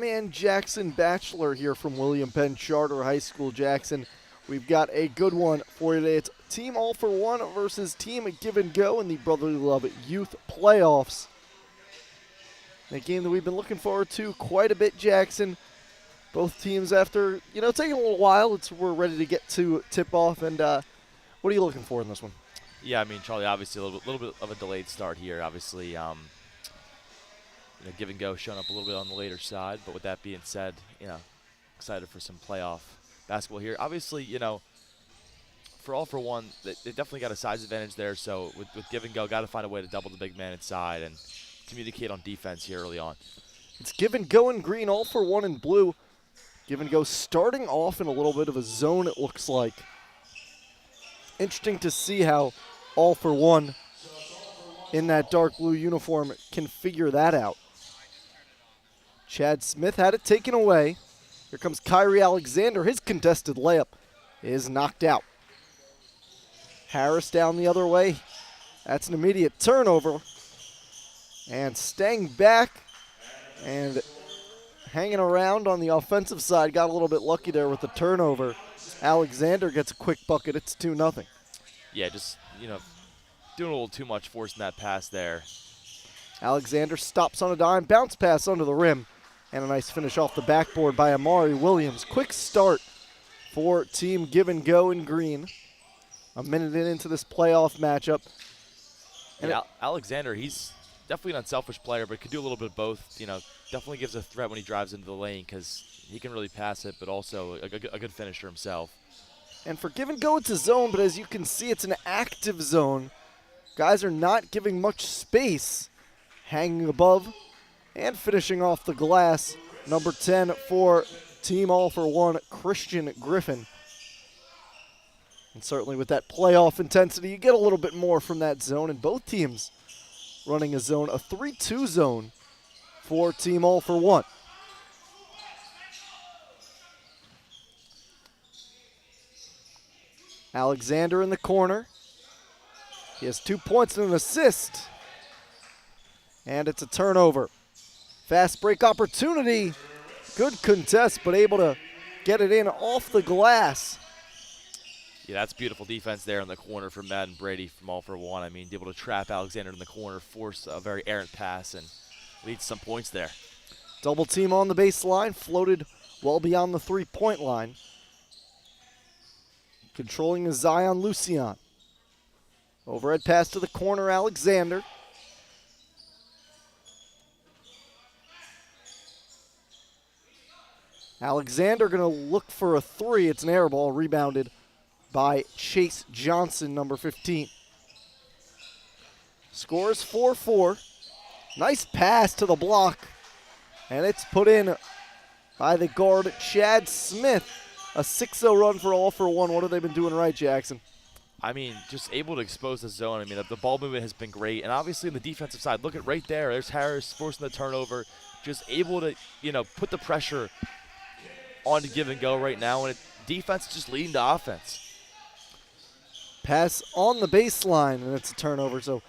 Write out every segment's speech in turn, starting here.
and Jackson Bachelor here from William Penn Charter High School, Jackson. We've got a good one for you today. It's Team All for One versus Team Give and Go in the Brotherly Love Youth Playoffs. A game that we've been looking forward to quite a bit, Jackson. Both teams, after taking a little while, we're ready to get to tip off. And what are you looking for in this one? Yeah, I mean, Charlie, obviously a little bit of a delayed start here. Obviously, Give and Go showing up a little bit on the later side. But with that being said, excited for some playoff basketball here. Obviously, for All for One, they definitely got a size advantage there. So with Give and Go, got to find a way to double the big man inside and communicate on defense here early on. It's Give and Go in green, All for One in blue. Give and Go starting off in a little bit of a zone, it looks like. Interesting to see how All for One in that dark blue uniform can figure that out. Chad Smith had it taken away. Here comes Kyrie Alexander. His contested layup is knocked out. Harris down the other way. That's an immediate turnover. And staying back and hanging around on the offensive side. Got a little bit lucky there with the turnover. Alexander gets a quick bucket. It's 2-0. Yeah, just, doing a little too much, forcing that pass there. Alexander stops on a dime. Bounce pass under the rim. And a nice finish off the backboard by Amari Williams. Quick start for Team Give and Go in green. A minute into this playoff matchup. And Alexander, he's definitely an unselfish player, but could do a little bit of both. Definitely gives a threat when he drives into the lane because he can really pass it, but also a good finisher himself. And for Give and Go, it's a zone, but as you can see, it's an active zone. Guys are not giving much space. Hanging above and finishing off the glass, number 10 for Team All for One, Christian Griffin. And certainly with that playoff intensity, you get a little bit more from that zone, and both teams running a zone, a 3-2 zone for Team All for One. Alexander in the corner. He has 2 points and an assist. And it's a turnover. Fast break opportunity. Good contest, but able to get it in off the glass. Yeah, that's beautiful defense there in the corner from Matt and Brady from All for One. I mean, able to trap Alexander in the corner, force a very errant pass, and lead some points there. Double team on the baseline, floated well beyond the three-point line. Controlling is Zion Lucian. Overhead pass to the corner, Alexander. Alexander going to look for a three. It's an air ball, rebounded by Chase Johnson, number 15. Scores 4-4. Nice pass to the block. And it's put in by the guard, Chad Smith. A 6-0 run for All for One. What have they been doing right, Jackson? I mean, just able to expose the zone. I mean, the ball movement has been great. And obviously on the defensive side, look at right there. There's Harris forcing the turnover. Just able to, put the pressure on to Give and Go right now. And defense just leading to offense. Pass on the baseline, and it's a turnover. So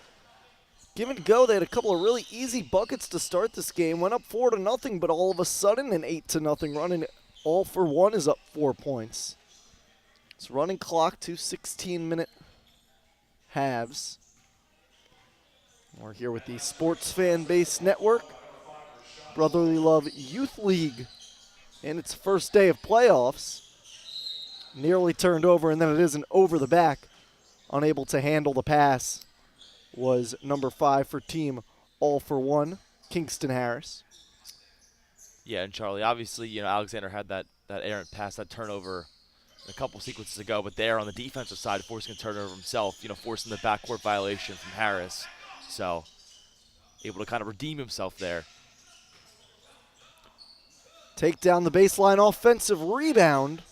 Give and Go, they had a couple of really easy buckets to start this game. Went up 4-0, but all of a sudden an 8-0 run, and All for One is up 4 points. It's running clock, 2 16-minute halves. We're here with the Sports Fan Base Network. Brotherly Love Youth League in its first day of playoffs. Nearly turned over, and then it is an over the back. Unable to handle the pass was number 5 for Team All for One, Kingston Harris. Yeah, and Charlie, obviously, Alexander had that errant pass, that turnover a couple sequences ago, but there on the defensive side, forcing a turnover himself, forcing the backcourt violation from Harris. So, able to kind of redeem himself there. Take down the baseline, offensive rebound.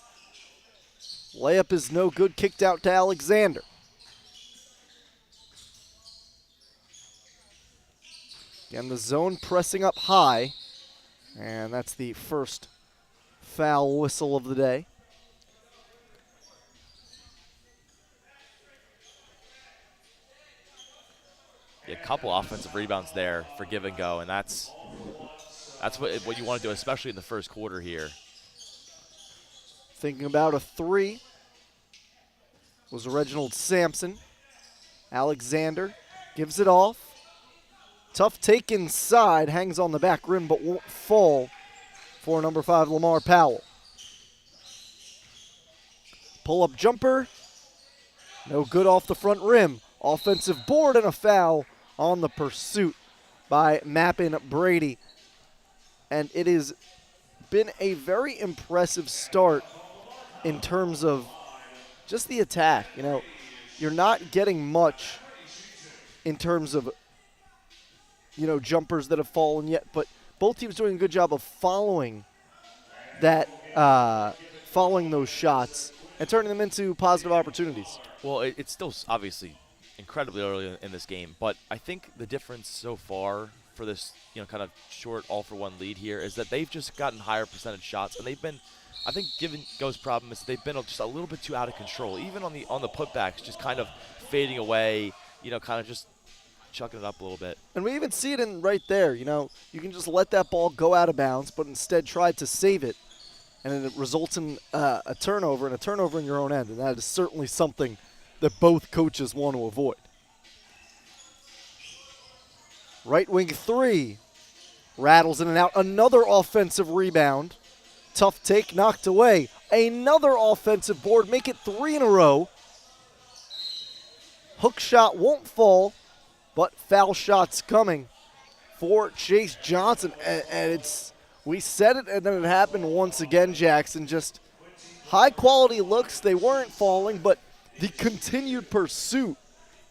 Layup is no good, kicked out to Alexander. Again, the zone pressing up high, and that's the first foul whistle of the day. Yeah, a couple offensive rebounds there for Give and Go, and that's That's what you want to do, especially in the first quarter here. Thinking about a three was Reginald Sampson. Alexander gives it off. Tough take inside, hangs on the back rim but won't fall for number 5, Lamar Powell. Pull-up jumper, no good off the front rim. Offensive board and a foul on the pursuit by Mappin Brady. And it has been a very impressive start in terms of just the attack. You know, you're not getting much in terms of, you know, jumpers that have fallen yet, but both teams doing a good job of following that, following those shots and turning them into positive opportunities. Well, it's still obviously incredibly early in this game, but I think the difference so far for this, you know, kind of short all-for-one lead here is that they've just gotten higher percentage shots, and they've been, I think, given Go's problem is they've been just a little bit too out of control, even on the putbacks, just kind of fading away, you know, kind of just chucking it up a little bit. And we even see it in right there. You know, you can just let that ball go out of bounds, but instead try to save it, and it results in a turnover in your own end, and that is certainly something that both coaches want to avoid. Right wing three, rattles in and out. Another offensive rebound. Tough take, knocked away. Another offensive board, make it 3 in a row. Hook shot won't fall, but foul shots coming for Chase Johnson. And it's, we said it and then it happened once again, Jackson. Just high quality looks, they weren't falling, but the continued pursuit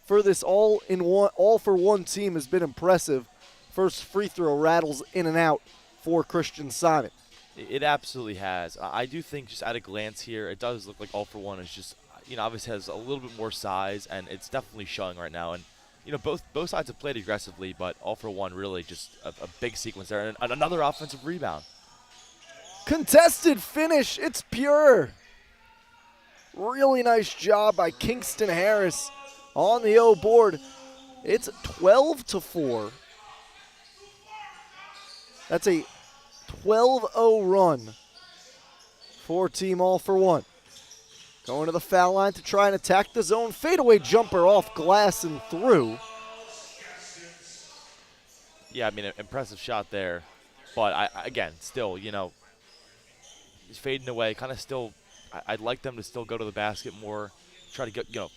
for this all-for-one team has been impressive. First free throw rattles in and out for Christian Simon. It absolutely has. I do think just at a glance here, it does look like all-for-one is just, you know, obviously has a little bit more size, and it's definitely showing right now. And, you know, both sides have played aggressively, but all-for-one really just a big sequence there. And another offensive rebound. Contested finish. It's pure. Really nice job by Kingston Harris on the O board. It's 12-4. That's a 12-0 run for Team All-for-One. Going to the foul line to try and attack the zone. Fadeaway jumper off glass and through. Yeah, I mean, an impressive shot there. But, again, still, you know, he's fading away. Kind of still, I'd like them to still go to the basket more. Try to get, you know,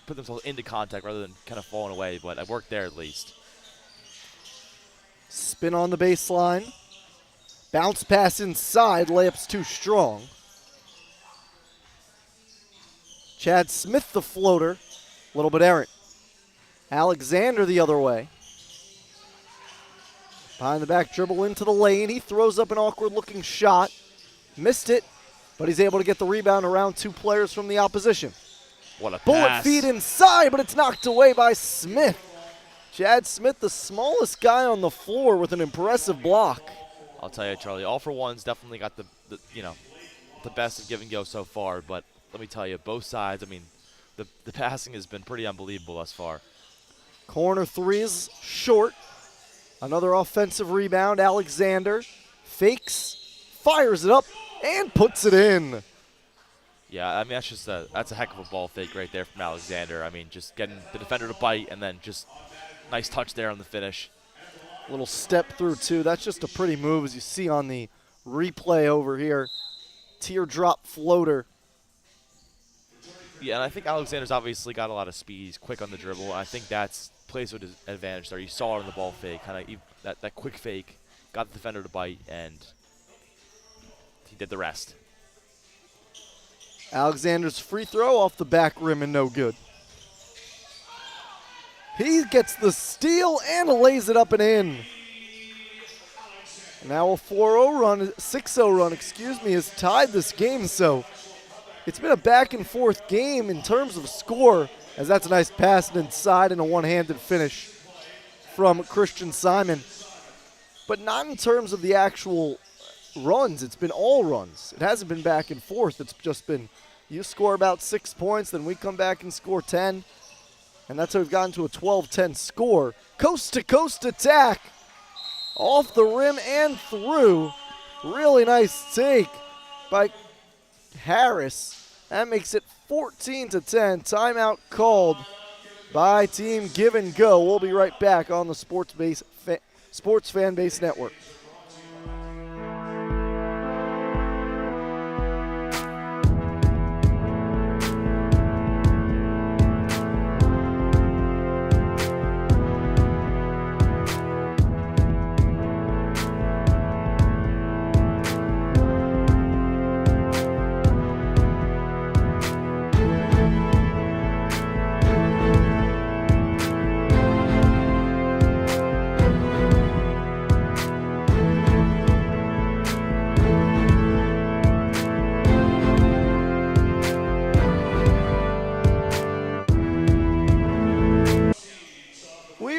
put themselves into contact rather than kind of falling away. But I've worked there at least. Spin on the baseline. Bounce pass inside. Layup's too strong. Chad Smith the floater. A little bit errant. Alexander the other way. Behind the back dribble into the lane. He throws up an awkward looking shot. Missed it, but he's able to get the rebound around 2 players from the opposition. What a Bullet pass. feed inside, but it's knocked away by Smith. Chad Smith, the smallest guy on the floor with an impressive block. I'll tell you, Charlie, all-for-one's definitely got the you know, the best of give and go so far. But let me tell you, both sides, I mean, the passing has been pretty unbelievable thus far. Corner three is short. Another offensive rebound. Alexander fakes, fires it up, and puts it in. Yeah, I mean, that's a heck of a ball fake right there from Alexander. I mean, just getting the defender to bite and then just nice touch there on the finish. Little step through, too. That's just a pretty move, as you see on the replay over here. Teardrop floater. Yeah, and I think Alexander's obviously got a lot of speed. He's quick on the dribble. I think that's plays with his advantage there. You saw it on the ball fake, kind of that quick fake, got the defender to bite, and he did the rest. Alexander's free throw off the back rim and no good. He gets the steal and lays it up and in. Now a 6-0 run, has tied this game, so it's been a back and forth game in terms of score, as that's a nice pass inside and a one-handed finish from Christian Simon. But not in terms of the actual runs. It's been all runs. It hasn't been back and forth. It's just been you score about 6 points, then we come back and score 10. And that's how we've gotten to a 12-10 score. Coast-to-coast attack Off the rim and through. Really nice take by Harris. That makes it 14-10. Timeout called by Team Give and Go. We'll be right back on the Sports Fan Base Network.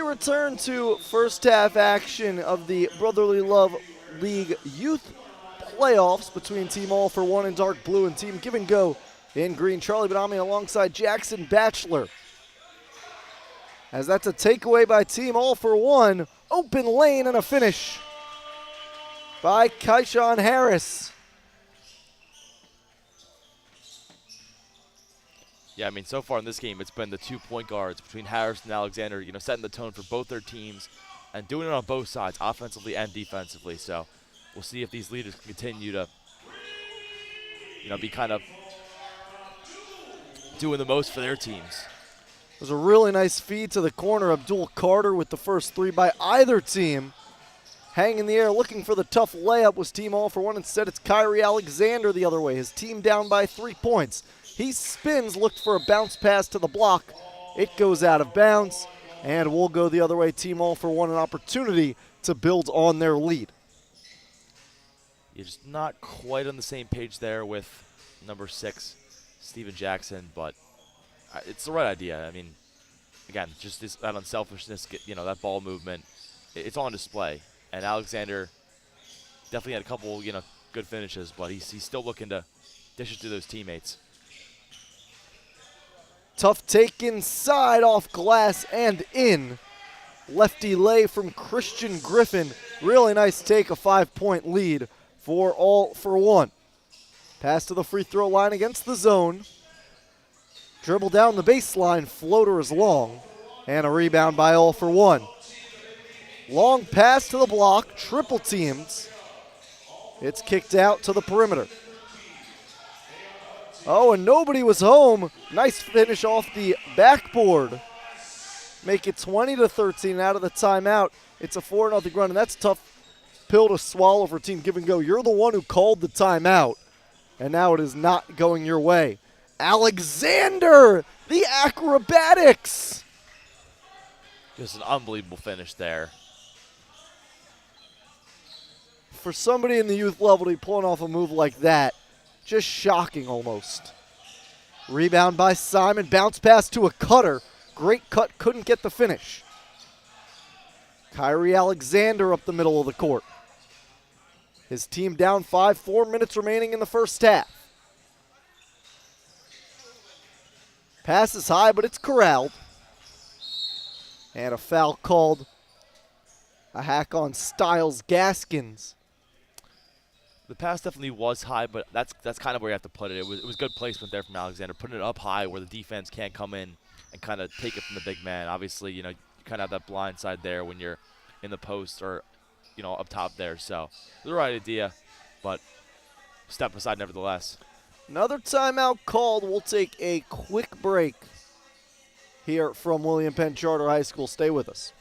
Return to first half action of the Brotherly Love League Youth Playoffs between Team All for One in dark blue and Team Give and Go in green. Charlie Benami alongside Jackson Batchelor. As that's a takeaway by Team All for One. Open lane and a finish by Kaishan Harris. Yeah, I mean, so far in this game, it's been the 2 point guards between Harris and Alexander, setting the tone for both their teams and doing it on both sides, offensively and defensively. So we'll see if these leaders can continue to, be kind of doing the most for their teams. It was a really nice feed to the corner. Abdul Carter with the first three by either team. Hanging in the air, looking for the tough layup was Team All for One. Instead, it's Kyrie Alexander the other way. His team down by 3 points. He spins, looked for a bounce pass to the block. It goes out of bounds, and we'll go the other way. Team All for One, an opportunity to build on their lead. You're just not quite on the same page there with number 6, Steven Jackson, but it's the right idea. I mean, again, just that unselfishness, that ball movement, it's on display. And Alexander definitely had a couple, good finishes, but he's still looking to dish it to those teammates. Tough take inside, off glass and in. Lefty lay from Christian Griffin. Really nice take, a 5-point lead for All for One. Pass to the free throw line against the zone. Dribble down the baseline, floater is long. And a rebound by All for One. Long pass to the block, triple teams. It's kicked out to the perimeter. Oh, and nobody was home. Nice finish off the backboard. Make it 20-13 out of the timeout. It's a 4-0 run, and that's a tough pill to swallow for Team Give and Go. You're the one who called the timeout, and now it is not going your way. Alexander, the acrobatics. Just an unbelievable finish there. For somebody in the youth level to be pulling off a move like that, just shocking almost. Rebound by Simon, bounce pass to a cutter. Great cut, couldn't get the finish. Kyrie Alexander up the middle of the court. His team down 5, 4 minutes remaining in the first half. Pass is high, but it's corralled. And a foul called. A hack on Styles Gaskins. The pass definitely was high, but that's kind of where you have to put it. It was good placement there from Alexander, putting it up high where the defense can't come in and kind of take it from the big man. Obviously, you kind of have that blind side there when you're in the post or, up top there. So the right idea, but step aside nevertheless. Another timeout called. We'll take a quick break here from William Penn Charter High School. Stay with us.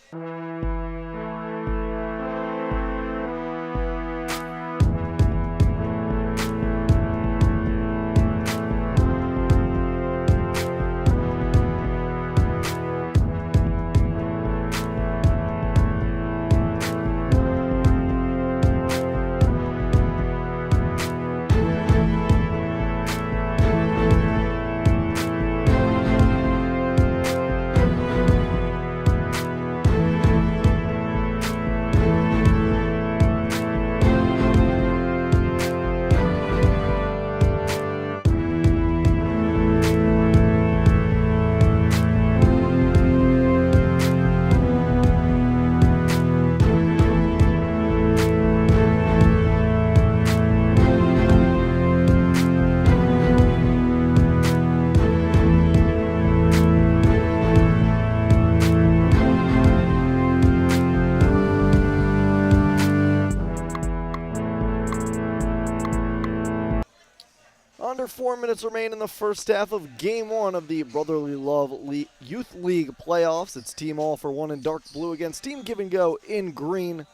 4 minutes remain in the first half of Game 1 of the Brotherly Love Youth League playoffs. It's Team All for One in dark blue against Team Give and Go in green.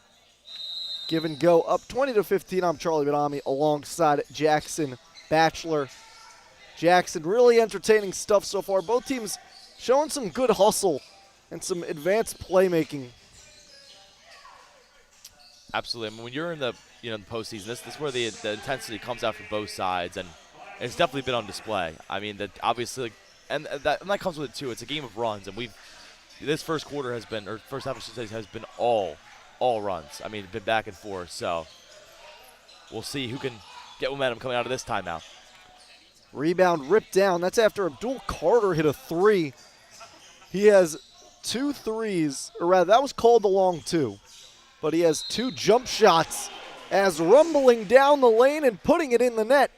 Give and Go up 20-15. I'm Charlie Benami alongside Jackson Batchelor. Jackson, really entertaining stuff so far. Both teams showing some good hustle and some advanced playmaking. Absolutely. I mean, when you're in the the postseason, this is where the intensity comes out from both sides, and it's definitely been on display. I mean, that obviously, and that comes with it too. It's a game of runs, and this first quarter has been, or first half I should say, has been all runs. I mean, it's been back and forth. So we'll see who can get momentum coming out of this timeout. Rebound ripped down. That's after Abdul Carter hit a three. He has 2 threes, or rather, that was called the long two. But he has 2 jump shots as rumbling down the lane and putting it in the net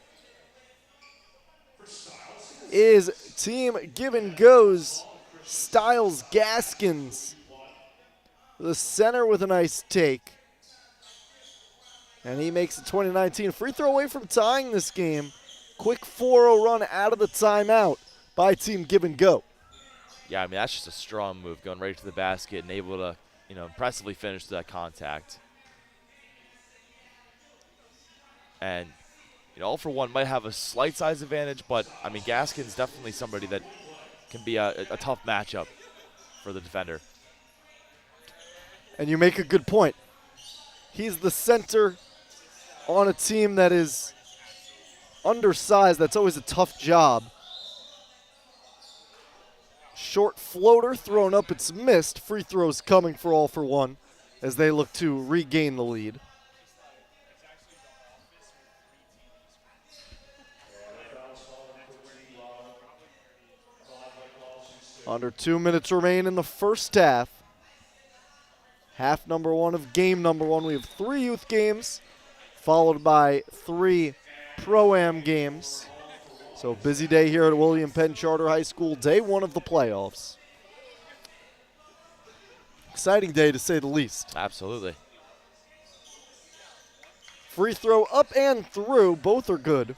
is Team Give and Go's Styles Gaskins. The center with a nice take. And he makes a 2019 free throw away from tying this game. Quick 4-0 run out of the timeout by Team Give and Go. Yeah, I mean, that's just a strong move, going right to the basket and able to, impressively finish that contact. And, All for One might have a slight size advantage, but, I mean, Gaskin's definitely somebody that can be a tough matchup for the defender. And you make a good point. He's the center on a team that is undersized. That's always a tough job. Short floater thrown up, it's missed. Free throws coming for All for One as they look to regain the lead. Under 2 minutes remain in the first half. Half number 1 of game number 1. We have 3 youth games, followed by 3 Pro-Am games. So busy day here at William Penn Charter High School, day 1 of the playoffs. Exciting day to say the least. Absolutely. Free throw up and through, both are good.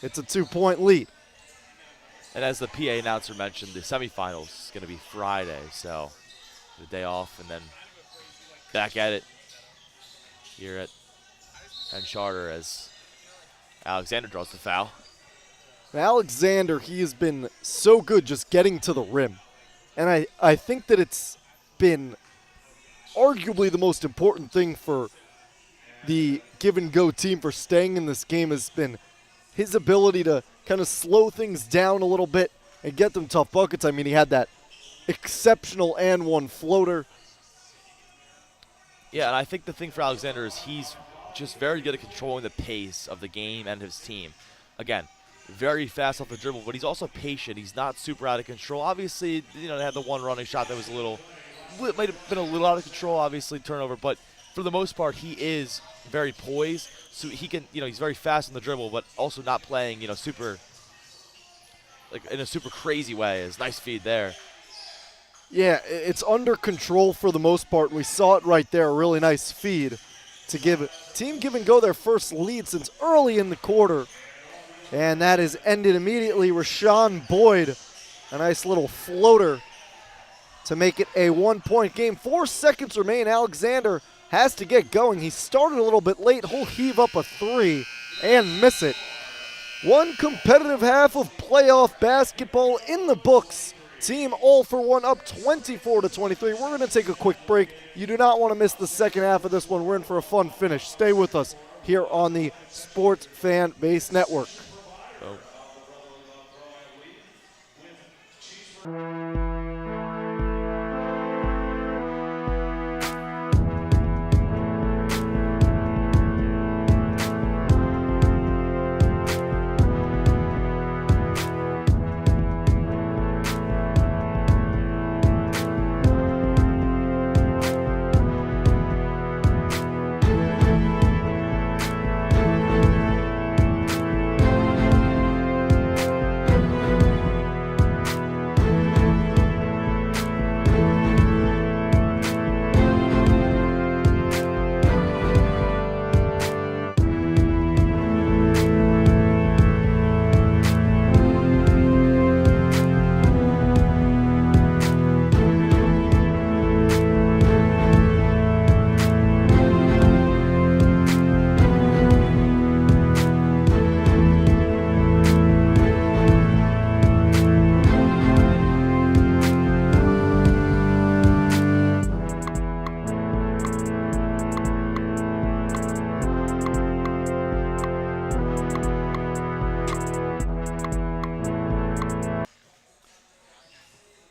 It's a 2-point lead. And as the PA announcer mentioned, the semifinals is going to be Friday, so the day off and then back at it here at Penn Charter as Alexander draws the foul. Alexander, he has been so good just getting to the rim. And I think that it's been arguably the most important thing for the Give and Go team for staying in this game has been his ability to kind of slow things down a little bit and get them tough buckets. I mean, he had that exceptional and one floater. Yeah, and I think the thing for Alexander is he's just very good at controlling the pace of the game and his team. Again, very fast off the dribble, but he's also patient. He's not super out of control. Obviously, they had the one running shot that was might have been a little out of control, obviously, turnover, but for the most part, he is very poised, so he can, he's very fast on the dribble, but also not playing, super, like in a super crazy way. His nice feed there. Yeah, it's under control for the most part. We saw it right there, a really nice feed to give Team Give and Go their first lead since early in the quarter. And that is ended immediately. Rashawn Boyd, a nice little floater to make it a 1-point game. 4 seconds remain. Alexander has to get going. He started a little bit late. He'll heave up a 3 and miss it. One competitive half of playoff basketball in the books. Team All for One up 24-23. We're going to take a quick break. You do not want to miss the second half of this one. We're in for a fun finish. Stay with us here on the Sports Fan Base Network.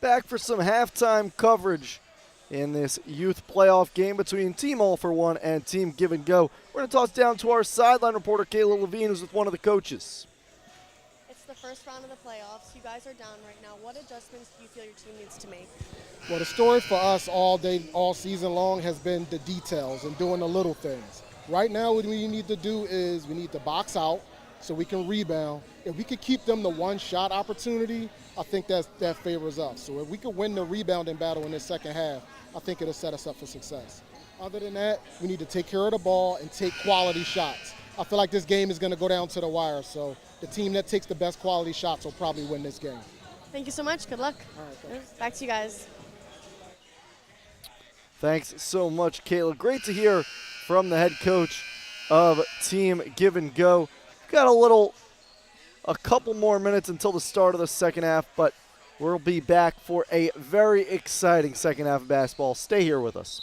back for some halftime coverage in this youth playoff game between Team All for One and Team Give and Go. We're going to toss down to our sideline reporter, Kayla Levine, who's with one of the coaches. It's the first round of the playoffs. You guys are down right now. What adjustments do you feel your team needs to make? Well, the story for us all day, all season long has been the details and doing the little things. Right now, what we need to do is we need to box out so we can rebound. If we could keep them the one-shot opportunity, I think that favors us. So if we could win the rebounding battle in the second half, I think it'll set us up for success. Other than that, we need to take care of the ball and take quality shots. I feel like this game is going to go down to the wire, so the team that takes the best quality shots will probably win this game. Thank you so much. Good luck. All right, thanks. Back to you guys. Thanks so much, Kayla. Great to hear from the head coach of Team Give and Go. Got a couple more minutes until the start of the second half, but we'll be back for a very exciting second half of basketball. Stay here with us.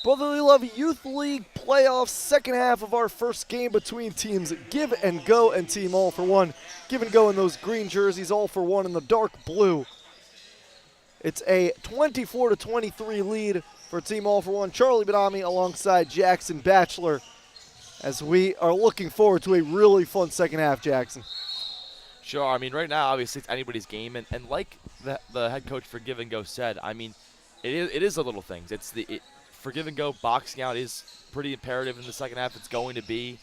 Brotherly Love Youth League playoffs, second half of our first game between teams Give and Go and Team All for One. Give and Go in those green jerseys, All for One in the dark blue. It's a 24-23 lead for Team All for One. Charlie Benami alongside Jackson Batchelor as we are looking forward to a really fun second half, Jackson. Sure. I mean, right now, obviously, it's anybody's game. And like the head coach for Give and Go said, I mean, it is the little things. For Give and Go, boxing out is pretty imperative in the second half. It's going to be.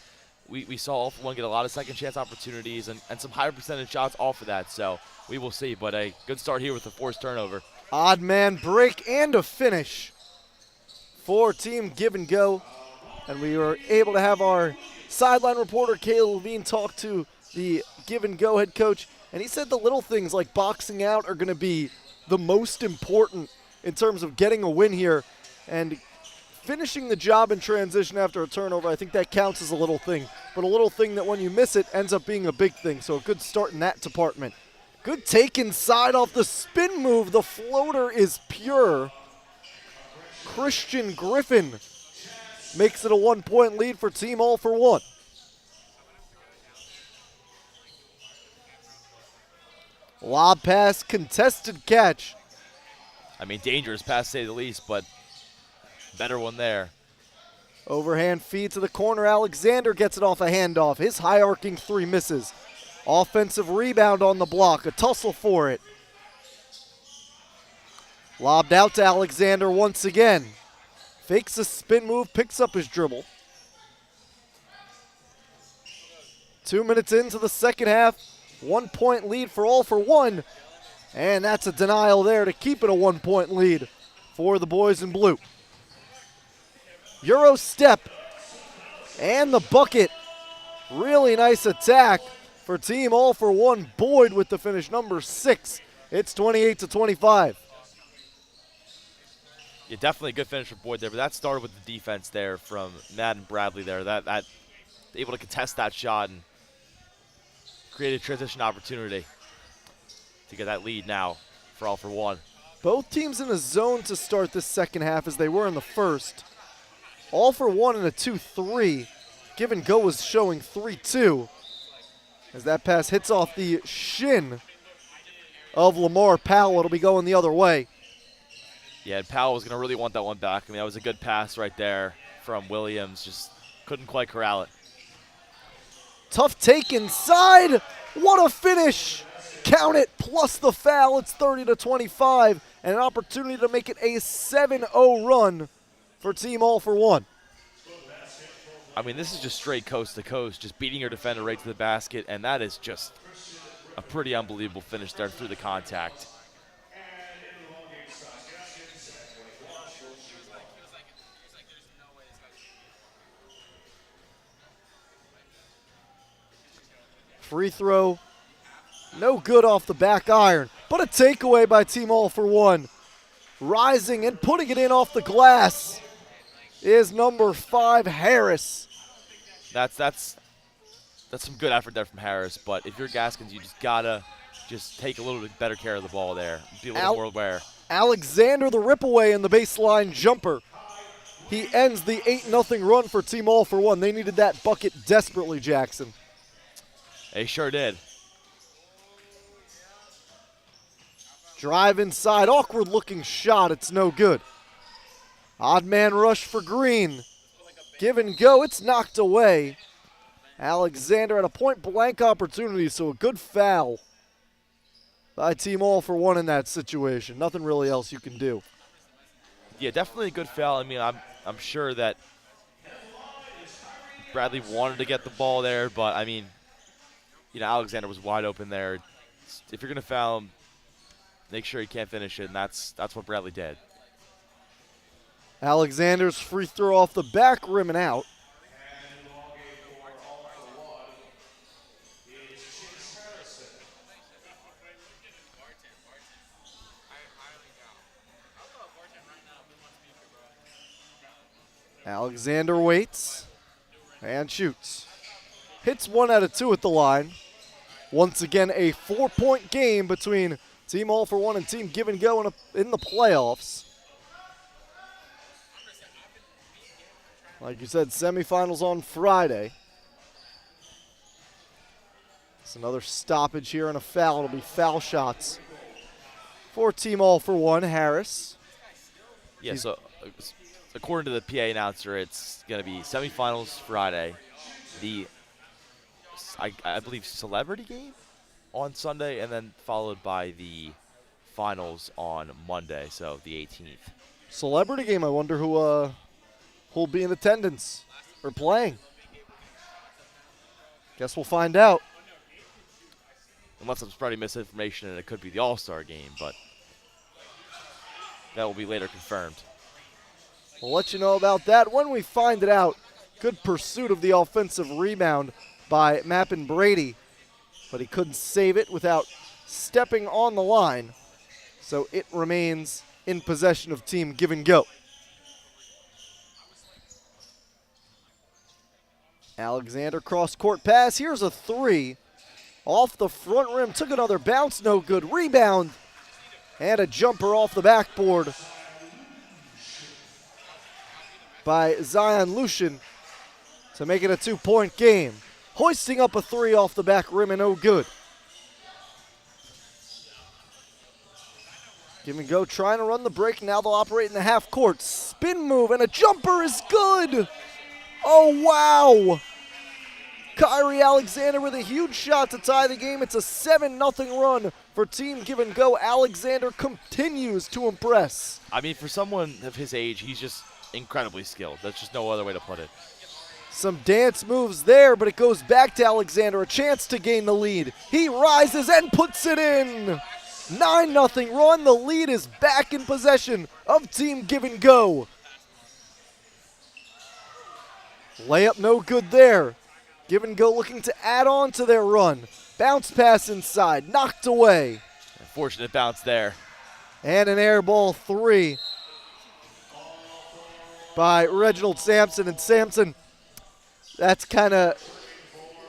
We saw All for One get a lot of second chance opportunities and some higher percentage shots all for that. So we will see. But a good start here with the forced turnover. Odd man break and a finish for Team Give and Go. And we were able to have our sideline reporter, Kayla Levine, talk to the Give and Go head coach. And he said the little things like boxing out are going to be the most important in terms of getting a win here. And finishing the job in transition after a turnover, I think that counts as a little thing. But a little thing that when you miss it ends up being a big thing. So a good start in that department. Good take inside off the spin move. The floater is pure. Christian Griffin makes it a 1-point lead for Team All for One. Lob pass, contested catch. I mean, dangerous pass, to say the least, but better one there. Overhand feed to the corner. Alexander gets it off a handoff. His high arcing three misses. Offensive rebound on the block. A tussle for it. Lobbed out to Alexander once again. Fakes a spin move, picks up his dribble. 2 minutes into the second half. 1-point lead for All for One. And that's a denial there to keep it a 1-point lead for the boys in blue. Euro step and the bucket. Really nice attack for Team All for One. Boyd with the finish, number 6. It's 28-25. Yeah, definitely a good finish for Boyd there, but that started with the defense there from Madden Bradley there. That able to contest that shot and create a transition opportunity to get that lead now for All for One. Both teams in a zone to start this second half as they were in the first. All for One in a 2-3. Give and Go was showing 3-2. As that pass hits off the shin of Lamar Powell. It'll be going the other way. Yeah, and Powell was going to really want that one back. I mean, that was a good pass right there from Williams. Just couldn't quite corral it. Tough take inside. What a finish. Count it, plus the foul. It's 30-25. And an opportunity to make it a 7-0 run for Team All for One. I mean, this is just straight coast to coast, just beating your defender right to the basket, and that is just a pretty unbelievable finish there through the contact. Free throw, no good off the back iron, but a takeaway by Team All for One. Rising and putting it in off the glass is number 5, Harris. That's some good effort there from Harris, but if you're Gaskins, you just gotta take a little bit better care of the ball there. Be a little more aware. Alexander the rip away in the baseline jumper. He ends the 8-0 run for Team All for One. They needed that bucket desperately, Jackson. They sure did. Drive inside, awkward looking shot, it's no good. Odd man rush for Green. Give and go, it's knocked away. Alexander had a point blank opportunity, so a good foul by Team All for One in that situation. Nothing really else you can do. Yeah, definitely a good foul. I mean, I'm sure that Bradley wanted to get the ball there, but I mean, Alexander was wide open there. If you're gonna foul him, make sure he can't finish it, and that's what Bradley did. Alexander's free throw off the back rim and out. Alexander waits and shoots. Hits 1 out of 2 at the line. Once again, a 4-point game between Team All for One and Team Give and Go in the playoffs. Like you said, semifinals on Friday. It's another stoppage here and a foul. It'll be foul shots for Team All for One. Harris. Yeah, so according to the PA announcer, it's going to be semifinals Friday. The, I believe, celebrity game on Sunday, and then followed by the finals on Monday, so the 18th. Celebrity game, I wonder who'll be in attendance or playing. Guess we'll find out. Unless I'm spreading misinformation and it could be the All-Star game, but that will be later confirmed. We'll let you know about that when we find it out. Good pursuit of the offensive rebound by Mappin Brady, but he couldn't save it without stepping on the line. So it remains in possession of Team Give and Go. Alexander cross-court pass. Here's a 3. Off the front rim. Took another bounce. No good. Rebound. And a jumper off the backboard by Zion Lucian to make it a 2-point game. Hoisting up a 3 off the back rim and no good. Give and Go trying to run the break. Now they'll operate in the half court. Spin move and a jumper is good. Oh, wow. Kyrie Alexander with a huge shot to tie the game. It's a 7-0 run for Team Give and Go. Alexander continues to impress. I mean, for someone of his age, he's just incredibly skilled. That's just no other way to put it. Some dance moves there, but it goes back to Alexander. A chance to gain the lead. He rises and puts it in. 9-0 run. The lead is back in possession of Team Give and Go. Layup no good there. Give and Go looking to add on to their run. Bounce pass inside, knocked away. Unfortunate bounce there. And an air ball 3 by Reginald Sampson. And Sampson, that's kind of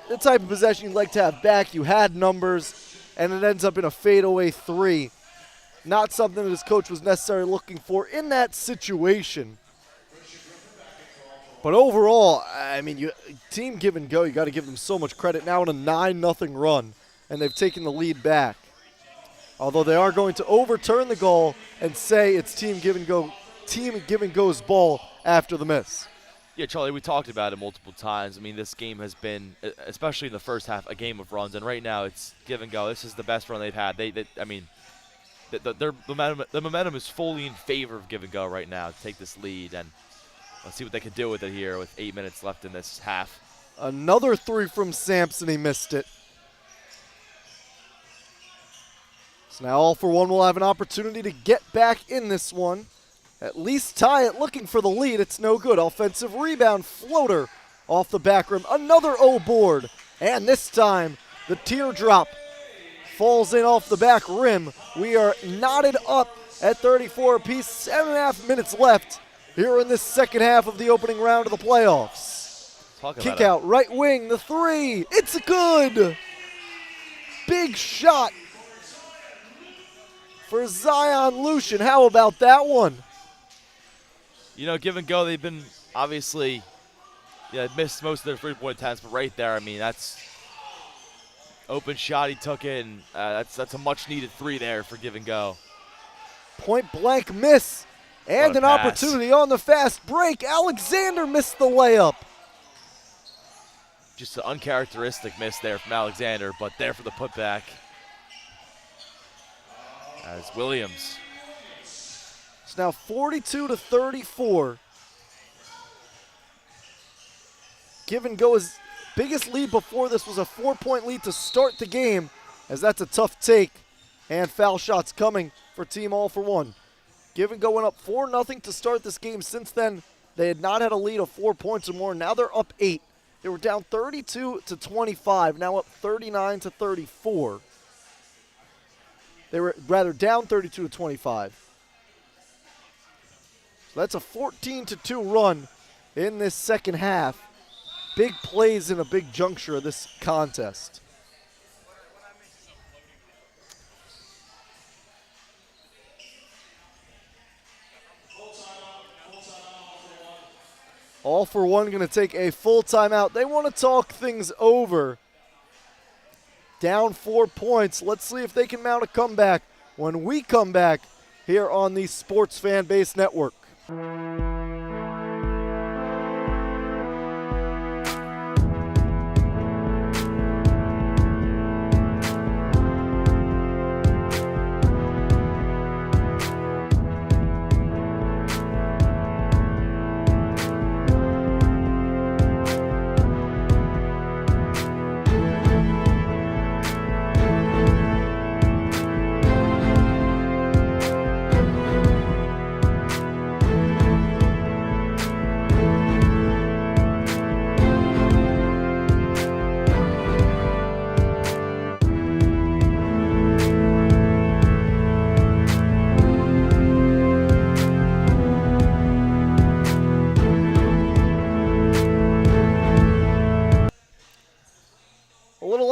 the type of possession you'd like to have back. You had numbers, and it ends up in a fadeaway 3. Not something that his coach was necessarily looking for in that situation. But overall, I mean, Team Give and Go, you got to give them so much credit now in a 9-0 run, and they've taken the lead back. Although they are going to overturn the goal and say it's Team Give and Go's ball after the miss. Yeah, Charlie, we talked about it multiple times. I mean, this game has been, especially in the first half, a game of runs, and right now it's Give and Go. This is the best run they've had. The momentum is fully in favor of Give and Go right now to take this lead, and let's see what they can do with it here with 8 minutes left in this half. Another 3 from Sampson. He missed it. So now All for One will have an opportunity to get back in this one. At least tie it, looking for the lead. It's no good. Offensive rebound floater off the back rim. Another O board. And this time, The teardrop falls in off the back rim. We are knotted up at 34 apiece. 7.5 minutes left here in this second half of the opening round of the playoffs. Kick out, right wing, the three. It's good. Big shot for Zion Lucian. How about that one? You know, give and go, they've been obviously, missed most of their three-point attempts, but right there, I mean, that's open shot. He took it, and that's a much-needed three there for give and go. Point blank miss, and an pass. opportunity on the fast break. Alexander missed the layup. Just an uncharacteristic miss there from Alexander, but there for the putback. As Williams. It's now 42-34. Give and go, his biggest lead before this was a 4-point lead to start the game, as that's a tough take. And foul shots coming for Team All for One. Give and go went up 4-0 to start this game. Since then, they had not had a lead of 4 points or more. Now they're up 8. They were down 32-25, now up 39-34. They were rather down 32-25. So that's a 14-2 run in this second half. Big plays in a big juncture of this contest. All for One going to take a full timeout. They want to talk things over. Down 4 points. Let's see if they can mount a comeback when we come back here on the Sports Fan Base Network.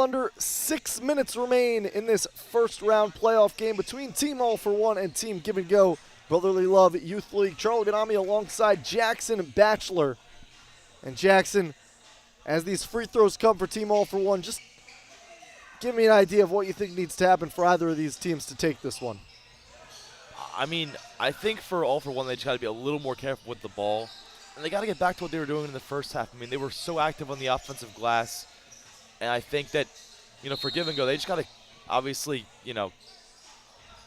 Under 6 minutes remain in this first round playoff game between Team All for One and Team Give and Go Brotherly Love Youth League. Charlie Ganami alongside Jackson Batchelor. And Jackson, as these free throws come for Team All for One, just give me an idea of what you think needs to happen for either of these teams to take this one. I mean, I think for All for One, they just got to be a little more careful with the ball. And they got to get back to what they were doing in the first half. I mean, they were so active on the offensive glass. And I think that, for give and go, they just got to obviously,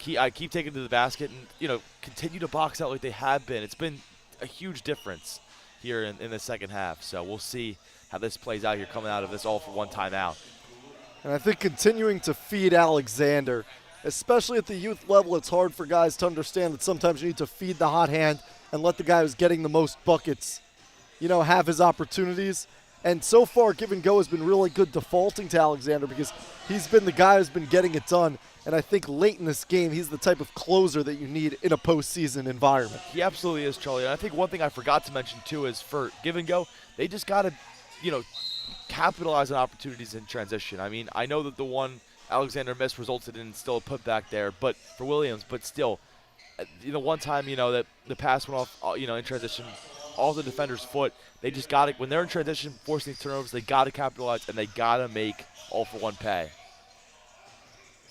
keep taking it to the basket and, continue to box out like they have been. It's been a huge difference here in the second half. So we'll see how this plays out here coming out of this All for One timeout. And I think continuing to feed Alexander, especially at the youth level, it's hard for guys to understand that sometimes you need to feed the hot hand and let the guy who's getting the most buckets, have his opportunities. And so far, Give and Go has been really good defaulting to Alexander because he's been the guy who's been getting it done. And I think late in this game, he's the type of closer that you need in a postseason environment. He absolutely is, Charlie. And I think one thing I forgot to mention, too, is for Give and Go, they just got to, capitalize on opportunities in transition. I mean, I know that the one Alexander missed resulted in still a putback there, but for Williams, but still, one time, that the pass went off, in transition, all the defender's foot. They just got it. When they're in transition, forcing these turnovers, they got to capitalize, and they got to make All for One pay.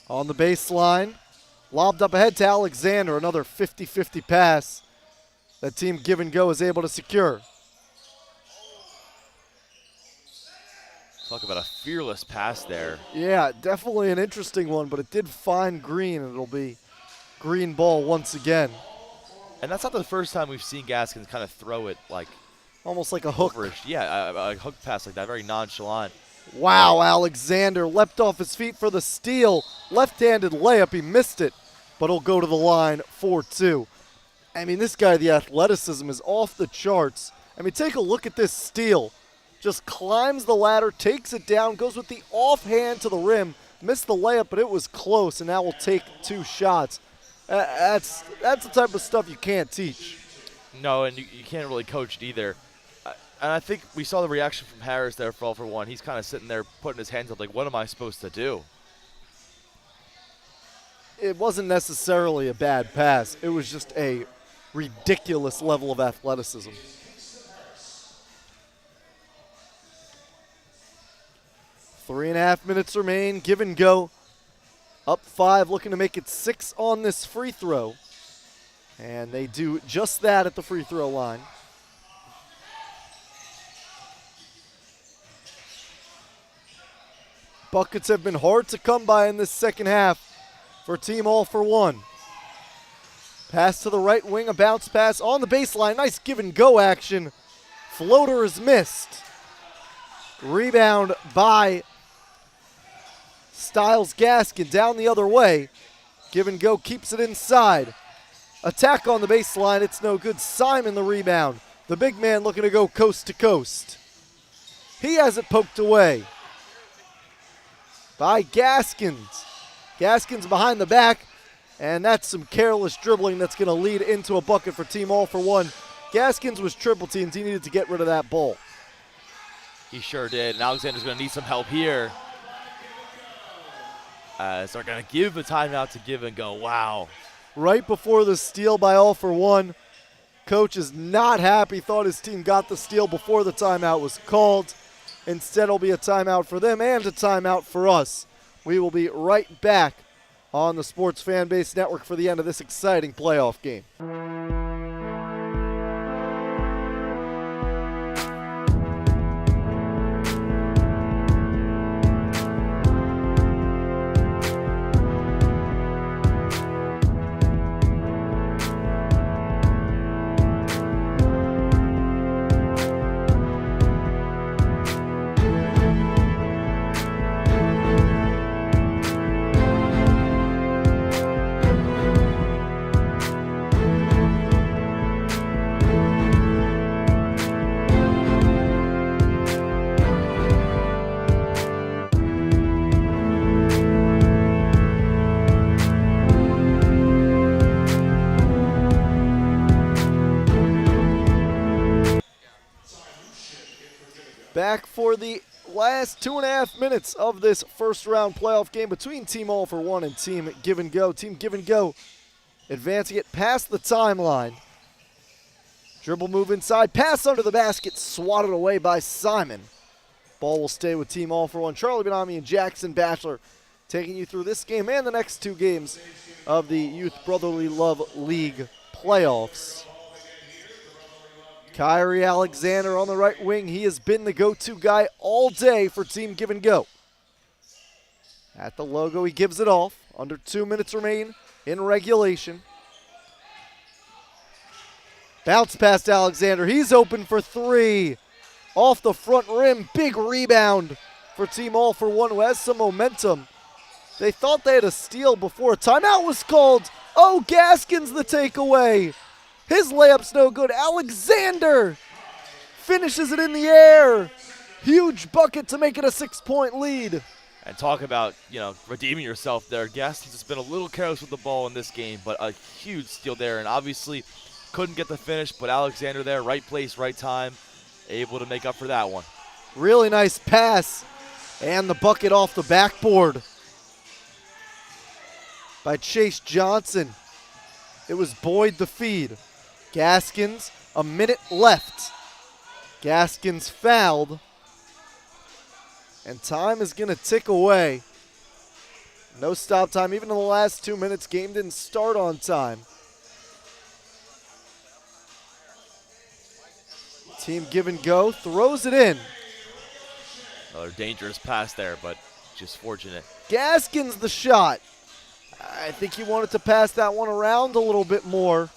On the baseline, lobbed up ahead to Alexander. Another 50-50 pass that Team Give and Go is able to secure. Talk about a fearless pass there. Yeah, definitely an interesting one, but it did find Green, and it'll be green ball once again. And that's not the first time we've seen Gaskins kind of throw it like almost like a hook. Overish. Yeah, a hook pass like that, very nonchalant. Wow, Alexander leapt off his feet for the steal. Left-handed layup, he missed it, but he'll go to the line for 2. I mean, this guy, the athleticism is off the charts. I mean, take a look at this steal. just climbs the ladder, takes it down, goes with the offhand to the rim. Missed the layup, but it was close, and now will take 2 shots. That's the type of stuff you can't teach. No, and you can't really coach it either. And I think we saw the reaction from Harris there for all for one. He's kind of sitting there putting his hands up like, what am I supposed to do? It wasn't necessarily a bad pass. It was just a ridiculous level of athleticism. Three and a half minutes remain. Give and go. Up 5, looking to make it 6 on this free throw. And they do just that at the free throw line. Buckets have been hard to come by in this second half for Team All for One. Pass to the right wing, a bounce pass on the baseline. Nice give and go action. Floater is missed. Rebound by Styles Gaskin down the other way. Give and go keeps it inside. Attack on the baseline, it's no good. Simon the rebound. The big man looking to go coast to coast. He has it poked away by Gaskins. Gaskins behind the back, and that's some careless dribbling that's going to lead into a bucket for Team All for One. Gaskins was triple teamed. He needed to get rid of that ball. He sure did, and Alexander's going to need some help here. So they're going to give a timeout to Give and Go. Wow. Right before the steal by All for One. Coach is not happy, thought his team got the steal before the timeout was called. Instead, it'll be a timeout for them and a timeout for us. We will be right back on the Sports Fanbase Network for the end of this exciting playoff game. Back for the last 2.5 minutes of this first round playoff game between Team All for One and Team Give and Go. Team Give and Go advancing it past the timeline. Dribble move inside, pass under the basket, swatted away by Simon. Ball will stay with Team All for One. Charlie Benami and Jackson Batchelor taking you through this game and the next 2 games of the Youth Brotherly Love League playoffs. Kyrie Alexander on the right wing. He has been the go-to guy all day for Team Give and Go. At the logo, he gives it off. Under 2 minutes remain in regulation. Bounce past Alexander. He's open for 3. Off the front rim. Big rebound for Team All for One, who has some momentum. They thought they had a steal before a timeout was called. Oh, Gaskins the takeaway. His layup's no good. Alexander finishes it in the air. Huge bucket to make it a 6-point lead. And talk about, redeeming yourself there. Gaskins has been a little careless with the ball in this game, but a huge steal there. And obviously couldn't get the finish, but Alexander there, right place, right time, able to make up for that one. Really nice pass. And the bucket off the backboard by Chase Johnson. It was Boyd the feed. Gaskins, a minute left. Gaskins fouled. And time is going to tick away. No stop time. Even in the last 2 minutes, game didn't start on time. Team Give and Go throws it in. Another dangerous pass there, but just fortunate. Gaskins the shot. I think he wanted to pass that one around a little bit more.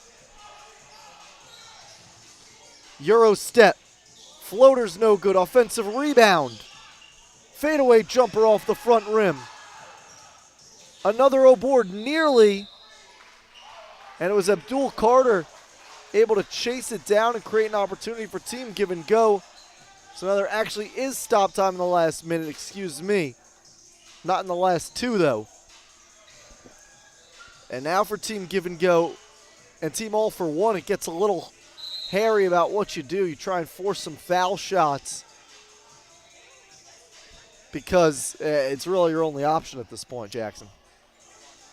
Euro step. Floater's no good. Offensive rebound. Fadeaway jumper off the front rim. Another O-board nearly. And it was Abdul Carter able to chase it down and create an opportunity for Team Give and Go. So now there actually is stop time in the last minute, excuse me. Not in the last 2, though. And now for Team Give and Go and Team All for One, it gets a little hairy about what you do. You try and force some foul shots because it's really your only option at this point, Jackson.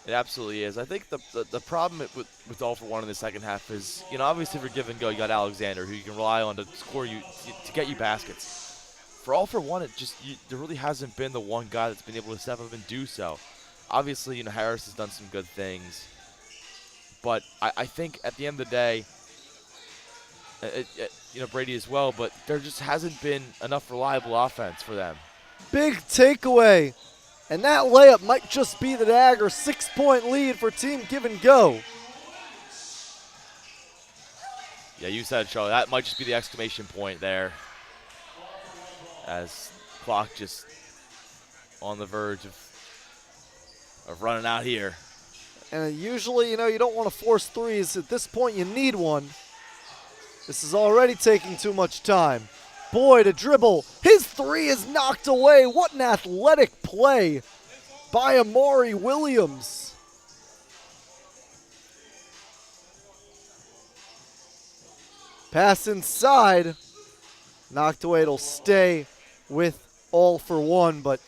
It absolutely is. I think the problem with All for One in the second half is, obviously for Give and Go, you got Alexander, who you can rely on to score you, to get you baskets. For All for One, there really hasn't been the one guy that's been able to step up and do so. Obviously, Harris has done some good things, but I think at the end of the day, Brady as well, but there just hasn't been enough reliable offense for them. Big takeaway. And that layup might just be the dagger. 6-point lead for Team Give and Go. Yeah, you said it, Charlie. That might just be the exclamation point there, as clock just on the verge of running out here. And usually, you don't want to force threes. At this point, you need one. This is already taking too much time. Boyd to dribble. His three is knocked away. What an athletic play by Amari Williams. Pass inside. Knocked away. It'll stay with All for One, but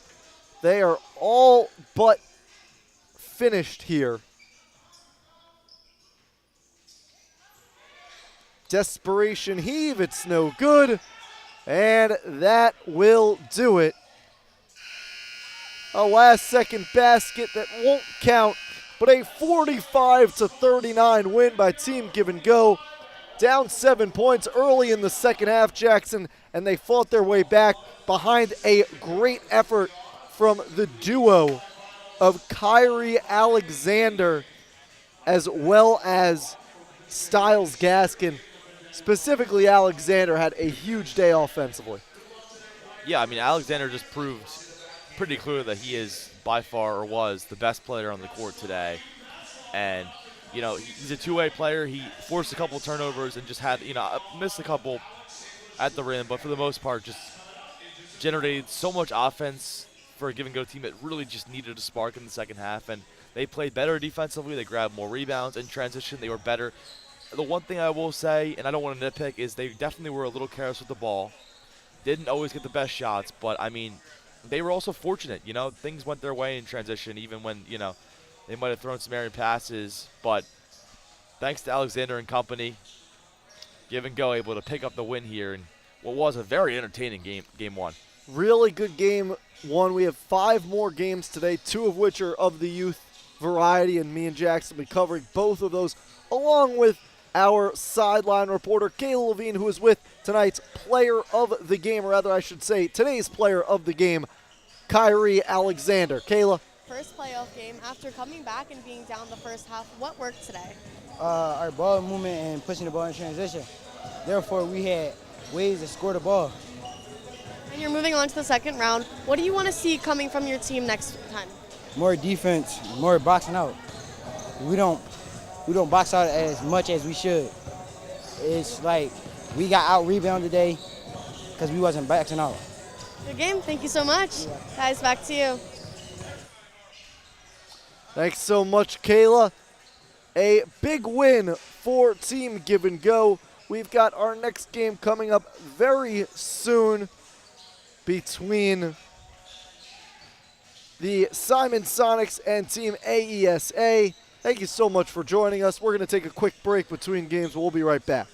they are all but finished here. Desperation heave. It's no good. And that will do it. A last-second basket that won't count, but a 45-39 win by Team Give and Go. Down 7 points early in the second half, Jackson, and they fought their way back behind a great effort from the duo of Kyrie Alexander as well as Styles Gaskin. Specifically, Alexander had a huge day offensively. Yeah, Alexander just proved pretty clearly that he is by far, or was, the best player on the court today. And, he's a two-way player. He forced a couple turnovers and just had, missed a couple at the rim, but for the most part just generated so much offense for a Give and Go team that really just needed a spark in the second half. And they played better defensively. They grabbed more rebounds. In transition, they were better. The one thing I will say, and I don't want to nitpick, is they definitely were a little careless with the ball. Didn't always get the best shots, but, they were also fortunate. Things went their way in transition, even when, they might have thrown some errant passes. But thanks to Alexander and company, Give and Go able to pick up the win here in what was a very entertaining game one. Really good game one. We have 5 more games today, 2 of which are of the youth variety, and me and Jackson will be covering both of those, along with our sideline reporter, Kayla Levine, who is with tonight's player of the game, or rather I should say today's player of the game, Kyrie Alexander. Kayla? First playoff game. After coming back and being down the first half, what worked today? Our ball movement and pushing the ball in transition. Therefore, we had ways to score the ball. And you're moving on to the second round. What do you want to see coming from your team next time? More defense, more boxing out. We don't box out as much as we should. It's like we got out rebound today because we wasn't boxing out. Good game. Thank you so much. Yeah. Guys, back to you. Thanks so much, Kayla. A big win for Team Give and Go. We've got our next game coming up very soon between the Simon Sonics and Team AESA. Thank you so much for joining us. We're going to take a quick break between games. We'll be right back.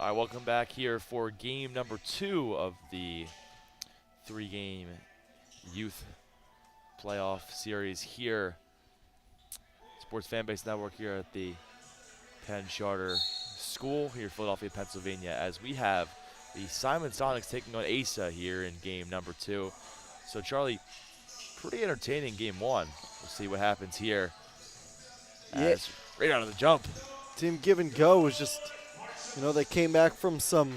All right, welcome back here for game number 2 of the 3-game youth playoff series here. Sports Fanbase Network here at the Penn Charter School here in Philadelphia, Pennsylvania, as we have the Simon Sonics taking on AESA here in game number 2. So, Charlie, pretty entertaining game 1. We'll see what happens here. As right out of the jump. Team Give and Go was just, they came back from some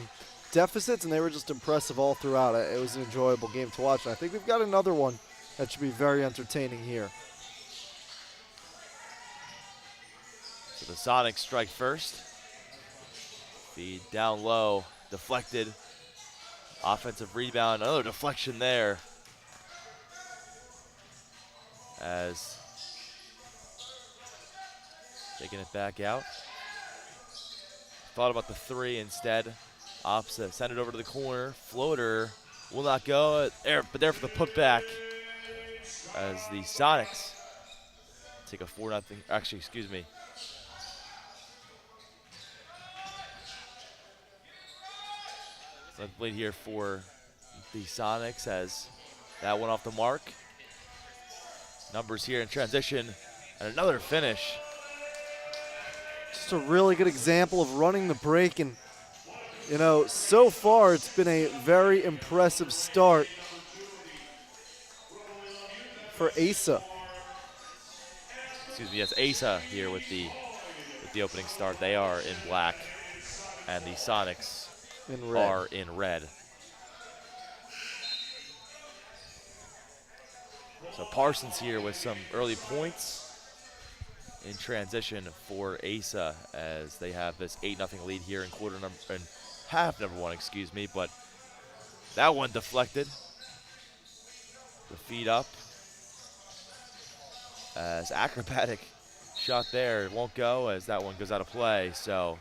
deficits and they were just impressive all throughout. It was an enjoyable game to watch. And I think we've got another one that should be very entertaining here. So the Sonics strike first. Feed down low, deflected. Offensive rebound, another deflection there. As taking it back out. Thought about the 3 instead. Opposite, send it over to the corner. Floater will not go. But there for the putback. As the Sonics take a 4-0. Actually, excuse me. Let's play here for the Sonics as that one off the mark. Numbers here in transition and another finish. Just a really good example of running the break, and so far it's been a very impressive start for AESA. Excuse me, yes, AESA here with the opening start. They are in black, and the Sonics In red. are in red. So Parsons here with some early points in transition for AESA as they have this 8-0 lead here in half number 1, excuse me, but that one deflected. The feed up as acrobatic shot there. It won't go as that one goes out of play. So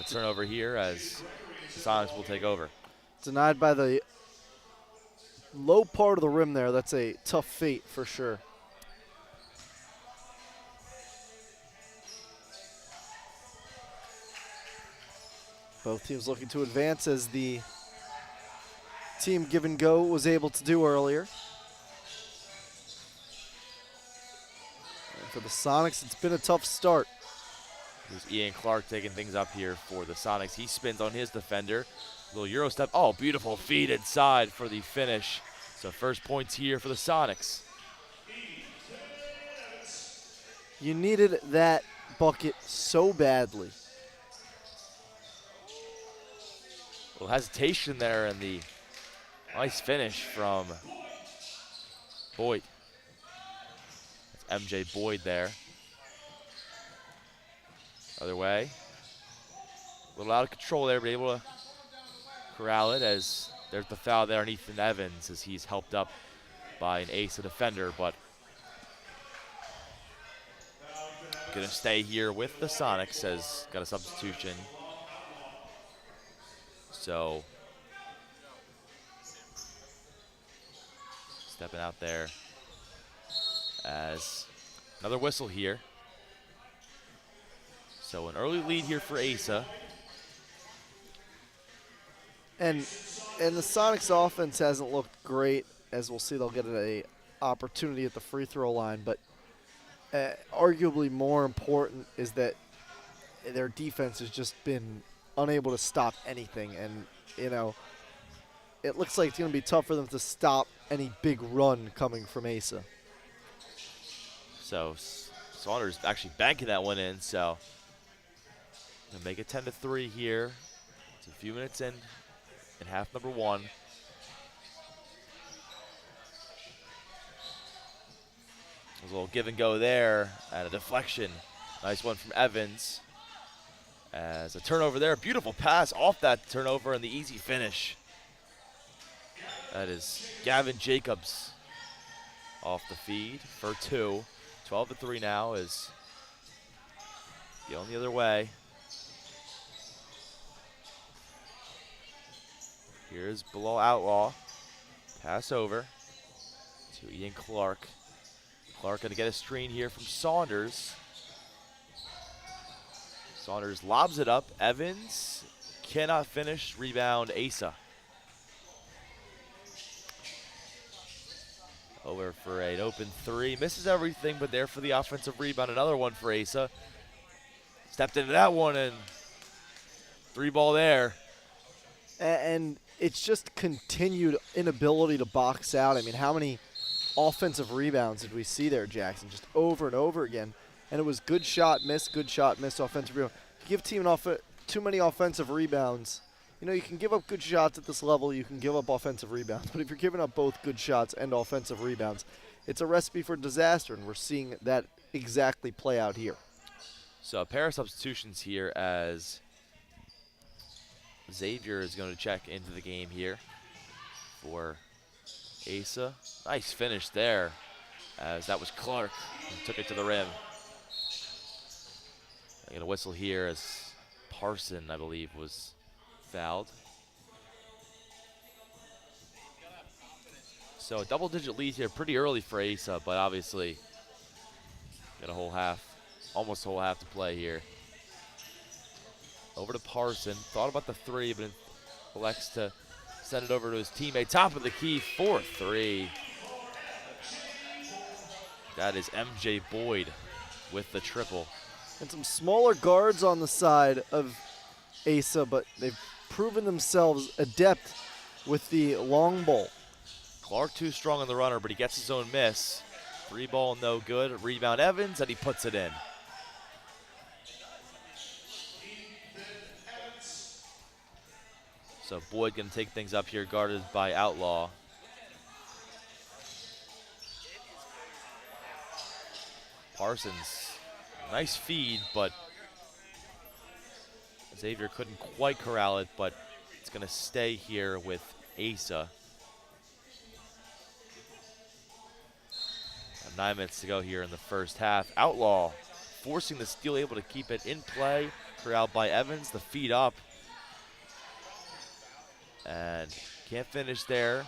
a turnover here as the Sonics will take over. Denied by the low part of the rim there. That's a tough fate for sure. Both teams looking to advance as the team Give and Go was able to do earlier. And for the Sonics, it's been a tough start. Here's Ian Clark taking things up here for the Sonics. He spins on his defender. Little Euro step. Oh, beautiful feed inside for the finish. So first points here for the Sonics. You needed that bucket so badly. A little hesitation there and the nice finish from Boyd. That's MJ Boyd there. Other way. A little out of control there, but able to corral it as there's the foul there on Ethan Evans as he's helped up by an AESA defender, but gonna stay here with the Sonics as got a substitution. So stepping out there as another whistle here. So an early lead here for AESA. And the Sonics offense hasn't looked great. As we'll see, they'll get an opportunity at the free throw line. But arguably more important is that their defense has just been unable to stop anything. And, it looks like it's going to be tough for them to stop any big run coming from AESA. So Saunders actually banking that one in. So gonna make it 10-3 here. It's a few minutes in half number 1. There's a little give and go there and a deflection. Nice one from Evans. As a turnover there, beautiful pass off that turnover and the easy finish. That is Gavin Jacobs off the feed for 2. 12-3 now is going the other way. Here's below Outlaw. Pass over to Ian Clark. Clark going to get a screen here from Saunders. Saunders lobs it up. Evans cannot finish. Rebound, AESA. Over for an open three. Misses everything, but there for the offensive rebound. Another one for AESA. Stepped into that one, and 3-ball there. And it's just continued inability to box out. I mean, how many offensive rebounds did we see there, Jackson? Just over and over again. And it was good shot, miss, offensive rebound. Give team too many offensive rebounds. You know, you can give up good shots at this level. You can give up offensive rebounds. But if you're giving up both good shots and offensive rebounds, it's a recipe for disaster, and we're seeing that exactly play out here. So a pair of substitutions here as Xavier is going to check into the game here for AESA. Nice finish there, as that was Clark who took it to the rim. I get a whistle here as Parson, I believe, was fouled. So a double-digit lead here pretty early for AESA, but obviously got a whole half, almost a whole half to play here. Over to Parson. Thought about the three, but elects to send it over to his teammate. Top of the key for three. That is MJ Boyd with the triple. And some smaller guards on the side of AESA, but they've proven themselves adept with the long ball. Clark too strong on the runner, but he gets his own miss. 3-ball no good. Rebound Evans, and he puts it in. So Boyd going to take things up here, guarded by Outlaw. Parsons, nice feed, but Xavier couldn't quite corral it, but it's going to stay here with AESA. 9 minutes to go here in the first half. Outlaw forcing the steal, able to keep it in play. Corralled by Evans, the feed up. And can't finish there.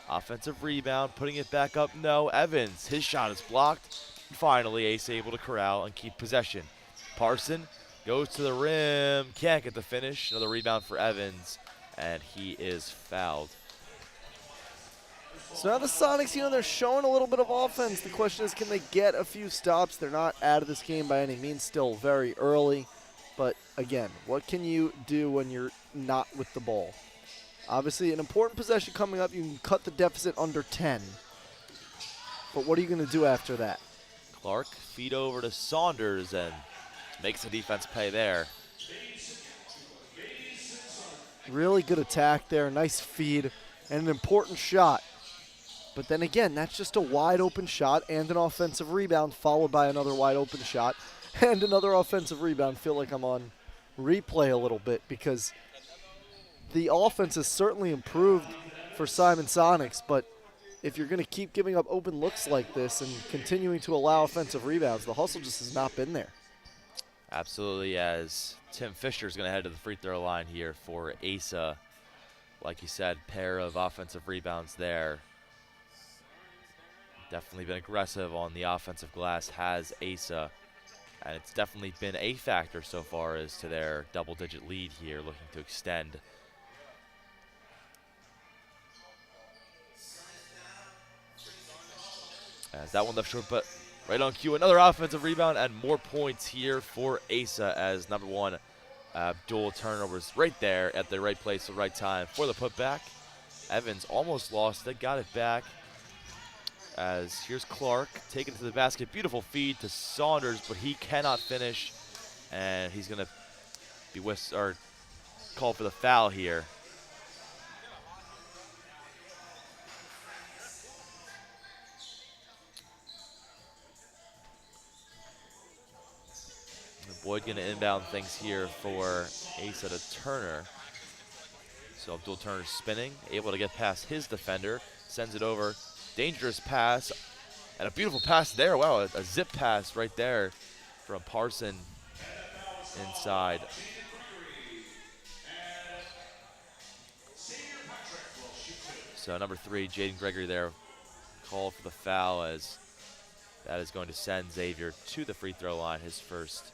Offensive rebound, putting it back up. No, Evans, his shot is blocked. Finally, AESA able to corral and keep possession. Parson goes to the rim, can't get the finish. Another rebound for Evans, and he is fouled. So now the Sonics, you know, they're showing a little bit of offense. The question is, can they get a few stops? They're not out of this game by any means, still very early. But again, what can you do when you're not with the ball? Obviously, an important possession coming up. You can cut the deficit under 10. But what are you going to do after that? Clark feed over to Saunders and makes the defense pay there. Really good attack there. Nice feed and an important shot. But then again, that's just a wide open shot and an offensive rebound followed by another wide open shot and another offensive rebound. Feel like I'm on replay a little bit because the offense has certainly improved for Simon Sonics, but if you're going to keep giving up open looks like this and continuing to allow offensive rebounds, the hustle just has not been there. Absolutely, as Tim Fisher is going to head to the free throw line here for AESA. Like you said, pair of offensive rebounds there. Definitely been aggressive on the offensive glass, has AESA. And it's definitely been a factor so far as to their double-digit lead here, looking to extend. As that one left short, but right on cue. Another offensive rebound and more points here for AESA as number one, Abdul turnovers right there at the right place, the right time for the putback. Evans almost lost it, got it back. As here's Clark taking it to the basket. Beautiful feed to Saunders, but he cannot finish. And he's going to be called for the foul here. Boyd going to inbound things here for AESA to Turner. So Abdul Turner spinning, able to get past his defender, sends it over. Dangerous pass, and a beautiful pass there. Wow, a zip pass right there from Parson inside. So number 3, Jaden Gregory there, called for the foul as that is going to send Xavier to the free throw line, his first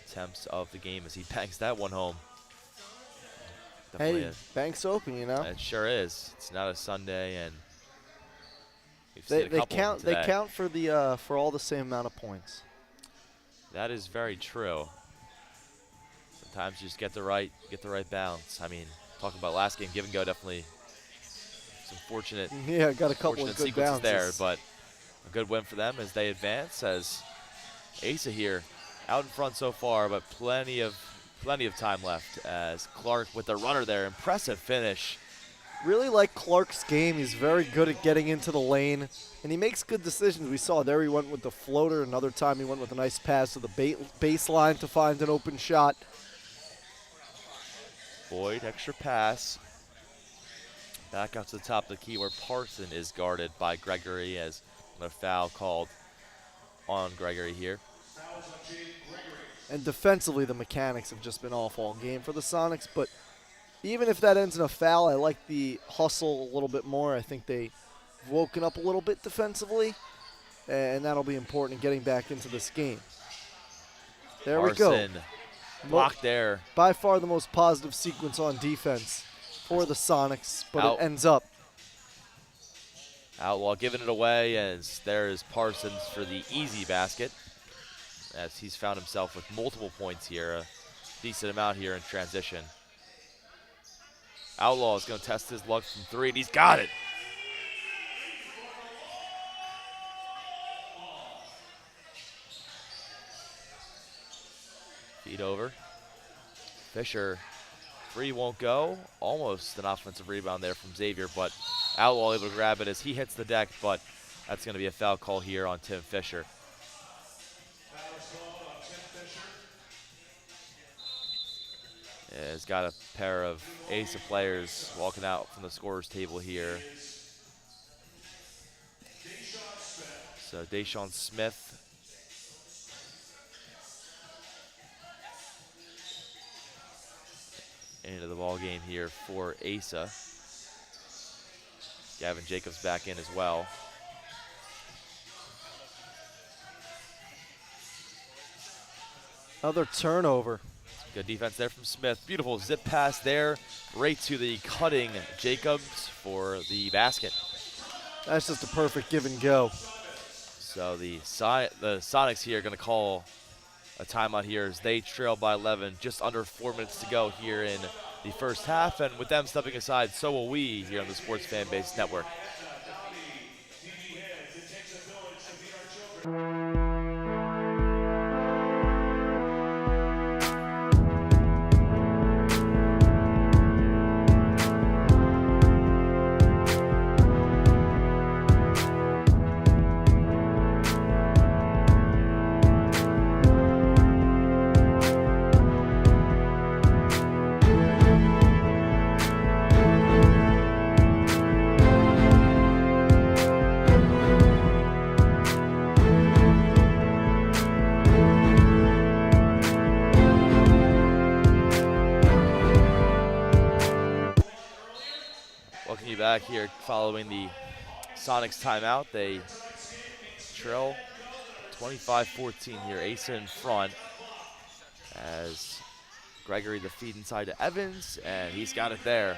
attempts of the game as he bangs that one home. Definitely Hey, bank's open, you know. it sure is. It's not a Sunday, and we've They seen a couple of them they today. count for the for all the same amount of points. That is very true. Sometimes you just get the right balance. I mean, talking about last game, give and go, definitely some fortunate Yeah, got a couple of good sequences there, bounces. but a good win for them as they advance. As AESA here, out in front so far, but plenty of time left. As Clark with the runner there, impressive finish. Really like Clark's game. He's very good at getting into the lane, and he makes good decisions. We saw there he went with the floater. Another time he went with a nice pass to the baseline to find an open shot. Boyd, extra pass. Back out to the top of the key where Parson is guarded by Gregory, as another foul called on Gregory here. And defensively, the mechanics have just been off all game for the Sonics, but even if that ends in a foul, I like the hustle a little bit more. I think they've woken up a little bit defensively, and that'll be important in getting back into this game. There Parson, we go. blocked there. By far the most positive sequence on defense for the Sonics, but Out. it ends up. Outlaw giving it away, as there is Parsons for the easy basket, as he's found himself with multiple points here, a decent amount here in transition. Outlaw is going to test his luck from three, and he's got it. Feed over. Fisher, three won't go. Almost an offensive rebound there from Xavier, but Outlaw able to grab it as he hits the deck, but that's going to be a foul call here on Tim Fisher. Has got a pair of AESA players walking out from the scorer's table here. So Deshaun Smith into the ball game here for AESA. Gavin Jacobs back in as well. Another turnover. Good defense there from Smith. Beautiful zip pass there, right to the cutting Jacobs for the basket. That's just a perfect give and go. So the Sonics here are going to call a timeout here as they trail by 11, just under 4 minutes to go here in the first half. And with them stepping aside, so will we here on the Sports Fan Base Network. Welcome you back here following the Sonics timeout. They trail 25-14 here. AESA in front as Gregory the feed inside to Evans, and he's got it there.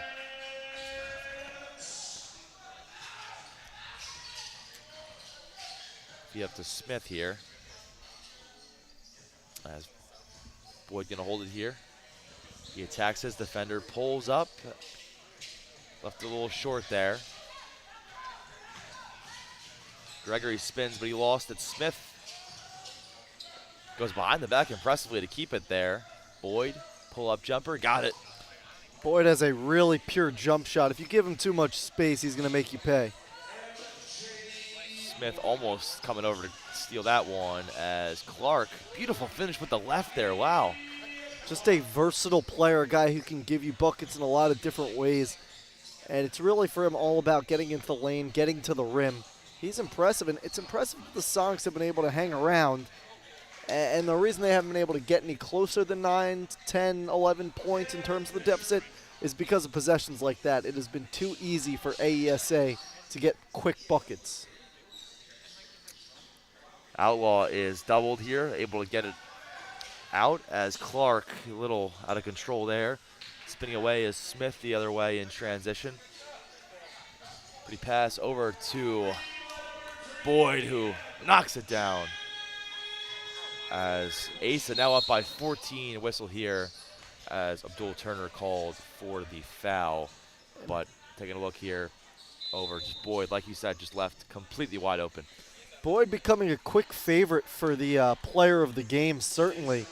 Feed up to Smith here. As Boyd gonna hold it here. He attacks his defender, pulls up. Left a little short there. Gregory spins, but he lost it. Smith goes behind the back impressively to keep it there. Boyd, pull-up jumper, got it. Boyd has a really pure jump shot. If you give him too much space, he's going to make you pay. Smith almost coming over to steal that one as Clark, beautiful finish with the left there, wow. Just a versatile player, a guy who can give you buckets in a lot of different ways. And it's really for him all about getting into the lane, getting to the rim. He's impressive, and it's impressive that the Sonics have been able to hang around. And the reason they haven't been able to get any closer than 9, 10, 11 points in terms of the deficit is because of possessions like that. It has been too easy for AESA to get quick buckets. Outlaw is doubled here, able to get it out as Clark, a little out of control there. Spinning away is Smith the other way in transition. Pretty pass over to Boyd, who knocks it down. As AESA now up by 14, whistle here as Abdul Turner called for the foul. But taking a look here over just Boyd, like you said, just left completely wide open. Boyd becoming a quick favorite for the player of the game, certainly.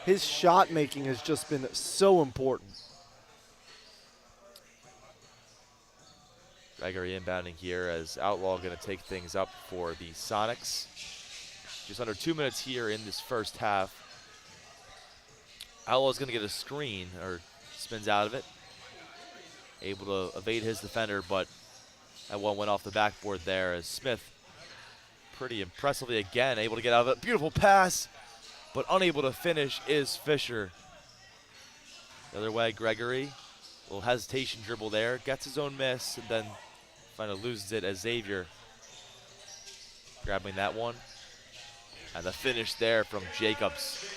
His shot making has just been so important. Gregory inbounding here as Outlaw going to take things up for the Sonics. Just under 2 minutes here in this first half. Outlaw's going to get a screen, or spins out of it. Able to evade his defender, but that one went off the backboard there as Smith pretty impressively again able to get out of it. Beautiful pass, but unable to finish is Fisher. The other way, Gregory. A little hesitation dribble there. Gets his own miss, and then finally loses it as Xavier grabbing that one. And the finish there from Jacobs.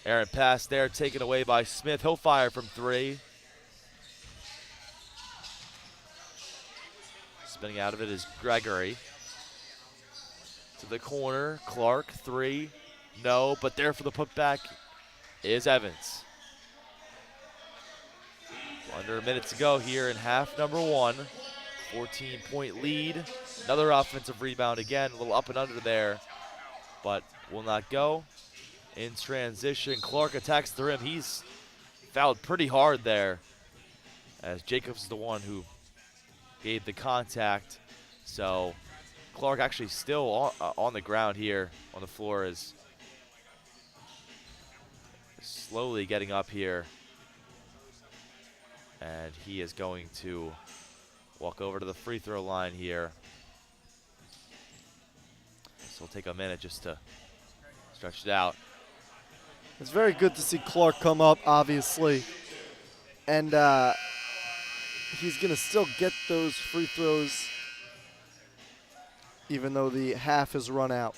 Errant pass there, taken away by Smith. He'll fire from 3. Spinning out of it is Gregory. To the corner, Clark, 3. No, but there for the putback is Evans. Under a minute to go here in half number 1. 14-point lead. Another offensive rebound again, a little up and under there, but will not go. In transition, Clark attacks the rim. He's fouled pretty hard there, as Jacobs is the one who gave the contact. So Clark actually still on the ground here on the floor, is slowly getting up here. And he is going to walk over to the free throw line here. So it'll take a minute just to stretch it out. It's very good to see Clark come up, obviously. And he's going to still get those free throws even though the half has run out.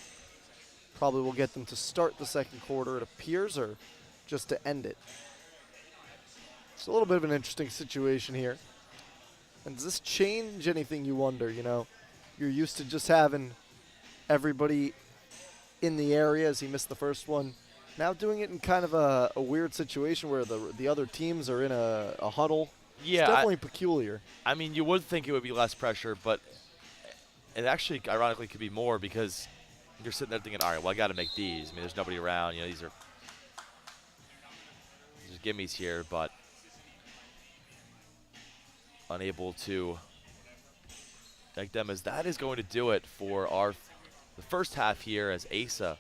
Probably will get them to start the second quarter, it appears, or just to end it. It's a little bit of an interesting situation here. And does this change anything, you wonder? You know, you're used to just having everybody in the area as he missed the first one. Now doing it in kind of a weird situation where the other teams are in a huddle. Yeah, it's definitely peculiar. I mean, you would think it would be less pressure, but it actually, ironically, could be more because you're sitting there thinking, all right, well, I got to make these. I mean, there's nobody around. You know, these are gimmies here, but unable to make them, as that is going to do it for the first half here as AESA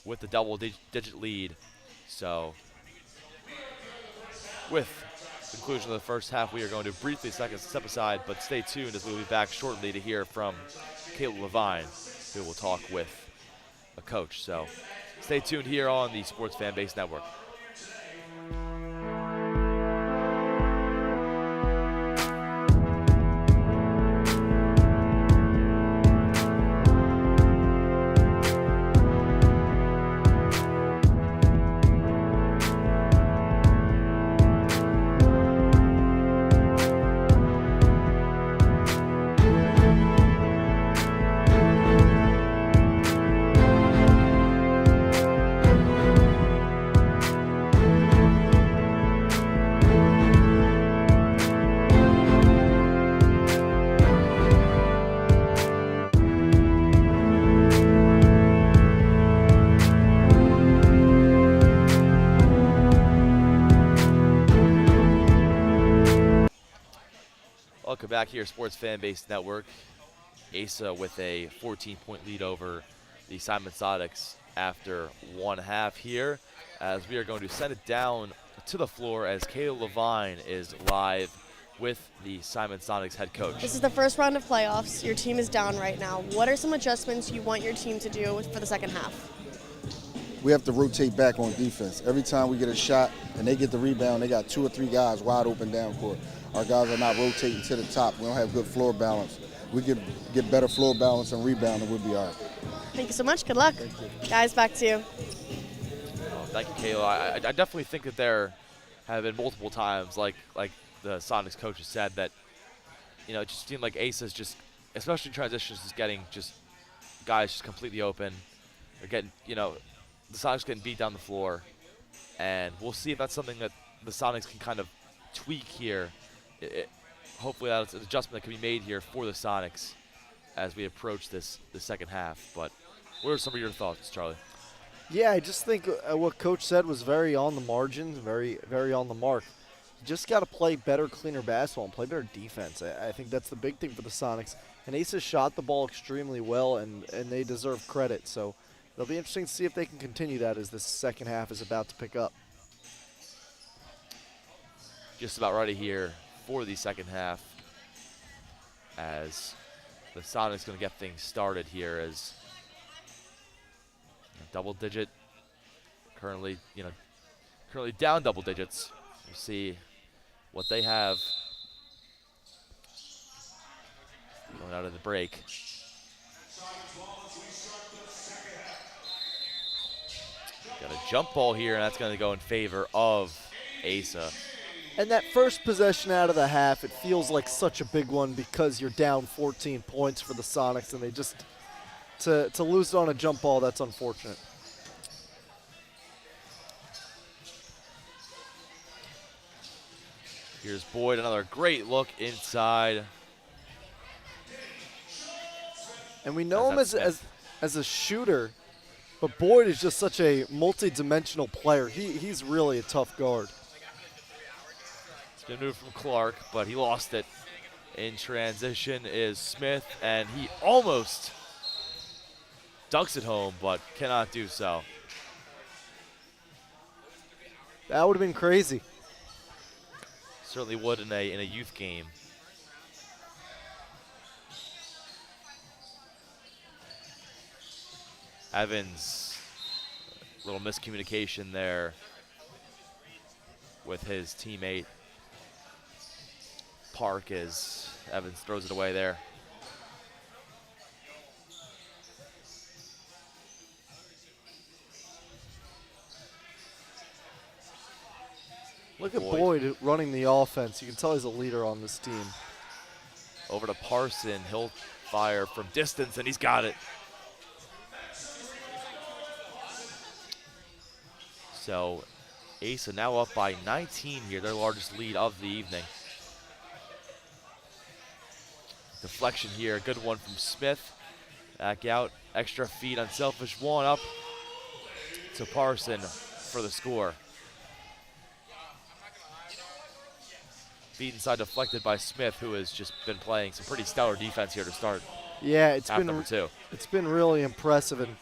with the double-digit lead. So with the conclusion of the first half, we are going to briefly step aside, but stay tuned as we will be back shortly to hear from Caleb Levine, who will talk with a coach. So stay tuned here on the Sports Fan Base Network. Welcome back here, Sports Fan Base Network. AESA with a 14-point lead over the Simon Sonics after one half here, as we are going to send it down to the floor as Caleb Levine is live with the Simon Sonics head coach. This is the first round of playoffs. Your team is down right now. What are some adjustments you want your team to do for the second half? We have to rotate back on defense. Every time we get a shot and they get the rebound, they got 2 or 3 guys wide open down court. Our guys are not rotating to the top. We don't have good floor balance. We get better floor balance and rebound, and we'll be all right. Thank you so much. Good luck. Guys, back to you. Thank you, Kayla. I definitely think that there have been multiple times, like the Sonics coach has said, that it just seemed like AESA's just, especially in transitions, is getting just guys just completely open. They're getting, the Sonics getting beat down the floor, and we'll see if that's something that the Sonics can kind of tweak here. Hopefully that's an adjustment that can be made here for the Sonics as we approach the second half. But what are some of your thoughts, Charlie? Yeah, I just think what Coach said was very on the margin, very, very on the mark. You just got to play better, cleaner basketball and play better defense. I think that's the big thing for the Sonics. And AESA shot the ball extremely well, and they deserve credit. So it'll be interesting to see if they can continue that as this second half is about to pick up. Just about ready here for the second half as the Sonics going to get things started here as double digit, currently down double digits. We'll see what they have going out of the break. Got a jump ball here, and that's going to go in favor of AESA. And that first possession out of the half, it feels like such a big one because you're down 14 points for the Sonics, and they just to lose it on a jump ball, that's unfortunate. Here's Boyd, another great look inside. And we know him as a shooter, but Boyd is just such a multi-dimensional player. He's really a tough guard. It's been moved from Clark, but he lost it. In transition is Smith, and he almost dunks it home, but cannot do so. That would have been crazy. Certainly would in a youth game. Evans, a little miscommunication there with his teammate Park as Evans throws it away there. Look at Boyd running the offense. You can tell he's a leader on this team. Over to Parson. He'll fire from distance, and he's got it. So AESA now up by 19 here, their largest lead of the evening. Deflection here, a good one from Smith. Back out, extra feed, unselfish one up to Parson for the score. Feed inside deflected by Smith, who has just been playing some pretty stellar defense here to start. Yeah, it's half number two. It's been really impressive, and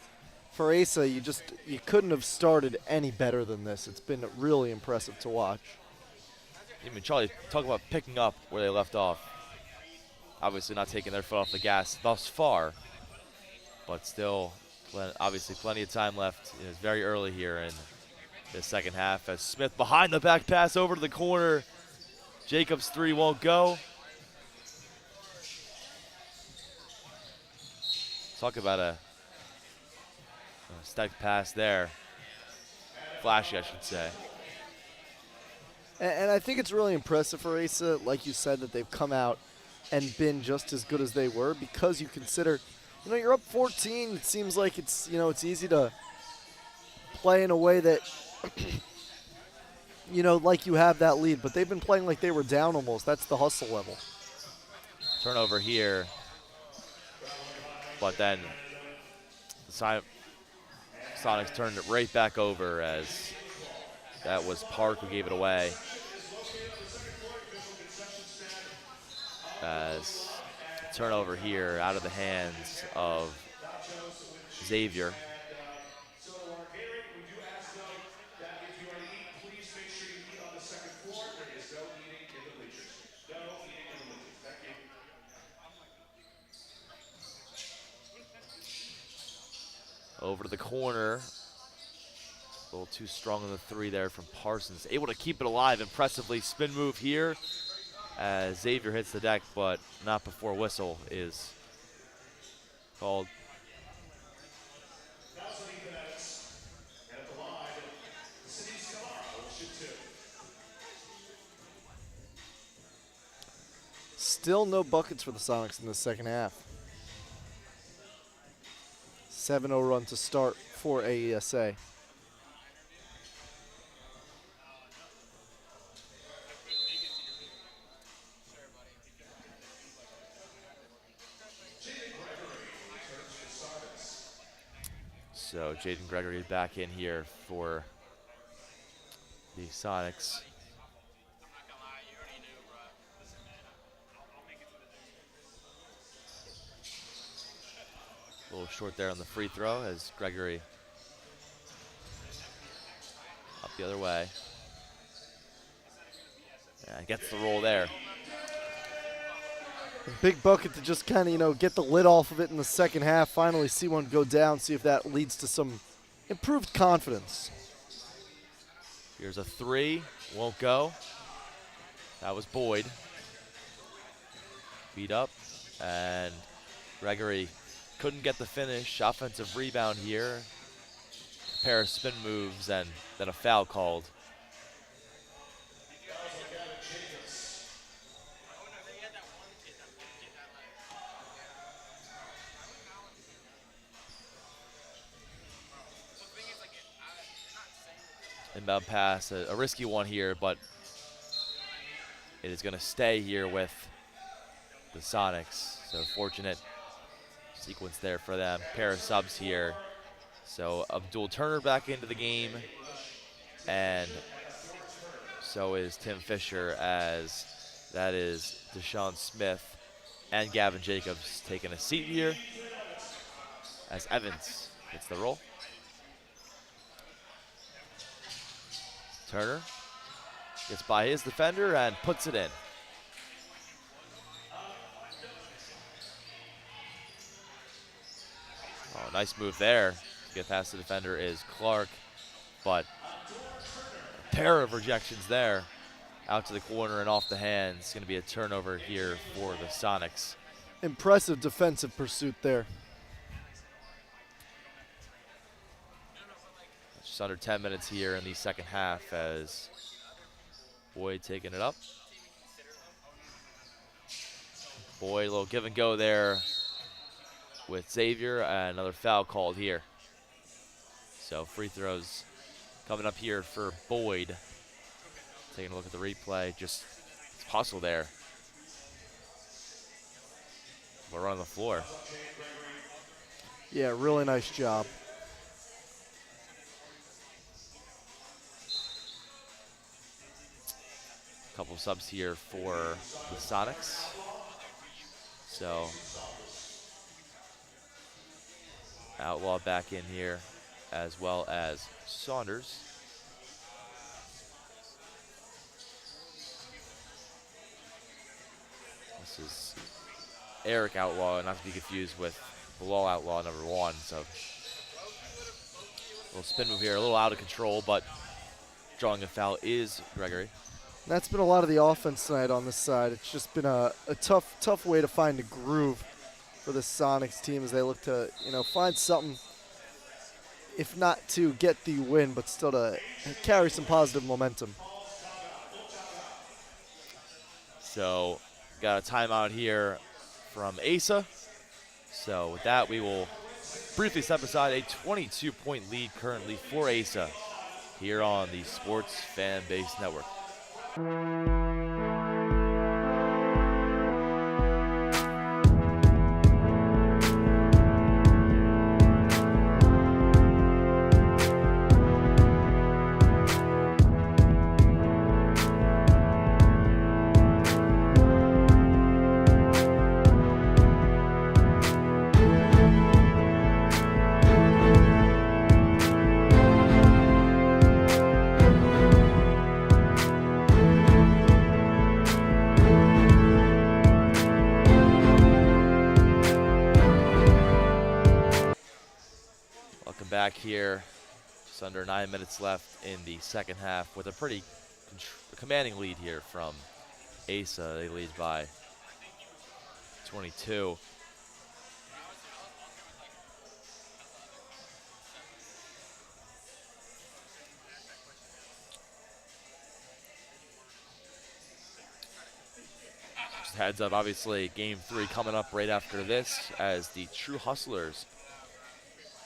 for AESA, you couldn't have started any better than this. It's been really impressive to watch. I mean, Charlie, talk about picking up where they left off. Obviously not taking their foot off the gas thus far, but still, obviously plenty of time left. It's very early here in the second half as Smith behind the back pass over to the corner. Jacobs' three won't go. Talk about a stacked pass there. Flashy, I should say. And I think it's really impressive for AESA, like you said, that they've come out and been just as good as they were, because you consider, you're up 14. It seems like it's easy to play in a way that, like you have that lead, but they've been playing like they were down almost. That's the hustle level. Turnover here, but then the Sonics turned it right back over as that was Park who gave it away. As turnover here out of the hands of Xavier. Over to the corner. A little too strong on the three there from Parsons. Able to keep it alive impressively. Spin move here as Xavier hits the deck, but not before whistle is called. Still no buckets for the Sonics in the second half. 7-0 run to start for AESA. So Jaden Gregory back in here for the Sonics. A little short there on the free throw as Gregory up the other way. And gets the roll there. A big bucket to just kind of, get the lid off of it in the second half. Finally see one go down, see if that leads to some improved confidence. Here's a three, won't go. That was Boyd. Beat up, and Gregory couldn't get the finish. Offensive rebound here. A pair of spin moves and then a foul called. Inbound pass, a risky one here, but it is going to stay here with the Sonics. So fortunate sequence there for them. Pair of subs here. So Abdul Turner back into the game, and so is Tim Fisher, as that is Deshaun Smith and Gavin Jacobs taking a seat here as Evans gets the roll. Turner gets by his defender and puts it in. Oh, nice move there. To get past the defender is Clark, but a pair of rejections there. Out to the corner and off the hands. It's going to be a turnover here for the Sonics. Impressive defensive pursuit there. Just under 10 minutes here in the second half as Boyd taking it up. Boyd, a little give and go there with Xavier, and another foul called here. So free throws coming up here for Boyd. Taking a look at the replay, just it's hustle there. We're on the floor. Yeah, really nice job. Couple subs here for the Sonics. So Outlaw back in here, as well as Saunders. This is Eric Outlaw, not to be confused with Bilal Outlaw #1. So a little spin move here, a little out of control, but drawing a foul is Gregory. That's been a lot of the offense tonight on this side. It's just been a tough way to find a groove for the Sonics team as they look to, find something, if not to get the win, but still to carry some positive momentum. So got a timeout here from AESA. So with that, we will briefly step aside. A 22-point lead currently for AESA here on the Sports Fan Base Network. Back here, just under 9 minutes left in the second half with a pretty commanding lead here from AESA. They lead by 22. Just heads up, obviously game 3 coming up right after this, as the True Hustlers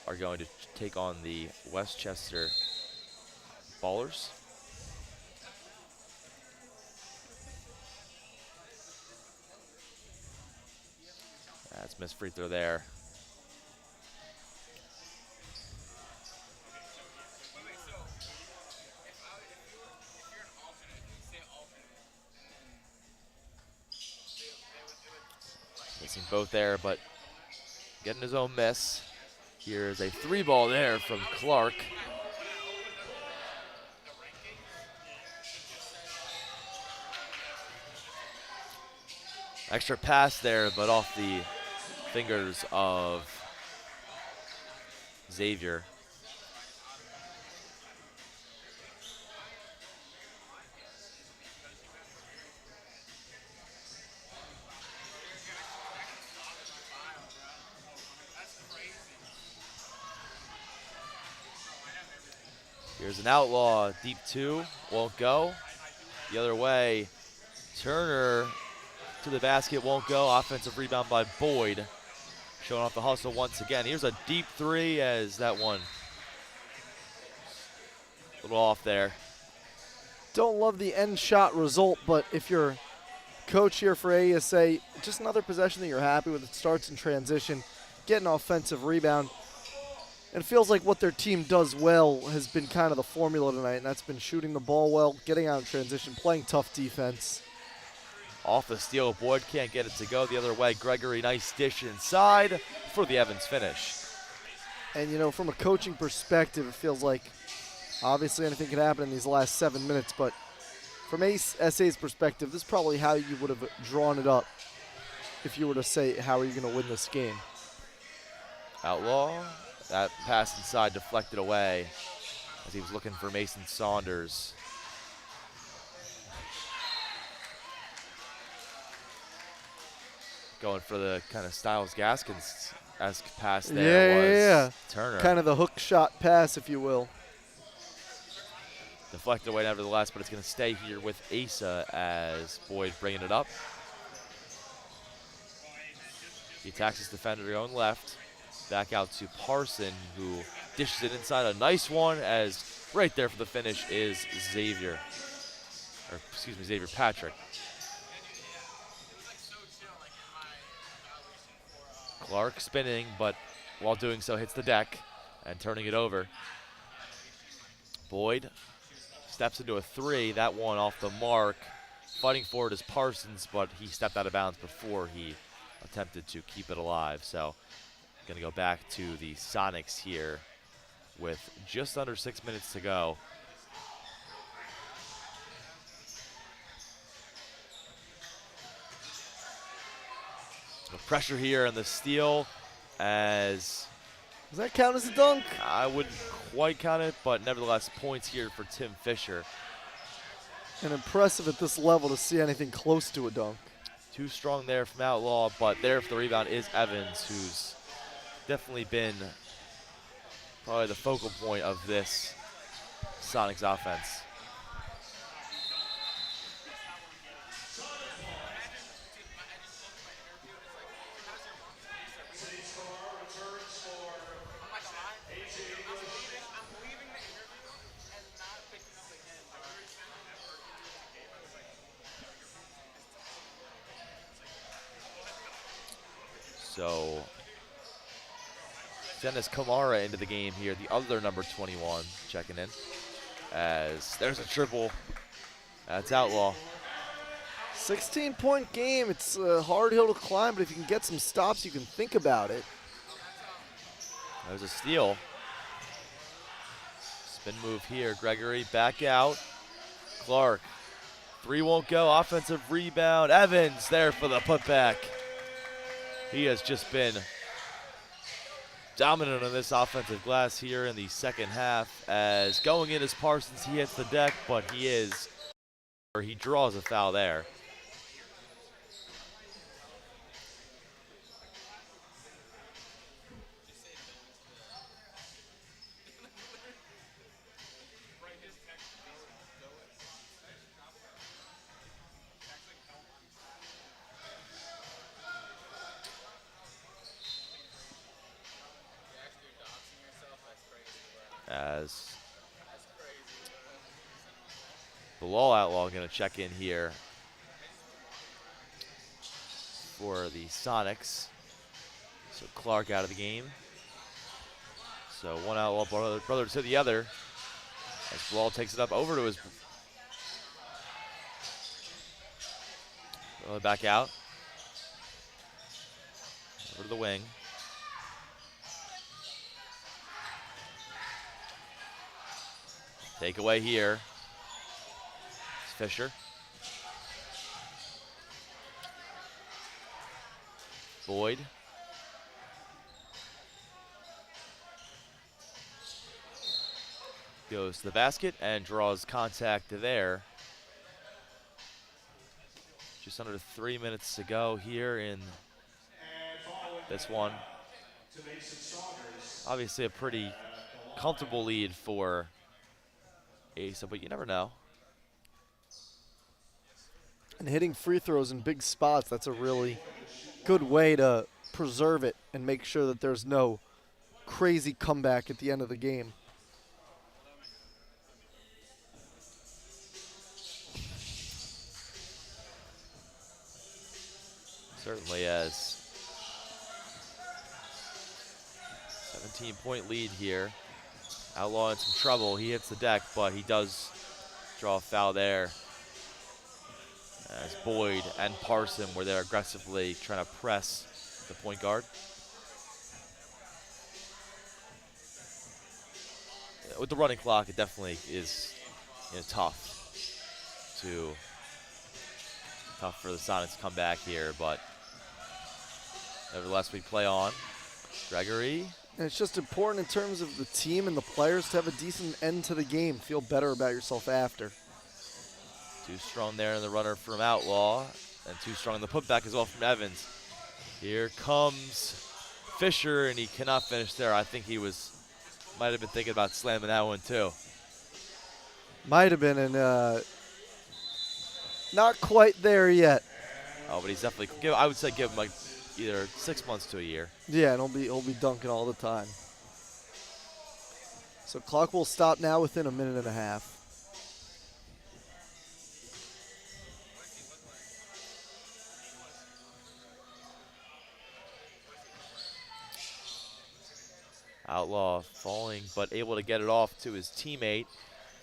are going to take on the Westchester Ballers. That's missed free throw there. Missing both there, but getting his own miss. Here's a 3-ball there from Clark. Extra pass there, but off the fingers of Xavier. Here's an outlaw, deep 2, won't go. The other way, Turner to the basket, won't go. Offensive rebound by Boyd. Showing off the hustle once again. Here's a deep 3 as that one a little off there. Don't love the end shot result, but if you're coach here for AESA, just another possession that you're happy with. It starts in transition, get an offensive rebound. And it feels like what their team does well has been kind of the formula tonight, and that's been shooting the ball well, getting out in transition, playing tough defense. Off the steal, Boyd can't get it to go the other way. Gregory, nice dish inside for the Evans finish. And, you know, from a coaching perspective, it feels like obviously anything can happen in these last 7 minutes, but from AESA's perspective, this is probably how you would have drawn it up if you were to say, how are you going to win this game? Outlaw, that pass inside deflected away as he was looking for Mason Saunders. Going for the kind of Styles Gaskins-esque pass there was Turner. Kind of the hook shot pass, if you will. Deflected away nevertheless, but it's going to stay here with AESA as Boyd bringing it up. He attacks his defender on left. Back out to Parson, who dishes it inside. A nice one, as right there for the finish is Xavier. Or, excuse me, Xavier Patrick. Clark spinning, but while doing so hits the deck and turning it over. Boyd steps into a 3. That one off the mark. Fighting for it is Parsons, but he stepped out of bounds before he attempted to keep it alive. So going to go back to the Sonics here with just under 6 minutes to go. The pressure here and the steal, as Does that count as a dunk? I wouldn't quite count it, but nevertheless points here for Tim Fisher. And impressive at this level to see anything close to a dunk. Too strong there from Outlaw, but there for the rebound is Evans, who's definitely been probably the focal point of this Sonics offense. So Dennis Kamara into the game here, the other number 21 checking in, as there's a triple. That's Outlaw. 16-point game. It's a hard hill to climb, but if you can get some stops, you can think about it. There's a steal. Spin move here. Gregory back out. Clark. 3 won't go. Offensive rebound. Evans there for the putback. He has just been dominant on this offensive glass here in the second half, as going in as Parsons, he hits the deck, but he draws a foul there. as Bilal Outlaw going to check in here for the Sonics. So Clark out of the game. So one Outlaw brother to the other as Bilal takes it up over to his brother back out. Over to the wing. Takeaway here. It's Fisher. Boyd. Goes to the basket and draws contact there. Just under 3 minutes to go here in this one. Obviously a pretty comfortable lead for AESA, but you never know. And hitting free throws in big spots, that's a really good way to preserve it and make sure that there's no crazy comeback at the end of the game. Certainly as 17-point lead here. Outlaw in some trouble. He hits the deck, but he does draw a foul there. As Boyd and Parson were there aggressively trying to press the point guard. With the running clock, it definitely is tough for the Sonics to come back here, but nevertheless we play on. Gregory. And it's just important in terms of the team and the players to have a decent end to the game. Feel better about yourself after. Too strong there in the runner from Outlaw, and too strong in the putback as well from Evans. Here comes Fisher, and he cannot finish there. I think he might have been thinking about slamming that one too. Might have been, and not quite there yet. Oh, but he's definitely, I would say give him like either 6 months to a year. Yeah, and he'll be dunking all the time. So clock will stop now within a minute and a half. Outlaw falling, but able to get it off to his teammate.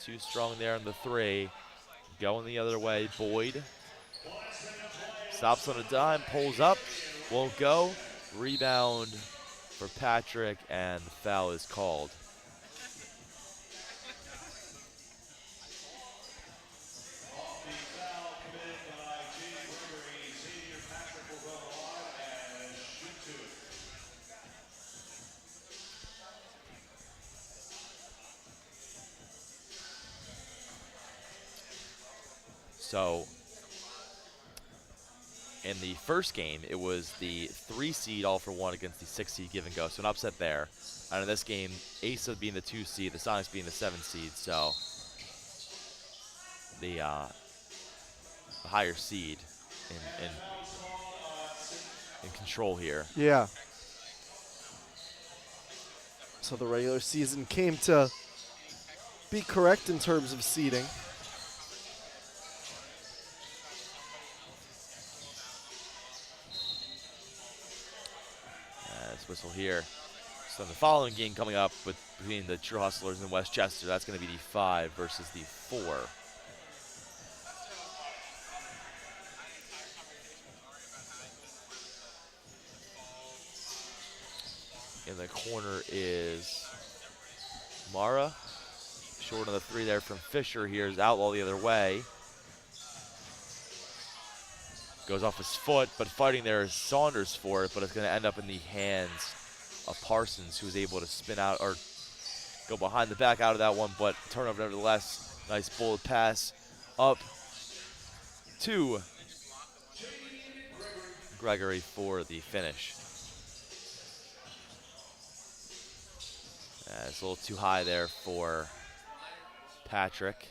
Too strong there on the three. Going the other way, Boyd. Stops on a dime, pulls up, won't go. Rebound for Patrick, and the foul is called. So, in the first game, it was the 3 seed all for one against the 6 seed give and go. So an upset there. And in this game, AESA being the 2 seed, the Sonics being the 7 seed. So the higher seed in control here. Yeah. So the regular season came to be correct in terms of seeding. Whistle here. So the following game coming up between the True Hustlers and Westchester, that's going to be the 5 versus the 4. In the corner is Mara. Short on the 3 there from Fisher. Here's Outlaw the other way. Goes off his foot, but fighting there is Saunders for it, but it's going to end up in the hands of Parsons, who was able to spin out or go behind the back out of that one, but turnover nevertheless. Nice bullet pass up to Gregory for the finish. It's a little too high there for Patrick.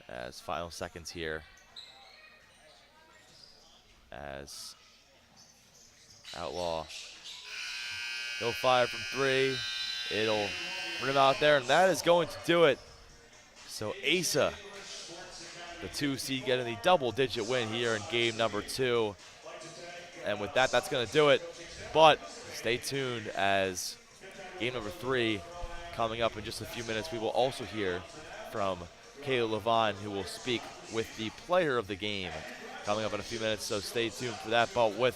As final seconds here. As Outlaw, no fire from 3, It'll rim out there, and that is going to do it. So AESA, the 2 seed, getting the double-digit win here in game number 2. And with that, that's going to do it. But stay tuned, as game number 3 coming up in just a few minutes. We will also hear from Kayla Levine, who will speak with the player of the game coming up in a few minutes. So stay tuned for that. But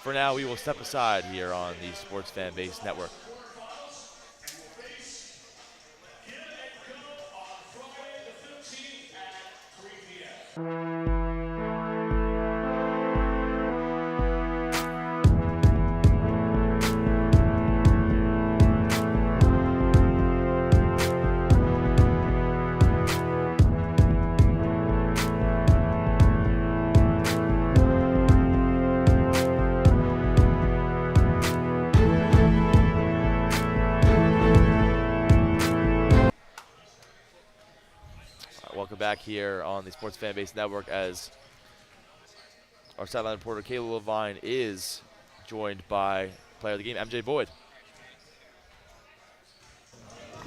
for now, we will step aside here on the Sports Fan Base Network. Welcome back here on the Sports Fan Base Network, as our sideline reporter Kayla Levine is joined by player of the game, MJ Boyd.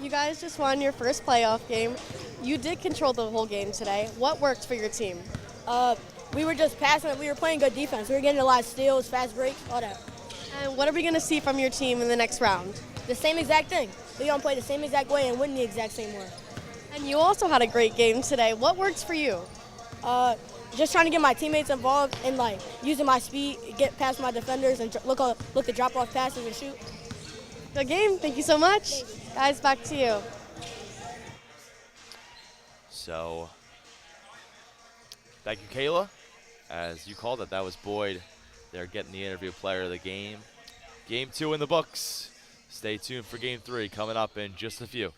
You guys just won your first playoff game. You did control the whole game today. What worked for your team? We were just passing. We were playing good defense. We were getting a lot of steals, fast breaks, all that. And what are we going to see from your team in the next round? The same exact thing. We're going to play the same exact way and win the exact same way. And you also had a great game today. What works for you? Just trying to get my teammates involved and like using my speed, get past my defenders and look to drop off passes and shoot. Good game. Thank you so much. Guys, back to you. So, thank you, Kayla. As you called it, that was Boyd. They're getting the interview player of the game. Game 2 in the books. Stay tuned for game 3 coming up in just a few.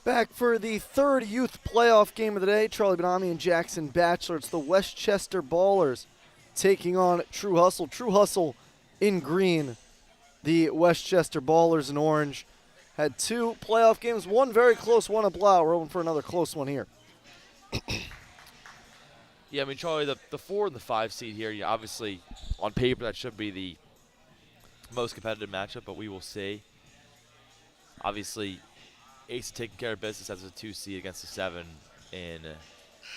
Back for the third youth playoff game of the day, Charlie Benami and Jackson Batchelor. It's the Westchester Ballers taking on True Hustle. True Hustle in green, the Westchester Ballers in orange. Had 2 playoff games, one very close, one a blowout. We're hoping for another close one here. Yeah, I mean, Charlie, the 4 and the 5 seed here, obviously, on paper, that should be the most competitive matchup, but we will see. Obviously, AESA taking care of business as a 2 seed against the 7 in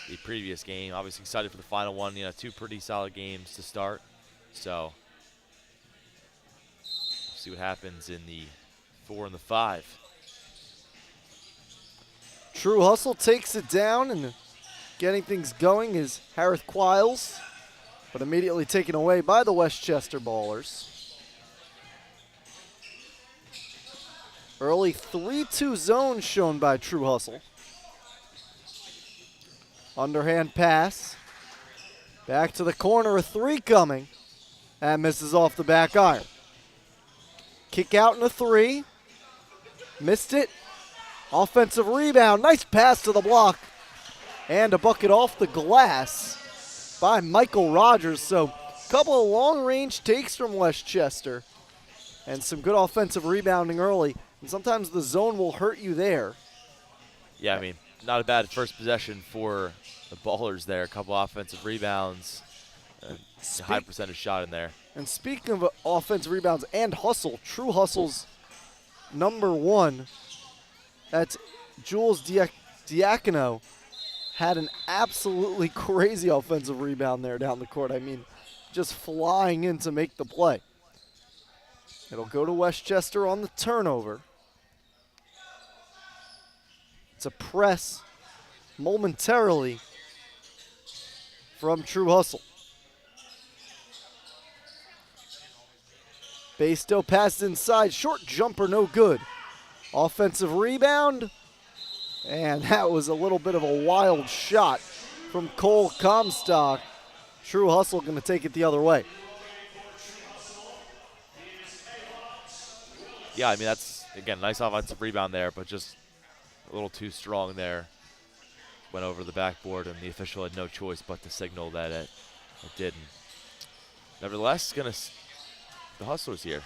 the previous game. Obviously excited for the final one. 2 pretty solid games to start. So, we'll see what happens in the 4 and the 5. True Hustle takes it down, and getting things going is Harith Quiles, but immediately taken away by the Westchester Ballers. Early 3-2 zone shown by True Hustle. Underhand pass. Back to the corner, a 3 coming. And misses off the back iron. Kick out in a 3. Missed it. Offensive rebound. Nice pass to the block. And a bucket off the glass by Michael Rogers. So a couple of long-range takes from Westchester. And some good offensive rebounding early. And sometimes the zone will hurt you there. Yeah, I mean, not a bad first possession for the Ballers there. A couple offensive rebounds. A high percentage shot in there. And speaking of offensive rebounds and hustle, True Hustle's number 1, that's Jules Diacono, had an absolutely crazy offensive rebound there down the court. I mean, just flying in to make the play. It'll go to Westchester on the turnover. It's a press momentarily from True Hustle. Bastow passed inside, short jumper, no good. Offensive rebound, and that was a little bit of a wild shot from Cole Comstock. True Hustle going to take it the other way. Yeah, I mean, that's, again, nice offensive rebound there, but just a little too strong there. Went over the backboard, and the official had no choice but to signal that it didn't. Nevertheless, the Hustlers here.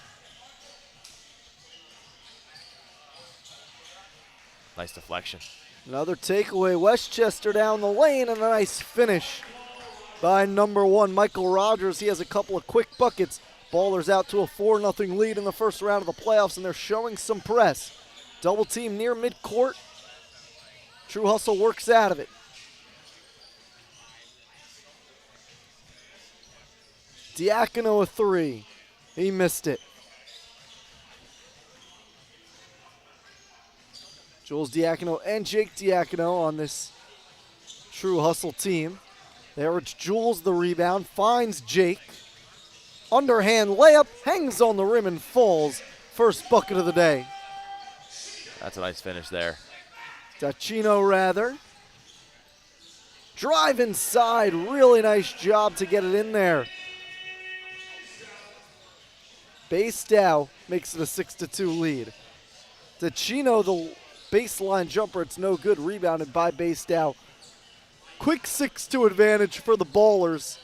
Nice deflection. Another takeaway, Westchester down the lane, and a nice finish by number 1, Michael Rogers. He has a couple of quick buckets. Ballers out to a 4-0 lead in the first round of the playoffs, and they're showing some press. Double team near midcourt. True Hustle works out of it. Diacono a 3. He missed it. Jules Diacono and Jake Diacono on this True Hustle team. There it's Jules, the rebound, finds Jake. Underhand layup, hangs on the rim and falls. First bucket of the day. That's a nice finish there. Dacino rather. Drive inside, really nice job to get it in there. Bastow makes it a 6-2 lead. Dacino, the baseline jumper, it's no good, rebounded by Bastow. Quick 6-2 advantage for the Ballers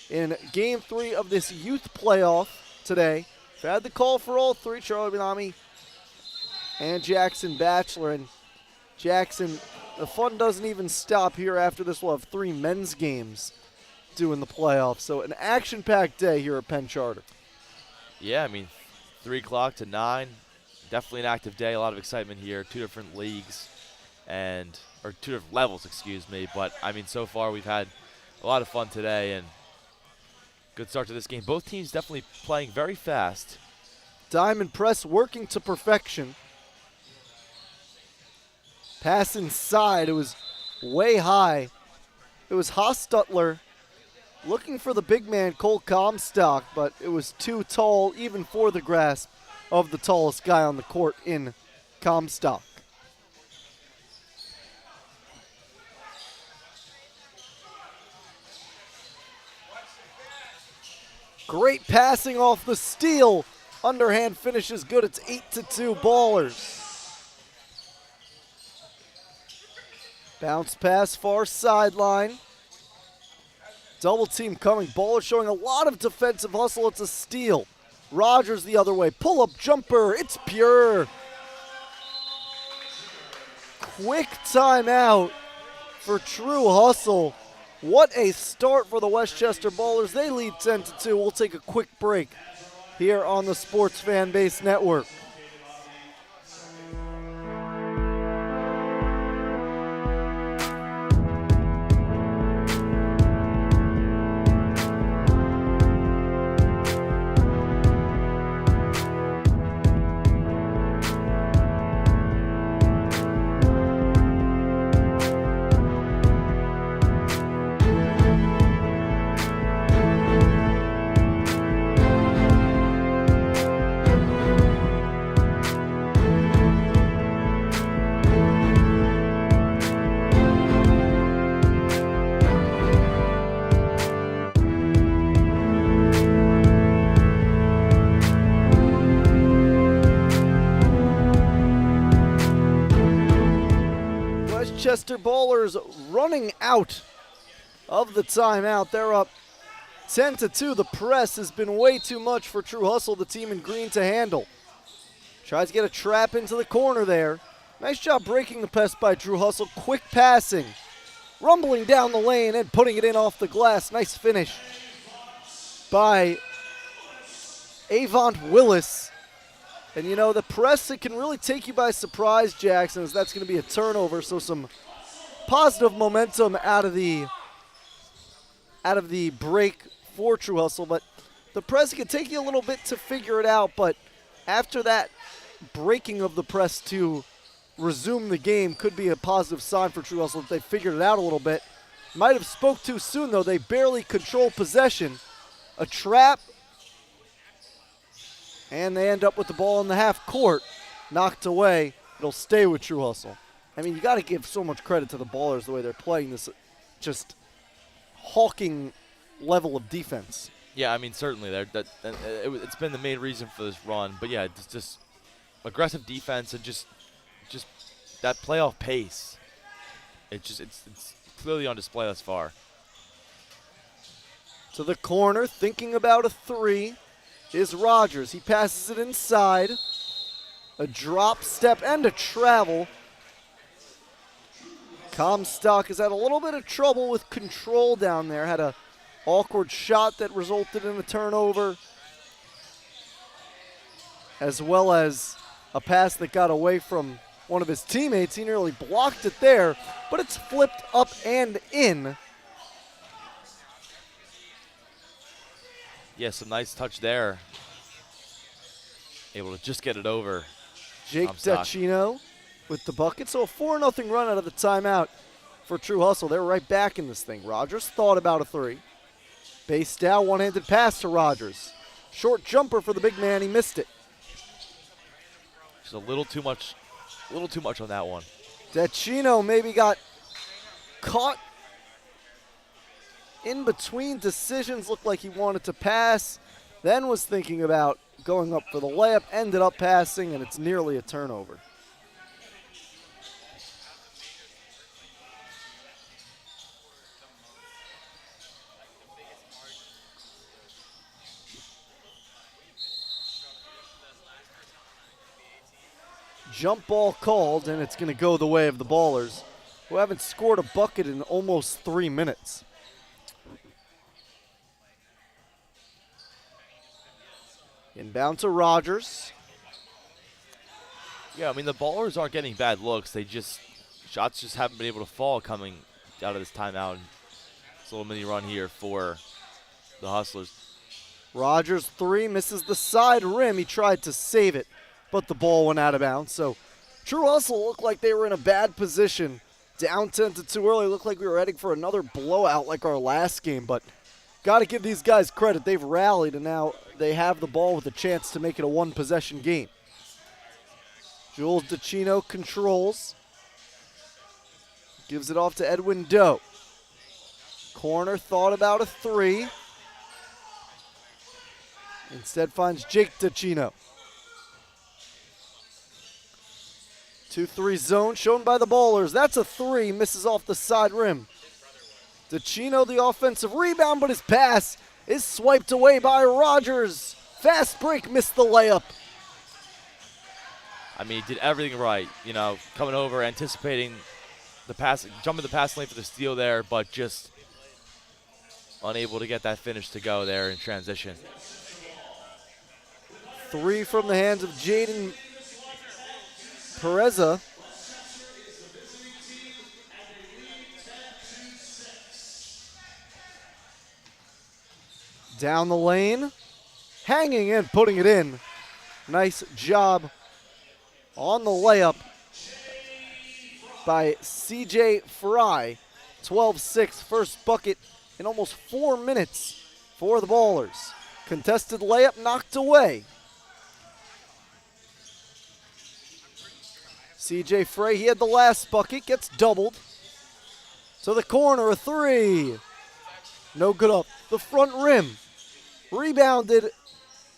in Game 3 of this youth playoff today. We've had the call for all 3, Charlie Benami and Jackson Batchelor. And Jackson, the fun doesn't even stop here. After this, we'll have 3 men's games due in the playoffs. So an action-packed day here at Penn Charter. Yeah, I mean, 3 o'clock to 9. Definitely an active day. A lot of excitement here. 2 different leagues or 2 different levels, excuse me. But, I mean, so far we've had a lot of fun today and good start to this game. Both teams definitely playing very fast. Diamond press working to perfection. Pass inside. It was way high. It was Hostutler looking for the big man, Cole Comstock, but it was too tall even for the grasp of the tallest guy on the court in Comstock. Great passing off the steal. Underhand finish is good. It's 8-2 Ballers. Bounce pass far sideline. Double team coming. Ballers showing a lot of defensive hustle. It's a steal. Rogers the other way. Pull up jumper. It's pure. Quick timeout for True Hustle. What a start for the Westchester Ballers. They lead 10-2. We'll take a quick break here on the Sports Fan Base Network. Westchester Ballers running out of the timeout. They're up 10-2. The press has been way too much for True Hustle, the team in green, to handle. Tries to get a trap into the corner there. Nice job breaking the press by True Hustle. Quick passing. Rumbling down the lane and putting it in off the glass. Nice finish by Avant Willis. And you know, the press, it can really take you by surprise, Jackson, as that's going to be a turnover. So some positive momentum out of the break for True Hustle. But the press can take you a little bit to figure it out. But after that breaking of the press to resume the game could be a positive sign for True Hustle if they figured it out a little bit. Might have spoke too soon, though. They barely control possession. A trap. And they end up with the ball in the half court, knocked away. It'll stay with True Hustle. I mean, you got to give so much credit to the Ballers the way they're playing this just hawking level of defense. Yeah, I mean, certainly it's been the main reason for this run. But yeah, it's just aggressive defense and just that playoff pace. It's clearly on display thus far. To the corner, thinking about a three, is Rogers. He passes it inside. A drop step and a travel. Comstock has had a little bit of trouble with control down there. Had a awkward shot that resulted in a turnover, as well as a pass that got away from one of his teammates. He nearly blocked it there, but it's flipped up and in. Yeah, some nice touch there. Able to just get it over. Jake Dacino with the bucket. So a 4-0 run out of the timeout for True Hustle. They're right back in this thing. Rogers thought about a three. Base down, one-handed pass to Rogers. Short jumper for the big man. He missed it. Just a little too much on that one. Dacino maybe got caught in between decisions. Looked like he wanted to pass, then was thinking about going up for the layup, ended up passing, and it's nearly a turnover. Jump ball called, and it's going to go the way of the Ballers, who haven't scored a bucket in almost 3 minutes. Inbound to Rogers. Yeah, I mean, the Ballers aren't getting bad looks. Shots just haven't been able to fall coming out of this timeout. It's a little mini run here for the Hustlers. Rogers three, misses the side rim. He tried to save it, but the ball went out of bounds. So True Hustle looked like they were in a bad position. Down 10-2 early. Looked like we were heading for another blowout like our last game, but got to give these guys credit. They've rallied, and now they have the ball with a chance to make it a one-possession game. Jules Dacino controls. Gives it off to Edwin Doe. Corner thought about a three. Instead finds Jake Dacino. 2-3 zone shown by the Ballers. That's a 3, misses off the side rim. DeCino the offensive rebound, but his pass is swiped away by Rogers. Fast break, missed the layup. I mean, he did everything right, coming over, anticipating the pass, jumping the pass lane for the steal there, but just unable to get that finish to go there in transition. 3 from the hands of Jaden Pereza. Down the lane, hanging and putting it in. Nice job on the layup by CJ Fry. 12-6, first bucket in almost 4 minutes for the Ballers. Contested layup knocked away. CJ Frey, he had the last bucket, gets doubled. To the corner, a 3. No good up the front rim. Rebounded,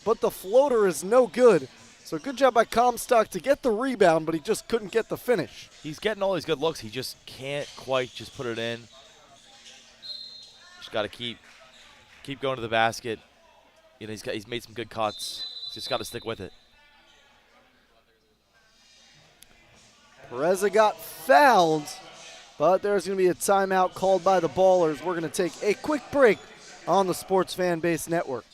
but the floater is no good. So good job by Comstock to get the rebound, but he just couldn't get the finish. He's getting all these good looks. He just can't quite just put it in. Just got to keep going to the basket. He's made some good cuts. He's just got to stick with it. Pereza got fouled, but there's going to be a timeout called by the Ballers. We're going to take a quick break on the Sports Fan Base Network.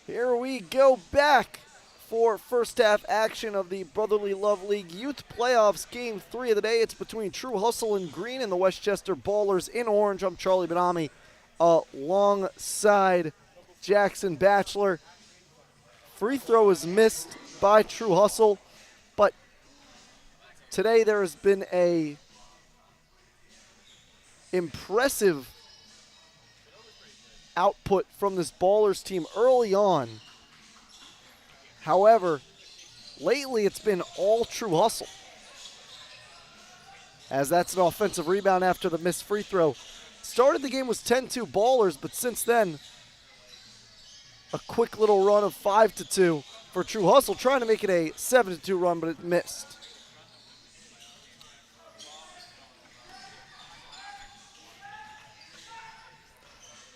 Here we go back for first half action of the Brotherly Love League Youth Playoffs. Game 3 of the day. It's between True Hustle in green and the Westchester Ballers in orange. I'm Charlie Benami alongside Jackson Batchelor. Free throw is missed by True Hustle, but today there has been a impressive output from this Ballers team early on. However, lately it's been all True Hustle, as that's an offensive rebound after the missed free throw. Started the game was 10-2 Ballers, but since then, a quick little run of 5-2 for True Hustle, trying to make it a 7-2 run, but it missed.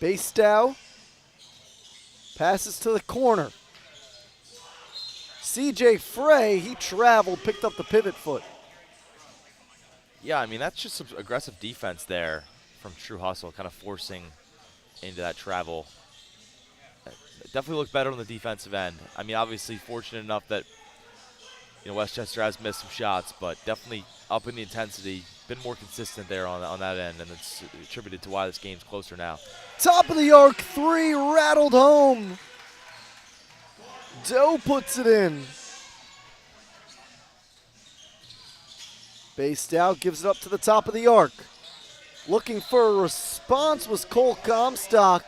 Bastow passes to the corner. CJ Frey, he traveled, picked up the pivot foot. Yeah, I mean, that's just some aggressive defense there from True Hustle, kind of forcing into that travel. It definitely looked better on the defensive end. I mean, obviously fortunate enough that Westchester has missed some shots, but definitely up in the intensity, been more consistent there on that end, and it's attributed to why this game's closer now. Top of the arc, 3 rattled home. Doe puts it in. Bastow gives it up to the top of the arc. Looking for a response was Cole Comstock.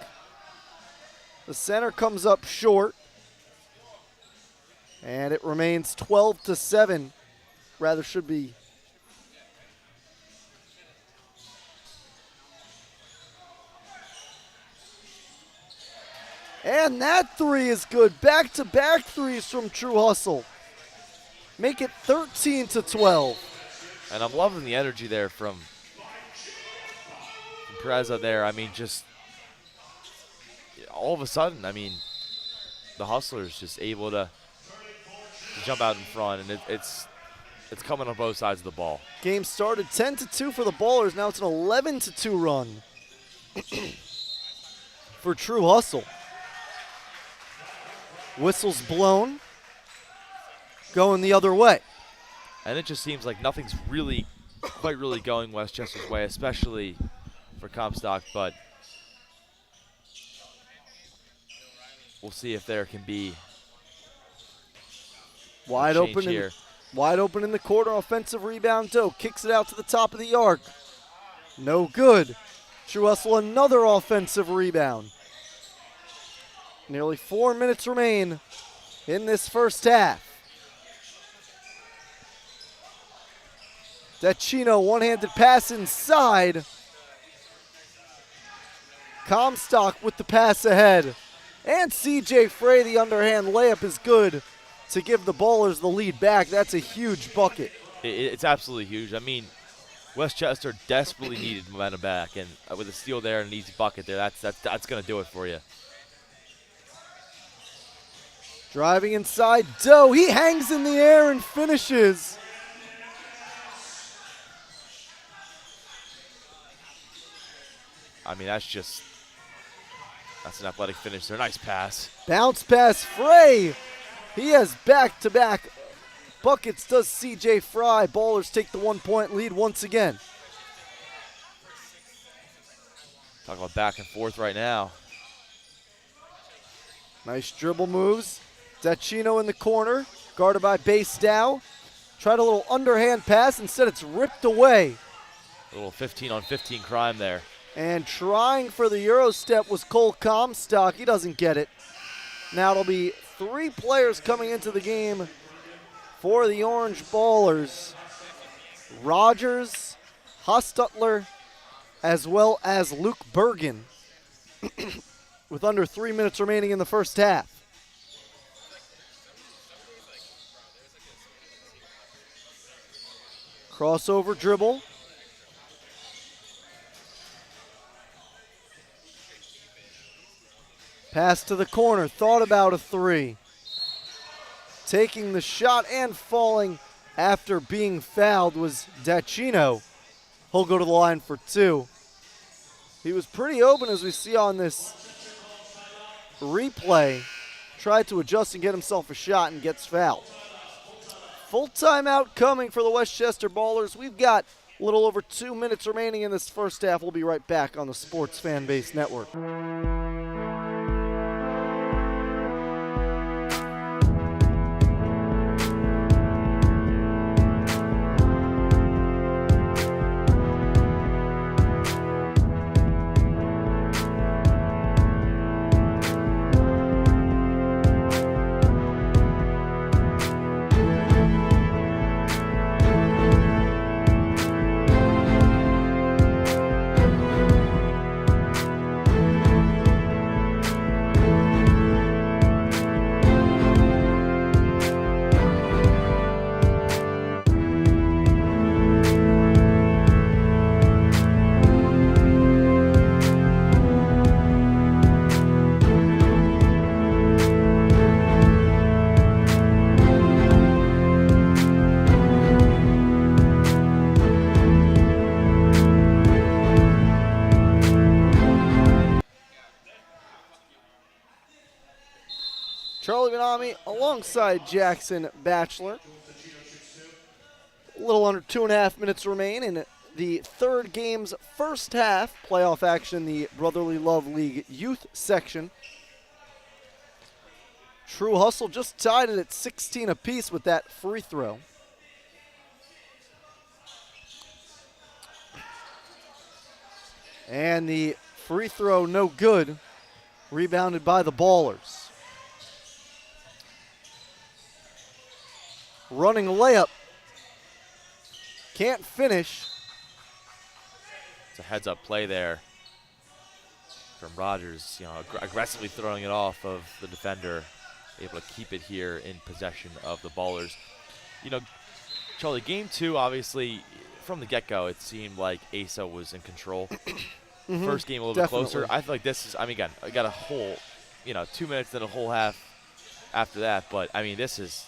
The center comes up short. And it remains 12-7. Rather should be. And that 3 is good. Back-to-back threes from True Hustle. Make it 13-12. And I'm loving the energy there from Pereza there. I mean, just all of a sudden, I mean, the Hustlers just able to jump out in front, and it's coming on both sides of the ball. Game started 10-2 for the Ballers. Now it's an 11-2 run for True Hustle. Whistle's blown. Going the other way. And it just seems like nothing's quite really going Westchester's way, especially for Comstock, but we'll see if there can be Wide change open here. Wide open in the corner, offensive rebound. Doe kicks it out to the top of the arc. No good. True Hustle, another offensive rebound. Nearly 4 minutes remain in this first half. Dachino, one-handed pass inside. Comstock with the pass ahead. And CJ Frey, the underhand layup is good to give the Ballers the lead back. That's a huge bucket. It's absolutely huge. I mean, Westchester desperately needed momentum back, and with a steal there and an easy bucket there, that's going to do it for you. Driving inside, Doe. He hangs in the air and finishes. I mean, that's an athletic finish there. Nice pass. Bounce pass, Frey. He has back-to-back buckets, does CJ Fry. Ballers take the 1-point lead once again. Talk about back and forth right now. Nice dribble moves. Dachino in the corner, guarded by Base Dow. Tried a little underhand pass, instead it's ripped away. A little 15-on-15 crime there. And trying for the Euro step was Cole Comstock. He doesn't get it. Now it'll be 3 players coming into the game for the Orange Ballers. Rogers, Hustutler, as well as Luke Bergen with under 3 minutes remaining in the first half. Crossover dribble. Pass to the corner, thought about a 3. Taking the shot and falling after being fouled was Dachino. He'll go to the line for 2. He was pretty open, as we see on this replay. Tried to adjust and get himself a shot and gets fouled. Full timeout coming for the Westchester Ballers. We've got a little over 2 minutes remaining in this first half. We'll be right back on the Sports Fan Base Network. Charlie Benami alongside Jackson Batchelor. A little under 2.5 minutes remain in the third game's first half. Playoff action, the Brotherly Love League youth section. True Hustle just tied it at 16 apiece with that free throw. And the free throw no good. Rebounded by the Ballers. Running layup. Can't finish. It's a heads-up play there from Rogers, aggressively throwing it off of the defender, able to keep it here in possession of the Ballers. Charlie, game 2, obviously, from the get-go, it seemed like AESA was in control. First game a little bit closer. Definitely. I feel like this is, I mean, again, I got a whole, 2 minutes and a whole half after that. But, I mean, this is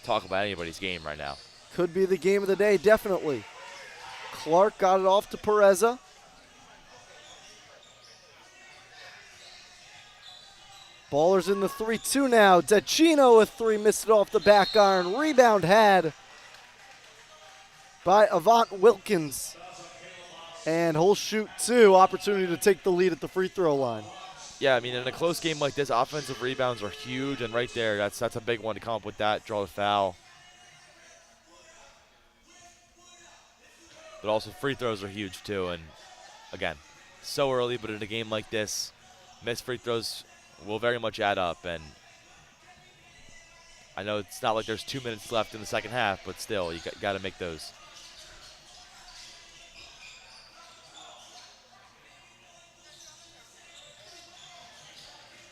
talk about anybody's game right now. Could be the game of the day, definitely. Clark got it off to Pereza. Ballers in the 3-2 now. Dechino with 3, missed it off the back iron. Rebound had by Avant Wilkins. And he'll shoot 2. Opportunity to take the lead at the free throw line. Yeah, I mean, in a close game like this, offensive rebounds are huge, and right there, that's a big one to come up with that, draw the foul. But also free throws are huge too, and again, so early, but in a game like this, missed free throws will very much add up, and I know it's not like there's 2 minutes left in the second half, but still, you got to make those.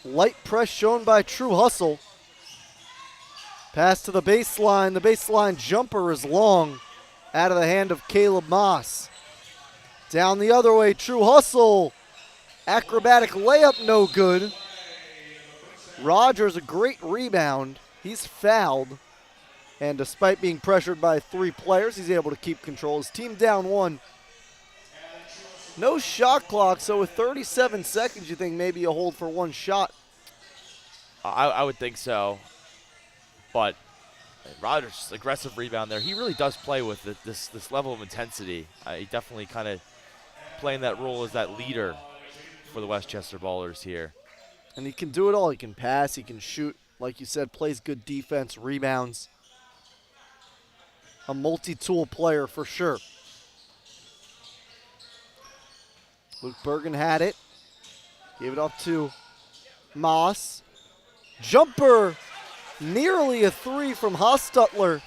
Light press shown by True Hustle. Pass to the baseline. The baseline jumper is long. Out of the hand of Caleb Moss. Down the other way, True Hustle. Acrobatic layup, no good. Rogers, a great rebound. He's fouled. And despite being pressured by 3 players, he's able to keep control. His team down 1. No shot clock, so with 37 seconds, you think maybe a hold for 1 shot. I would think so. But Rogers' aggressive rebound there. He really does play with this level of intensity. He definitely kind of playing that role as that leader for the Westchester Ballers here. And he can do it all. He can pass, he can shoot. Like you said, plays good defense, rebounds. A multi-tool player for sure. Luke Bergen had it. Gave it off to Moss. Jumper. Nearly a 3 from Hostutler.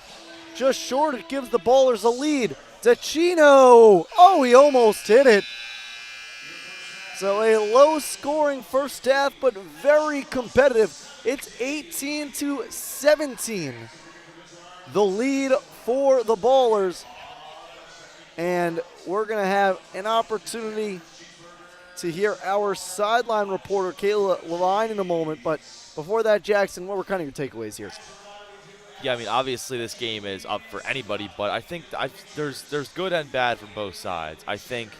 Just short. It gives the Ballers a lead. Dechino. Oh, he almost hit it. So a low-scoring first half, but very competitive. It's 18-17. The lead for the Ballers. And we're going to have an opportunity to hear our sideline reporter, Kayla Levine, in a moment. But before that, Jackson, what were kind of your takeaways here? Yeah, I mean, obviously this game is up for anybody, but I think there's good and bad from both sides. I think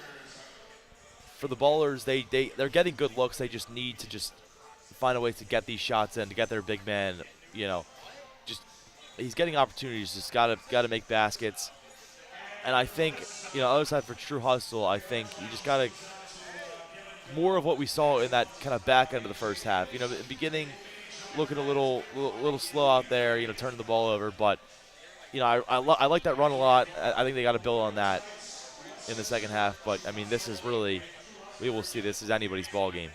for the Ballers, they're getting good looks. They just need to just find a way to get these shots in, to get their big man, just he's getting opportunities. Just gotta make baskets. And I think, other side for True Hustle, I think you just got to more of what we saw in that kind of back end of the first half. The beginning looking a little slow out there, turning the ball over. But, I like that run a lot. I think they got to build on that in the second half. But, I mean, this is really, we will see this as anybody's ball game.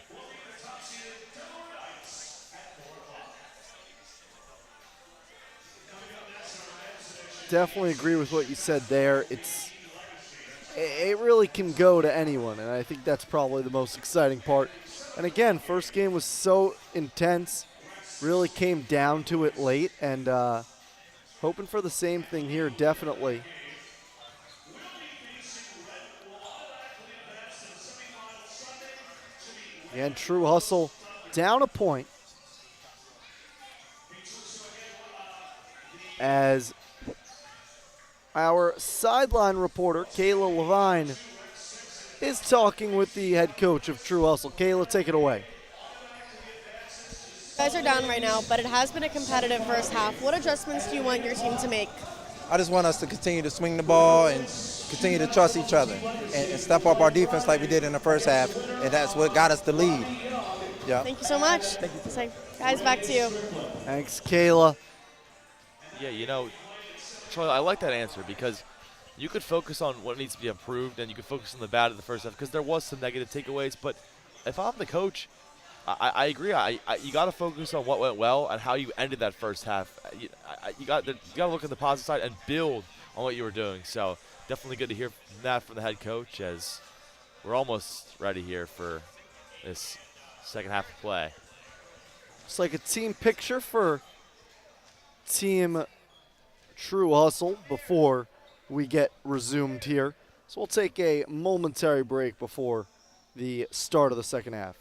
Definitely agree with what you said there. It really can go to anyone, and I think that's probably the most exciting part. And again, first game was so intense, really came down to it late, and hoping for the same thing here, definitely. And True Hustle down a point as our sideline reporter, Kayla Levine, is talking with the head coach of True Hustle. Kayla, take it away. You guys are down right now, but it has been a competitive first half. What adjustments do you want your team to make? I just want us to continue to swing the ball and continue to trust each other and step up our defense like we did in the first half, and that's what got us the lead. Yeah. Thank you so much. Thank you. So, guys, back to you. Thanks, Kayla. Yeah, Troy, I like that answer because you could focus on what needs to be improved and you could focus on the bad in the first half because there was some negative takeaways. But if I'm the coach, I agree. You got to focus on what went well and how you ended that first half. You got to look at the positive side and build on what you were doing. So definitely good to hear that from the head coach as we're almost ready here for this second half of play. It's like a team picture for Team True Hustle before we get resumed here. So we'll take a momentary break before the start of the second half.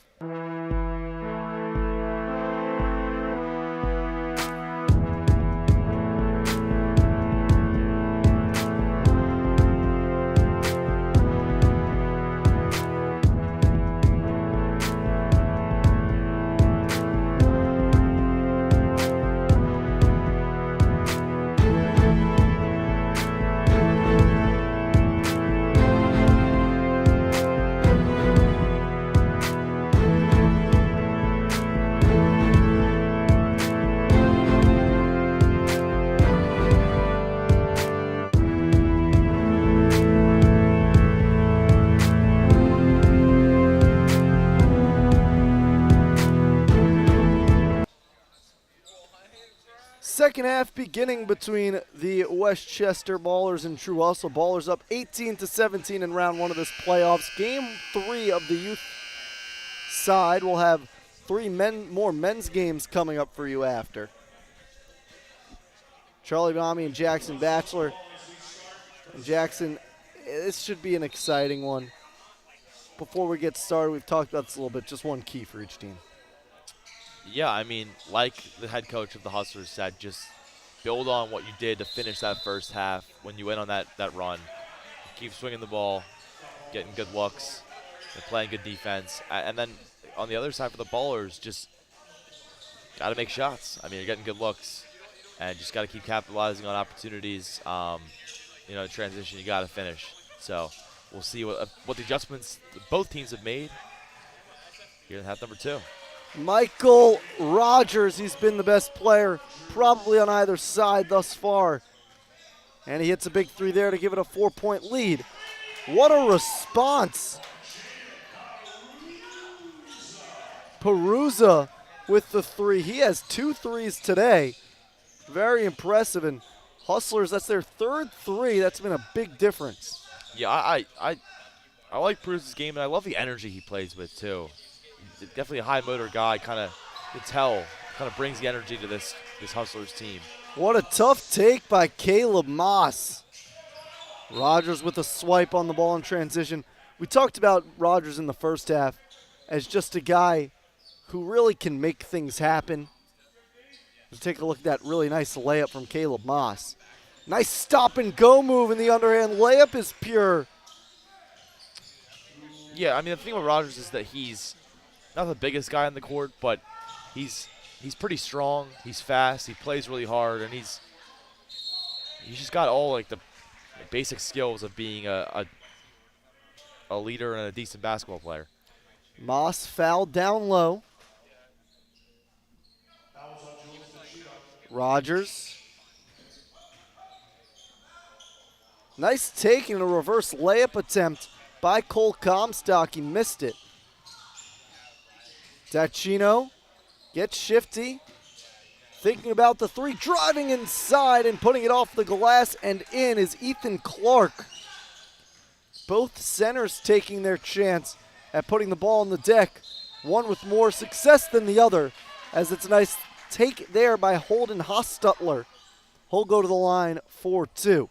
Second half beginning between the Westchester Ballers and True Hustle. Ballers up 18-17 in round one of this playoffs. Game 3 of the youth side. We'll have more men's games coming up for you after. Charlie Bami and Jackson Batchelor. And Jackson, this should be an exciting one. Before we get started, we've talked about this a little bit. Just one key for each team. Yeah, I mean, like the head coach of the Hustlers said, just build on what you did to finish that first half when you went on that run. Keep swinging the ball, getting good looks, and playing good defense. And then on the other side for the Ballers, just got to make shots. I mean, you're getting good looks, and just got to keep capitalizing on opportunities. Transition, you got to finish. So we'll see what the adjustments both teams have made here in half number 2. Michael Rogers, he's been the best player probably on either side thus far. And he hits a big 3 there to give it a 4-point lead. What a response. Perusa with the 3. He has 2 threes today. Very impressive. And Hustlers, that's their 3rd 3. That's been a big difference. Yeah, I like Perusa's game, and I love the energy he plays with, too. Definitely a high motor guy, kind of brings the energy to this Hustlers team. What a tough take by Caleb Moss. Rogers with a swipe on the ball in transition. We talked about Rogers in the first half as just a guy who really can make things happen. Let's take a look at that really nice layup from Caleb Moss. Nice stop and go move, and the underhand layup is pure. Yeah, I mean, the thing with Rogers is that he's not the biggest guy on the court, but he's pretty strong. He's fast. He plays really hard, and he's just got all like the basic skills of being a leader and a decent basketball player. Moss fouled down low. Rogers. Nice take and a reverse layup attempt by Cole Comstock. He missed it. Dacino gets shifty. Thinking about the 3, driving inside and putting it off the glass and in is Ethan Clark. Both centers taking their chance at putting the ball on the deck. One with more success than the other, as it's a nice take there by Holden Hostutler. He'll go to the line for 2.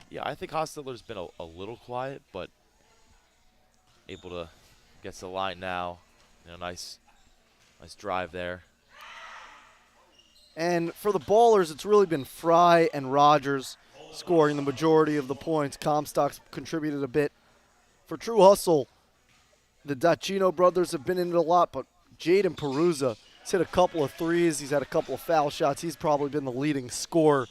Yeah, I think Hostutler's been a little quiet, but able to get to the line now. Nice drive there. And for the Ballers, it's really been Fry and Rogers scoring the majority of the points. Comstock's contributed a bit. For True Hustle, the Dacino brothers have been in it a lot, but Jaden Perusa has hit a couple of threes. He's had a couple of foul shots. He's probably been the leading scorer.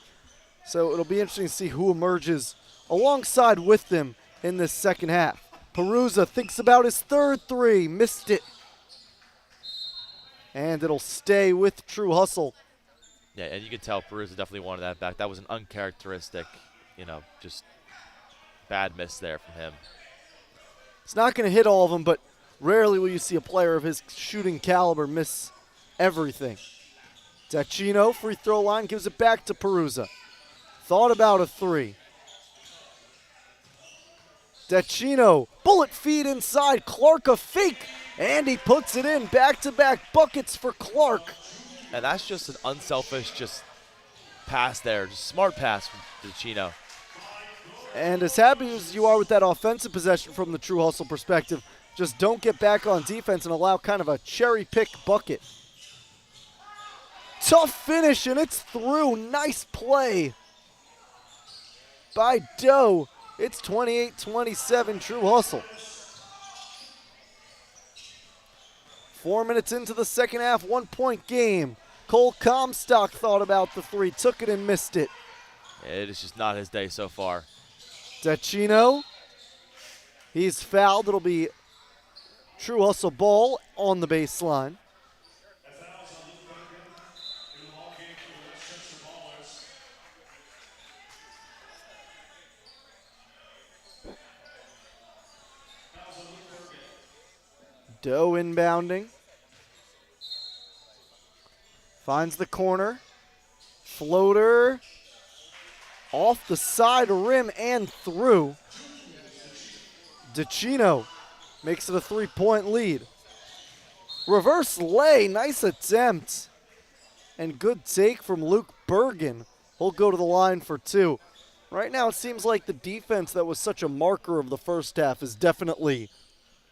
So it'll be interesting to see who emerges alongside with them in this second half. Perusa thinks about his 3rd 3, missed it. And it'll stay with True Hustle. Yeah, and you can tell Perusa definitely wanted that back. That was an uncharacteristic, just bad miss there from him. It's not going to hit all of them, but rarely will you see a player of his shooting caliber miss everything. Dacino, free throw line, gives it back to Perusa. Thought about a 3. Dacino, bullet feed inside. Clark a fake, and he puts it in. Back-to-back buckets for Clark. And that's just an unselfish pass there. Just smart pass from Dacino. And as happy as you are with that offensive possession from the True Hustle perspective, just don't get back on defense and allow kind of a cherry pick bucket. Tough finish, and it's through. Nice play by Doe. It's 28-27 True Hustle. 4 minutes into the second half, 1 point game. Cole Comstock thought about the three, took it and missed it. It is just not his day so far. Dacino, he's fouled. It'll be True Hustle ball on the baseline. Doe inbounding. Finds the corner. Floater. Off the side rim and through. Dacino makes it a 3-point lead. Reverse lay. Nice attempt. And good take from Luke Bergen. He'll go to the line for two. Right now it seems like the defense that was such a marker of the first half has definitely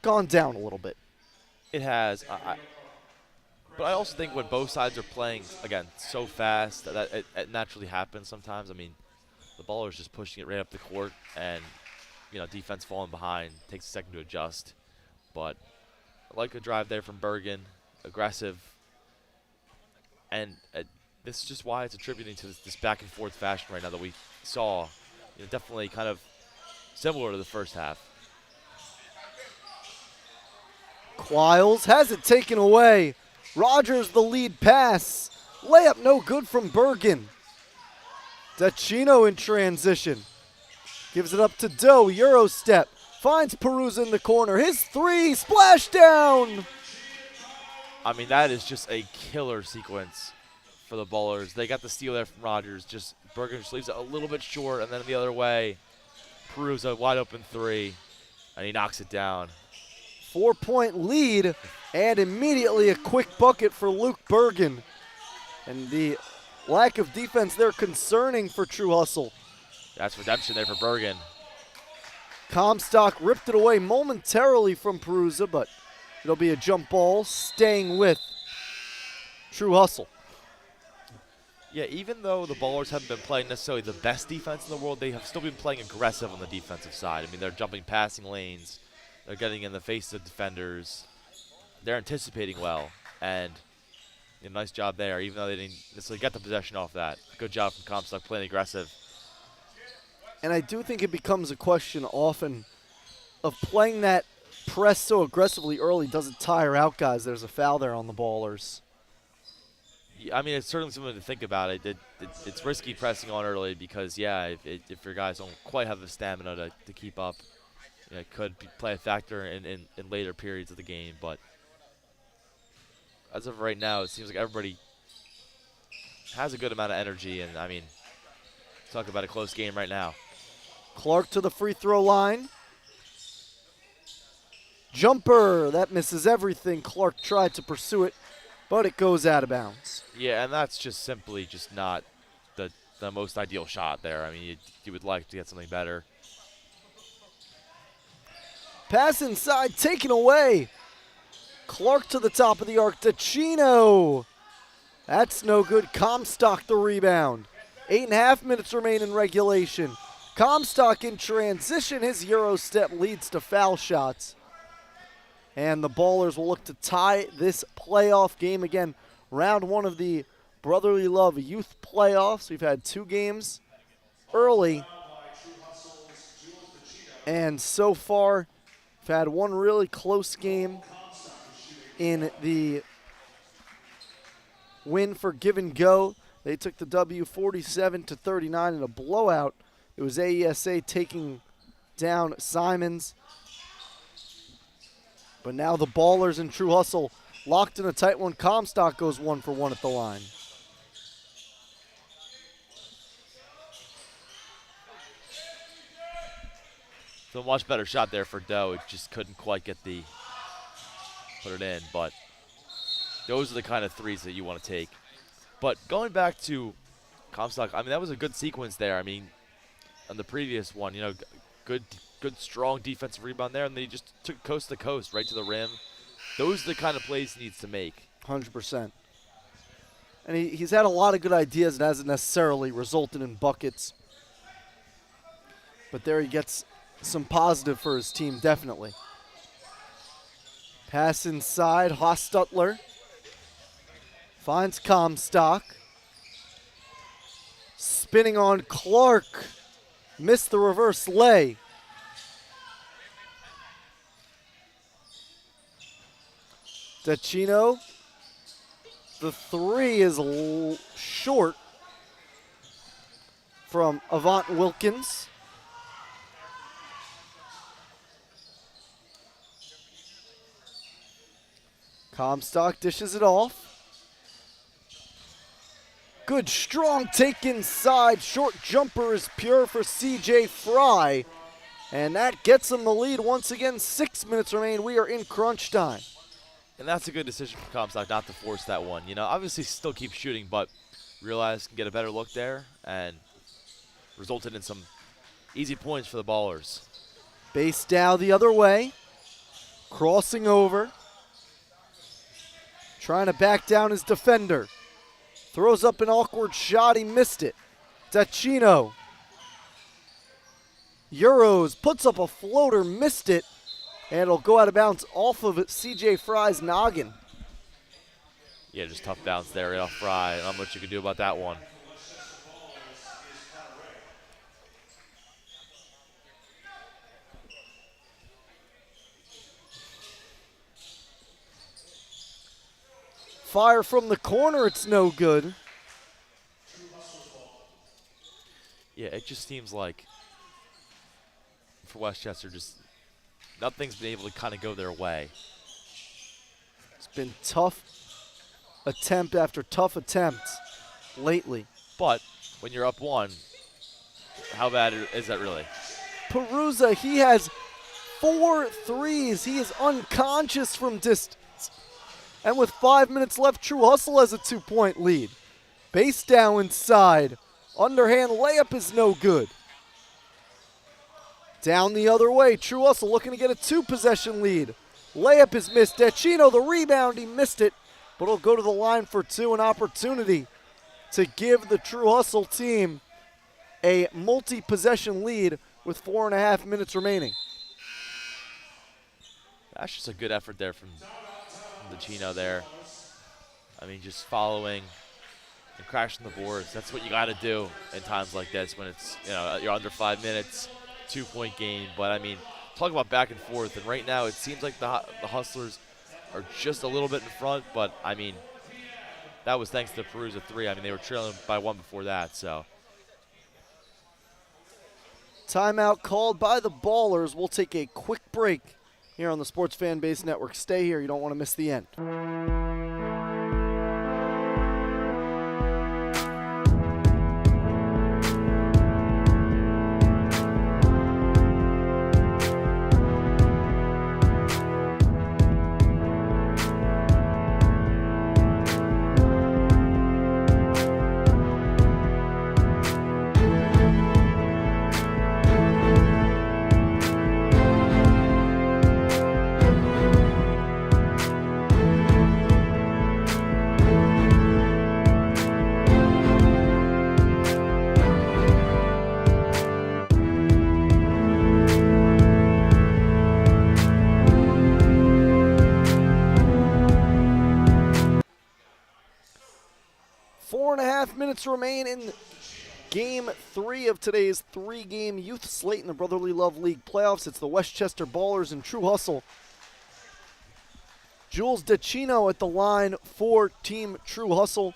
gone down a little bit. It has. But I also think when both sides are playing, again, so fast, that it naturally happens sometimes. I mean, the baller's just pushing it right up the court, and, defense falling behind. Takes a second to adjust. But I like a drive there from Bergen. Aggressive. And this is just why it's attributing to this back and forth fashion right now that we saw. Definitely kind of similar to the first half. Quiles has it taken away. Rogers the lead pass. Layup no good from Bergen. Dacino in transition. Gives it up to Doe. Euro step. Finds Peruzza in the corner. His three. Splashdown. I mean, that is just a killer sequence for the Ballers. They got the steal there from Rogers. Bergen just leaves it a little bit short, and then the other way, Peruzza wide open three, and he knocks it down. 4-point lead, and immediately a quick bucket for Luke Bergen. And the lack of defense there concerning for True Hustle. That's redemption there for Bergen. Comstock ripped it away momentarily from Peruzza, but it'll be a jump ball staying with True Hustle. Yeah, even though the Ballers haven't been playing necessarily the best defense in the world, they have still been playing aggressive on the defensive side. I mean, they're jumping passing lanes. They're getting in the face of defenders. They're anticipating well, and nice job there, even though they didn't necessarily get the possession off that. Good job from Comstock playing aggressive. And I do think it becomes a question often of playing that press so aggressively early doesn't tire out guys. There's a foul there on the Ballers. Yeah, I mean, it's certainly something to think about. It's risky pressing on early because, if your guys don't quite have the stamina to keep up, it could play a factor in later periods of the game. But as of right now, it seems like everybody has a good amount of energy. And, I mean, talk about a close game right now. Clark to the free throw line. Jumper. That misses everything. Clark tried to pursue it, but it goes out of bounds. Yeah, and that's just simply not the most ideal shot there. I mean, you would like to get something better. Pass inside, taken away. Clark to the top of the arc. Dacino. That's no good. Comstock the rebound. 8.5 minutes remain in regulation. Comstock in transition. His Euro step leads to foul shots. And the Ballers will look to tie this playoff game again. Round one of the Brotherly Love Youth Playoffs. We've had 2 games early. And so far, we've had one really close game in the win for Give and Go. They took the W 47-39 in a blowout. It was AESA taking down Simons. But now the Ballers and True Hustle locked in a tight one. Comstock goes 1 for 1 at the line. So a much better shot there for Doe. It just couldn't quite put it in. But those are the kind of threes that you want to take. But going back to Comstock, I mean, that was a good sequence there. I mean, on the previous one. You know, good strong defensive rebound there, and they just took coast to coast right to the rim. Those are the kind of plays he needs to make. 100%. And he's had a lot of good ideas. It hasn't necessarily resulted in buckets. But there he gets some positive for his team, definitely. Pass inside, Hostutler finds Comstock. Spinning on Clark. Missed the reverse lay. Dacino. The three is short from Avant Wilkins. Comstock dishes it off. Good strong take inside. Short jumper is pure for CJ Fry. And that gets him the lead once again. 6 minutes remain. We are in crunch time. And that's a good decision for Comstock not to force that one. You know, obviously still keep shooting, but realize can get a better look there and resulted in some easy points for the Ballers. Base down the other way. Crossing over. Trying to back down his defender. Throws up an awkward shot. He missed it. Dacino. Euros puts up a floater. Missed it. And it'll go out of bounds off of CJ Fry's noggin. Yeah, just tough bounce there right off Fry. Not much you can do about that one. Fire from the corner, it's no good. Yeah, it just seems like for Westchester, just nothing's been able to kind of go their way. It's been tough attempt after tough attempt lately. But when you're up one, how bad is that really? Perusa, he has 4 threes. He is unconscious from distance. And with 5 minutes left, True Hustle has a 2-point lead. Base down inside. Underhand layup is no good. Down the other way, True Hustle looking to get a 2-possession lead. Layup is missed. Dacino, the rebound, he missed it. But he'll go to the line for 2, an opportunity to give the True Hustle team a multi-possession lead with 4.5 minutes remaining. That's just a good effort there from Dacino there. I mean, just following and crashing the boards. That's what you got to do in times like this when it's, you know, you're under 5 minutes, 2-point game. But, I mean, talk about back and forth. And right now it seems like the Hustlers are just a little bit in front. But, I mean, that was thanks to Perusa 3. I mean, they were trailing by 1 before that. So Timeout called by the Ballers. We'll take a quick break here on the Sports Fan Base Network. Stay here. You don't want to miss the end. Minutes remain in Game 3 of today's 3-game youth slate in the Brotherly Love League playoffs. It's the Westchester Ballers and True Hustle. Jules Dacino at the line for Team True Hustle.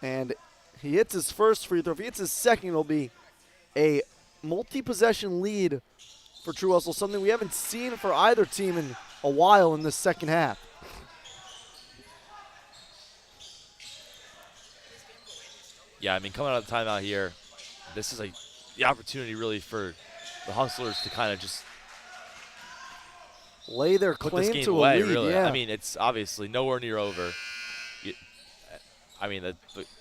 And he hits his first free throw. If he hits his second, it'll be a multi-possession lead for True Hustle, something we haven't seen for either team in a while in this second half. yeah, I mean, coming out of the timeout here, this is the opportunity really for the Hustlers to kind of just lay their put claim this game to away, a lead. really. Yeah. I mean, it's obviously nowhere near over. I mean,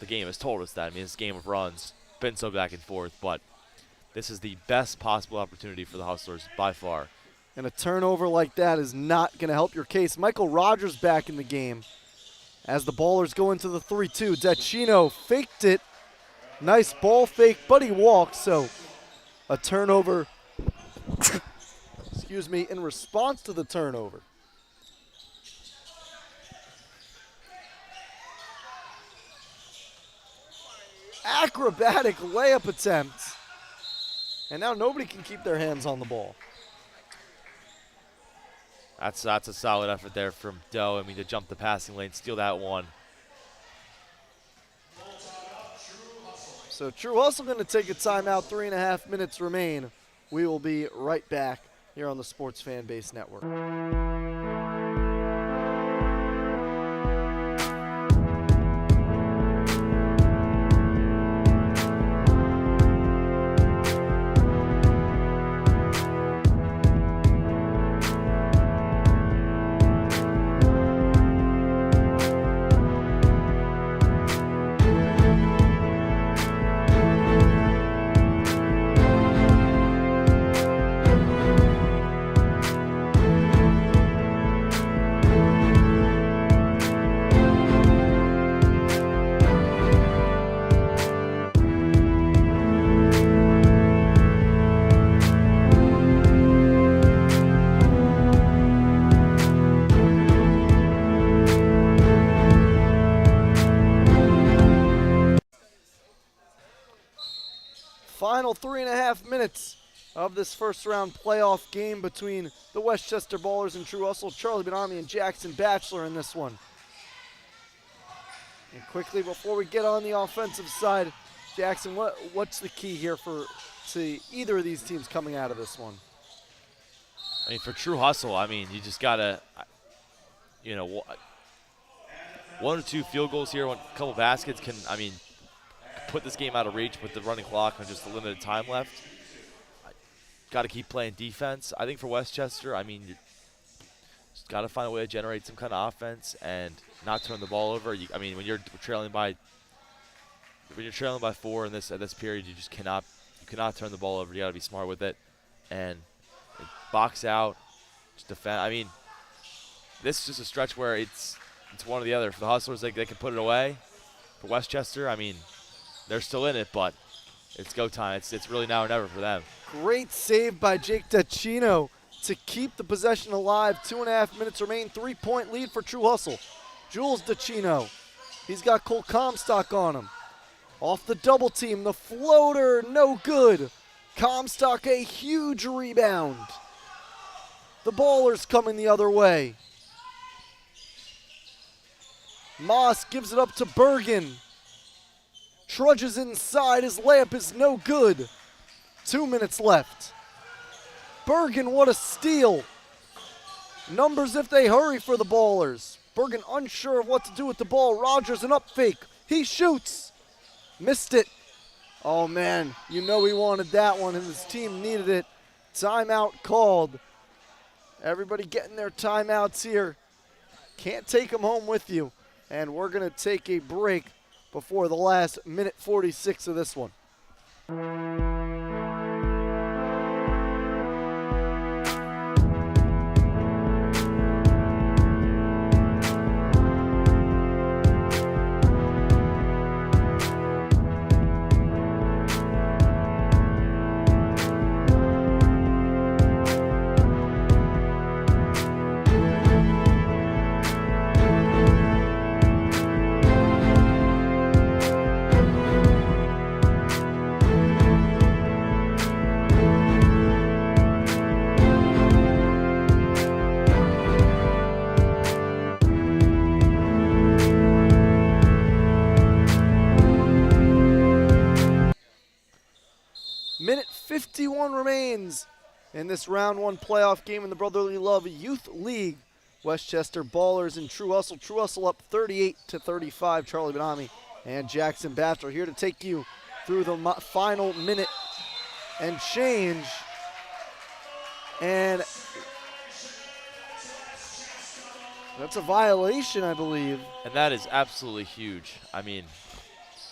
the game has told us that. I mean, this game of runs been so back and forth, but this is the best possible opportunity for the Hustlers by far. And a turnover like that is not going to help your case. Michael Rogers back in the game as the Ballers go into the 3-2. Dacino faked it. Nice ball fake, but he walked. So a turnover, excuse me, in response to the turnover. Acrobatic layup attempt. And now nobody can keep their hands on the ball. That's a solid effort there from Doe. I mean, to jump the passing lane, steal that one. So True Hustle going to take a timeout. 3.5 minutes remain. We will be right back here on the Sports Fan Base Network. Final 3.5 minutes of this first round playoff game between the Westchester Ballers and True Hustle. Charlie Benami and Jackson Batchelor in this one. And quickly, before we get on the offensive side, Jackson, what's the key here to either of these teams coming out of this one? I mean, for True Hustle, I mean, you just got to, one or two field goals here, a couple baskets can, I mean, put this game out of reach with the running clock and just the limited time left. Got to keep playing defense. I think for Westchester, I mean, you just got to find a way to generate some kind of offense and not turn the ball over. I mean, when you're trailing by 4 in this period, you just cannot turn the ball over. You got to be smart with it and box out, just defend. I mean, this is just a stretch where it's one or the other. For the Hustlers, they can put it away. For Westchester, I mean, they're still in it, but it's go time. It's really now or never for them. Great save by Jake Dacino to keep the possession alive. 2.5 minutes remain. 3-point lead for True Hustle. Jules Dacino. He's got Cole Comstock on him. Off the double team. The floater, no good. Comstock, a huge rebound. The Ballers coming the other way. Moss gives it up to Bergen. Trudges inside. His layup is no good. 2 minutes left. Bergen, what a steal. Numbers if they hurry for the Ballers. Bergen unsure of what to do with the ball. Rogers, an up fake. He shoots. Missed it. Oh, man. You know he wanted that one, and his team needed it. Timeout called. Everybody getting their timeouts here. Can't take them home with you. And we're going to take a break before the last minute 46 of this one. Minute 51 remains in this round one playoff game in the Brotherly Love Youth League. Westchester Ballers and True Hustle. True Hustle up 38-35. Charlie Benami and Jackson Batchelor here to take you through the final minute and change. And that's a violation, I believe. And that is absolutely huge. I mean,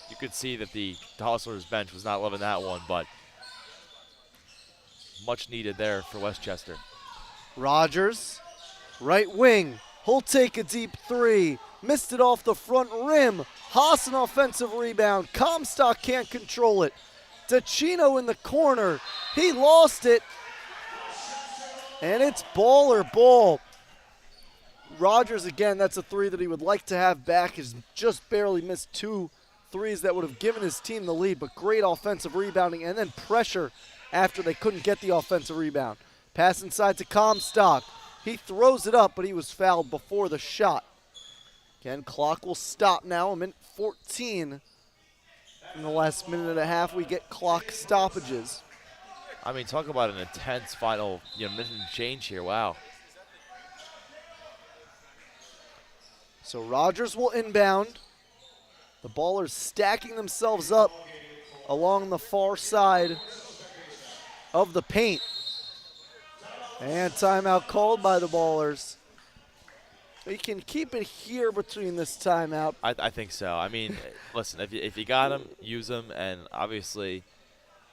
you could see that the Hustlers bench was not loving that one, but much needed there for Westchester. Rogers, right wing. He'll take a deep three. Missed it off the front rim. Haas an offensive rebound. Comstock can't control it. DeCino in the corner. He lost it. And it's ball or ball. Rogers, again, that's a three that he would like to have back. Has just barely missed 2 threes that would have given his team the lead, but great offensive rebounding and then pressure after they couldn't get the offensive rebound. Pass inside to Comstock. He throws it up, but he was fouled before the shot. Again, clock will stop now. A minute 14. In the last minute and a half, we get clock stoppages. I mean, talk about an intense final minute and change here. Wow. So Rogers will inbound. The Ballers stacking themselves up along the far side of the paint. And timeout called by the Ballers. We can keep it here between this timeout. I think so. I mean, listen, if you got him, use him, and obviously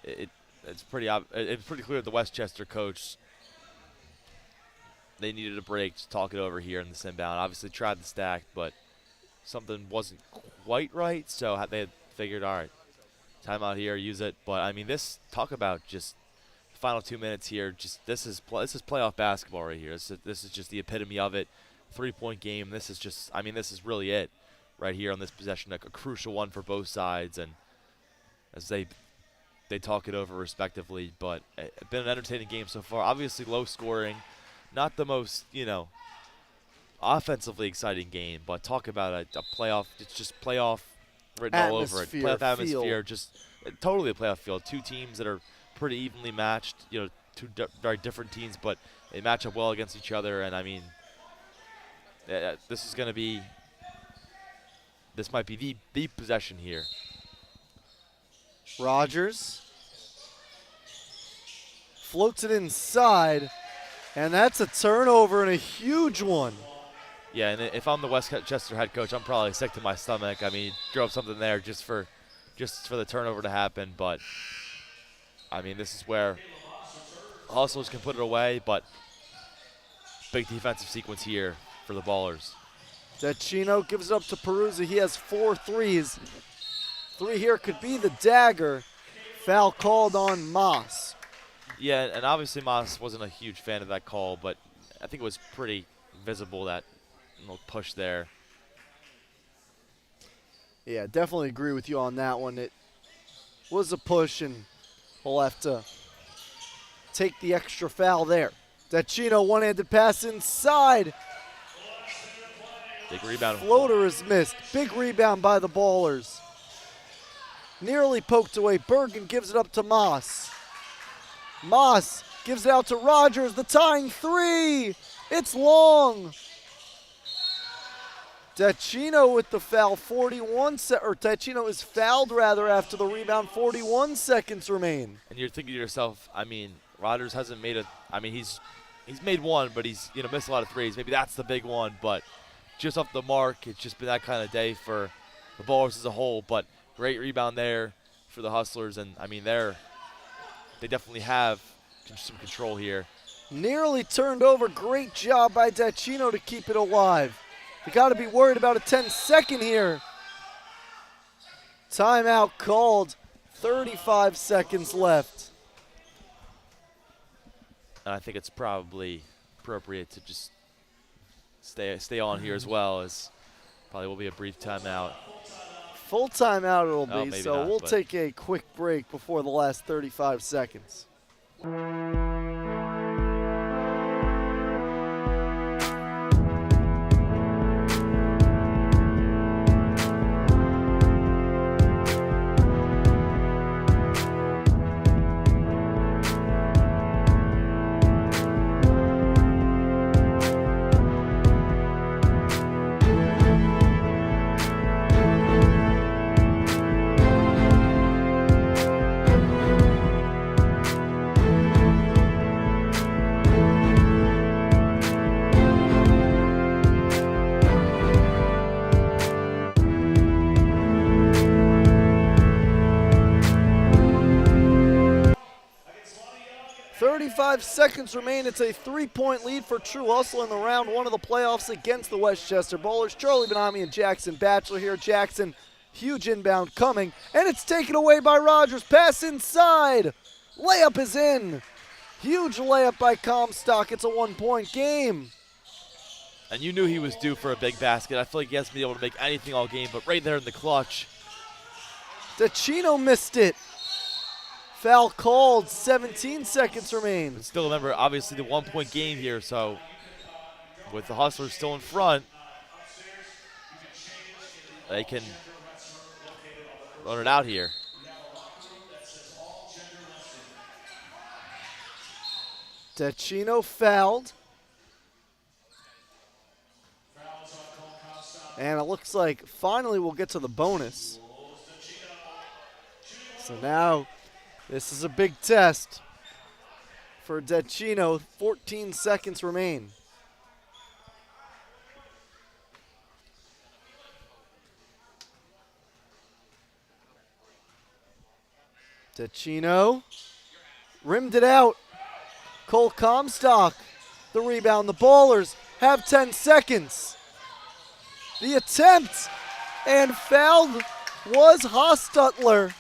it's pretty clear the Westchester coach, they needed a break to talk it over here in this inbound. Obviously tried the stack, but something wasn't quite right, so they had figured, all right, timeout here, use it. But I mean, talk about just the final 2 minutes here. Just this is playoff basketball right here. This is just the epitome of it. 3-point game. This is really it right here on this possession, a crucial one for both sides, and as they talk it over respectively. But it's been an entertaining game so far. Obviously low scoring, not the most offensively exciting game, but talk about a playoff. It's just playoff written all over it. Playoff atmosphere, just totally a playoff field. 2 teams that are pretty evenly matched. 2 very different teams, but they match up well against each other. And I mean, this might be the possession here. Rogers floats it inside, and that's a turnover and a huge one. Yeah, and if I'm the Westchester head coach, I'm probably sick to my stomach. I mean, drove something there just for the turnover to happen. But I mean, this is where Hustlers can put it away, but big defensive sequence here for the Ballers. DeCino gives it up to Peruzza. He has 4 threes. 3 here could be the dagger. Foul called on Moss. Yeah, and obviously Moss wasn't a huge fan of that call, but I think it was pretty visible, that little push there. Yeah, definitely agree with you on that one. It was a push, and we'll have to take the extra foul there. DeCino, one-handed pass inside. Big rebound. Floater is missed. Big rebound by the Ballers. Nearly poked away. Bergen gives it up to Moss. Moss gives it out to Rogers. The tying 3. It's long. DeCino with the foul. DeCino is fouled rather after the rebound. 41 seconds remain. And you're thinking to yourself, I mean, Rogers hasn't made he's made 1, but he's missed a lot of threes. Maybe that's the big one, but just off the mark, it's just been that kind of day for the Ballers as a whole. But great rebound there for the Hustlers, and I mean they definitely have some control here. Nearly turned over. Great job by DeCino to keep it alive. You got to be worried about a 10-second here. Timeout called. 35 seconds left. And I think it's probably appropriate to just stay on here as well, as probably will be a brief timeout. Full timeout it'll be, maybe so not, we'll but take a quick break before the last 35 seconds. 35 seconds remain. It's a 3-point lead for True Hustle in the round 1 of the playoffs against the Westchester Bowlers. Charlie Benami and Jackson Batchelor here. Jackson, huge inbound coming, and it's taken away by Rogers. Pass inside. Layup is in. Huge layup by Comstock. It's a 1-point game. And you knew he was due for a big basket. I feel like he hasn't been able to make anything all game, but right there in the clutch. DeCino missed it. Foul called. 17 seconds remain. But still, remember, obviously the 1-point game here, so with the Hustlers still in front, they can run it out here. DeCino fouled. And it looks like finally we'll get to the bonus. So now this is a big test for DeCino. 14 seconds remain. DeCino rimmed it out. Cole Comstock, the rebound. The Ballers have 10 seconds. The attempt, and fouled was Hostutler.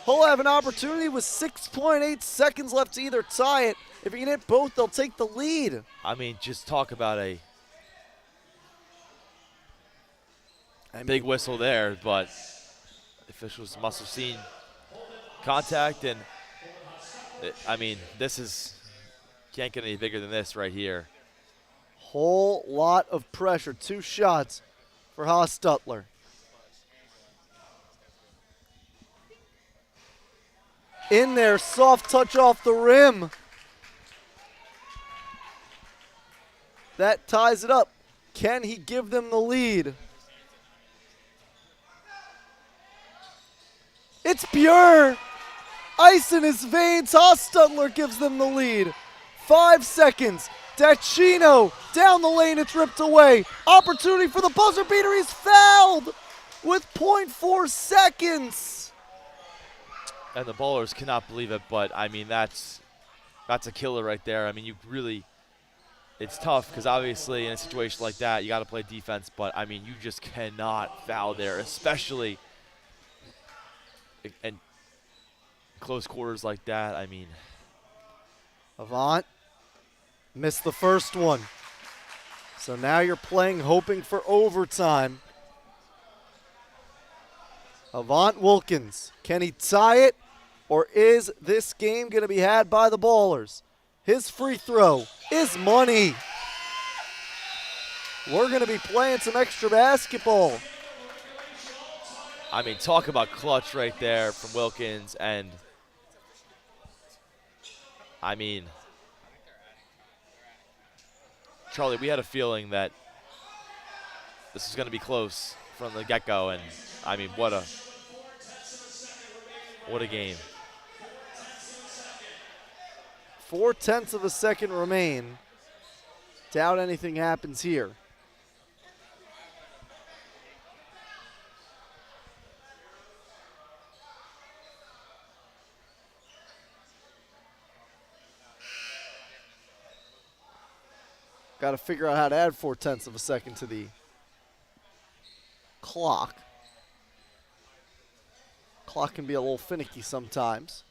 He'll have an opportunity with 6.8 seconds left to either tie it. If he can hit both, they'll take the lead. I mean, just talk about a big whistle there, but the officials must have seen contact, and I mean, this is, can't get any bigger than this right here. Whole lot of pressure. 2 shots for Hostutler. In there, soft touch off the rim. That ties it up. Can he give them the lead? It's pure. Ice in his veins. Hostutler gives them the lead. 5 seconds. DeCino down the lane. It's ripped away. Opportunity for the buzzer beater. He's fouled with 0.4 seconds. And the Ballers cannot believe it, but I mean, that's a killer right there. I mean, you really, it's tough because obviously in a situation like that, you got to play defense, but I mean, you just cannot foul there, especially in close quarters like that. I mean, Avant missed the first one. So now you're playing hoping for overtime. Avant Wilkins, can he tie it? Or is this game going to be had by the Ballers? His free throw is money. We're going to be playing some extra basketball. I mean, talk about clutch right there from Wilkins. And I mean, Charlie, we had a feeling that this is going to be close from the get-go. And I mean, what a game. 0.4 of a second remain. Doubt anything happens here. Got to figure out how to add 0.4 of a second to the clock. Clock can be a little finicky sometimes.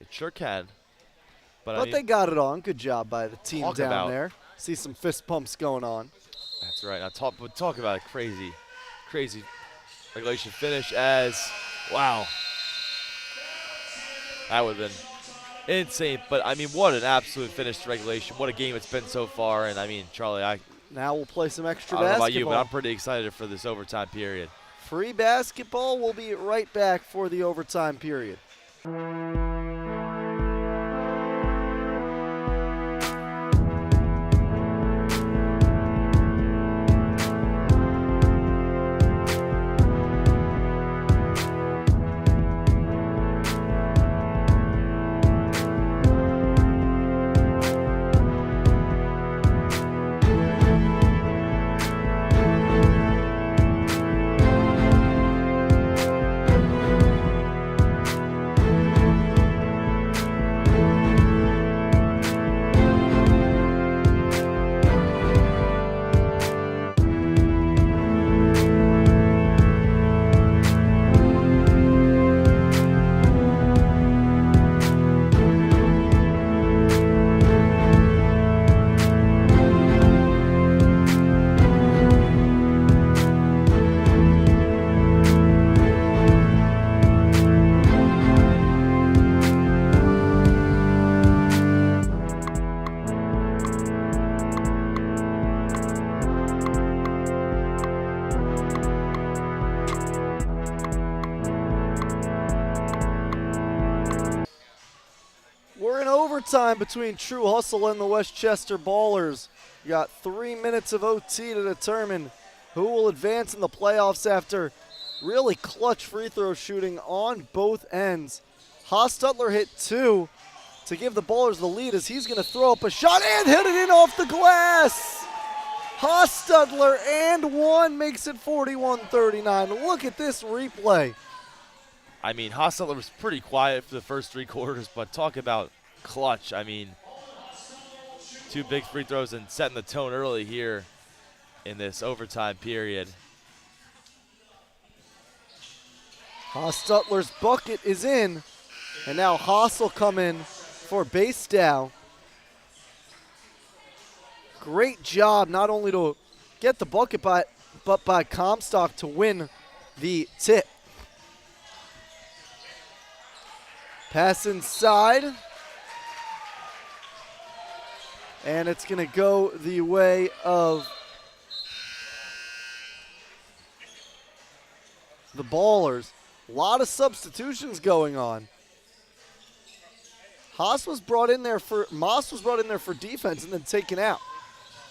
It sure can. But I But mean, they got it on. Good job by the team Talk down about- there. See some fist pumps going on. that's right. Now talk about a crazy regulation finish as, wow. That would have been insane. But I mean, what an absolute finish to regulation. What a game it's been so far. And I mean, Charlie, I Now we'll play some extra don't know basketball. about you, but I'm pretty excited for this overtime period. Free basketball. We'll be right back for the overtime period. overtime between True Hustle and the Westchester Ballers. You got 3 minutes of OT to determine who will advance in the playoffs after really clutch free throw shooting on both ends. Hostetler hit 2 to give the Ballers the lead as he's going to throw up a shot and hit it in off the glass. Hostetler and 1 makes it 41-39. Look at this replay. I mean, Hostetler was pretty quiet for the first 3 quarters, but talk about clutch. I mean, 2 big free throws and setting the tone early here in this overtime period. Hostetler's bucket is in, and now Haas will come in for base down. Great job not only to get the bucket, but by Comstock to win the tip. Pass inside. And it's going to go the way of the Ballers. A lot of substitutions going on. Moss was brought in there for defense and then taken out.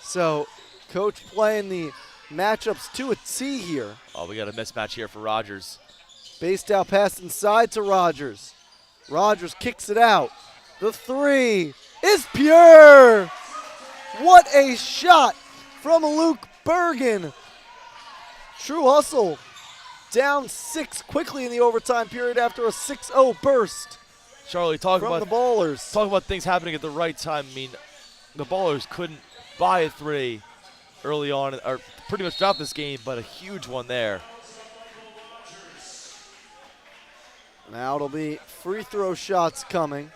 So coach playing the matchups to a T here. Oh, we got a mismatch here for Rogers. Based out pass inside to Rogers. Rogers kicks it out. The 3 is pure. What a shot from Luke Bergen. True Hustle down 6 quickly in the overtime period after a 6-0 burst. Charlie, talk from about the Ballers. Talk about things happening at the right time. I mean, the Ballers couldn't buy a 3 early on, or pretty much throughout this game, but a huge one there. Now it'll be free throw shots coming.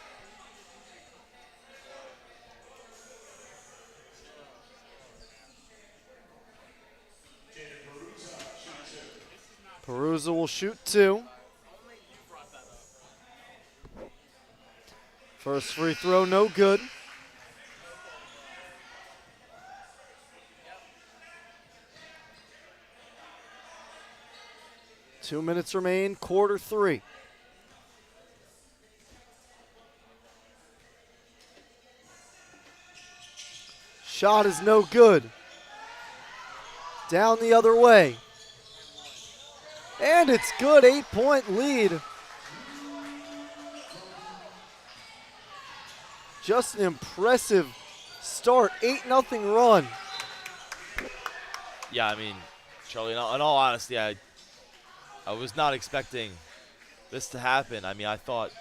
Perusa will shoot 2. First free throw, no good. Two minutes remain, quarter 3. Shot is no good. Down the other way. And it's good, 8-point lead. Just an impressive start, 8-0 run. Yeah, I mean, Charlie, in all honesty, I was not expecting this to happen. I mean, I thought,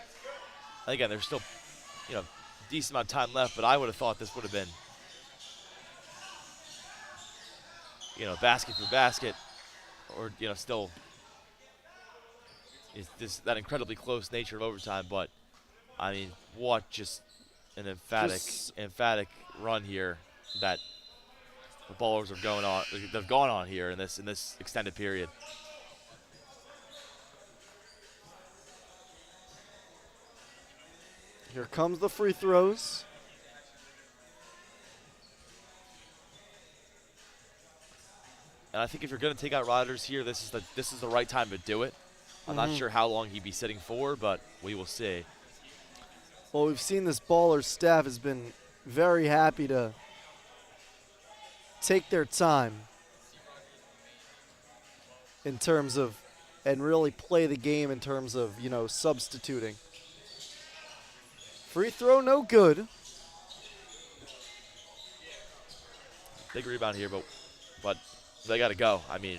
again, there's still, decent amount of time left, but I would have thought this would have been, basket for basket, or, still is that incredibly close nature of overtime. But, I mean, what just an emphatic run here that the Ballers have gone on here in this extended period. Here comes the free throws. And I think if you're going to take out Rogers here, this is the right time to do it. I'm not sure how long he'd be sitting for, but we will see. Well, we've seen this Ballers staff has been very happy to take their time in terms of, and really play the game in terms of, substituting. Free throw, no good. Big rebound here, but they got to go. I mean,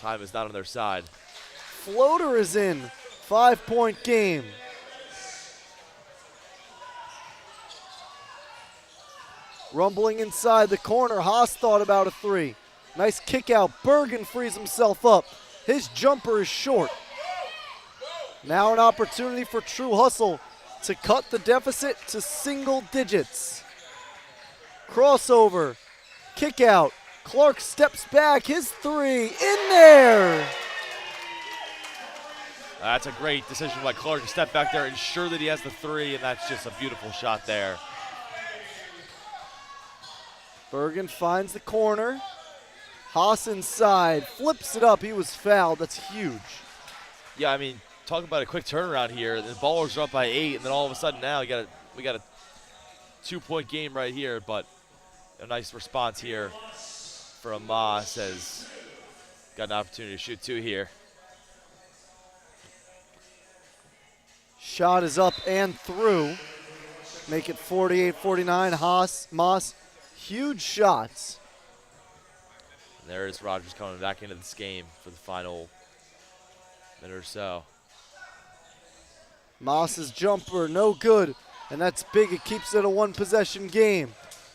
time is not on their side. Floater is in. 5-point game. Rumbling inside the corner. Haas thought about a 3. Nice kick out. Bergen frees himself up. His jumper is short. Now an opportunity for True Hustle to cut the deficit to single digits. Crossover. Kick out. Clark steps back. His 3 in there. That's a great decision by Clark to step back there, ensure that he has the 3, and that's just a beautiful shot there. Bergen finds the corner. Haas inside, flips it up. He was fouled. That's huge. Yeah, I mean, talk about a quick turnaround here. The Ballers are up by 8, and then all of a sudden now we got a 2-point game right here, but a nice response here from Moss has got an opportunity to shoot 2 here. Shot is up and through. Make it 48-49. Moss, huge shots. And there is Rogers coming back into this game for the final minute or so. Moss's jumper, no good. And that's big. It keeps it a 1-possession game.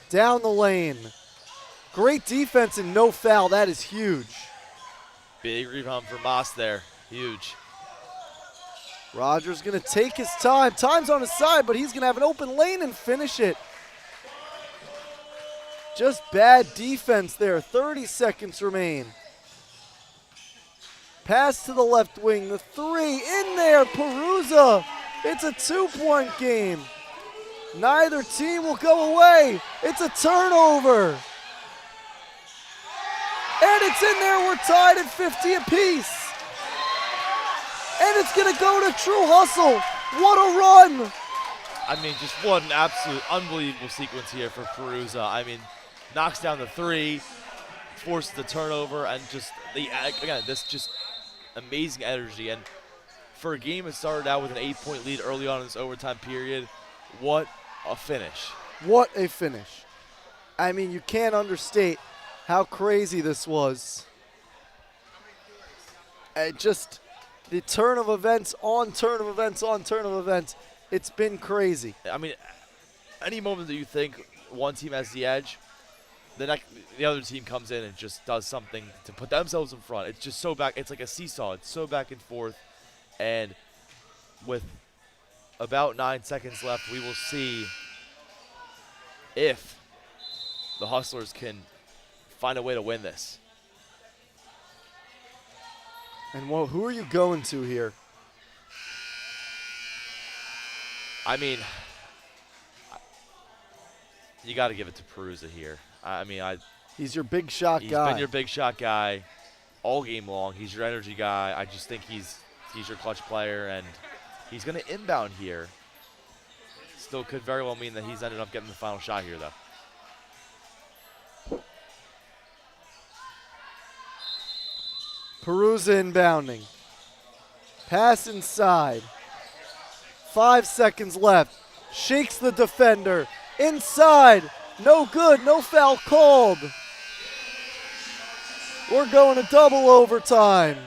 Down the lane. Great defense and no foul. That is huge. Big rebound for Moss there. Huge. Rogers going to take his time. Time's on his side, but he's going to have an open lane and finish it. Just bad defense there. 30 seconds remain. Pass to the left wing. The 3 in there. Perusa. It's a 2-point game. Neither team will go away. It's a turnover. And it's in there. We're tied at 50 apiece. And it's going to go to True Hustle. What a run. I mean, just one absolute unbelievable sequence here for Perusa. I mean, knocks down the 3, forces the turnover, and just, again, this just amazing energy. And for a game that started out with an 8-point lead early on in this overtime period, what a finish. What a finish. I mean, you can't understate how crazy this was. Just the turn of events on turn of events on turn of events. It's been crazy. I mean, any moment that you think one team has the edge, the other team comes in and just does something to put themselves in front. It's just so back. It's like a seesaw. It's so back and forth. And with about 9 seconds left, we will see if the Hustlers can find a way to win this. And who are you going to here? I mean, you got to give it to Perusa here. I mean, he's your big shot guy. He's been your big shot guy all game long. He's your energy guy. I just think he's your clutch player, and he's going to inbound here. Still could very well mean that he's ended up getting the final shot here, though. Perusa inbounding. Pass inside. 5 seconds left. Shakes the defender. Inside. No good. No foul called. We're going to double overtime.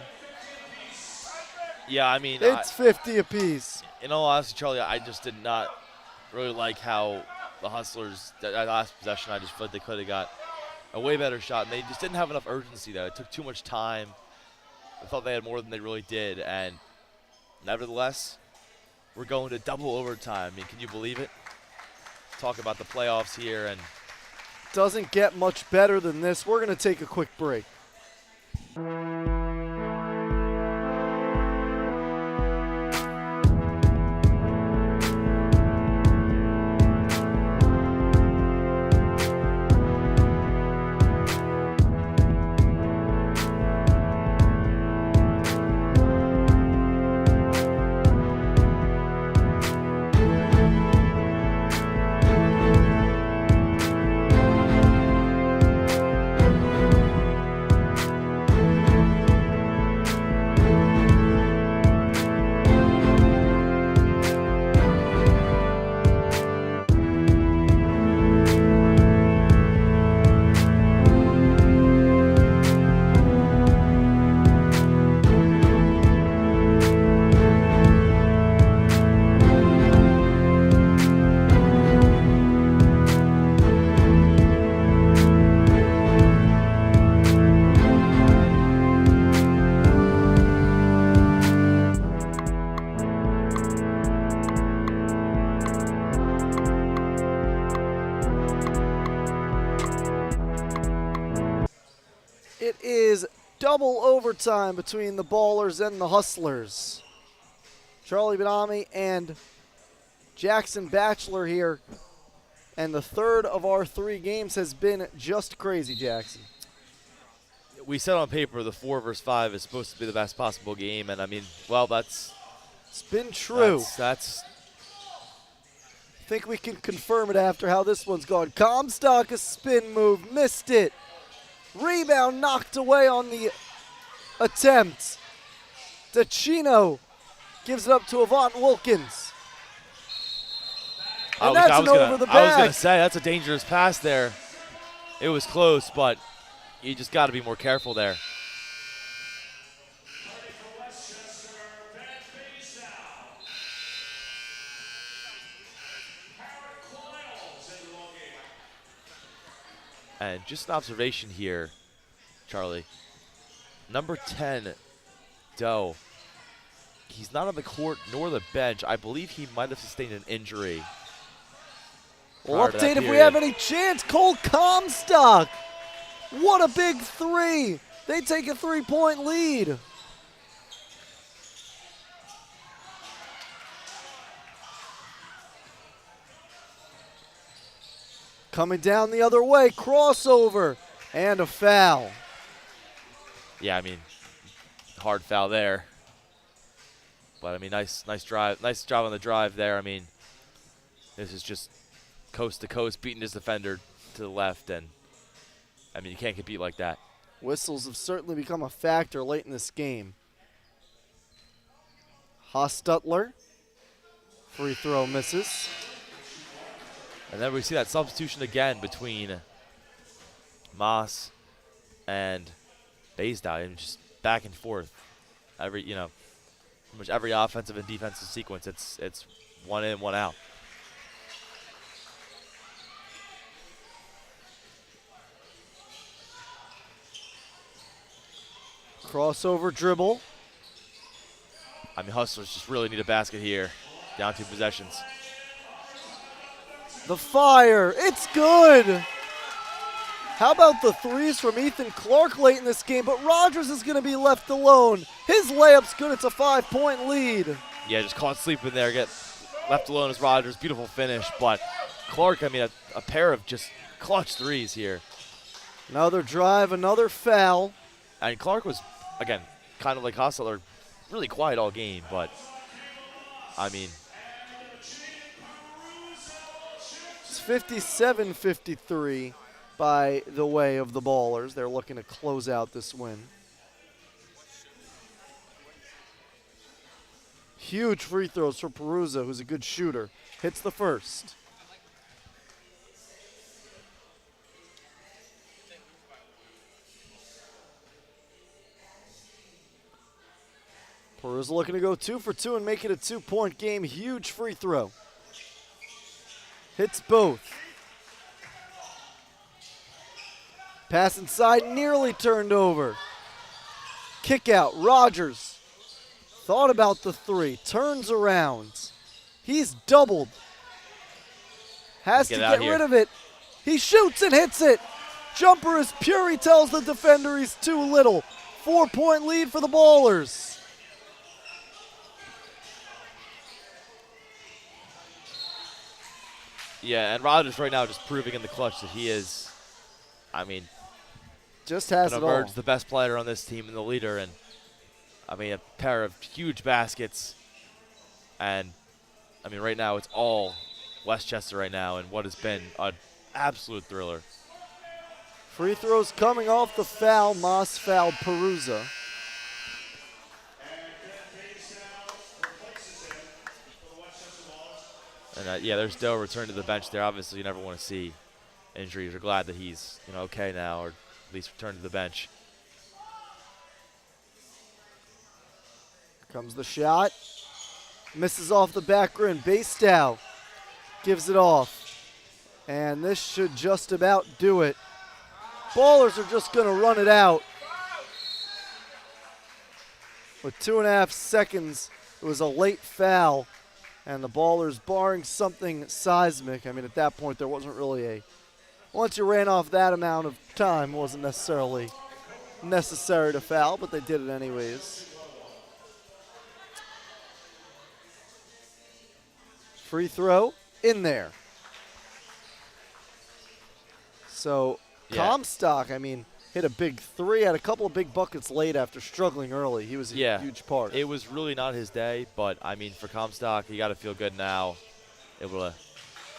Yeah, I mean, it's 50 apiece. In all honesty, Charlie, I just did not really like how the Hustlers, that last possession, I just felt they could have got a way better shot, and they just didn't have enough urgency there. It took too much time. I thought they had more than they really did, and nevertheless, we're going to double overtime. I mean, can you believe it? Talk about the playoffs here, and doesn't get much better than this. We're going to take a quick break. It is double overtime between the Ballers and the Hustlers. Charlie Benami and Jackson Batchelor here. And the third of our 3 games has been just crazy, Jackson. We said on paper the 4 versus 5 is supposed to be the best possible game, and I mean, well, it's been true. That's Think we can confirm it after how this one's gone. Comstock, a spin move, missed it. Rebound knocked away on the attempt. DeCino gives it up to Avant Wilkins. And that's an over the back. I was going to say, that's a dangerous pass there. It was close, but you just got to be more careful there. And just an observation here, Charlie. Number 10, Doe. He's not on the court nor the bench. I believe he might have sustained an injury. We'll update if we have any chance. Cole Comstock. What a big three. They take a 3-point lead. Coming down the other way, crossover, and a foul. Yeah, I mean, hard foul there. But I mean, nice drive, nice job on the drive there. I mean, this is just coast to coast, beating his defender to the left, and I mean, you can't compete like that. Whistles have certainly become a factor late in this game. Hostutler, free throw misses. And then we see that substitution again between Moss and Baysdow, and just back and forth. Pretty much every offensive and defensive sequence, it's one in, one out. Crossover dribble. I mean, Hustlers just really need a basket here. Down 2 possessions. The fire, it's good. How about the threes from Ethan Clark late in this game? But Rogers is going to be left alone. His layup's good, it's a 5-point lead. Yeah, just caught sleeping there. Get left alone as Rogers. Beautiful finish, but Clark, I mean, a pair of just clutch threes here. Another drive, another foul. And Clark was, again, kind of like Hostler, really quiet all game, but, I mean. It's 57-53 by the way of the Ballers. They're looking to close out this win. Huge free throws for Perusa, who's a good shooter. Hits the first. Perusa looking to go 2 for 2 and make it a 2-point game. Huge free throw. Hits both. Pass inside, nearly turned over. Kick out, Rogers. Thought about the 3, turns around. He's doubled. Has to get rid of it. He shoots and hits it. Jumper is pure, he tells the defender he's too little. 4-point lead for the Ballers. Yeah, and Rogers right now just proving in the clutch that he is, I mean, just has it all. The best player on this team and the leader, and I mean a pair of huge baskets, and I mean right now it's all Westchester right now, and what has been an absolute thriller. Free throws coming off the foul. Moss fouled Perusa. And yeah, there's Doe return to the bench there. Obviously, you never want to see injuries. We're glad that he's okay now, or at least returned to the bench. Comes the shot. Misses off the back rim. Bastow gives it off. And this should just about do it. Ballers are just going to run it out. With 2.5 seconds, it was a late foul. And the Ballers, barring something seismic, I mean, at that point, there wasn't really once you ran off that amount of time, it wasn't necessarily necessary to foul, but they did it anyways. Free throw in there. So, yeah. Comstock, I mean, hit a big 3, had a couple of big buckets late after struggling early. He was a huge part. It was really not his day, but I mean, for Comstock, you got to feel good now, able to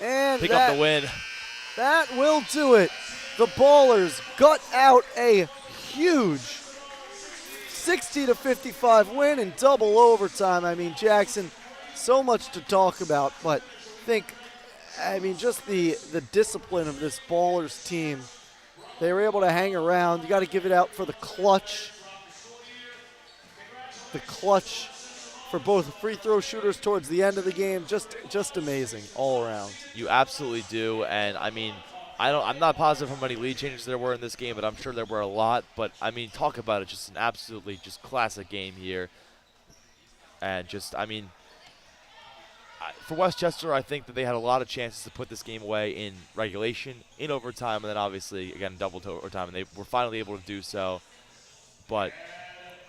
And Pick up the win. that will do it. The Ballers gut out a huge 60-55 win in double overtime. I mean, Jackson, so much to talk about, but just the discipline of this Ballers team. They were able to hang around. You got to give it out for the clutch. The clutch for both free throw shooters towards the end of the game. Just amazing all around. You absolutely do, and I mean, I'm not positive how many lead changes there were in this game, but I'm sure there were a lot. But I mean, talk about it, just an absolutely just classic game here. And for Westchester, I think that they had a lot of chances to put this game away in regulation, in overtime, and then obviously, again, double to overtime, and they were finally able to do so. But,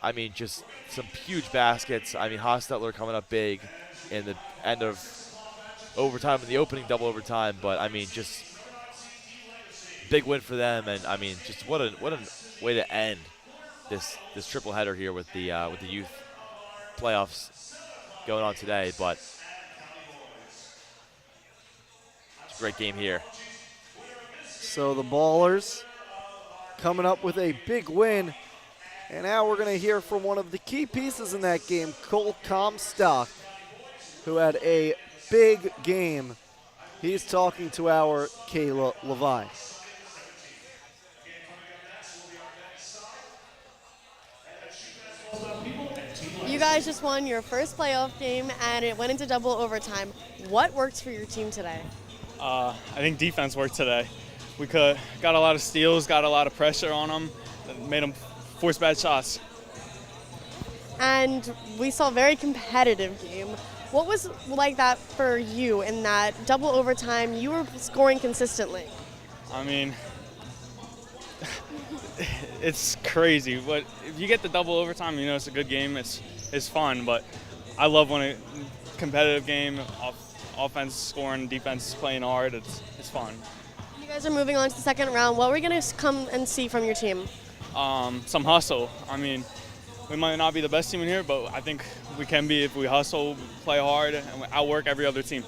I mean, just some huge baskets. I mean, Hostetler coming up big in the end of overtime, in the opening double overtime. But, I mean, just big win for them, and, I mean, just what a way to end this triple header here with the youth playoffs going on today. But great game here. So the Ballers coming up with a big win. And now we're going to hear from one of the key pieces in that game, Cole Comstock, who had a big game. He's talking to our Kayla Levine. You guys just won your first playoff game, and it went into double overtime. What worked for your team today? I think defense worked today. We got a lot of steals, got a lot of pressure on them, made them force bad shots. And we saw a very competitive game. What was like that for you in that double overtime? You were scoring consistently. I mean, it's crazy. But if you get the double overtime, it's a good game. It's fun. But I love when a competitive game, offense scoring, defense playing hard. It's fun. You guys are moving on to the second round. What are we going to come and see from your team? Some hustle. I mean, we might not be the best team in here, but I think we can be if we hustle, play hard, and outwork every other team.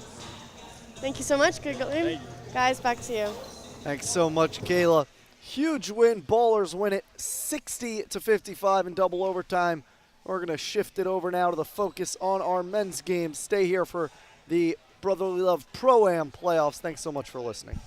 Thank you so much. Good game. Guys, back to you. Thanks so much, Kayla. Huge win. Ballers win it 60-55 in double overtime. We're going to shift it over now to the focus on our men's game. Stay here for the Brotherly Love ProAm playoffs. Thanks so much for listening.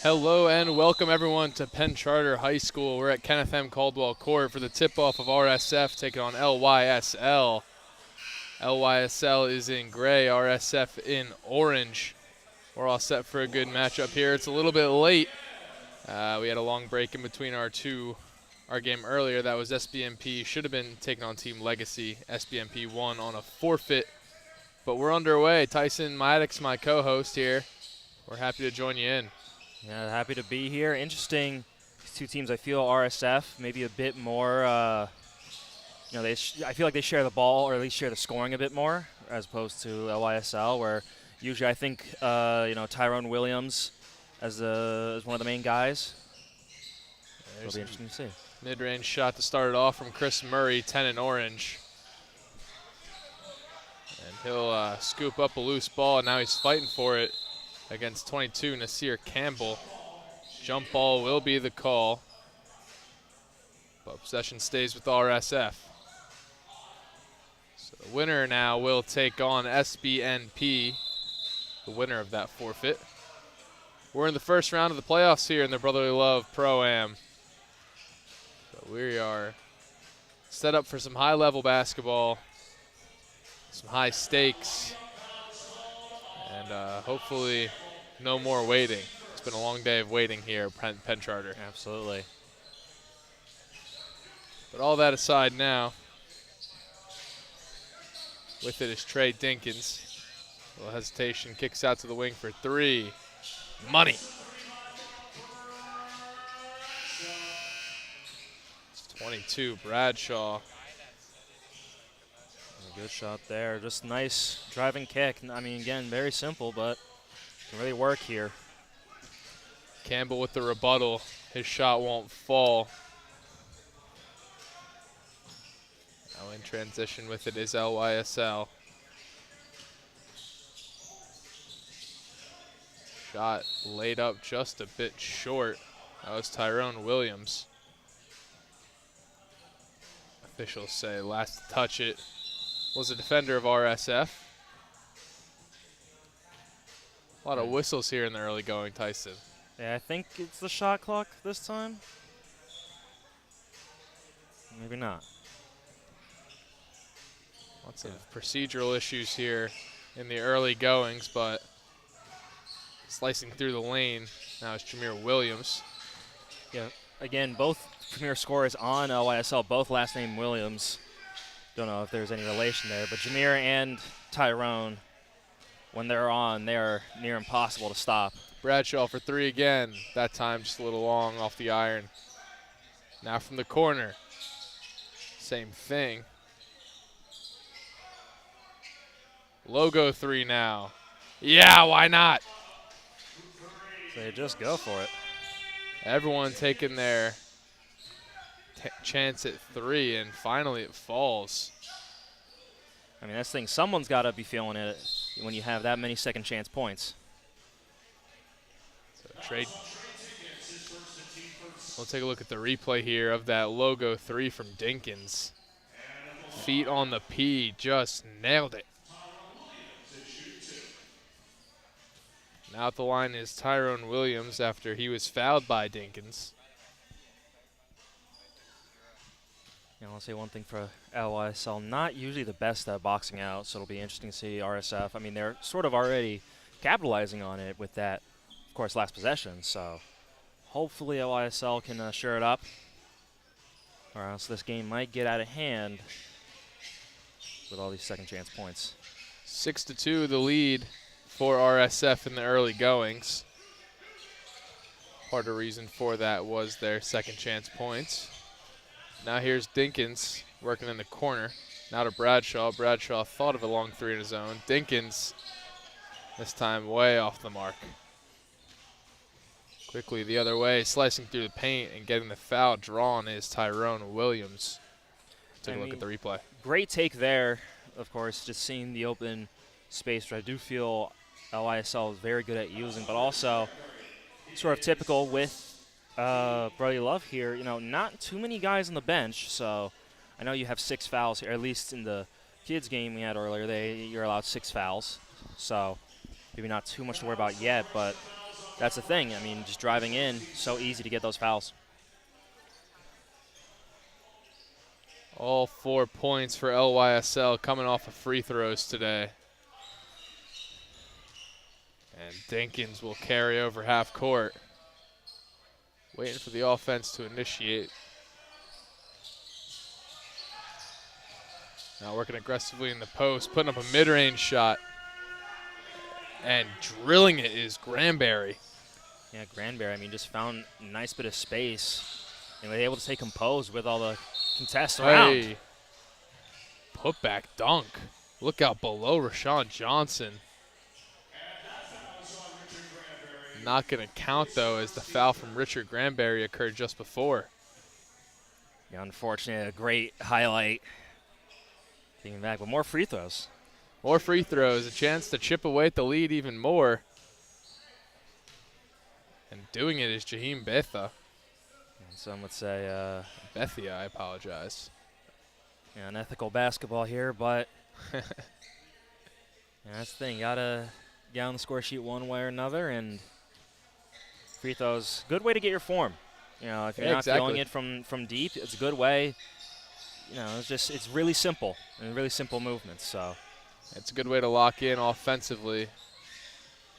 Hello and welcome everyone to Penn Charter High School. We're at Kenneth M. Caldwell Court for the tip-off of RSF taking on LYSL. LYSL is in gray, RSF in orange. We're all set for a good matchup here. It's a little bit late. We had a long break in between our game earlier. That was SBNP. Should have been taking on Team Legacy. SBNP won on a forfeit. But we're underway. Tyson Maddox, my co-host here. We're happy to join you in. Yeah, happy to be here. Interesting. These two teams, I feel RSF maybe a bit more. I feel like they share the ball, or at least share the scoring a bit more, as opposed to LYSL, where usually I think Tyrone Williams as one of the main guys. It'll be interesting to see. Mid-range shot to start it off from Chris Murray, 10 in orange. And he'll scoop up a loose ball, and now he's fighting for it against 22, Nasir Campbell. Jump ball will be the call, but possession stays with RSF. So the winner now will take on SBNP, the winner of that forfeit. We're in the first round of the playoffs here in the Brotherly Love Pro-Am. So we are set up for some high-level basketball, some high stakes, and hopefully no more waiting. It's been a long day of waiting here at Penn Charter. Absolutely. But all that aside now, with it is Trey Dinkins. A little hesitation, kicks out to the wing for three. Money. It's 22, Bradshaw. A good shot there. Just nice driving kick. I mean, again, very simple, but can really work here. Campbell with the rebuttal. His shot won't fall. Now in transition with it is LYSL. Shot laid up just a bit short. That was Tyrone Williams. Officials say last to touch it was a defender of RSF. A lot of whistles here in the early going, Tyson. Yeah, I think it's the shot clock this time. Maybe not. Lots of procedural issues here in the early goings, but slicing through the lane now is Jameer Williams. Yeah, again, both premier scorers on LYSL, both last name Williams. Don't know if there's any relation there, but Jameer and Tyrone, when they're on, they are near impossible to stop. Bradshaw for three again. That time just a little long off the iron. Now from the corner. Same thing. Logo three now. Yeah, why not? They just go for it. Everyone taking their chance at three, and finally it falls. I mean, that's the thing. Someone's got to be feeling it when you have that many second chance points. So trade. We'll take a look at the replay here of that logo three from Dinkins. Feet on the P, just nailed it. Now at the line is Tyrone Williams after he was fouled by Dinkins. I'll say one thing for LYSL, not usually the best at boxing out, so it'll be interesting to see RSF. I mean, they're sort of already capitalizing on it with that, of course, last possession, so hopefully LYSL can shore it up, or else this game might get out of hand with all these second chance points. 6-2 the lead for RSF in the early goings. Part of the reason for that was their second chance points. Now here's Dinkins working in the corner. Now to Bradshaw. Bradshaw thought of a long three in his own. Dinkins, this time way off the mark. Quickly the other way, slicing through the paint and getting the foul drawn is Tyrone Williams. Take a look at the replay. Great take there, of course, just seeing the open space, which I do feel LYSL is very good at using, but also sort of typical with Brody Love here, not too many guys on the bench, so I know you have 6 fouls here, at least in the kids game we had earlier, you're allowed 6 fouls, so maybe not too much to worry about yet, but that's the thing. I mean, just driving in, so easy to get those fouls. All 4 points for LYSL coming off of free throws today. And Dinkins will carry over half court. Waiting for the offense to initiate. Now working aggressively in the post, putting up a mid-range shot. And drilling it is Granberry. Yeah, Granberry, I mean, just found a nice bit of space and was able to stay composed with all the contests around. Hey. Put back dunk. Look out below Rashawn Johnson. Not going to count, though, as the foul from Richard Granberry occurred just before. Yeah, unfortunately, a great highlight. Thinking back, but more free throws. More free throws, a chance to chip away at the lead even more. And doing it is Jaheim Betha. And some would say Bethia, I apologize. Yeah, unethical basketball here, but yeah, that's the thing. Gotta get on the score sheet one way or another, and free throws, good way to get your form. You know, if you're not feeling it from deep, it's a good way. You know, it's really simple and really simple movements. So it's a good way to lock in offensively.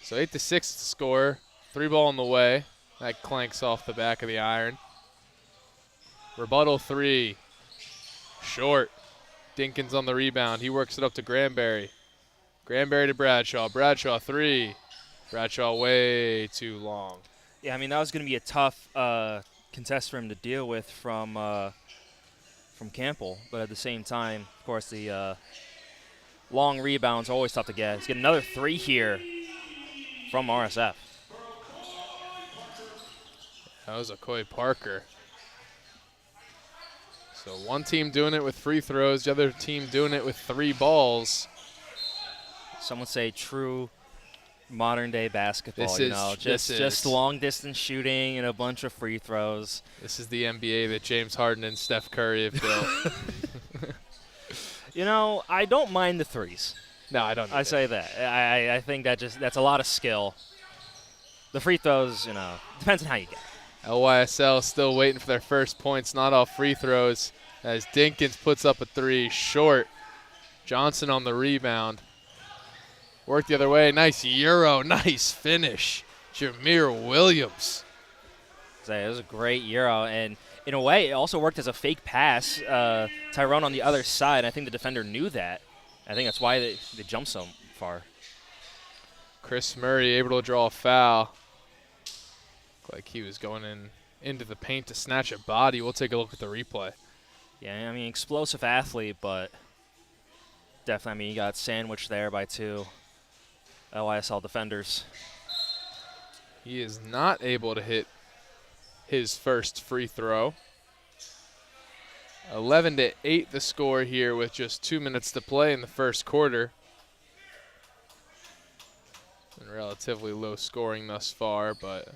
So 8-6 to score. 3 ball in the way. That clanks off the back of the iron. Rebuttal 3. Short. Dinkins on the rebound. He works it up to Granberry. Granberry to Bradshaw. Bradshaw 3. Bradshaw way too long. Yeah, I mean, that was going to be a tough contest for him to deal with from Campbell. But at the same time, of course, the long rebounds are always tough to get. Let's get another 3 here from RSF. That was Okoye Parker. So one team doing it with free throws, the other team doing it with 3 balls. Some would say true modern-day basketball, This is just long-distance shooting and a bunch of free throws. This is the NBA that James Harden and Steph Curry have built. You know, I don't mind the threes. No, I don't. I say that. I think that's a lot of skill. The free throws, depends on how you get it. LYSL still waiting for their first points, not off free throws, as Dinkins puts up a 3 short. Johnson on the rebound. Work the other way. Nice Euro. Nice finish. Jameer Williams. It was a great Euro, and in a way, it also worked as a fake pass. Tyrone on the other side, I think the defender knew that. I think that's why they jumped so far. Chris Murray able to draw a foul. Looked like he was going into the paint to snatch a body. We'll take a look at the replay. Yeah, I mean, explosive athlete, but definitely, I mean, he got sandwiched there by 2 LYSL defenders. He is not able to hit his first free throw. 11-8 the score here with just 2 minutes to play in the first quarter. And relatively low scoring thus far, but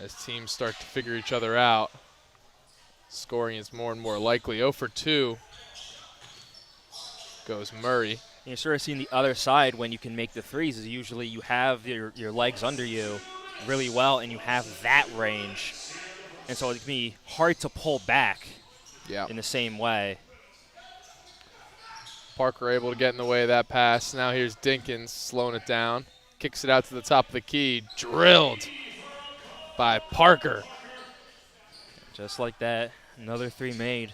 as teams start to figure each other out, scoring is more and more likely. 0 for 2 goes Murray. You're sort of seeing the other side when you can make the threes is usually you have your legs under you really well and you have that range. And so it can be hard to pull back in the same way. Parker able to get in the way of that pass. Now here's Dinkins slowing it down. Kicks it out to the top of the key. Drilled by Parker. Just like that, another 3 made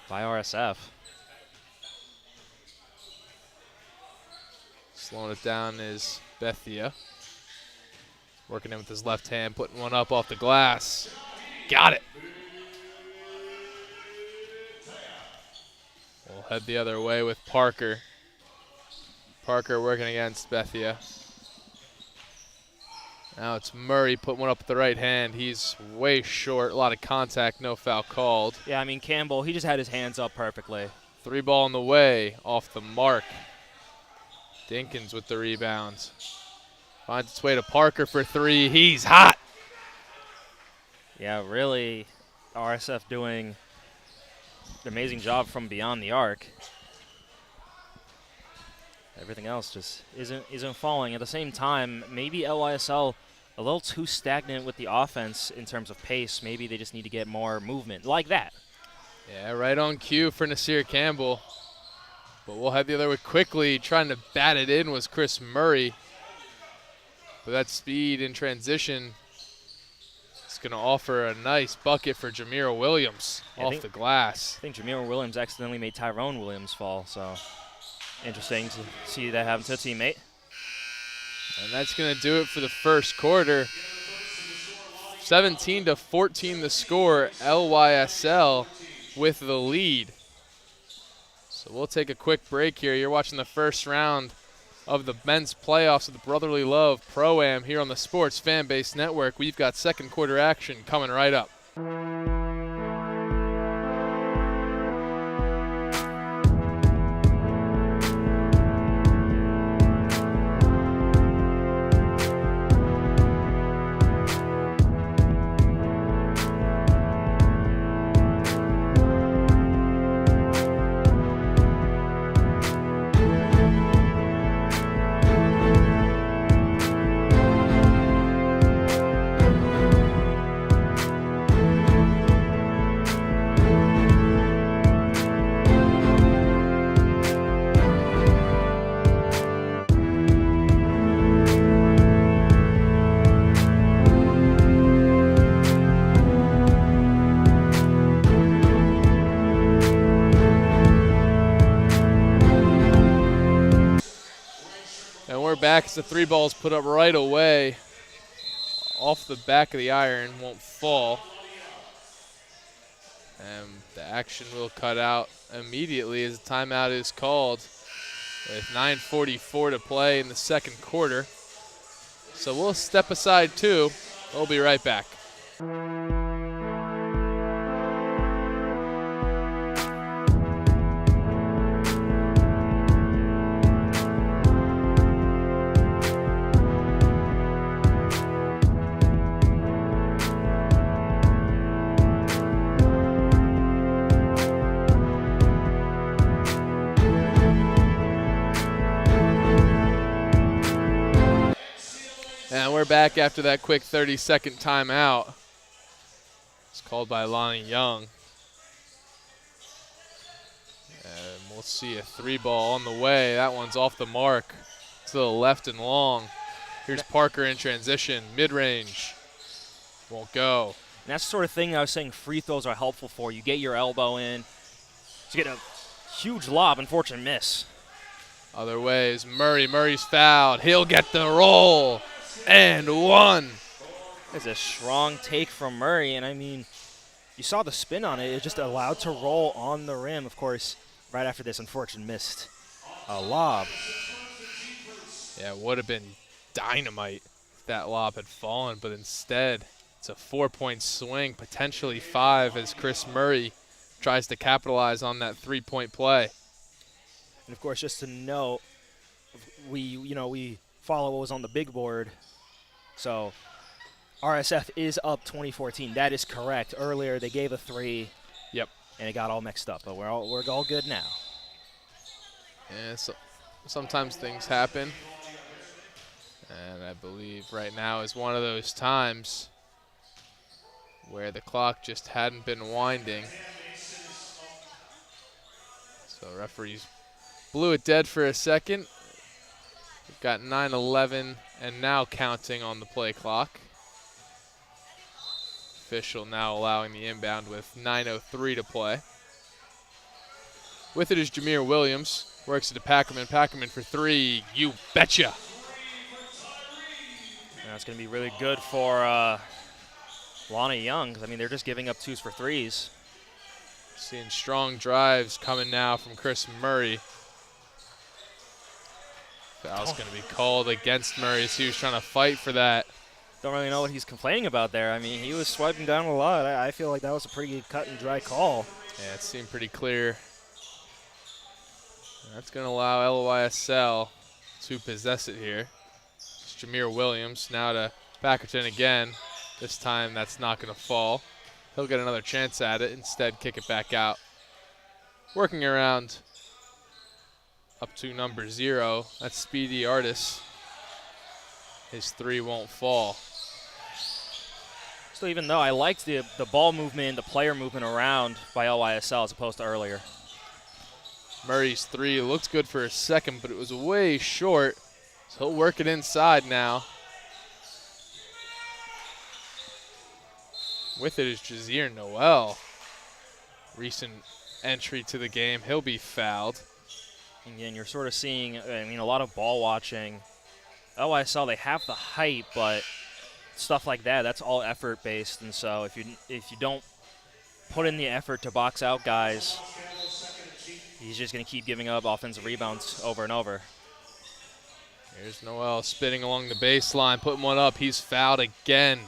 by RSF. Slowing it down is Bethia. Working in with his left hand, putting one up off the glass. Got it. We'll head the other way with Parker. Parker working against Bethia. Now it's Murray putting one up with the right hand. He's way short. A lot of contact, no foul called. Yeah, I mean, Campbell, he just had his hands up perfectly. 3 ball in the way, off the mark. Dinkins with the rebounds. Finds its way to Parker for 3. He's hot. Yeah, really, RSF doing an amazing job from beyond the arc. Everything else just isn't falling. At the same time, maybe LYSL a little too stagnant with the offense in terms of pace. Maybe they just need to get more movement like that. Yeah, right on cue for Nasir Campbell. But we'll head the other way quickly. Trying to bat it in was Chris Murray. But that speed in transition is going to offer a nice bucket for Jameer Williams off the glass. I think Jameer Williams accidentally made Tyrone Williams fall, so interesting to see that happen to a teammate. And that's going to do it for the first quarter. 17-14 the score. LYSL with the lead. So we'll take a quick break here. You're watching the first round of the men's playoffs of the Brotherly Love Pro-Am here on the Sports Fanbase Network. We've got second quarter action coming right up. Back as the three ball's put up right away off the back of the iron, won't fall. And the action will cut out immediately as the timeout is called with 9:44 to play in the second quarter. So we'll step aside too. We'll be right back. We're back after that quick 30-second timeout. It's called by Lonnie Young. And we'll see a three ball on the way. That one's off the mark to the left and long. Here's Parker in transition, mid-range. Won't go. And that's the sort of thing I was saying free throws are helpful for. You get your elbow in. To get a huge lob, unfortunate miss. Other ways, Murray. Murray's fouled. He'll get the roll. And one. It's a strong take from Murray, and I mean, you saw the spin on it. It just allowed to roll on the rim. Of course, right after this unfortunate missed a lob. Yeah, it would have been dynamite if that lob had fallen, but instead it's a 4-point swing, potentially 5, as Chris Murray tries to capitalize on that 3-point play. And of course, just to note, we follow what was on the big board. So RSF is up 2014. That is correct. Earlier they gave a 3. Yep. And it got all mixed up, but we're all good now. Yeah, so sometimes things happen. And I believe right now is one of those times where the clock just hadn't been winding. So referees blew it dead for a second. We've got 9:11 and now counting on the play clock. Official now allowing the inbound with 9:03 to play. With it is Jameer Williams. Works it to Packerman. Packerman for 3. You betcha. That's going to be really good for Lonnie Young, because, I mean, they're just giving up 2s for 3s. Seeing strong drives coming now from Chris Murray. Foul's going to be called against Murray as he was trying to fight for that. Don't really know what he's complaining about there. I mean, he was swiping down a lot. I feel like that was a pretty cut and dry call. Yeah, it seemed pretty clear. That's going to allow LYSL to possess it here. It's Jameer Williams now to Packerton again. This time that's not going to fall. He'll get another chance at it. Instead, kick it back out. Working around up to number 0. That's Speedy Artis. His 3 won't fall. Still, even though I liked the ball movement, the player movement around by LYSL as opposed to earlier. Murray's three looked good for a second, but it was way short. So he'll work it inside now. With it is Jazeer Noel. Recent entry to the game. He'll be fouled. Again, you're sort of seeing, I mean, a lot of ball watching. LYSL, they have the height, but stuff like that, that's all effort based. And so if you don't put in the effort to box out guys, he's just going to keep giving up offensive rebounds over and over. Here's Noel spinning along the baseline, putting one up. He's fouled again.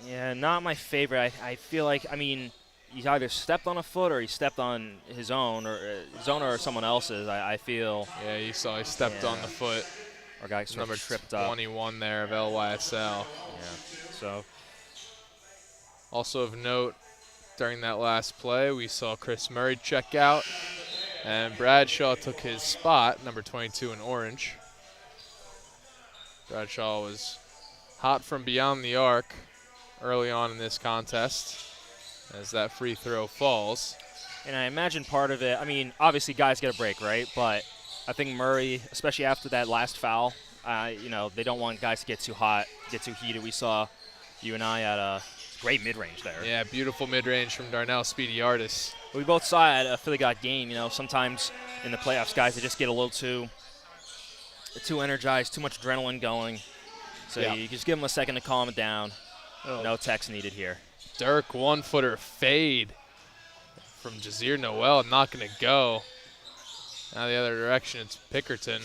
Yeah, not my favorite. I feel like, I mean, he's either stepped on a foot or he stepped on his own or someone else's. I feel. Yeah, you saw he stepped on the foot. Our guy sort Number of tripped up. 21 there of LYSL. Yeah. So. Also of note, during that last play, we saw Chris Murray check out, and Bradshaw took his spot, number 22 in orange. Bradshaw was hot from beyond the arc early on in this contest as that free throw falls. And I imagine part of it, I mean, obviously guys get a break, right? But I think Murray, especially after that last foul, you know, they don't want guys to get too hot, get too heated. We saw you and I at a great mid-range there. Yeah, beautiful mid-range from Darnell Speedy Artis. We both saw it at a Philly Got game. You know, sometimes in the playoffs, guys, they just get a little too energized, too much adrenaline going. So you just give them a second to calm it down. Oh. No text needed here. Dirk, one-footer fade from Jazeer Noel, not going to go. Now the other direction, it's Pickerton.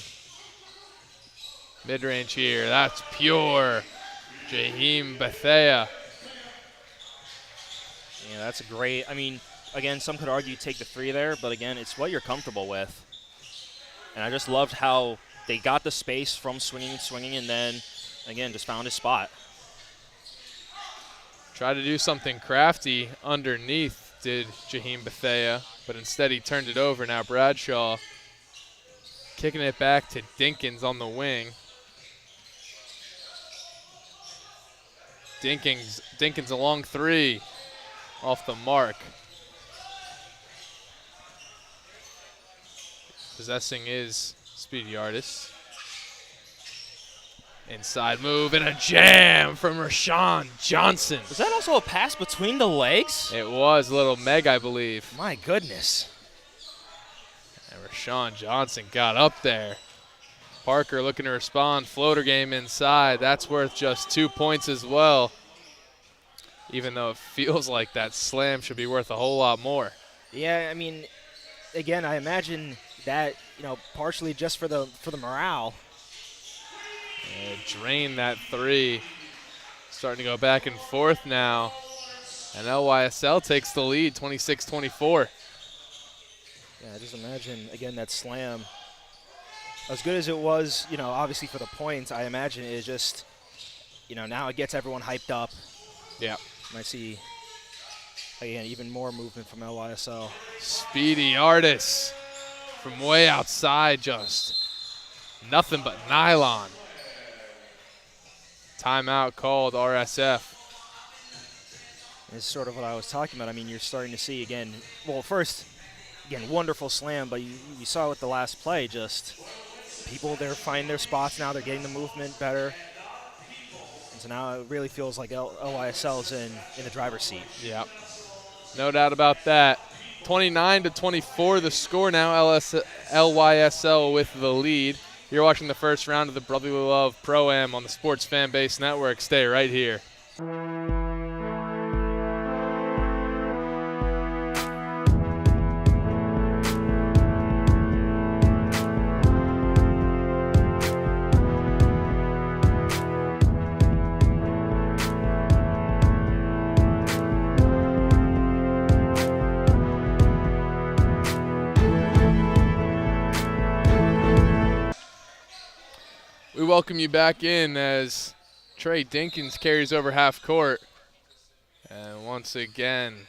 Mid-range here, that's pure. Jaheim Bethea. Yeah, that's a great, I mean, again, some could argue take the three there, but again, it's what you're comfortable with. And I just loved how they got the space from swinging, and then, again, just found his spot. Tried to do something crafty underneath, did Jaheim Bethea, but instead he turned it over. Now Bradshaw kicking it back to Dinkins on the wing. Dinkins a long three off the mark. Possessing is Speedy Artis. Inside move and a jam from Rashawn Johnson. Was that also a pass between the legs? It was a little Meg, I believe. My goodness. And Rashawn Johnson got up there. Parker looking to respond. Floater game inside. That's worth just 2 points as well. Even though it feels like that slam should be worth a whole lot more. Yeah, I mean, again, I imagine that, you know, partially just for the morale. Drain that three. Starting to go back and forth now. And LYSL takes the lead, 26-24. Yeah, just imagine, again, that slam. As good as it was, you know, obviously for the points, I imagine it just, you know, now it gets everyone hyped up. Yeah. And I see, again, even more movement from LYSL. Speedy Artis from way outside, just nothing but nylon. Timeout called RSF. It's sort of what I was talking about. I mean, you're starting to see, again, well, first, again, wonderful slam, but you saw with the last play, just people, they're finding their spots now. They're getting the movement better. And so now it really feels like LYSL's in the driver's seat. Yeah, no doubt about that. 29-24 the score now. LYSL with the lead. You're watching the first round of the Brotherly Love Pro-Am on the Sports Fan Base Network. Stay right here. We welcome you back in as Trey Dinkins carries over half court. And once again,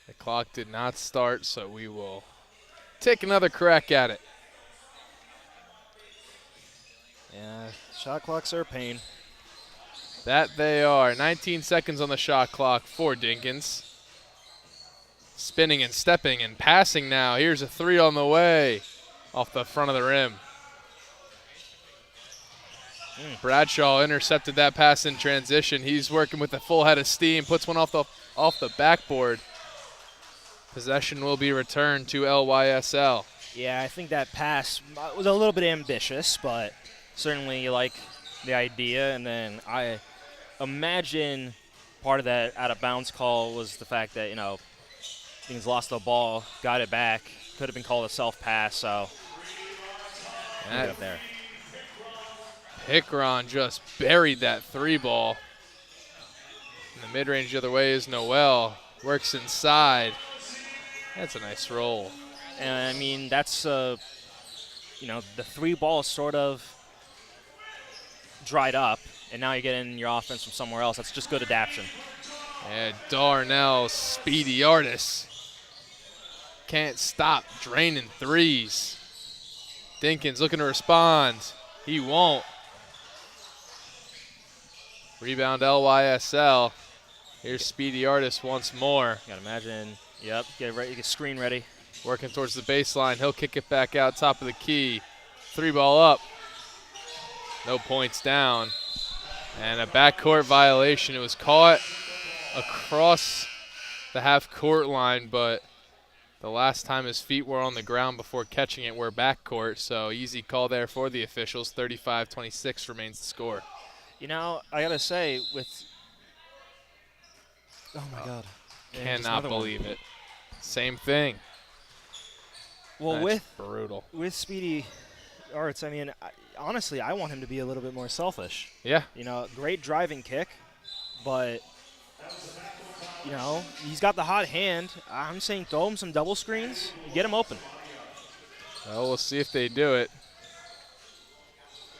the clock did not start, so we will take another crack at it. Yeah, shot clocks are a pain. That they are. 19 seconds on the shot clock for Dinkins. Spinning and stepping and passing now. Here's a 3 on the way off the front of the rim. Bradshaw intercepted that pass in transition. He's working with a full head of steam, puts one off the backboard. Possession will be returned to LYSL. Yeah, I think that pass was a little bit ambitious, but certainly you like the idea. And then I imagine part of that out-of-bounds call was the fact that, Dinkins lost the ball, got it back. Could have been called a self-pass, so That up there. Hicron just buried that 3 ball. In the mid-range the other way is Noel. Works inside. That's a nice roll. And, I mean, that's, the 3 ball sort of dried up, and now you're getting your offense from somewhere else. That's just good adaptation. And Darnell, speedy artist. Can't stop draining threes. Dinkins looking to respond. He won't. Rebound LYSL. Here's Speedy Artist once more. You gotta imagine, yep, get ready, get screen ready. Working towards the baseline. He'll kick it back out top of the key. 3 ball up. No points down. And a backcourt violation. It was caught across the half-court line, but the last time his feet were on the ground before catching it were backcourt, so easy call there for the officials. 35-26 remains the score. I gotta say, oh my God. Cannot believe it. Same thing. Well, That's brutal. With Speedy Arts, I mean, honestly, I want him to be a little bit more selfish. Yeah. Great driving kick, but, he's got the hot hand. I'm saying throw him some double screens, get him open. Well, we'll see if they do it.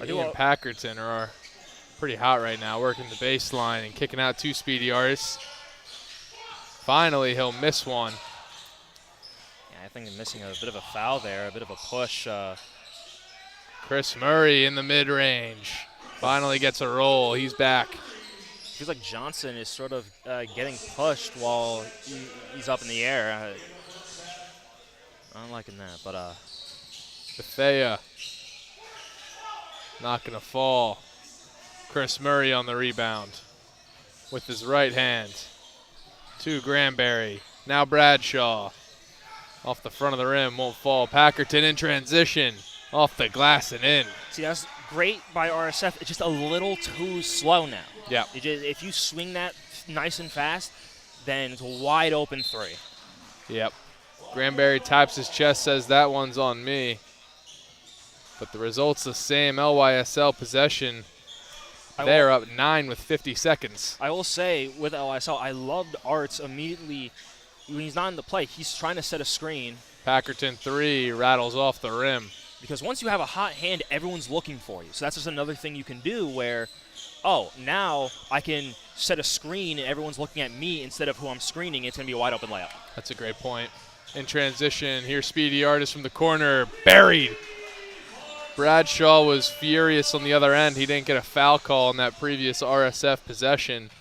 He and Packerton are pretty hot right now, working the baseline and kicking out 2 Speedy Artists. Finally, he'll miss one. Yeah, I think they're missing a bit of a foul there, a bit of a push. Chris Murray in the mid-range. Finally gets a roll. He's back. Feels like Johnson is sort of getting pushed while he's up in the air. I'm liking that, but Bethea not going to fall. Chris Murray on the rebound with his right hand to Granberry. Now Bradshaw off the front of the rim, won't fall. Packerton in transition, off the glass and in. See, that's great by RSF. It's just a little too slow now. Yeah. If you swing that nice and fast, then it's a wide open 3. Yep. Granberry taps his chest, says that one's on me. But the result's the same. LYSL possession. They're up 9 with 50 seconds. I will say, with LYSL, I loved Arts immediately. When he's not in the play, he's trying to set a screen. Packerton 3 rattles off the rim. Because once you have a hot hand, everyone's looking for you. So that's just another thing you can do where, now I can set a screen and everyone's looking at me instead of who I'm screening. It's going to be a wide open layup. That's a great point. In transition, here's Speedy Artist from the corner. Buried. Bradshaw was furious on the other end. He didn't get a foul call on that previous RSF possession.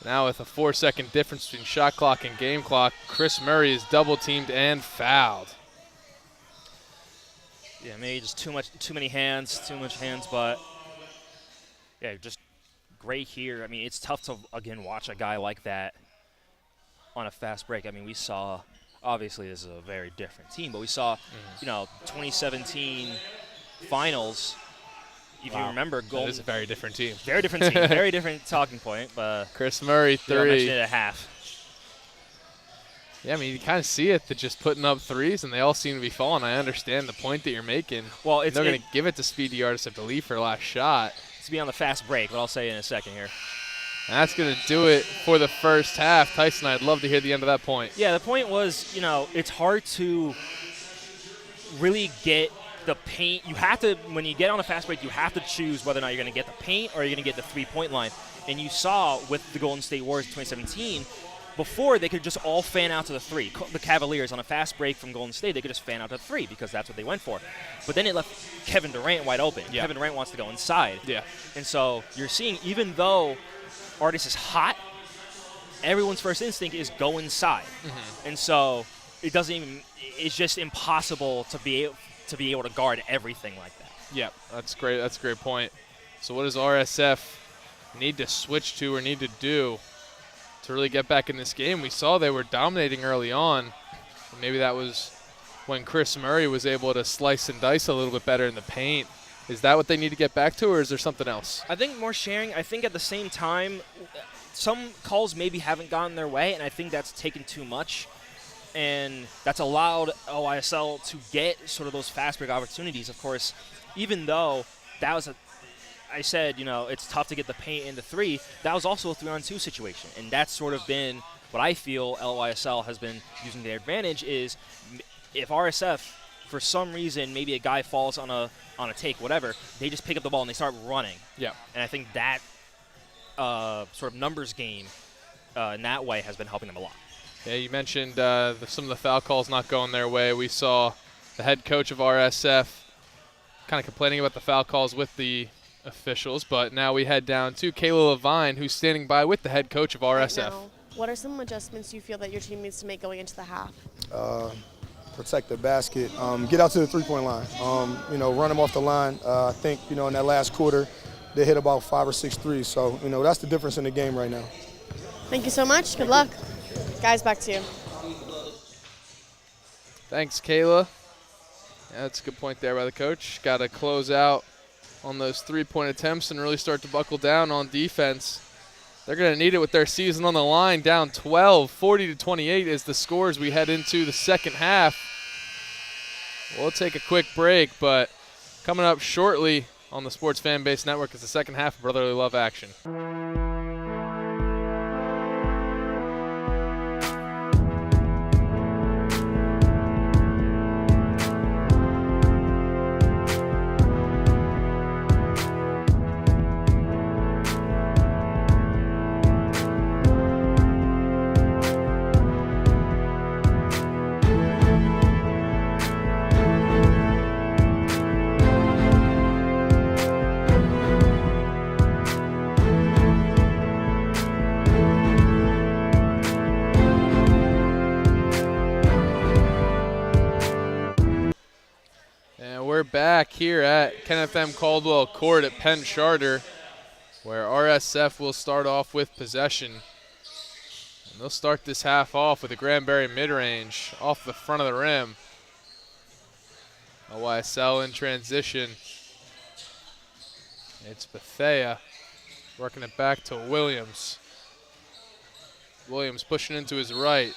Now with a 4-second difference between shot clock and game clock, Chris Murray is double teamed and fouled. Yeah, maybe just too many hands, but yeah, just great here. I mean, it's tough to, again, watch a guy like that on a fast break. I mean, we saw, obviously this is a very different team, but we saw, 2017 finals. If you remember, Golden. That is a very different team. Very different team. Very different talking point. But Chris Murray, 3. I mentioned it at half. Yeah, I mean, you kind of see it. They're just putting up threes, and they all seem to be falling. I understand the point that you're making. Well, they're going to give it to Speedy Artist, I believe, for last shot. It's be on the fast break, but I'll say in a second here. And that's going to do it for the first half. Tyson, I'd love to hear the end of that point. Yeah, the point was, it's hard to really get the paint. You have to, when you get on a fast break, you have to choose whether or not you're going to get the paint or you're going to get the 3-point line. And you saw with the Golden State Warriors in 2017, before they could just all fan out to the 3. The Cavaliers on a fast break from Golden State, they could just fan out to the 3 because that's what they went for. But then it left Kevin Durant wide open. Yeah. Kevin Durant wants to go inside. Yeah. And so you're seeing, even though Artis is hot, everyone's first instinct is go inside. And so it doesn't even, it's just impossible to be able to guard everything like that. Yeah, that's great. That's a great point. So what does RSF need to switch to or need to do to really get back in this game? We saw they were dominating early on. Maybe that was when Chris Murray was able to slice and dice a little bit better in the paint. Is that what they need to get back to, or is there something else? I think more sharing. I think at the same time, some calls maybe haven't gotten their way, and I think that's taken too much. And that's allowed LYSL to get sort of those fast break opportunities. Of course, even though that was I said, it's tough to get the paint in the 3, that was also a 3-on-2 situation. And that's sort of been what I feel LYSL has been using their advantage is if RSF, for some reason, maybe a guy falls on a take, whatever, they just pick up the ball and they start running. Yeah. And I think that sort of numbers game in that way has been helping them a lot. Yeah, you mentioned some of the foul calls not going their way. We saw the head coach of RSF kind of complaining about the foul calls with the officials, but now we head down to Kayla Levine, who's standing by with the head coach of RSF. Right now, what are some adjustments you feel that your team needs to make going into the half? Protect the basket, get out to the three-point line, run them off the line. I think, in that last quarter, they hit about 5 or 6 threes. So, that's the difference in the game right now. Thank you so much. Good luck. Guys, back to you. Thanks, Kayla. Yeah, that's a good point there by the coach. Got to close out on those three-point attempts and really start to buckle down on defense. They're going to need it with their season on the line, down 12, 40-28 is the score as we head into the second half. We'll take a quick break, but coming up shortly on the Sports Fan Base Network is the second half of Brotherly Love action. Back here at Kenneth M. Caldwell Court at Penn Charter, where RSF will start off with possession. And they'll start this half off with a Granbury mid-range off the front of the rim. LYSL in transition. It's Bethea working it back to Williams. Williams pushing into his right.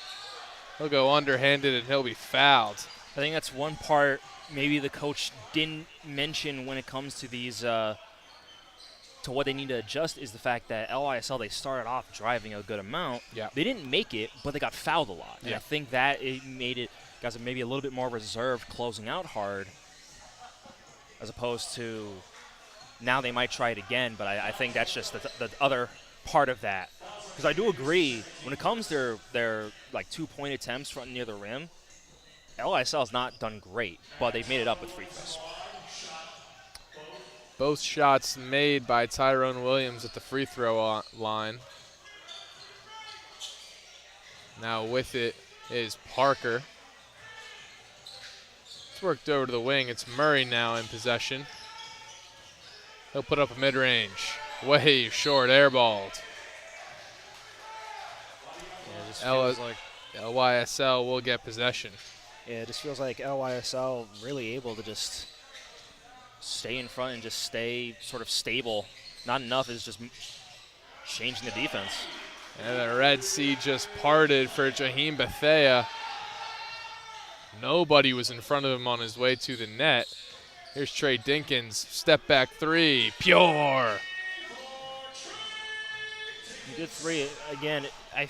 He'll go underhanded and he'll be fouled. I think that's one part maybe the coach didn't mention when it comes to these, to what they need to adjust is the fact that LYSL, they started off driving a good amount. Yeah. They didn't make it, but they got fouled a lot. And Yeah. I think that it made it, guys, maybe a little bit more reserved closing out hard as opposed to now they might try it again, but I think that's just the other part of that. Because I do agree, when it comes to their like 2-point attempts front near the rim, LYSL has not done great, but they've made it up with free throws. Both shots made by Tyrone Williams at the free throw line. Now with it is Parker. It's worked over to the wing. It's Murray now in possession. He'll put up a mid-range. Way short, airballed. Yeah, it just feels like LYSL will get possession. Yeah, it just feels like LYSL really able to just stay in front and just stay sort of stable. Not enough is just changing the defense. And the Red Sea just parted for Jaheim Bethea. Nobody was in front of him on his way to the net. Here's Trey Dinkins, step back three, pure. Good three. Again, I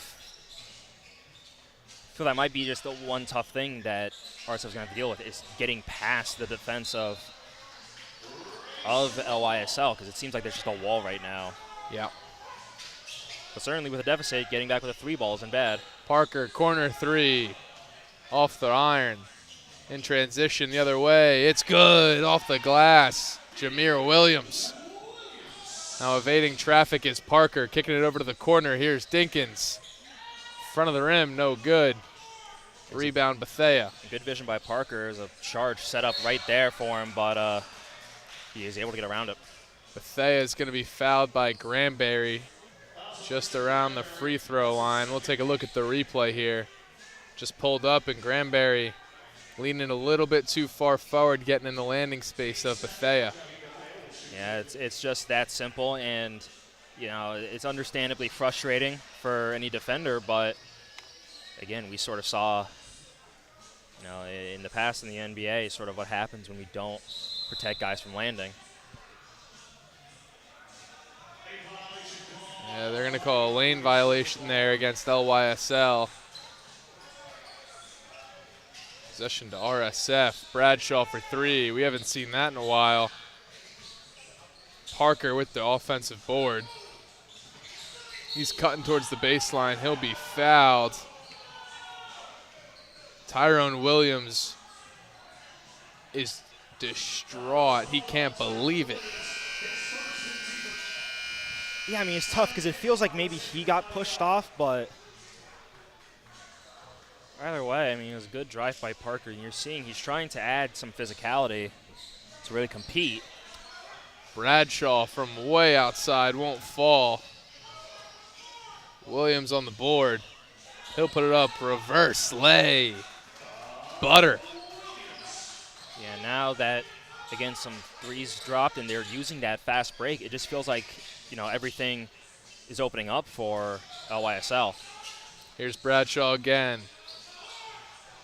feel that might be just the one tough thing that RSF is going to have to deal with is getting past the defense of LYSL because it seems like there's just a wall right now. Yeah. But certainly with a deficit, getting back with a 3 ball isn't bad. Parker, corner 3, off the iron. In transition the other way. It's good, off the glass. Jameer Williams. Now evading traffic is Parker, kicking it over to the corner. Here's Dinkins. Front of the rim, no good. Rebound, Bethea. Good vision by Parker. There's a charge set up right there for him, but he is able to get around it. Bethea is going to be fouled by Granberry just around the free throw line. We'll take a look at the replay here. Just pulled up, and Granberry leaning a little bit too far forward, getting in the landing space of Bethea. Yeah, it's just that simple, and you know, it's understandably frustrating for any defender, but again, we sort of saw, you know, in the past in the NBA, sort of what happens when we don't protect guys from landing. Yeah, they're going to call a lane violation there against LYSL. Possession to RSF. Bradshaw for 3. We haven't seen that in a while. Parker with the offensive board. He's cutting towards the baseline. He'll be fouled. Tyrone Williams is distraught. He can't believe it. Yeah, I mean, it's tough because it feels like maybe he got pushed off, but Either way, I mean, it was a good drive by Parker, and you're seeing he's trying to add some physicality to really compete. Bradshaw from way outside won't fall. Williams on the board. He'll put it up. Reverse lay. Butter. Yeah, now that, again, some threes dropped and they're using that fast break, it just feels like, you know, everything is opening up for LYSL. Here's Bradshaw again.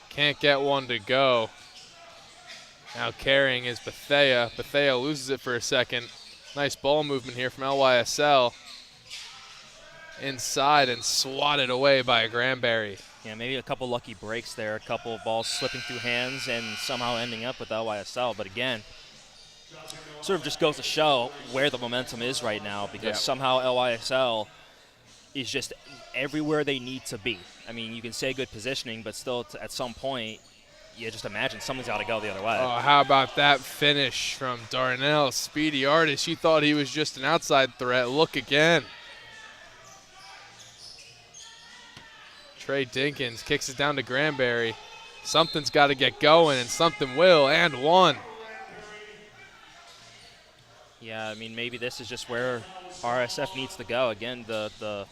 Can't get one to go. Now carrying is Bethea. Bethea loses it for a second. Nice ball movement here from LYSL. Inside and swatted away by Granberry. Yeah, maybe a couple lucky breaks there, a couple balls slipping through hands and somehow ending up with LYSL. But again, sort of just goes to show where the momentum is right now, because somehow LYSL is just everywhere they need to be. I mean, you can say good positioning, but still at some point, you just imagine something's got to go the other way. Oh, how about that finish from Darnell? Speedy artist. You thought he was just an outside threat. Look again. Trey Dinkins kicks it down to Granberry. Something's got to get going, and something will, and one. Yeah, I mean, maybe this is just where RSF needs to go. Again, the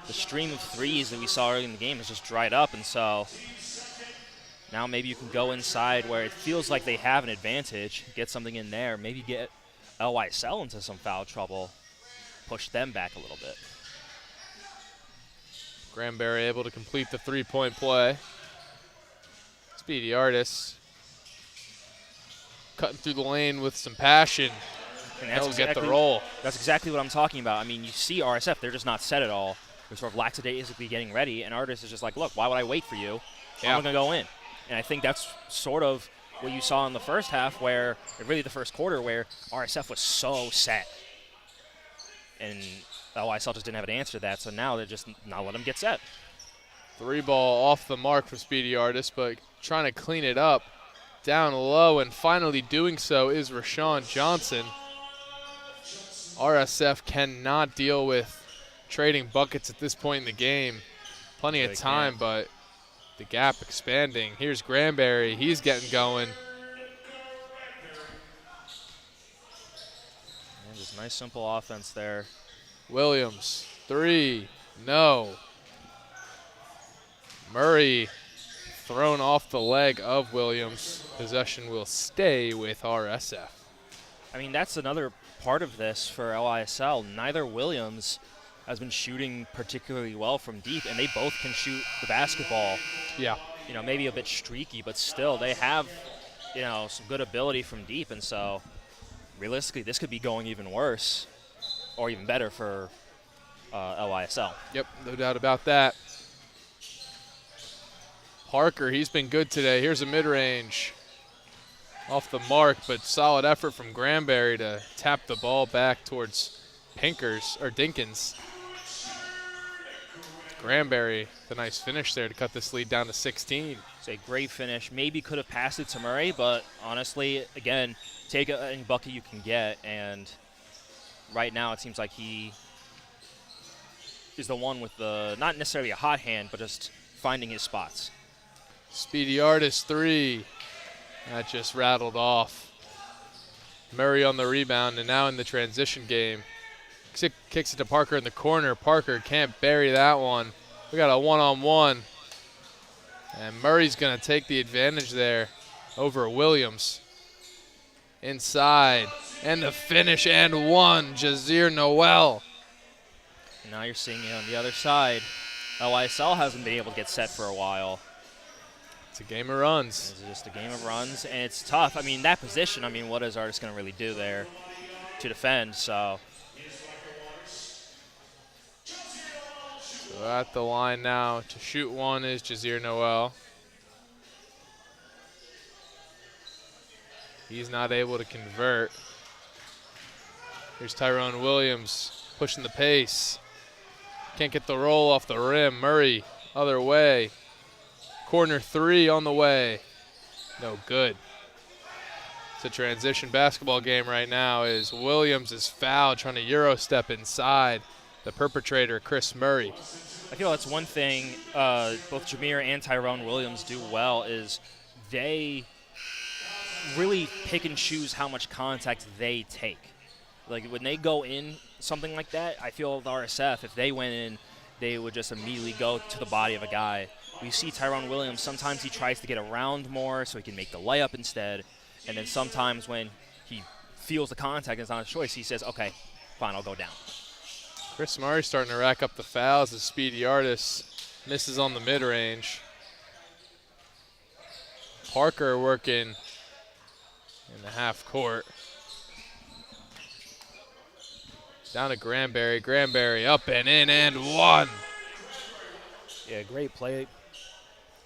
stream of threes that we saw early in the game has just dried up, and so now maybe you can go inside where it feels like they have an advantage, get something in there, maybe get LYSL into some foul trouble, push them back a little bit. Granberry able to complete the three-point play. Speedy artist cutting through the lane with some passion. And that's get the roll. That's exactly what I'm talking about. I mean, you see RSF, they're just not set at all. They're sort of lackadaisically getting ready, and Artist is just like, look, why would I wait for you? I'm going to go in. And I think that's sort of what you saw in the first half, where, really the first quarter, where RSF was so set. And LYSL just didn't have an answer to that, so now they're just not letting them get set. 3-ball off the mark for Speedy Artist, but trying to clean it up down low, and finally doing so is Rashawn Johnson. RSF cannot deal with trading buckets at this point in the game. Plenty of time, but the gap expanding. Here's Granberry. He's getting going. And just nice, simple offense there. Williams, 3, no. Murray thrown off the leg of Williams. Possession will stay with RSF. I mean, that's another part of this for LYSL. Neither Williams has been shooting particularly well from deep, and they both can shoot the basketball. Yeah. You know, maybe a bit streaky, but still they have, you know, some good ability from deep, and so realistically this could be going even worse or even better for LYSL. Yep, no doubt about that. Parker, he's been good today. Here's a mid-range. Off the mark, but solid effort from Granberry to tap the ball back towards Dinkins. Granberry, the nice finish there to cut this lead down to 16. It's a great finish. Maybe could have passed it to Murray, but honestly, again, take any bucket you can get. And right now, it seems like he is the one with the, not necessarily a hot hand, but just finding his spots. Speedy Artist 3. That just rattled off. Murray on the rebound, and now in the transition game. Kicks it to Parker in the corner. Parker can't bury that one. We got a one-on-one. And Murray's going to take the advantage there over Williams. Inside. And the finish and one. Jazir Noel. Now you're seeing it on the other side. LYSL hasn't been able to get set for a while. It's a game of runs. It's just a game of runs, and it's tough. I mean, that position, I mean, what is Artist going to really do there to defend? So at the line now to shoot one is Jazir Noel. He's not able to convert. Here's Tyrone Williams pushing the pace. Can't get the roll off the rim. Murray, other way. Corner 3 on the way. No good. It's a transition basketball game right now as Williams is fouled trying to Euro step inside the perpetrator, Chris Murray. I feel that's one thing both Jameer and Tyrone Williams do well is they really pick and choose how much contact they take. Like when they go in something like that, I feel with RSF, if they went in, they would just immediately go to the body of a guy. We see Tyrone Williams, sometimes he tries to get around more so he can make the layup instead. And then sometimes when he feels the contact and it's not a choice, he says, okay, fine, I'll go down. Chris Murray starting to rack up the fouls as Speedy Artist misses on the mid-range. Parker working in the half court. Down to Granberry. Granberry up and in and one. Yeah, great play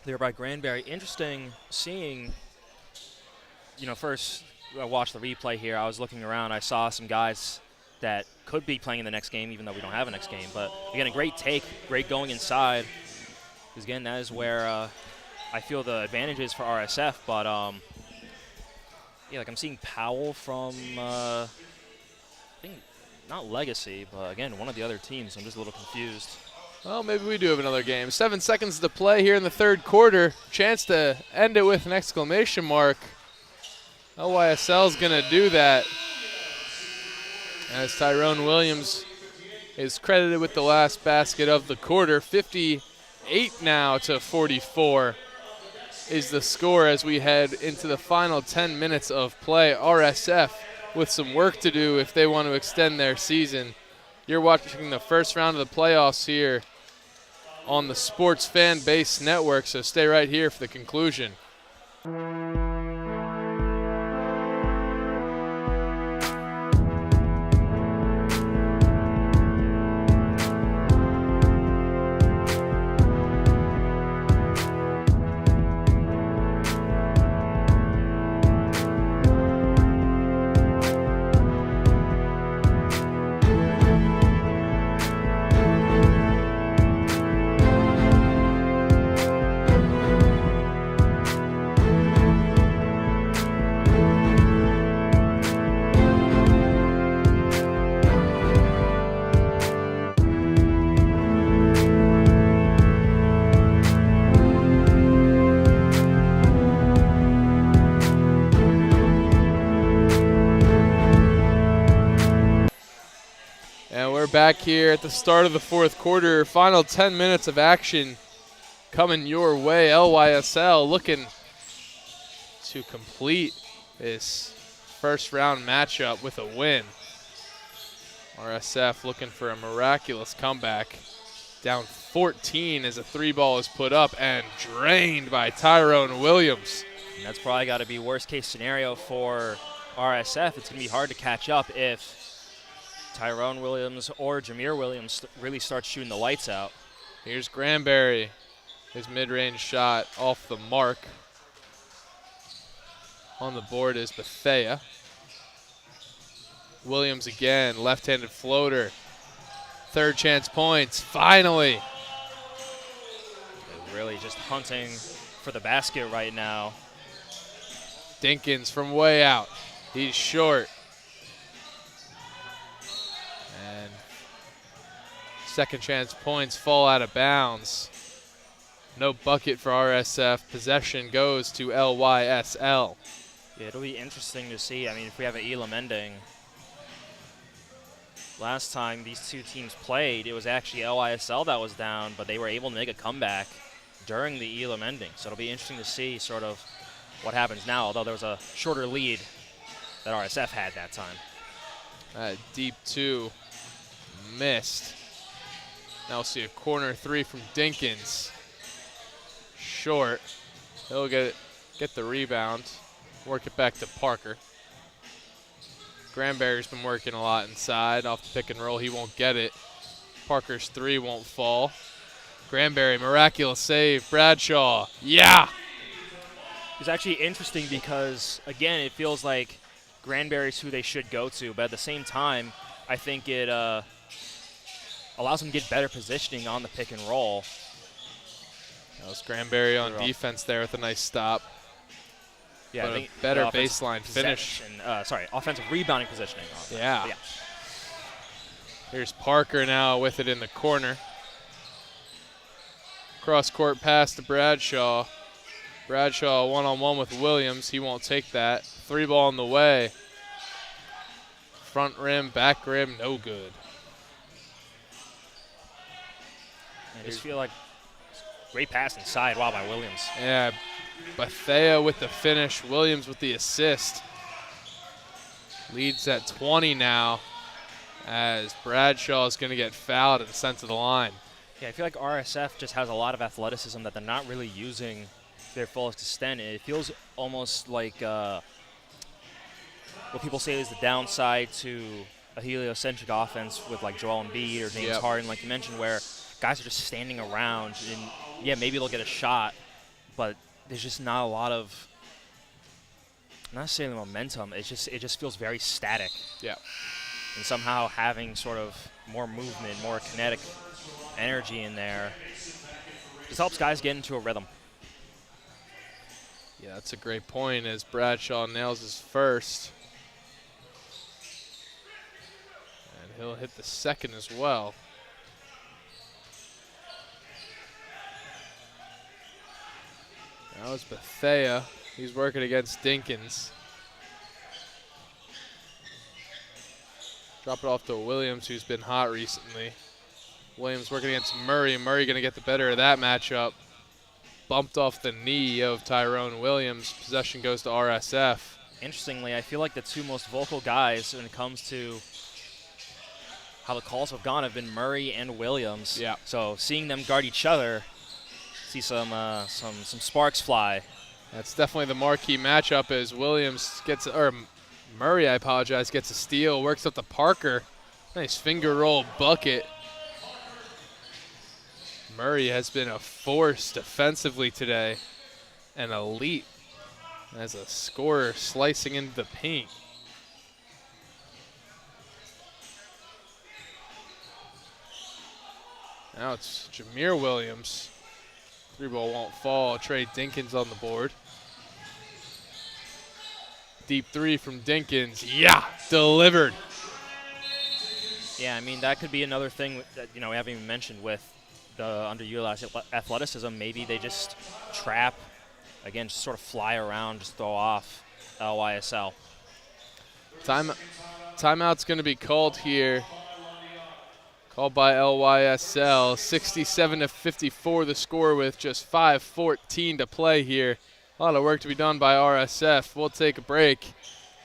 there by Granberry. Interesting seeing, you know, first I watched the replay here. I was looking around. I saw some guys that could be playing in the next game, even though we don't have a next game. But, again, a great take, great going inside. Because, again, that is where I feel the advantage is for RSF. But, yeah, like I'm seeing Powell from, I think, not Legacy, but, again, one of the other teams. I'm just a little confused. Well, maybe we do have another game. 7 seconds to play here in the third quarter. Chance to end it with an exclamation mark. LYSL's going to do that. As Tyrone Williams is credited with the last basket of the quarter. 58 now to 44 is the score as we head into the final 10 minutes of play. RSF with some work to do if they want to extend their season. You're watching the first round of the playoffs here on the Sports Fan Base Network, so stay right here for the conclusion. Back here at the start of the fourth quarter. Final 10 minutes of action coming your way. LYSL looking to complete this first round matchup with a win. RSF looking for a miraculous comeback. Down 14 as a 3-ball is put up and drained by Tyrone Williams. And that's probably got to be worst case scenario for RSF. It's going to be hard to catch up if Tyrone Williams or Jameer Williams really start shooting the lights out. Here's Granberry. His mid-range shot off the mark. On the board is Bethea. Williams again, left-handed floater. Third chance points, finally. really just hunting for the basket right now. Dinkins from way out. He's short. And second chance points fall out of bounds. No bucket for RSF. Possession goes to LYSL. Yeah, it'll be interesting to see. I mean, if we have an Elam ending. Last time these two teams played, it was actually LYSL that was down, but they were able to make a comeback during the Elam ending. So it'll be interesting to see sort of what happens now, although there was a shorter lead that RSF had that time. Deep two, missed. Now we'll see a corner three from Dinkins. Short. He'll get the rebound, work it back to Parker. Granberry's been working a lot inside. Off the pick and roll, he won't get it. Parker's three won't fall. Granberry, miraculous save. Bradshaw, yeah! It's actually interesting because, again, it feels like Granberry's who they should go to, but at the same time, I think it allows them to get better positioning on the pick and roll. That was Granberry on defense there with a nice stop. Yeah, but I think a better baseline finish. Offensive rebounding positioning. Yeah. Here's Parker now with it in the corner. Cross court pass to Bradshaw. Bradshaw one-on-one with Williams. He won't take that. Three ball in the way. Front rim, back rim, no good. I just feel like great pass inside, wow, by Williams. Yeah, Bethea with the finish, Williams with the assist. Leads at 20 now as Bradshaw is going to get fouled and sent to the line. Yeah, I feel like RSF just has a lot of athleticism that they're not really using to their fullest extent. It feels almost like what people say is the downside to a heliocentric offense with like Joel Embiid or James Harden, like you mentioned, where guys are just standing around and, yeah, maybe they'll get a shot, but there's just not a lot of, not necessarily momentum. It just feels very static. Yeah. And somehow having sort of more movement, more kinetic energy in there just helps guys get into a rhythm. Yeah, that's a great point as Bradshaw nails his first. And he'll hit the second as well. That was Bethea. He's working against Dinkins. Drop it off to Williams, who's been hot recently. Williams working against Murray. Murray going to get the better of that matchup. Bumped off the knee of Tyrone Williams. Possession goes to RSF. Interestingly, I feel like the two most vocal guys when it comes to how the calls have gone have been Murray and Williams. Yeah. So seeing them guard each other, see some sparks fly. That's definitely the marquee matchup as Williams gets, or Murray, I apologize, gets a steal, works up to Parker. Nice finger roll bucket. Murray has been a force defensively today, and elite as a scorer slicing into the paint. Now it's Jameer Williams. Three ball won't fall. Trey Dinkins on the board. Deep three from Dinkins. Yeah, delivered. Yeah, I mean, that could be another thing that, we haven't even mentioned with the underutilized athleticism. Maybe they just trap, again, just sort of fly around, just throw off LYSL. Timeout's going to be called here. Called by LYSL. 67-54 the score with just 5:14 to play here. A lot of work to be done by RSF. We'll take a break.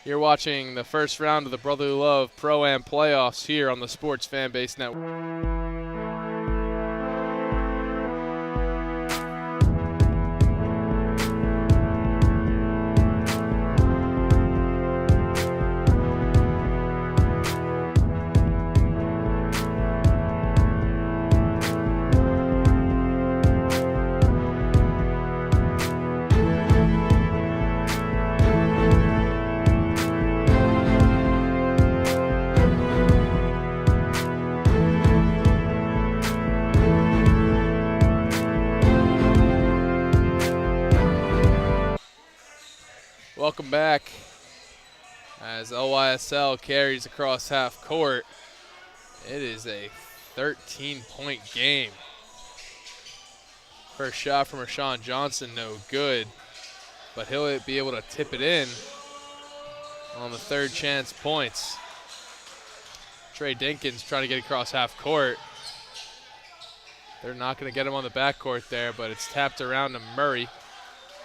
You're watching the first round of the Brotherly Love Pro-Am playoffs here on the Sports Fanbase Network. Welcome back as LYSL carries across half court. It is a 13-point game. First shot from Rashawn Johnson, no good, but he'll be able to tip it in on the third chance points. Trey Dinkins trying to get across half court. They're not going to get him on the backcourt there, but it's tapped around to Murray.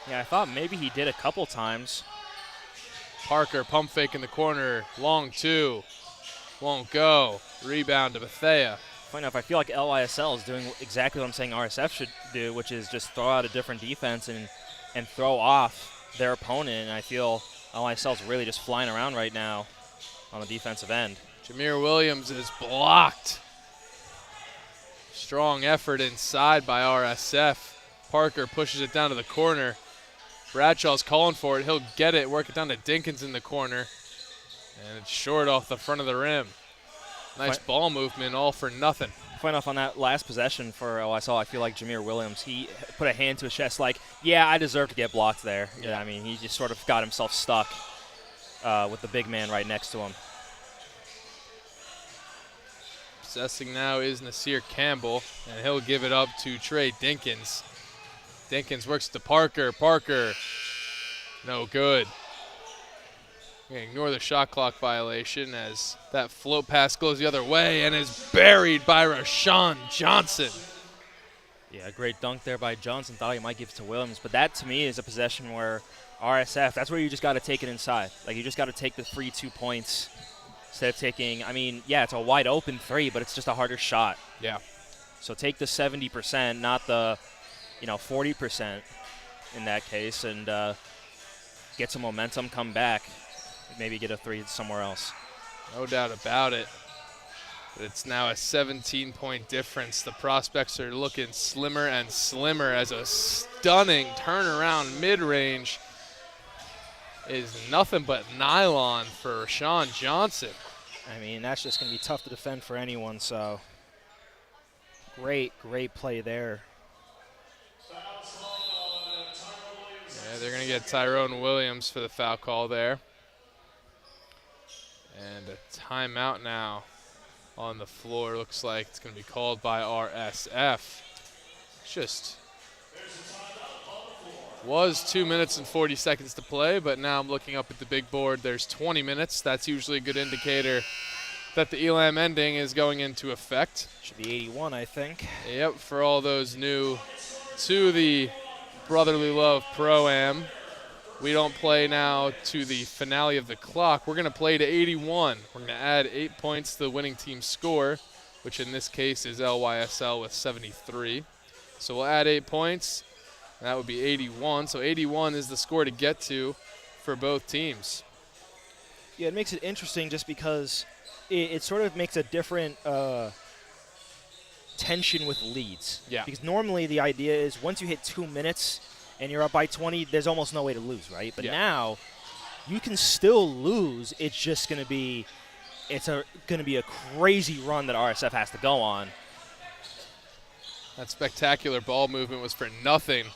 Yeah, I thought maybe he did a couple times. Parker pump fake in the corner, long two, won't go. Rebound to Bethea. Funny enough, I feel like LYSL is doing exactly what I'm saying RSF should do, which is just throw out a different defense and throw off their opponent. And I feel LYSL is really just flying around right now on the defensive end. Jameer Williams is blocked. Strong effort inside by RSF. Parker pushes it down to the corner. Bradshaw's calling for it. He'll get it, work it down to Dinkins in the corner. And it's short off the front of the rim. Nice ball movement, all for nothing. Funny enough, on that last possession for LYSL, I feel like Jameer Williams, he put a hand to his chest like, yeah, I deserve to get blocked there. Yeah, I mean, he just sort of got himself stuck with the big man right next to him. Possessing now is Nasir Campbell, and he'll give it up to Trey Dinkins. Dinkins works to Parker. Parker, no good. Ignore the shot clock violation as that float pass goes the other way and is buried by Rashawn Johnson. Yeah, great dunk there by Johnson. Thought he might give it to Williams, but that to me is a possession where RSF, that's where you just got to take it inside. Like, you just got to take the free 2 points instead of taking, I mean, yeah, it's a wide open three, but it's just a harder shot. Yeah. So take the 70%, not the 40% in that case, and get some momentum, come back, maybe get a three somewhere else. No doubt about it. But it's now a 17-point difference. The prospects are looking slimmer and slimmer as a stunning turnaround mid-range is nothing but nylon for Rashawn Johnson. I mean, that's just going to be tough to defend for anyone, so great play there. Yeah, they're going to get Tyrone Williams for the foul call there. And a timeout now on the floor. Looks like it's going to be called by RSF. Just was 2 minutes and 40 seconds to play, but now I'm looking up at the big board. There's 20 minutes. That's usually a good indicator that the ELAM ending is going into effect. Should be 81, I think. Yep, for all those new to the Brotherly Love Pro-Am. We don't play now to the finale of the clock. We're going to play to 81. We're going to add 8 points to the winning team's score, which in this case is LYSL with 73. So we'll add 8 points. That would be 81. So 81 is the score to get to for both teams. Yeah, it makes it interesting just because it sort of makes a different tension with leads. Yeah. Because normally the idea is once you hit 2 minutes and you're up by 20, there's almost no way to lose, right? But now you can still lose. It's just going to be a crazy run that RSF has to go on. That spectacular ball movement was for nothing.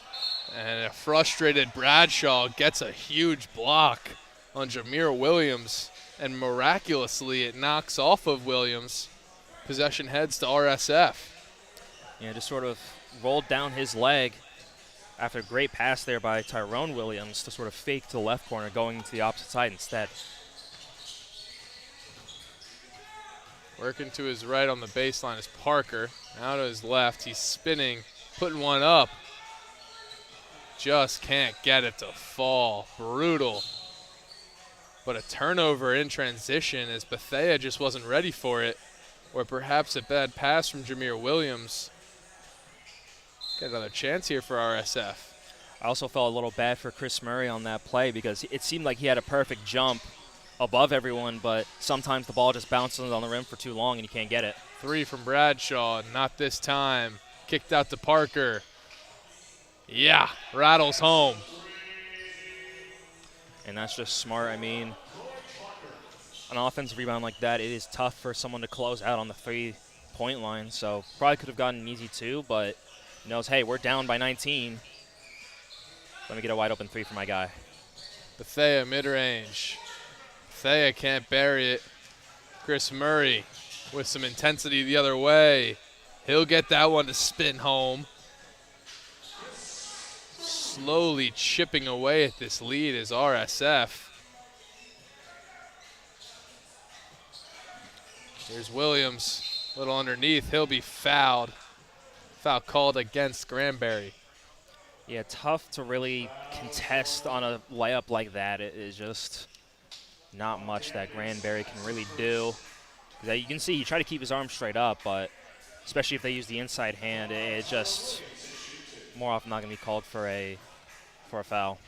And a frustrated Bradshaw gets a huge block on Jameer Williams. And miraculously, it knocks off of Williams. Possession heads to RSF. Yeah, just sort of rolled down his leg after a great pass there by Tyrone Williams to sort of fake to the left corner, going to the opposite side instead. Working to his right on the baseline is Parker. Now to his left, he's spinning, putting one up. Just can't get it to fall. Brutal. But a turnover in transition as Bethea just wasn't ready for it. Or perhaps a bad pass from Jameer Williams. Get another chance here for RSF. I also felt a little bad for Chris Murray on that play because it seemed like he had a perfect jump above everyone, but sometimes the ball just bounces on the rim for too long and you can't get it. Three from Bradshaw, not this time. Kicked out to Parker. Yeah, rattles home. And that's just smart. I mean, an offensive rebound like that, it is tough for someone to close out on the 3-point line. So probably could have gotten an easy 2, but knows, hey, we're down by 19. Let me get a wide open 3 for my guy. Bethea mid-range. Bethea can't bury it. Chris Murray with some intensity the other way. He'll get that one to spin home. Slowly chipping away at this lead is RSF. Here's Williams, a little underneath. He'll be fouled. Foul called against Granbury. Yeah, tough to really contest on a layup like that. It is just not much that Granbury can really do. You can see he tried to keep his arm straight up, but especially if they use the inside hand, it's just more often not going to be called for a foul.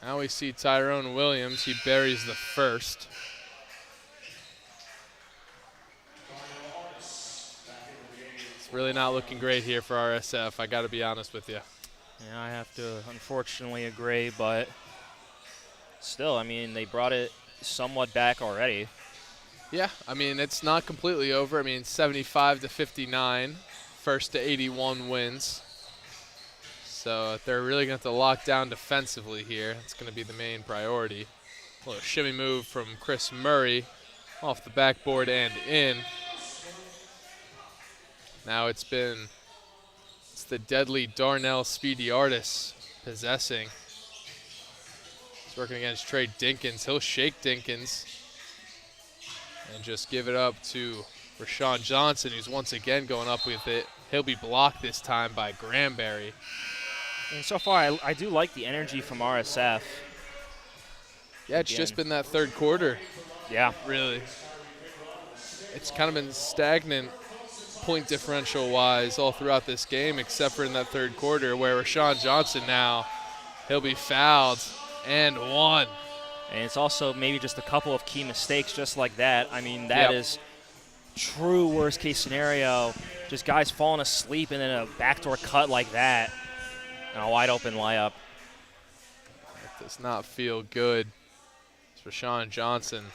Now we see Tyrone Williams. He buries the first. It's really not looking great here for RSF, I got to be honest with you. Yeah, I have to unfortunately agree, but still, I mean, they brought it somewhat back already. Yeah, I mean, it's not completely over. I mean, 75-59, first to 81 wins. So if they're really going to have to lock down defensively here, it's going to be the main priority. A little shimmy move from Chris Murray off the backboard and in. Now it's the deadly Darnell Speedy Artis possessing. He's working against Trey Dinkins. He'll shake Dinkins and just give it up to Rashawn Johnson, who's once again going up with it. He'll be blocked this time by Granbury. And so far, I do like the energy from RSF. Yeah, it's just been that third quarter. Yeah. Really. It's kind of been stagnant point differential-wise all throughout this game, except for in that third quarter where Rashawn Johnson now, he'll be fouled and one. And it's also maybe just a couple of key mistakes just like that. I mean, that is true worst-case scenario. Just guys falling asleep and then a backdoor cut like that. And a wide-open layup. That does not feel good. Rashawn Johnson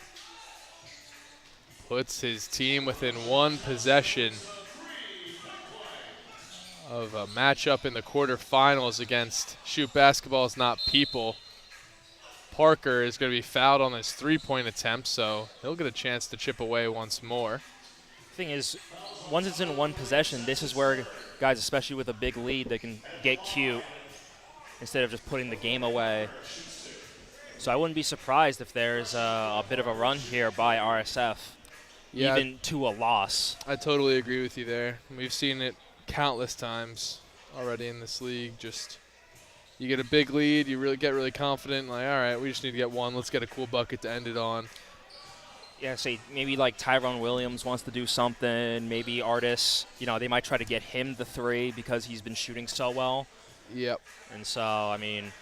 puts his team within one possession of a matchup in the quarterfinals against Shoot Basketball Is Not People. Parker is going to be fouled on his three-point attempt, so he'll get a chance to chip away once more. Thing is, once it's in one possession, this is where guys, especially with a big lead, they can get cute instead of just putting the game away. So I wouldn't be surprised if there's a bit of a run here by RSF, even to a loss. I totally agree with you there. We've seen it countless times already in this league. Just you get a big lead, you really get really confident, like, all right, we just need to get one. Let's get a cool bucket to end it on. Yeah, say maybe like Tyrone Williams wants to do something. Maybe Artis, they might try to get him the three because he's been shooting so well. Yep. And so, I mean,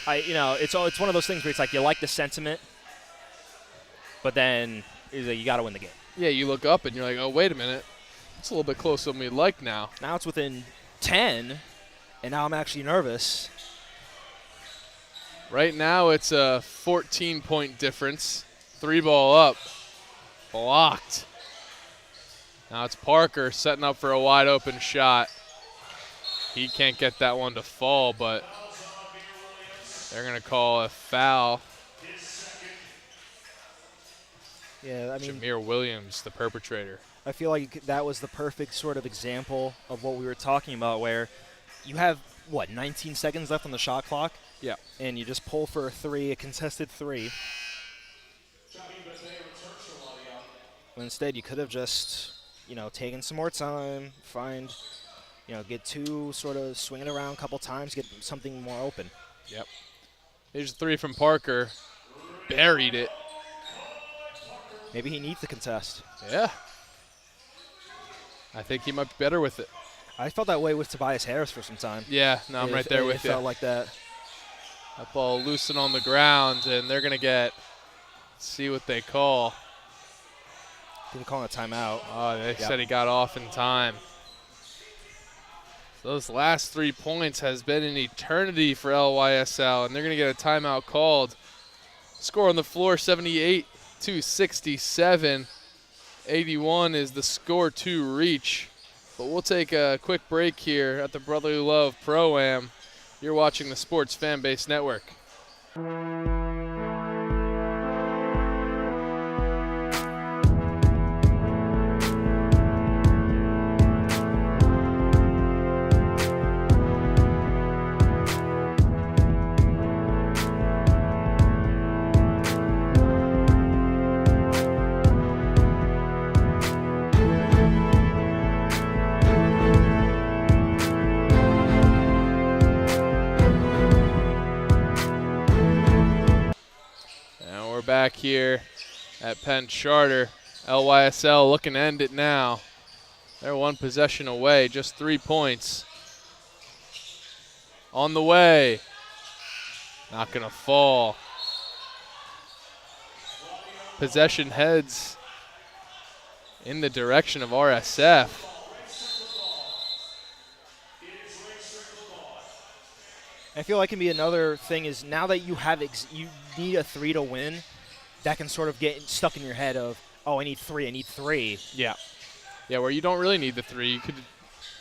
it's one of those things where it's like you like the sentiment, but then you got to win the game. Yeah, you look up and you're like, oh, wait a minute. It's a little bit closer than we'd like now. Now it's within 10, and now I'm actually nervous. Right now it's a 14-point difference. 3-ball up. Blocked. Now it's Parker setting up for a wide open shot. He can't get that one to fall, but they're going to call a foul. Yeah, I mean, Jameer Williams, the perpetrator. I feel like that was the perfect sort of example of what we were talking about, where you have, 19 seconds left on the shot clock? Yeah. And you just pull for a contested three. But instead, you could have just, taken some more time, get two, sort of swing it around a couple times, get something more open. Yep. Here's a three from Parker. Buried it. Maybe he needs the contest. Yeah. I think he might be better with it. I felt that way with Tobias Harris for some time. Yeah, no, I'm right there with you. It felt like that. That ball loosened on the ground, and they're going to see what they call. Didn't call a timeout. Oh, they said he got off in time. So those last 3 points has been an eternity for LYSL, and they're going to get a timeout called. Score on the floor, 78-67. 81 is the score to reach. But we'll take a quick break here at the Brotherly Love Pro-Am. You're watching the Sports Fanbase Network. And we're back here at Penn Charter. LYSL looking to end it now. They're one possession away, just 3 points. On the way. Not going to fall. Possession heads in the direction of RSF. I feel like can be another thing is now that you have you need a 3 to win, that can sort of get stuck in your head of, oh, I need 3. Yeah. Yeah, where you don't really need the 3. You could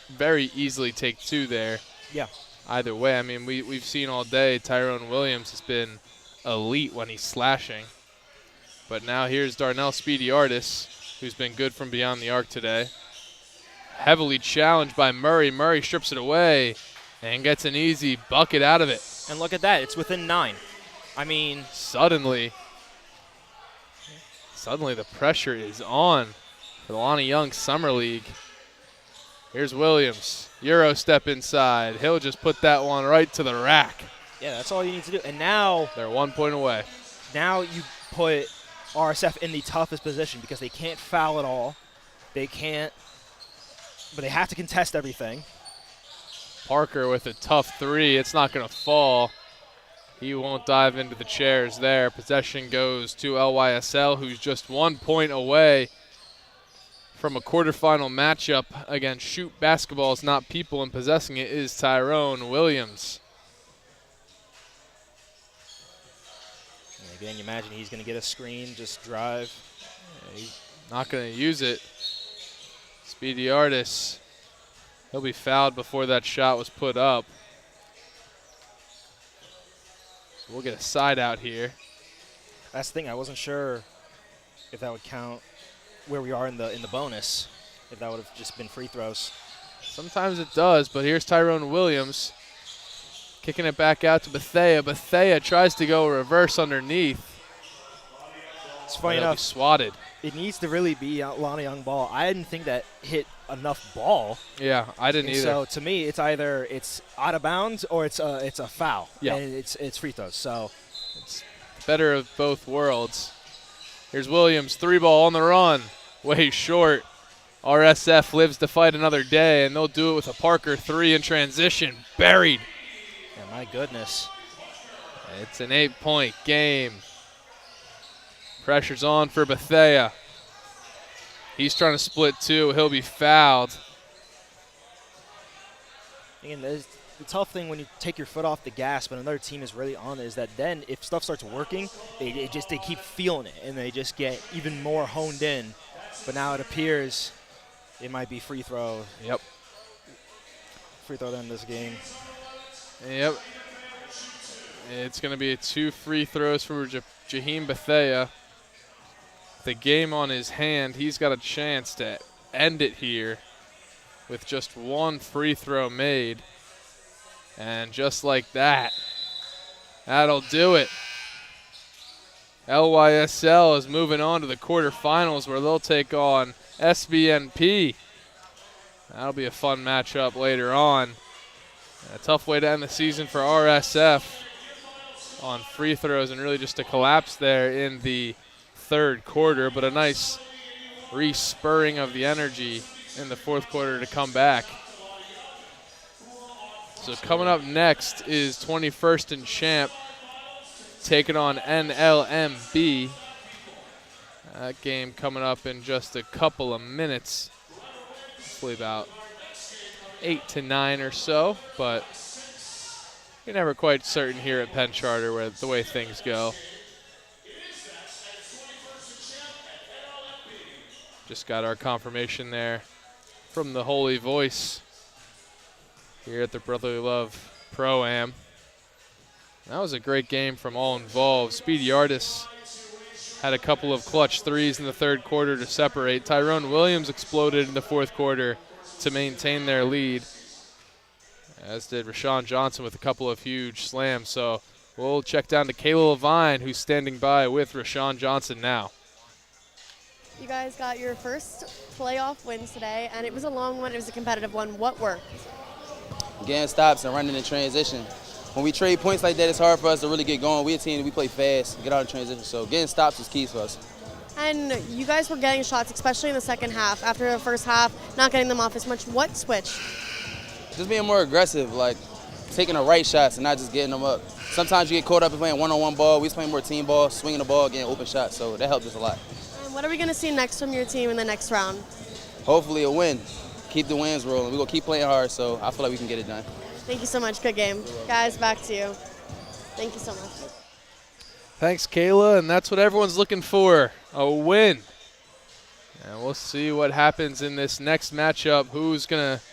very easily take 2 there. Yeah. Either way, I mean, we've seen all day Tyrone Williams has been elite when he's slashing. But now here's Darnell Speedy Artis, who's been good from beyond the arc today. Heavily challenged by Murray. Murray strips it away and gets an easy bucket out of it. And look at that. It's within 9. I mean, Suddenly the pressure is on for the Lonnie Young Summer League. Here's Williams. Euro step inside. He'll just put that one right to the rack. yeah, that's all you need to do. And now They're 1 point away. now you put RSF in the toughest position because they can't foul at all. They can't, but they have to contest everything. Parker with a tough 3. It's not going to fall. He won't dive into the chairs there. Possession goes to LYSL, who's just 1 point away from a quarterfinal matchup against Shoot Basketballs Not People, and possessing it is Tyrone Williams. And again, you imagine he's going to get a screen, just drive. Yeah, he's not going to use it. Speedy Artis. He'll be fouled before that shot was put up. So we'll get a side out here. That's the thing. I wasn't sure if that would count where we are in the bonus, if that would have just been free throws. Sometimes it does, but here's Tyrone Williams kicking it back out to Bethea. Bethea tries to go reverse underneath. It's funny It'll be enough. swatted. It needs to really be Lonnie Young ball. I didn't think that hit enough ball. Yeah, I didn't And either. So to me, it's either it's out of bounds or it's a foul. Yeah. And it's free throws. So it's better of both worlds. Here's Williams, 3-ball on the run. Way short. RSF lives to fight another day, and they'll do it with a Parker 3 in transition. Buried. yeah, my goodness. It's an 8-point game. Pressure's on for Bethea. He's trying to split 2. He'll be fouled. And the tough thing when you take your foot off the gas, but another team is really on it, is that then if stuff starts working, they keep feeling it, and they just get even more honed in. But now it appears it might be free throw. Yep. Free throw to end this game. Yep. It's going to be 2 free throws for Jaheim Bethea. The game on his hand, he's got a chance to end it here with just 1 free throw made. And just like that, that'll do it. LYSL is moving on to the quarterfinals where they'll take on SBNP. That'll be a fun matchup later on. A tough way to end the season for RSF on free throws, and really just a collapse there in the third quarter, but a nice re-spurring of the energy in the fourth quarter to come back. So coming up next is 21st and Champ taking on NLMB. That game coming up in just a couple of minutes. Hopefully about 8 to 9 or so, but you're never quite certain here at Penn Charter where the way things go. Just got our confirmation there from the Holy Voice here at the Brotherly Love Pro-Am. That was a great game from all involved. Speedy Artis had a couple of clutch threes in the third quarter to separate. Tyrone Williams exploded in the fourth quarter to maintain their lead, as did Rashawn Johnson with a couple of huge slams. So we'll check down to Kayla Levine, who's standing by with Rashawn Johnson now. You guys got your first playoff win today, and it was a long one. It was a competitive one. What worked? Getting stops and running in transition. When we trade points like that, it's hard for us to really get going. We're a team that we play fast, get out of transition. So getting stops is key for us. And you guys were getting shots, especially in the second half. After the first half, not getting them off as much. What switched? Just being more aggressive, like taking the right shots and not just getting them up. Sometimes you get caught up in playing one-on-one ball. We was playing more team ball, swinging the ball, getting open shots. So that helped us a lot. And what are we going to see next from your team in the next round? Hopefully a win. Keep the wins rolling. We're going to keep playing hard, so I feel like we can get it done. Thank you so much. Good game. Guys, back to you. Thank you so much. Thanks, Kayla, and that's what everyone's looking for, a win. And we'll see what happens in this next matchup. Who's going to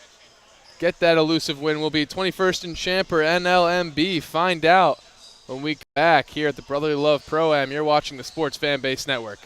get that elusive win will be 21st in champ or NLMB. Find out when we come back here at the Brotherly Love Pro-Am. You're watching the Sports Fan Base Network.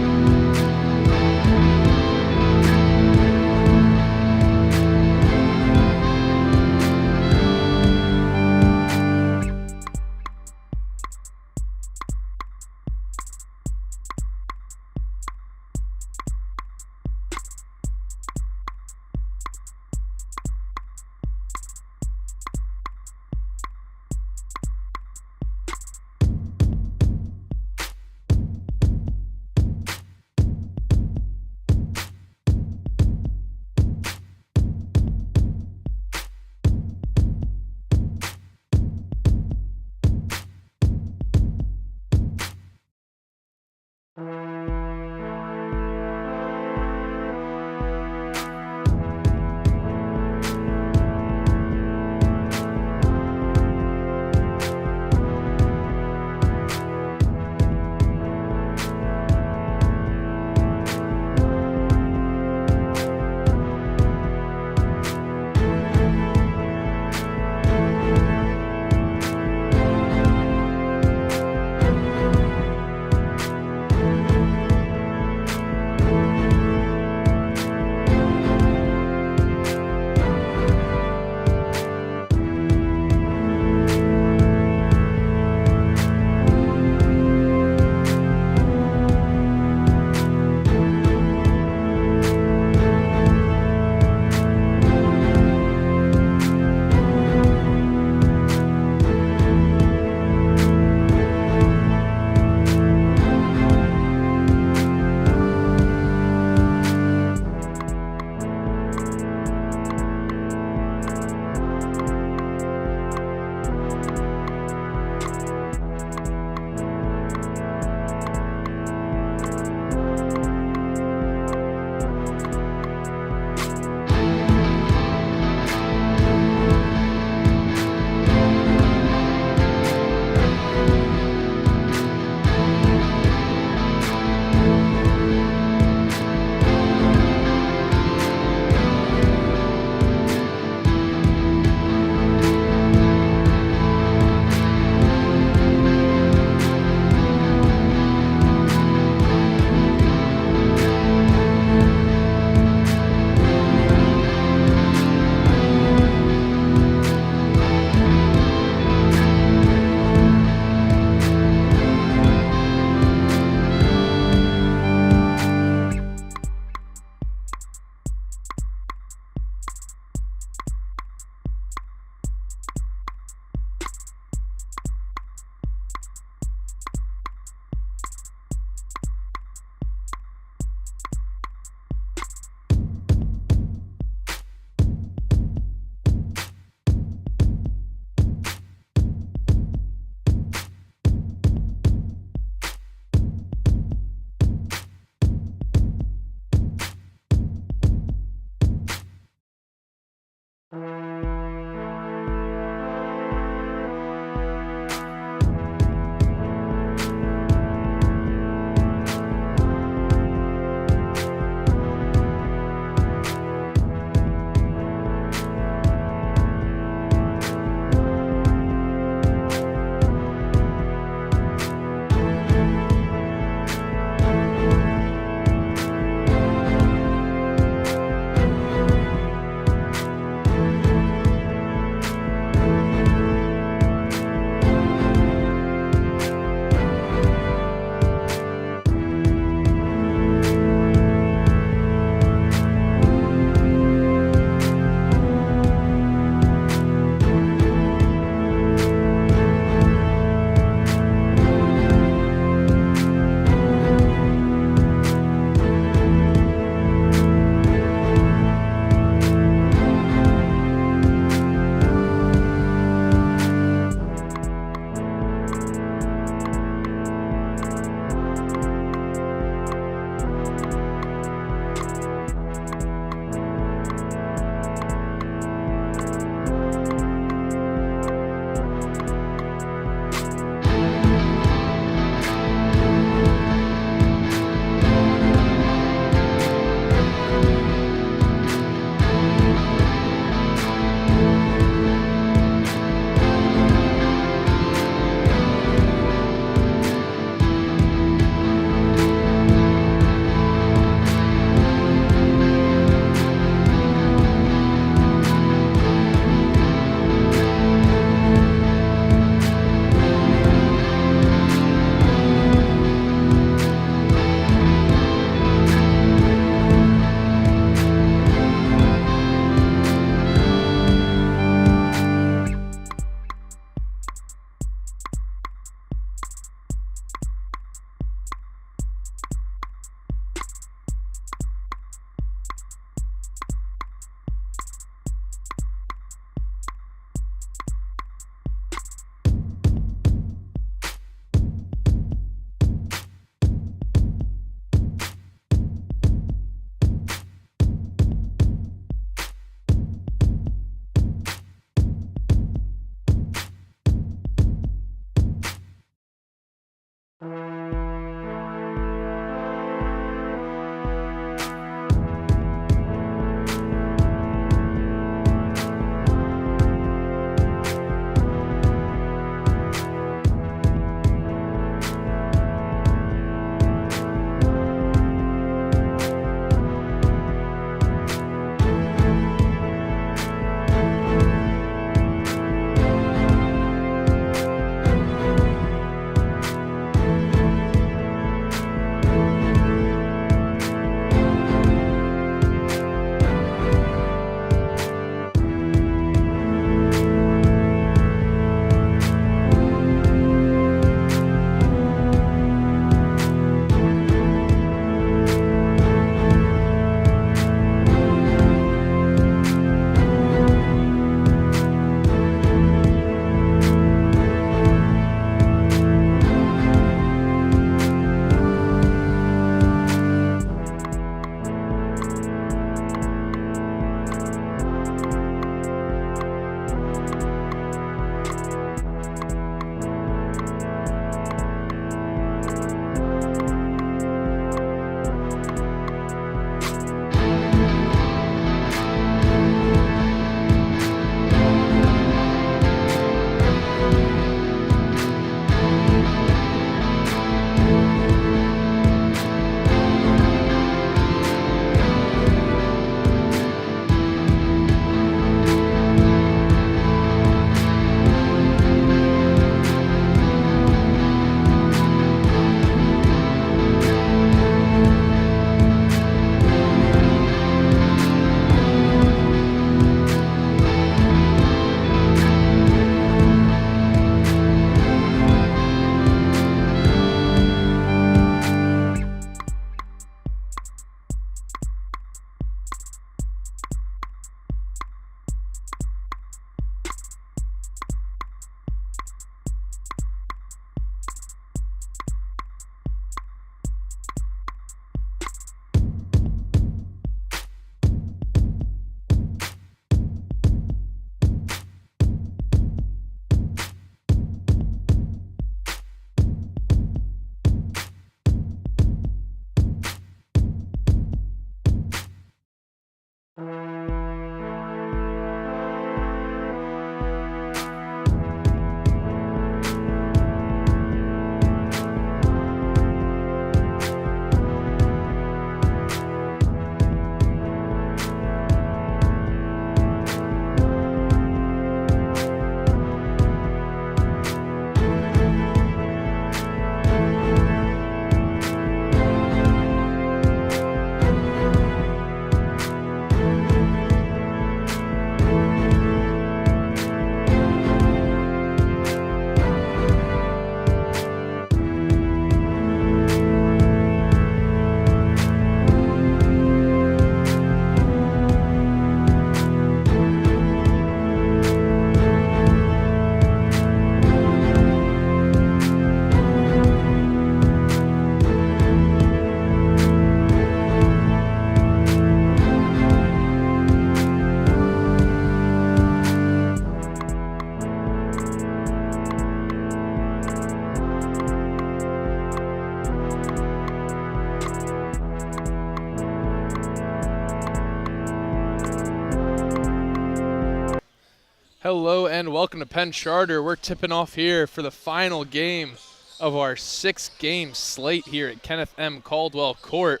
Hello and welcome to Penn Charter. We're tipping off here for the final game of our 6-game slate here at Kenneth M. Caldwell Court.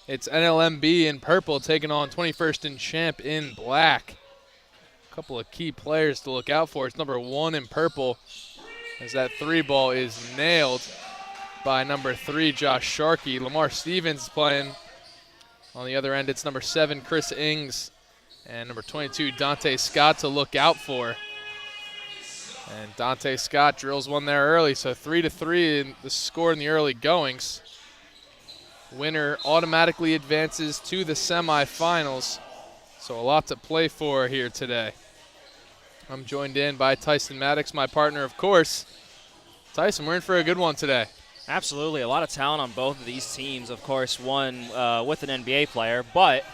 It's NLMB in purple taking on 21st and Champ in black. A couple of key players to look out for. It's number 1 in purple, as that 3-ball is nailed by number 3, Josh Sharkey. Lamar Stevens playing. On the other end, it's number 7, Chris Ings, and number 22, Dante Scott to look out for. And Dante Scott drills one there early, so 3-3 in the score in the early goings. Winner automatically advances to the semifinals, so a lot to play for here today. I'm joined in by Tyson Maddox, my partner, of course. Tyson, we're in for a good one today. Absolutely. A lot of talent on both of these teams. Of course, one with an NBA player, but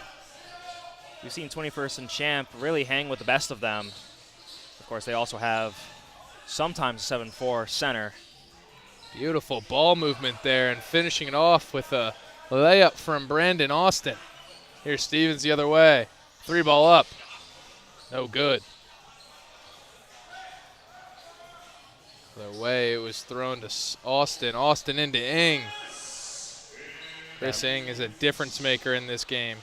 we've seen 21st and Champ really hang with the best of them. Of course, they also have sometimes a 7'4" center. Beautiful ball movement there, and finishing it off with a layup from Brandon Austin. Here's Stevens the other way. 3-ball up. No good. The way it was thrown to Austin. Austin into Ing. Chris Ing is a difference maker in this game.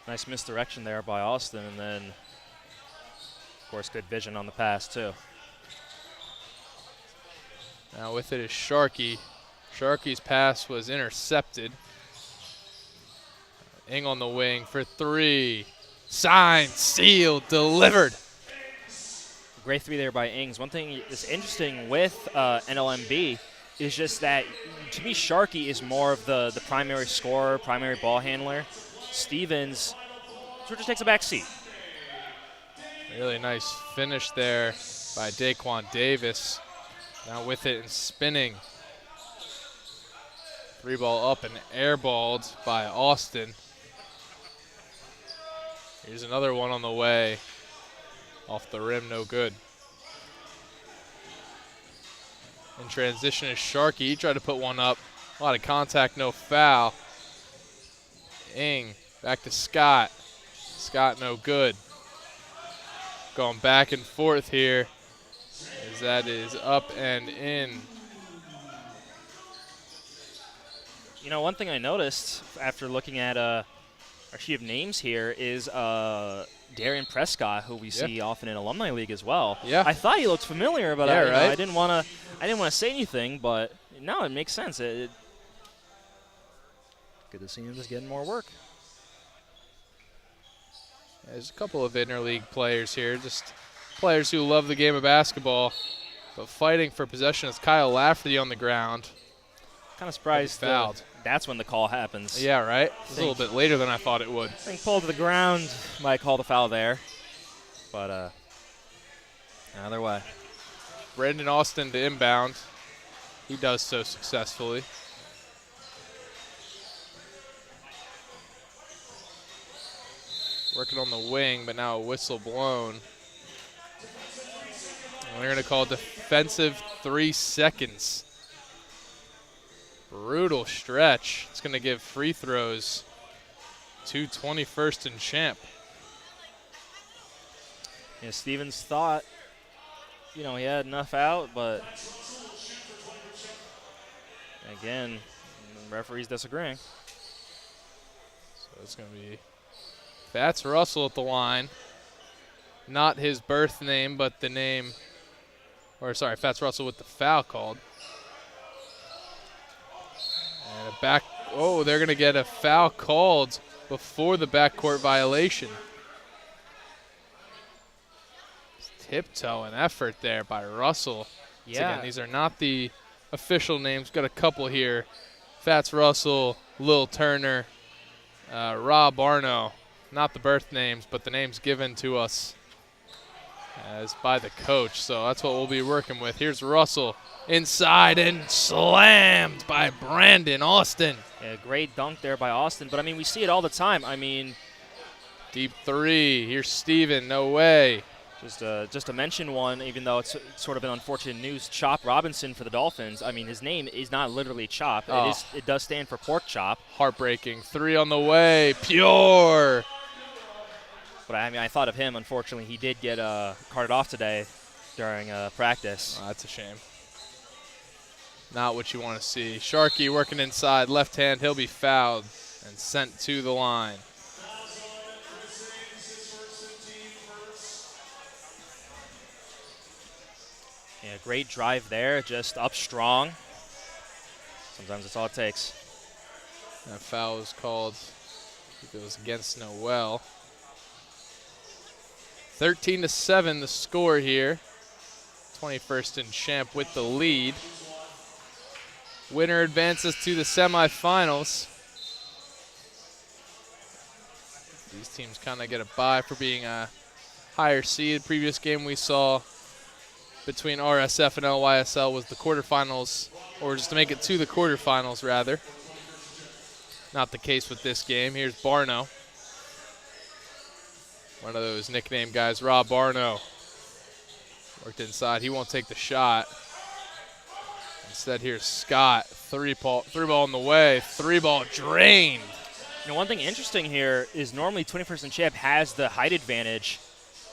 Nice misdirection there by Austin, and then, of course, good vision on the pass, too. Now with it is Sharkey. Sharkey's pass was intercepted. Ing on the wing for 3. Signed, sealed, delivered. Great 3 there by Ings. One thing that's interesting with NLMB is just that, to me, Sharkey is more of the primary scorer, primary ball handler. Stevens sort of takes a back seat. Really nice finish there by Daquan Davis. Now with it and spinning. 3-ball up and airballed by Austin. Here's another one on the way. Off the rim, no good. In transition is Sharkey. He tried to put one up. A lot of contact, no foul. Ing, back to Scott. Scott, no good. Going back and forth here, as that is up and in. You know, one thing I noticed after looking at our sheet of names here is Darian Prescott, who we see often in Alumni League as well. Yeah. I thought he looked familiar, but right. I didn't want to say anything. But no, it makes sense. Good to see him just getting more work. There's a couple of interleague players here, just players who love the game of basketball, but fighting for possession is Kyle Lafferty on the ground. Kind of surprised fouled. That's when the call happens. Yeah, right? It's a little bit later than I thought it would. I think pulled to the ground might call the foul there, but either way. Brandon Austin to inbound. He does so successfully. Working on the wing, but now a whistle blown. And they're going to call defensive 3 seconds. Brutal stretch. It's going to give free throws to 21st and Champ. Yeah, Stevens thought, he had enough out, but again, the referee's disagreeing. So it's going to be Fats Russell at the line. Not his birth name, but the name, Fats Russell with the foul called. And they're going to get a foul called before the backcourt violation. Tiptoe, an effort there by Russell. Yeah. Again, these are not the official names. Got a couple here. Fats Russell, Lil Turner, Rob Arno. Not the birth names, but the names given to us as by the coach. So that's what we'll be working with. Here's Russell inside and slammed by Brandon Austin. Yeah, great dunk there by Austin. But, we see it all the time. Deep 3. Here's Steven. No way. Just to mention one, even though it's sort of an unfortunate news, Chop Robinson for the Dolphins. His name is not literally Chop. Oh. It does stand for pork chop. Heartbreaking. 3 on the way. Pure. But I mean, I thought of him. Unfortunately, he did get carted off today during practice. Oh, that's a shame. Not what you want to see. Sharkey working inside, left hand. He'll be fouled and sent to the line. Yeah, great drive there, just up strong. Sometimes that's all it takes. That foul was called. It was against Noel. 13-7 the score here. 21st and Champ with the lead. Winner advances to the semifinals. These teams kind of get a bye for being a higher seed. Previous game we saw between RSF and LYSL was the quarterfinals, or just to make it to the quarterfinals rather. Not the case with this game. Here's Barno. One of those nickname guys, Rob Barno. Worked inside. He won't take the shot. Instead, here's Scott. Three ball in the way. Three ball drained. You know, one thing interesting here is normally 21st and Champ has the height advantage.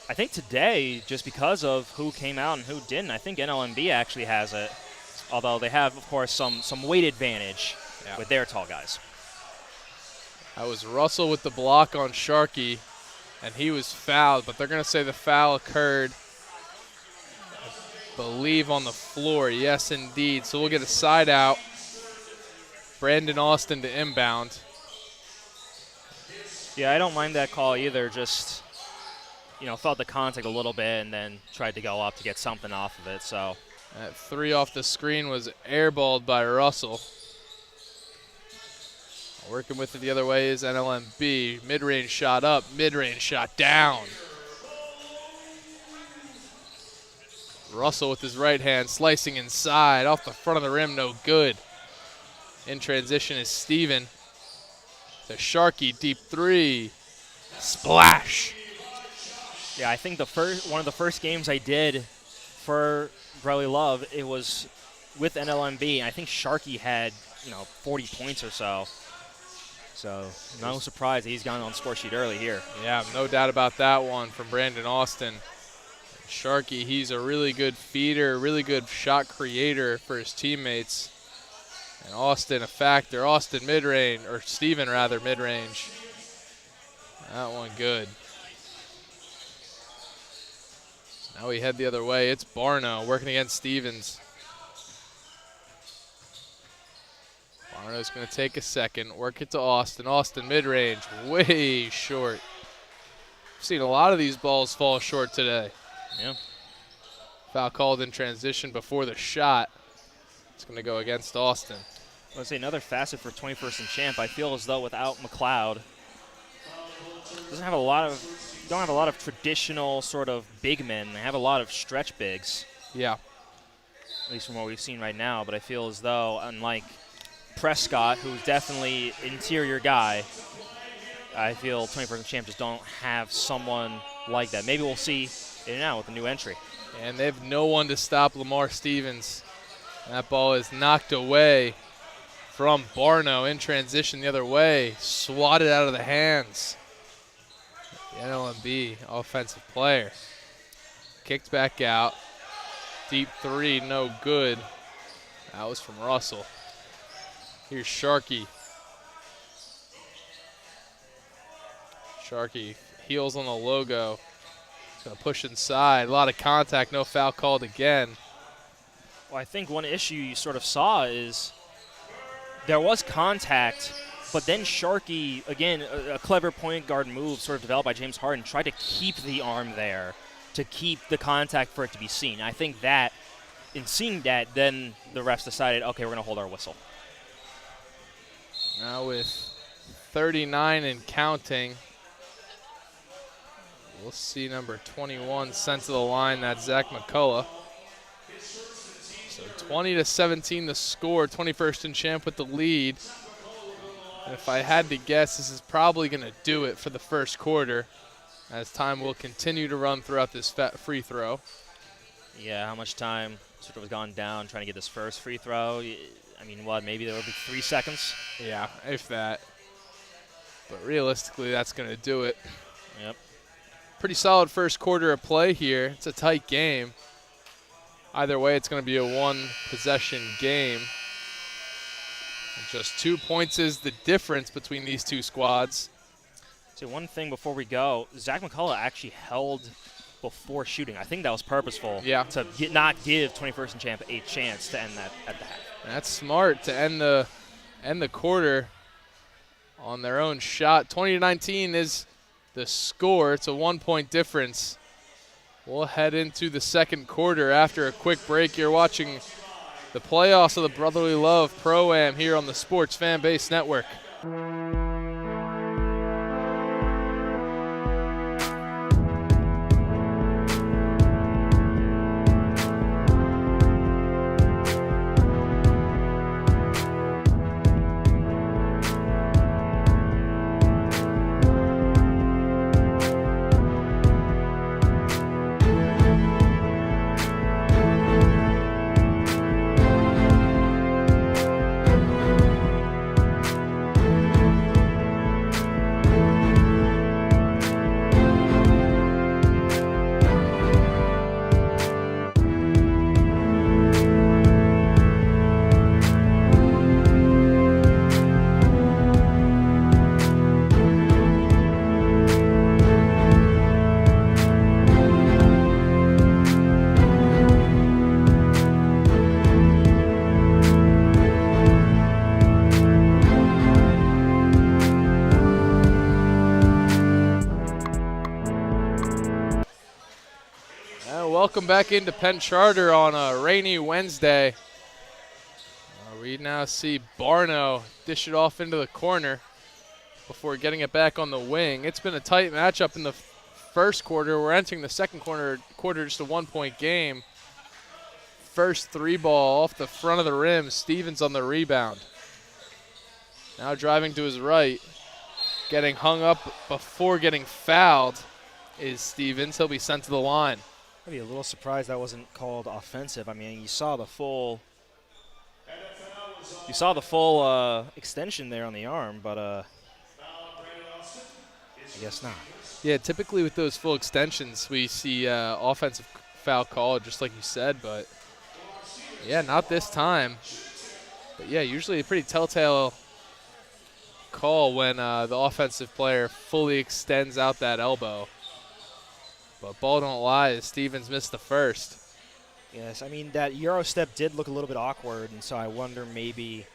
I think today, just because of who came out and who didn't, I think NLMB actually has it. Although they have, of course, some weight advantage with their tall guys. That was Russell with the block on Sharkey, and he was fouled, but they're going to say the foul occurred, I believe, on the floor. Yes, indeed. So we'll get a side out. Brandon Austin to inbound. Yeah, I don't mind that call either. Just, you know, felt the contact a little bit and then tried to go up to get something off of it. So that three off the screen was airballed by Russell. Working with it the other way is NLMB. Mid-range shot up, mid-range shot down. Russell with his right hand slicing inside off the front of the rim, no good. In transition is Steven. The Sharkey deep three. Splash. yeah, I think one of the first games I did for Brelly Love, it was with NLMB. I think Sharkey had, 40 points or so. So no surprise he's gone on score sheet early here. Yeah, no doubt about that one from Brandon Austin. Sharkey, he's a really good feeder, really good shot creator for his teammates. And Austin a factor. Austin mid-range, or Steven rather, mid-range. That one good. So now we head the other way. It's Barno working against Stevens. Barno's going to take a second, work it to Austin. Austin mid-range, way short. I've seen a lot of these balls fall short today. Yeah. Foul called in transition before the shot. It's going to go against Austin. I want to say another facet for 21st and Champ. I feel as though without McLeod, don't have a lot of traditional sort of big men. They have a lot of stretch bigs. Yeah. At least from what we've seen right now. But I feel as though, unlike Prescott, who's definitely interior guy, I feel 21st and Champ just don't have someone like that. Maybe we'll see in and out with a new entry. And they have no one to stop Lamar Stevens. That ball is knocked away from Barno in transition the other way. Swatted out of the hands. The NLMB offensive player. Kicked back out. Deep three, no good. That was from Russell. Here's Sharkey. Sharkey heels on the logo. He's going to push inside. A lot of contact, no foul called again. Well, I think one issue you sort of saw is there was contact, but then Sharkey, again, a clever point guard move sort of developed by James Harden, tried to keep the arm there to keep the contact for it to be seen. I think that, in seeing that, then the refs decided, okay, we're going to hold our whistle. Now with 39 and counting, we'll see number 21 sent to the line. That's Zach McCullough. So 20-17 the score. 21st and Champ with the lead. And if I had to guess, this is probably going to do it for the first quarter, as time will continue to run throughout this free throw. Yeah, how much time sort of has gone down trying to get this first free throw? I mean, what, maybe there will be 3 seconds? Yeah, if that. But realistically, that's going to do it. Yep. pretty solid first quarter of play here. It's a tight game. Either way, it's going to be a one-possession game. And just 2 points is the difference between these two squads. So one thing before we go, Zach McCullough actually held before shooting. I think that was purposeful. Yeah. To not give 21st and Champ a chance to end that at the half. That's smart to end the quarter on their own shot. 20-19 is the score. It's a 1-point difference. We'll head into the second quarter after a quick break. You're watching the playoffs of the Brotherly Love Pro-Am here on the Sports Fan Base Network. Welcome back into Penn Charter on a rainy Wednesday. We now see Barno dish it off into the corner before getting it back on the wing. It's been a tight matchup in the first quarter. We're entering the second quarter just a 1-point game. First three ball off the front of the rim. Stevens on the rebound. Now driving to his right. Getting hung up before getting fouled is Stevens. He'll be sent to the line. I'd be a little surprised that wasn't called offensive. I mean, you saw the full extension there on the arm, but I guess not. Yeah, typically with those full extensions, we see offensive foul call, just like you said, but yeah, not this time. But yeah, usually a pretty telltale call when the offensive player fully extends out that elbow. But ball don't lie, as Stevens missed the first. Yes, I mean, that Euro step did look a little bit awkward, and so I wonder maybe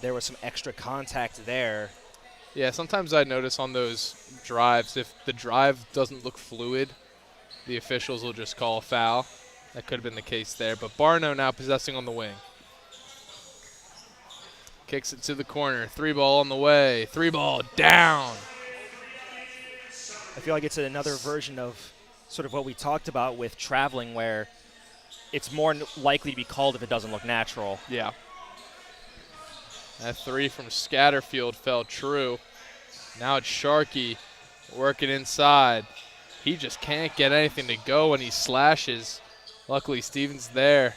there was some extra contact there. Yeah, sometimes I notice on those drives, if the drive doesn't look fluid, the officials will just call a foul. That could have been the case there. But Barno now possessing on the wing. Kicks it to the corner. Three ball on the way. Three ball down. I feel like it's another version of sort of what we talked about with traveling, where it's more likely to be called if it doesn't look natural. Yeah. That three from Scatterfield fell true. Now it's Sharkey working inside. He just can't get anything to go when he slashes. Luckily, Stevens there.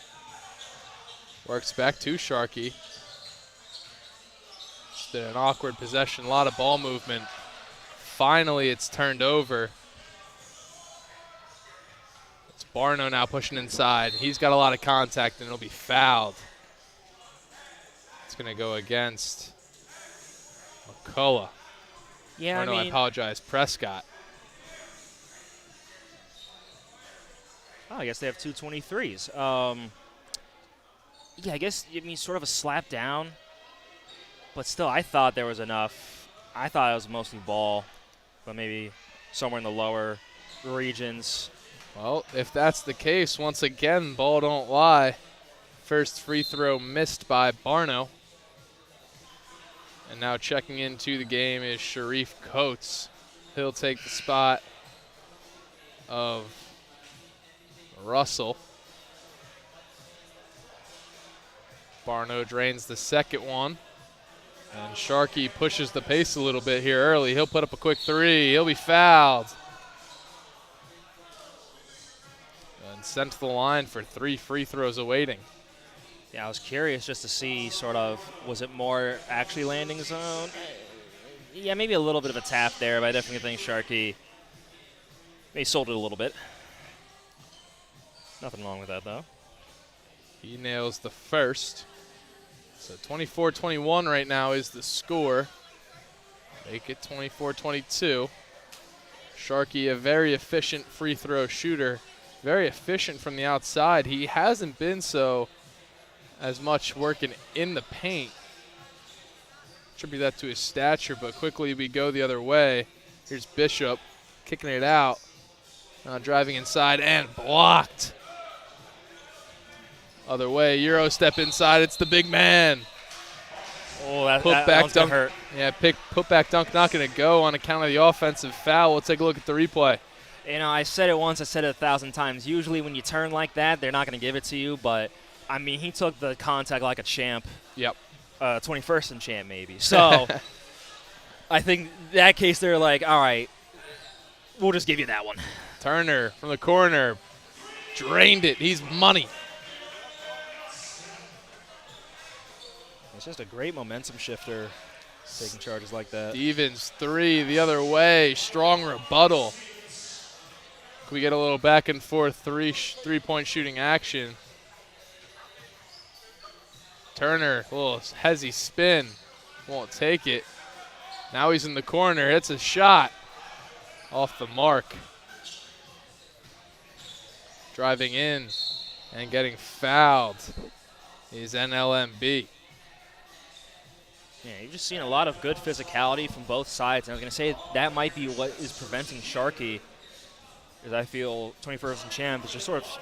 Works back to Sharkey. It's been an awkward possession, a lot of ball movement. Finally, it's turned over. It's Barno now pushing inside. He's got a lot of contact, and it'll be fouled. It's going to go against McCullough. Yeah, I apologize, Prescott. Oh, I guess they have two 23s. Yeah, I guess it means sort of a slap down. But still, I thought there was enough. I thought it was mostly ball, but maybe somewhere in the lower regions. Well, if that's the case, once again, ball don't lie. First free throw missed by Barno. And now checking into the game is Sharif Coates. He'll take the spot of Russell. Barno drains the second one. And Sharkey pushes the pace a little bit here early. He'll put up a quick three. He'll be fouled. And sent to the line for 3 free throws awaiting. Yeah, I was curious just to see sort of, was it more actually landing zone? Yeah, maybe a little bit of a tap there, but I definitely think Sharkey They sold it a little bit. Nothing wrong with that, though. He nails the first. So 24-21 right now is the score. Make it 24-22. Sharkey, a very efficient free throw shooter. Very efficient from the outside. He hasn't been so as much working in the paint. Attribute that to his stature, but quickly we go the other way. Here's Bishop kicking it out. Driving inside and blocked. Other way, Euro step inside. It's the big man. Oh, that Put-back one's gonna dunk. hurt. Yeah, put-back dunk not going to go on account of the offensive foul. We'll take a look at the replay. You know, I said it once, I said it 1,000 times. Usually when you turn like that, they're not going to give it to you, but, I mean, he took the contact like a champ. Yep. 21st and champ, maybe. So, I think in that case, they're like, all right, we'll just give you that one. Turner from the corner. Drained it. He's money. It's just a great momentum shifter, taking charges like that. Stevens, three the other way. Strong rebuttal. Can we get a little back and forth three-point shooting action? Turner, a little hezzy spin. Won't take it. Now he's in the corner. It's a shot. Off the mark. Driving in and getting fouled is NLMB. Yeah, you've just seen a lot of good physicality from both sides. And I was going to say that might be what is preventing Sharkey, because I feel 21st and champ is just sort of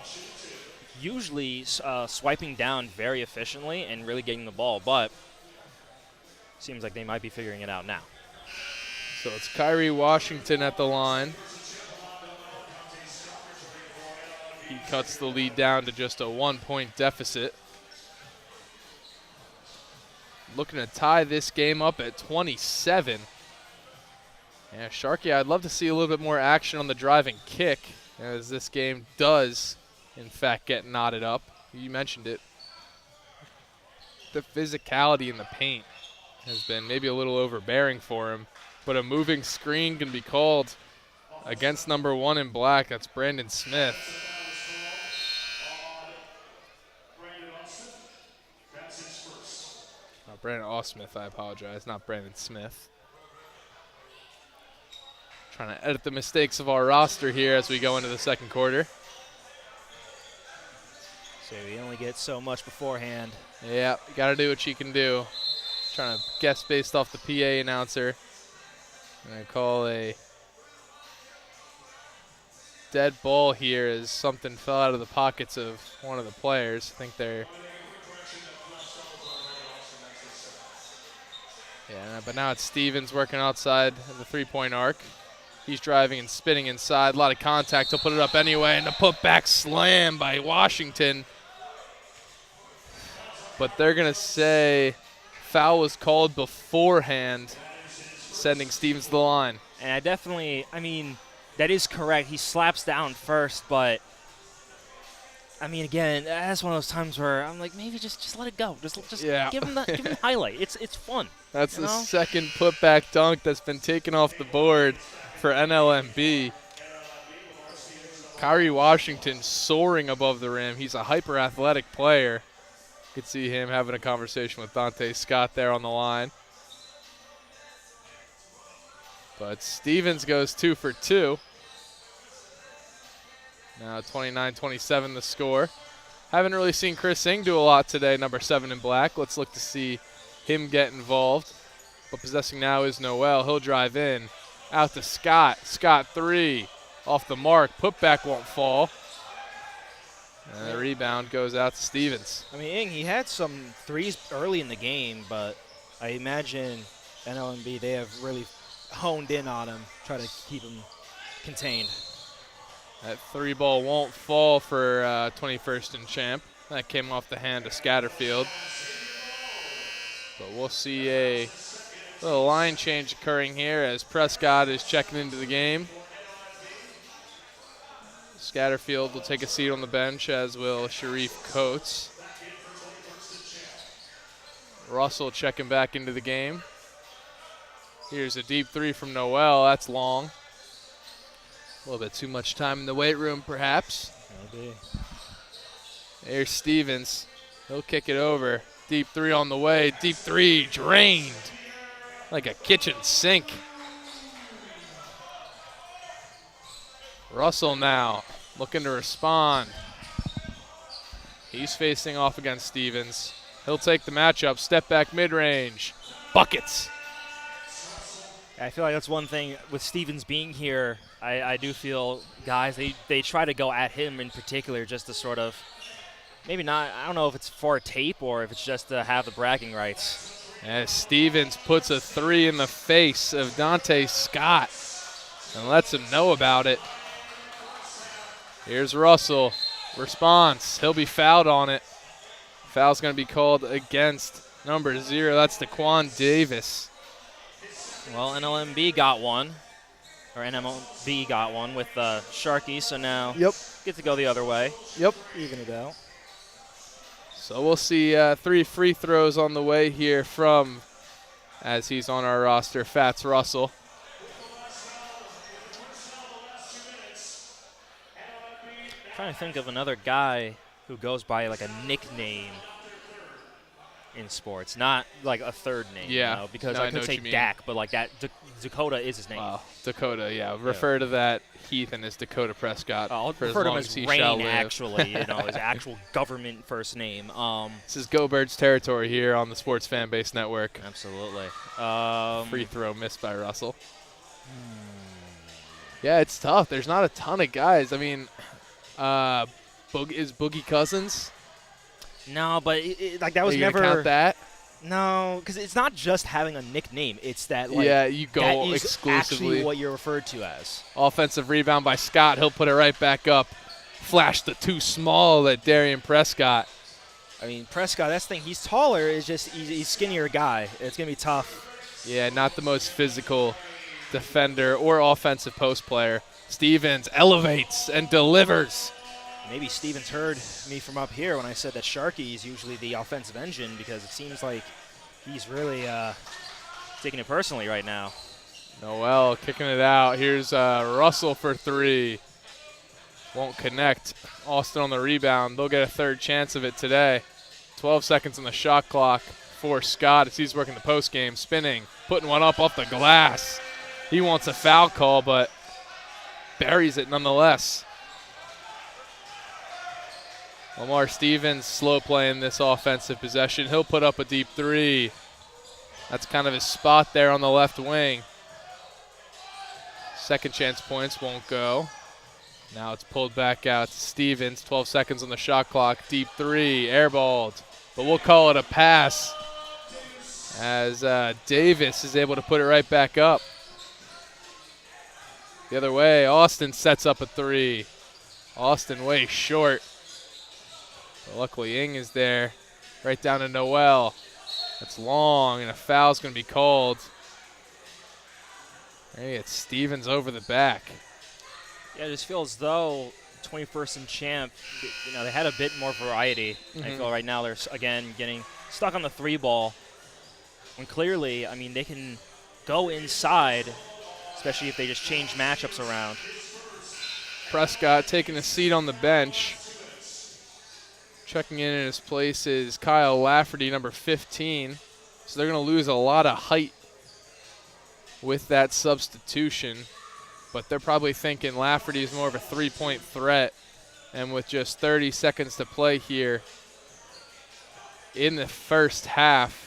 usually swiping down very efficiently and really getting the ball, but seems like they might be figuring it out now. So it's Kyrie Washington at the line. He cuts the lead down to just a 1-point deficit. Looking to tie this game up at 27. Yeah, Sharkey, I'd love to see a little bit more action on the driving kick, as this game does, in fact, get knotted up. You mentioned it. The physicality in the paint has been maybe a little overbearing for him, but a moving screen can be called against number 1 in black. That's Brandon Smith. Brandon Osmith, I apologize, not Brandon Smith. Trying to edit the mistakes of our roster here as we go into the second quarter. So we only get so much beforehand. Yeah, got to do what you can do. Trying to guess based off the PA announcer. And I call a dead ball here as something fell out of the pockets of one of the players. I think they're... Yeah, but now it's Stevens working outside of the three-point arc. He's driving and spinning inside. A lot of contact. He'll put it up anyway, and a put-back slam by Washington. But they're going to say foul was called beforehand, sending Stevens to the line. And I mean, that is correct. He slaps down first, but I mean, again, that's one of those times where I'm like, maybe just let it go. Just yeah. give him the highlight. It's fun. That's the second putback dunk that's been taken off the board for NLMB. Kyrie Washington soaring above the rim. He's a hyper-athletic player. You could see him having a conversation with Dante Scott there on the line. But Stevens goes 2 for 2. Now 29-27 the score. Haven't really seen Chris Singh do a lot today, number 7 in black. Let's look to see him get involved. But possessing now is Noel. He'll drive in. Out to Scott. Scott 3. Off the mark. Putback won't fall. And the rebound goes out to Stevens. I mean, he had some threes early in the game, but I imagine NLMB, they have really honed in on him, try to keep him contained. That 3-ball won't fall for 21st and champ. That came off the hand of Scatterfield. But we'll see a little line change occurring here as Prescott is checking into the game. Scatterfield will take a seat on the bench, as will Sharif Coates. Russell checking back into the game. Here's a deep 3 from Noel. That's long. A little bit too much time in the weight room, perhaps. Maybe. There's Stevens. He'll kick it over. Deep three on the way. Deep three drained like a kitchen sink. Russell now looking to respond. He's facing off against Stevens. He'll take the matchup. Step back mid-range. Buckets. I feel like that's one thing with Stevens being here. I do feel guys, they try to go at him in particular just to sort of, maybe not, I don't know if it's for tape or if it's just to have the bragging rights. As Stevens puts a three in the face of Dante Scott and lets him know about it. Here's Russell. Response. He'll be fouled on it. Foul's going to be called against number 0. That's Daquan Davis. Well, NLMB got one, or NLMB got one with Sharky, so now get to go the other way. Yep. Even it out. So we'll see 3 free throws on the way here from, as he's on our roster, Fats Russell. Trying to think of another guy who goes by like a nickname in sports, not like a third name. Yeah. You know, because No, I I know could what say you mean. Dak, but like that Dakota is his name. Wow. Dakota, yeah. Refer to that Heathen as Dakota Prescott. I'll for refer as to him long as as he shall Rain, live. actually, you know, his actual government first name. This is Go Birds territory here on the Sports Fan Base Network. Absolutely. Free throw missed by Russell. Yeah, it's tough. There's not a ton of guys. I mean, is Boogie Cousins? No, but like that was Are you gonna never count that? No, because it's not just having a nickname. It's that like Yeah, you go that is exclusively. actually what you're referred to as. Offensive rebound by Scott. He'll put it right back up. Flash the too small at Darian Prescott. I mean, Prescott, that's the thing. He's taller. It's just he's skinnier guy. It's going to be tough. Yeah, not the most physical defender or offensive post player. Stevens elevates and delivers. Maybe Stevens heard me from up here when I said that Sharky is usually the offensive engine, because it seems like he's really taking it personally right now. Noel kicking it out. Here's Russell for 3. Won't connect. Austin on the rebound. They'll get a third chance of it today. 12 seconds on the shot clock for Scott as he's working the post game. Spinning, putting one up off the glass. He wants a foul call, but buries it nonetheless. Lamar Stevens slow playing this offensive possession. He'll put up a deep 3. That's kind of his spot there on the left wing. Second chance points won't go. Now it's pulled back out to Stevens. 12 seconds on the shot clock. Deep 3, airballed. But we'll call it a pass as Davis is able to put it right back up. The other way, Austin sets up a 3. Austin way short. But luckily Ing is there. Right down to Noel. That's long, and a foul's going to be called. Hey, it's Stevens over the back. Yeah, it just feels as though 21st and Champ, you know, they had a bit more variety. I feel right now they're, again, getting stuck on the 3 ball. When clearly, I mean, they can go inside, especially if they just change matchups around. Prescott taking a seat on the bench. Checking in his place is Kyle Lafferty, number 15. So they're going to lose a lot of height with that substitution. But they're probably thinking Lafferty is more of a 3-point threat. And with just 30 seconds to play here in the first half,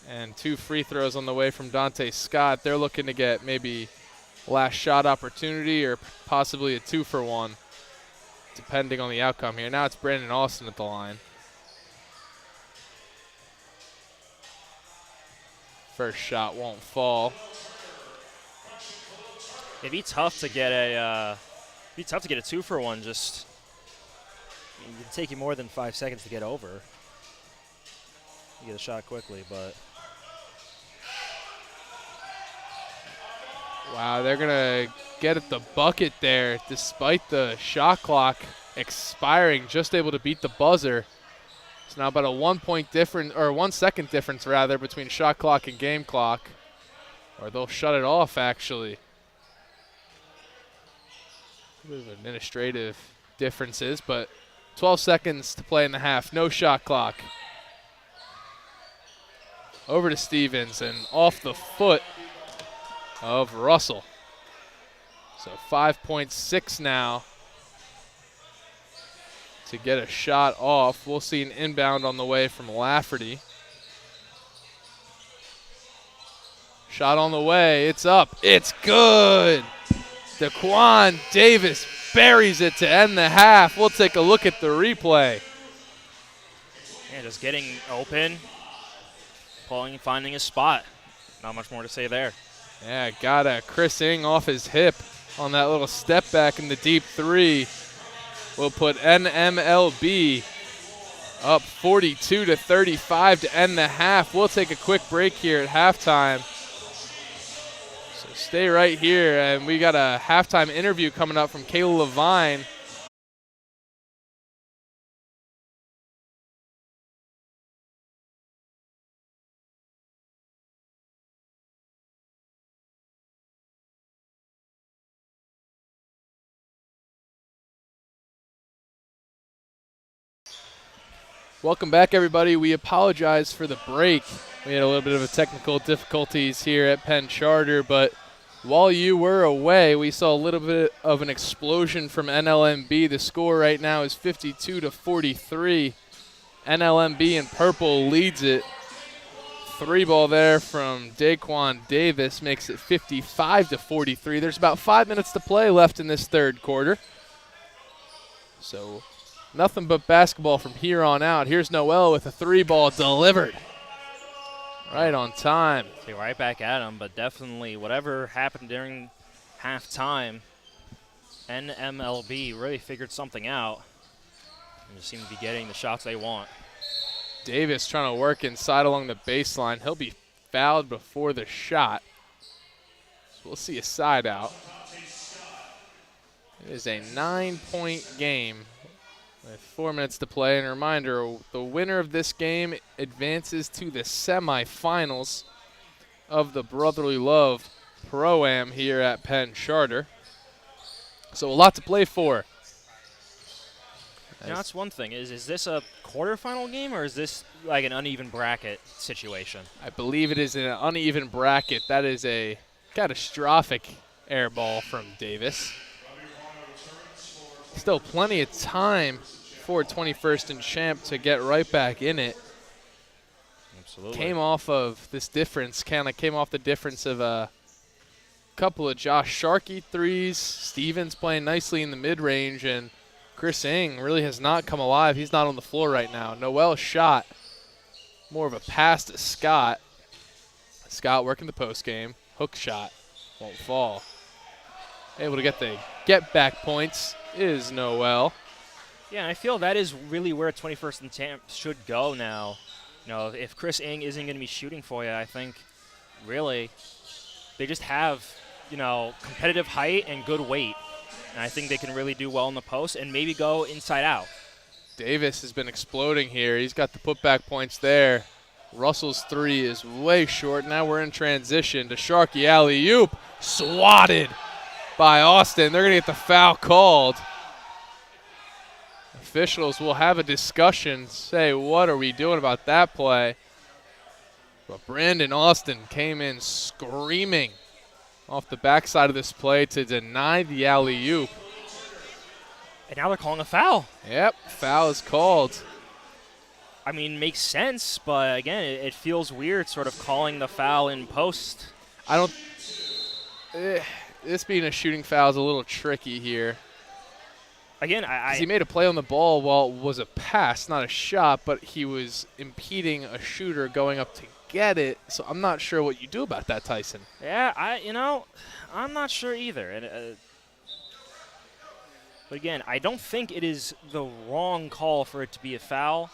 and 2 free throws on the way from Dante Scott, they're looking to get maybe last shot opportunity or possibly a 2-for-1, depending on the outcome here. Now it's Brandon Austin at the line. First shot won't fall. It'd be tough to get a 2-for-1. Just it'd take you more than 5 seconds to get over. You get a shot quickly, but wow, they're going to get at the bucket there despite the shot clock expiring, just able to beat the buzzer. It's now about a 1 point difference, or 1 second difference rather, between shot clock and game clock. Or they'll shut it off, actually. A bit of administrative differences, but 12 seconds to play in the half. No shot clock. Over to Stevens and off the foot of Russell. So 5.6 now to get a shot off. We'll see an inbound on the way from Lafferty. Shot on the way. It's up. It's good. Daquan Davis buries it to end the half. We'll take a look at the replay. Yeah, just getting open, pulling, finding his spot. Not much more to say there. Yeah, got a Chris Ng off his hip on that little step back in the deep three. We'll put NMLB up 42-35 to end the half. We'll take a quick break here at halftime. So stay right here, and we got a halftime interview coming up from Kayla Levine. Welcome back, everybody. We apologize for the break. We had a little bit of a technical difficulties here at Penn Charter, but while you were away, we saw a little bit of an explosion from NLMB. The score right now is 52-43. NLMB in purple leads it. 3-ball there from Daquan Davis makes it 55-43. There's about 5 minutes to play left in this third quarter. So nothing but basketball from here on out. Here's Noel with a 3-ball delivered. Right on time. See, right back at him, but definitely whatever happened during halftime, NMLB really figured something out and just seem to be getting the shots they want. Davis trying to work inside along the baseline. He'll be fouled before the shot. So we'll see a side out. It is a 9-point game with 4 minutes to play. And a reminder, the winner of this game advances to the semifinals of the Brotherly Love Pro-Am here at Penn Charter. So a lot to play for. You know, that's one thing. Is this a quarterfinal game, or is this like an uneven bracket situation? I believe it is an uneven bracket. That is a catastrophic air ball from Davis. Still plenty of time for 21st and Champ to get right back in it. Absolutely. Came off of this difference, kind of came off the difference of a couple of Josh Sharkey threes. Stevens playing nicely in the mid-range, and Chris Ng really has not come alive. He's not on the floor right now. Noel shot. More of a pass to Scott. Scott working the post game. Hook shot. Won't fall. Able to get the get-back points is Noel. Yeah, I feel that is really where 21st and Champ should go now. You know, if Chris Ng isn't going to be shooting for you, I think really they just have, you know, competitive height and good weight. And I think they can really do well in the post and maybe go inside out. Davis has been exploding here. He's got the putback points there. Russell's three is way short. Now we're in transition to Sharkey alley-oop. Swatted by Austin. They're going to get the foul called. Officials will have a discussion, say, what are we doing about that play? But Brandon Austin came in screaming off the backside of this play to deny the alley-oop. And now they're calling a foul. Yep, foul is called. I mean, makes sense, but again, it feels weird sort of calling the foul in post. I don't this being a shooting foul is a little tricky here. Again, he made a play on the ball while it was a pass, not a shot, but he was impeding a shooter going up to get it. So I'm not sure what you do about that, Tyson. Yeah, I'm not sure either. And, but again, I don't think it is the wrong call for it to be a foul.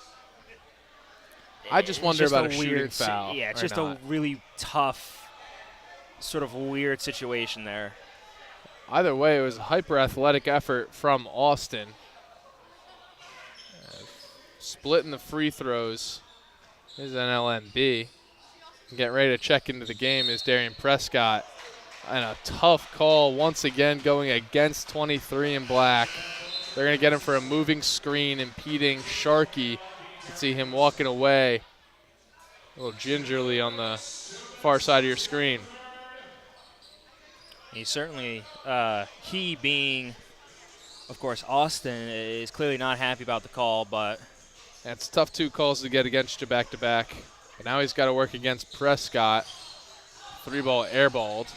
I just wonder about a shooting foul. Yeah, it's just a really tough, sort of weird situation there. Either way, it was a hyper-athletic effort from Austin. Splitting the free throws is NLMB. Getting ready to check into the game is Darian Prescott. And a tough call once again going against 23 in black. They're going to get him for a moving screen impeding Sharkey. You can see him walking away a little gingerly on the far side of your screen. He certainly, he being, of course, Austin, is clearly not happy about the call, but. It's tough 2 calls to get against you back-to-back. But now he's got to work against Prescott. 3-ball airballed.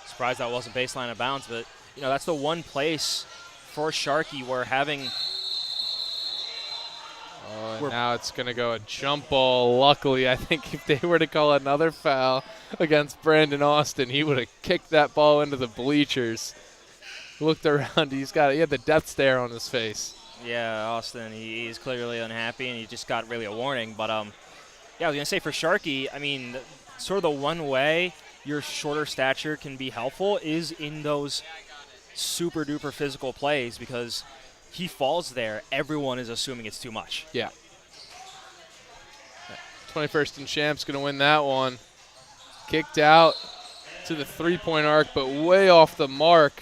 Surprised that wasn't baseline of bounds, but, you know, that's the one place for Sharkey where having. Oh, and now it's going to go a jump ball. Luckily, I think if they were to call another foul against Brandon Austin, he would have kicked that ball into the bleachers. Looked around. He had the death stare on his face. Yeah, Austin, he's clearly unhappy, and he just got really a warning. But, yeah, I was going to say for Sharkey, I mean, sort of the one way your shorter stature can be helpful is in those super-duper physical plays, because he falls there, everyone is assuming it's too much. Yeah. 21st and Champ's going to win that one. Kicked out to the 3-point arc, but way off the mark.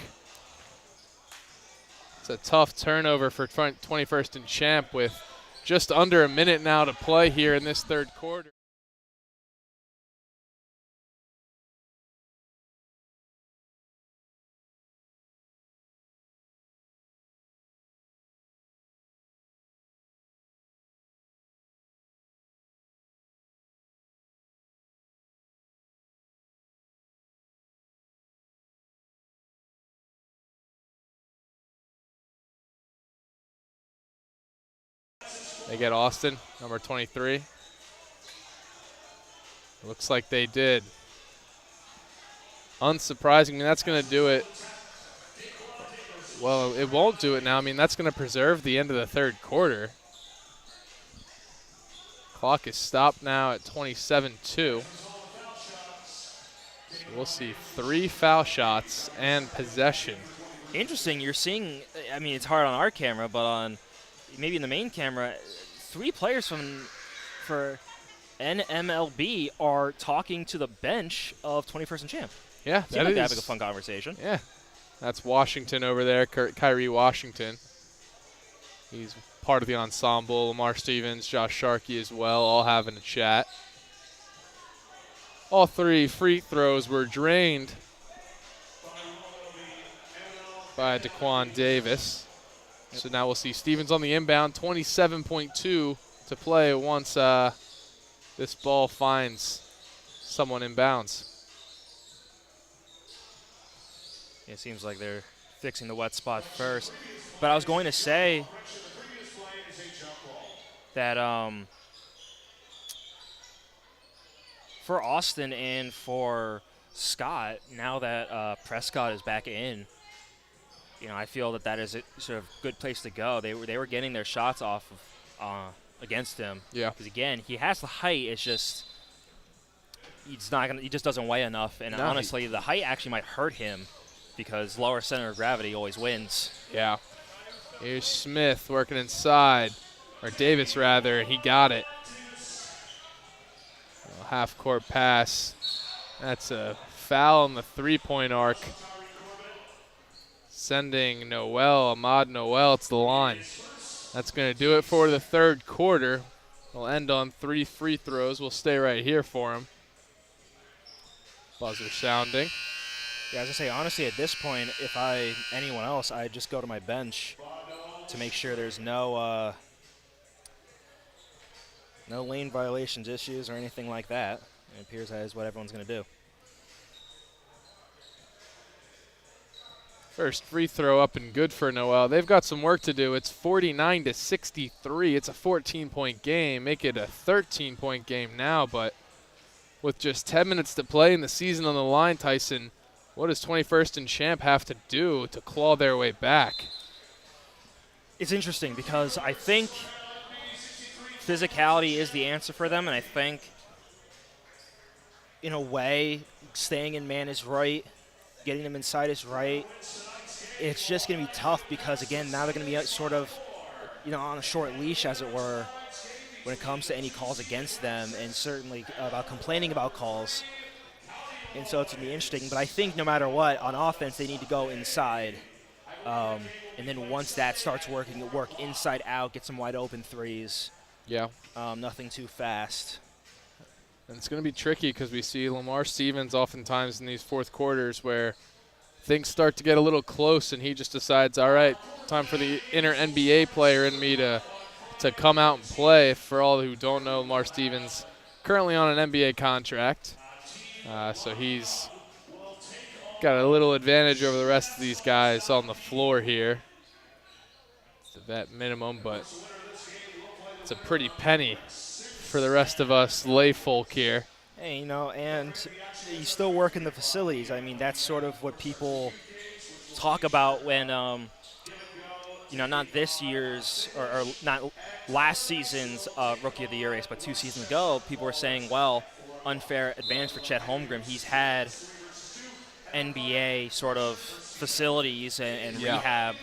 It's a tough turnover for 21st and Champ with just under a minute now to play here in this third quarter. They get Austin, number 23. Looks like they did. Unsurprisingly, that's going to do it. Well, it won't do it now. I mean, that's going to preserve the end of the third quarter. Clock is stopped now at 27-2. So we'll see 3 foul shots and possession. Interesting, you're seeing, I mean, it's hard on our camera, but on maybe in the main camera, 3 players for NLMB are talking to the bench of 21st and Champ. Yeah, seems like they're having a fun conversation. Yeah, that's Washington over there, Kyrie Washington. He's part of the ensemble. Lamar Stevens, Josh Sharkey as well, all having a chat. All 3 free throws were drained by Daquan Davis. So now we'll see Stevens on the inbound, 27.2 to play once this ball finds someone in bounds. It seems like they're fixing the wet spot first. But I was going to say that for Austin and for Scott, now that Prescott is back in, you know, I feel that is a sort of good place to go. They were getting their shots off of against him. Yeah. Because again, he has the height. It's just he just doesn't weigh enough. And no, honestly, the height actually might hurt him because lower center of gravity always wins. Yeah. Here's Smith working inside, or Davis rather, and he got it. Half-court pass. That's a foul on the 3-point arc. Sending Ahmad Noel to the line. That's going to do it for the third quarter. We'll end on 3 free throws. We'll stay right here for him. Buzzer sounding. Yeah, I was going to say, honestly, at this point, if anyone else, I'd just go to my bench to make sure there's no lane violations issues or anything like that. It appears that is what everyone's going to do. First free throw up and good for Noel. They've got some work to do. It's 49-63. It's a 14-point game. Make it a 13-point game now, but with just 10 minutes to play and the season on the line, Tyson, what does 21st and Champ have to do to claw their way back? It's interesting because I think physicality is the answer for them, and I think in a way staying in man is right, getting them inside is right. It's just going to be tough because, again, now they're going to be sort of, on a short leash, as it were, when it comes to any calls against them, and certainly about complaining about calls. And so it's going to be interesting. But I think no matter what, on offense, they need to go inside. And then once that starts working, work inside out, get some wide open threes. Yeah. Nothing too fast. And it's going to be tricky because we see Lamar Stevens oftentimes in these fourth quarters where things start to get a little close and he just decides, all right, time for the inner NBA player in me to come out and play. For all who don't know, Lamar Stevens currently on an NBA contract. So he's got a little advantage over the rest of these guys on the floor here. It's a vet minimum, but it's a pretty penny for the rest of us lay folk here. Hey, and you still work in the facilities. I mean, that's sort of what people talk about when, not this year's or not last season's Rookie of the Year race, but 2 seasons ago, people were saying, well, unfair advantage for Chet Holmgren. He's had NBA sort of facilities and rehab.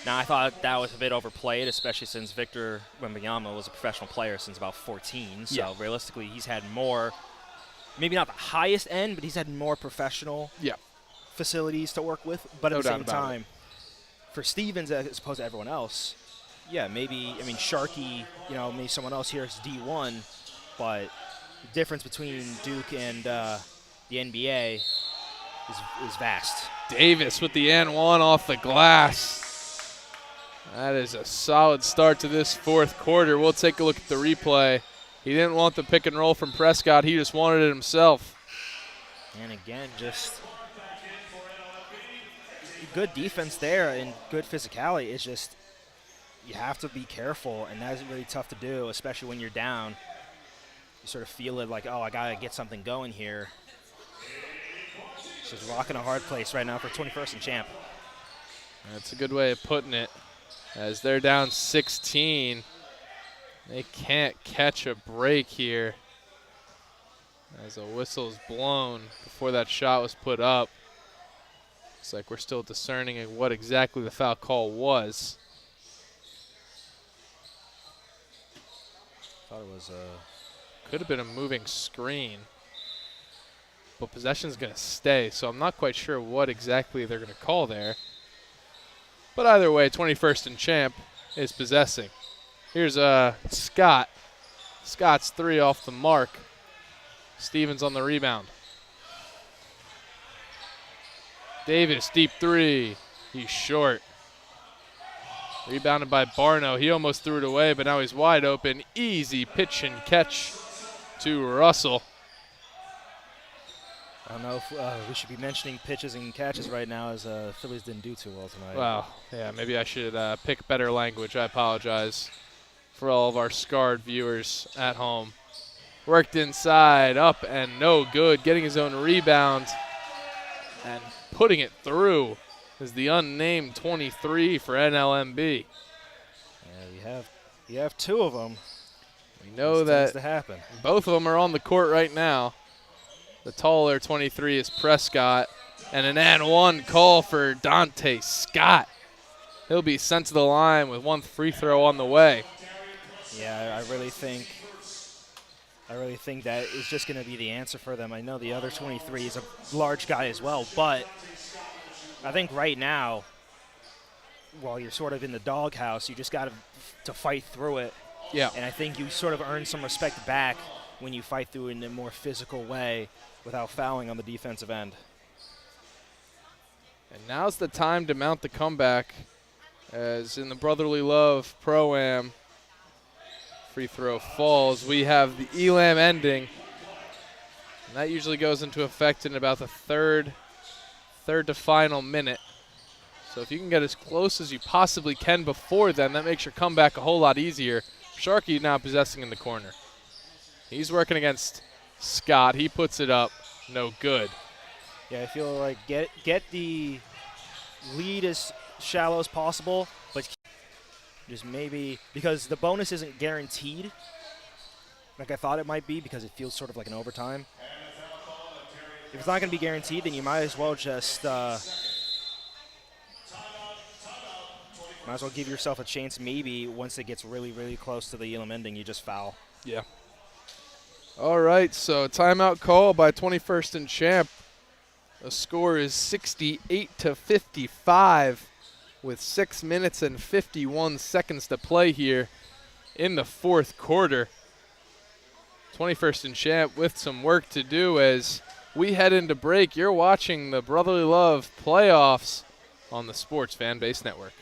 Now, I thought that was a bit overplayed, especially since Victor Wembanyama was a professional player since about 14. So realistically, he's had more, maybe not the highest end, but he's had more professional facilities to work with. But at the same time, for Stevens as opposed to everyone else, Sharkey, maybe someone else here is D1, but the difference between Duke and the NBA is vast. Davis with the N1 off the glass. That is a solid start to this fourth quarter. We'll take a look at the replay. He didn't want the pick and roll from Prescott. He just wanted it himself. And again, just good defense there and good physicality. It's just you have to be careful, and that's really tough to do, especially when you're down. You sort of feel it like, oh, I got to get something going here. It's just rocking a hard place right now for 21st and champ. That's a good way of putting it. As they're down 16, they can't catch a break here. As a whistle's blown before that shot was put up. Looks like we're still discerning what exactly the foul call was. Thought it was could have been a moving screen. But possession's going to stay, so I'm not quite sure what exactly they're going to call there. But either way, 21st and champ is possessing. Here's Scott. Scott's 3 off the mark. Stevens on the rebound. Davis, deep 3. He's short. Rebounded by Barno. He almost threw it away, but now he's wide open. Easy pitch and catch to Russell. I don't know if we should be mentioning pitches and catches right now, as Phillies didn't do too well tonight. Well, yeah, maybe I should pick better language. I apologize for all of our scarred viewers at home. Worked inside, up and no good. Getting his own rebound and putting it through is the unnamed 23 for NLMB. Yeah, you have 2 of them. We know that to happen. Both of them are on the court right now. The taller 23 is Prescott, and an and-1 call for Dante Scott. He'll be sent to the line with 1 free throw on the way. Yeah, I really think that is just going to be the answer for them. I know the other 23 is a large guy as well, but I think right now, while you're sort of in the doghouse, you just got to fight through it. Yeah. And I think you sort of earn some respect back when you fight through it in a more physical way without fouling on the defensive end. And now's the time to mount the comeback, as in the Brotherly Love Pro-Am free throw falls. We have the ELAM ending, and that usually goes into effect in about the third to final minute. So if you can get as close as you possibly can before then, that makes your comeback a whole lot easier. Sharkey now possessing in the corner. He's working against Scott. He puts it up. No good. Yeah, I feel like get the lead as shallow as possible, but just maybe, because the bonus isn't guaranteed like I thought it might be, because it feels sort of like an overtime. If it's not going to be guaranteed, then you might as well just give yourself a chance. Maybe once it gets really, really close to the Elam ending, you just foul. Yeah. All right, so timeout call by 21st and Champ. The score is 68-55 with 6 minutes and 51 seconds to play here in the fourth quarter. 21st and Champ with some work to do as we head into break. You're watching the Brotherly Love playoffs on the Sports Fan Base Network.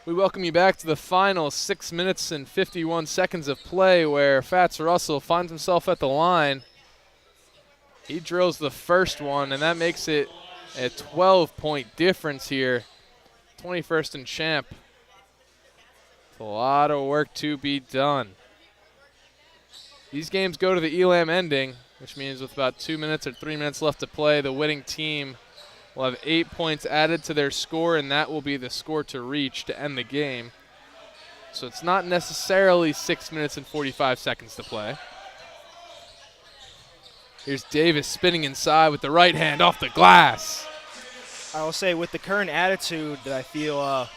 We welcome you back to the final 6 minutes and 51 seconds of play where Fats Russell finds himself at the line. He drills the first one, and that makes it a 12-point difference here. 21st and Champ. It's a lot of work to be done. These games go to the ELAM ending, which means with about 2 minutes or 3 minutes left to play, the winning team will have 8 points added to their score, and that will be the score to reach to end the game. So it's not necessarily 6 minutes and 45 seconds to play. Here's Davis spinning inside with the right hand off the glass. I will say with the current attitude that I feel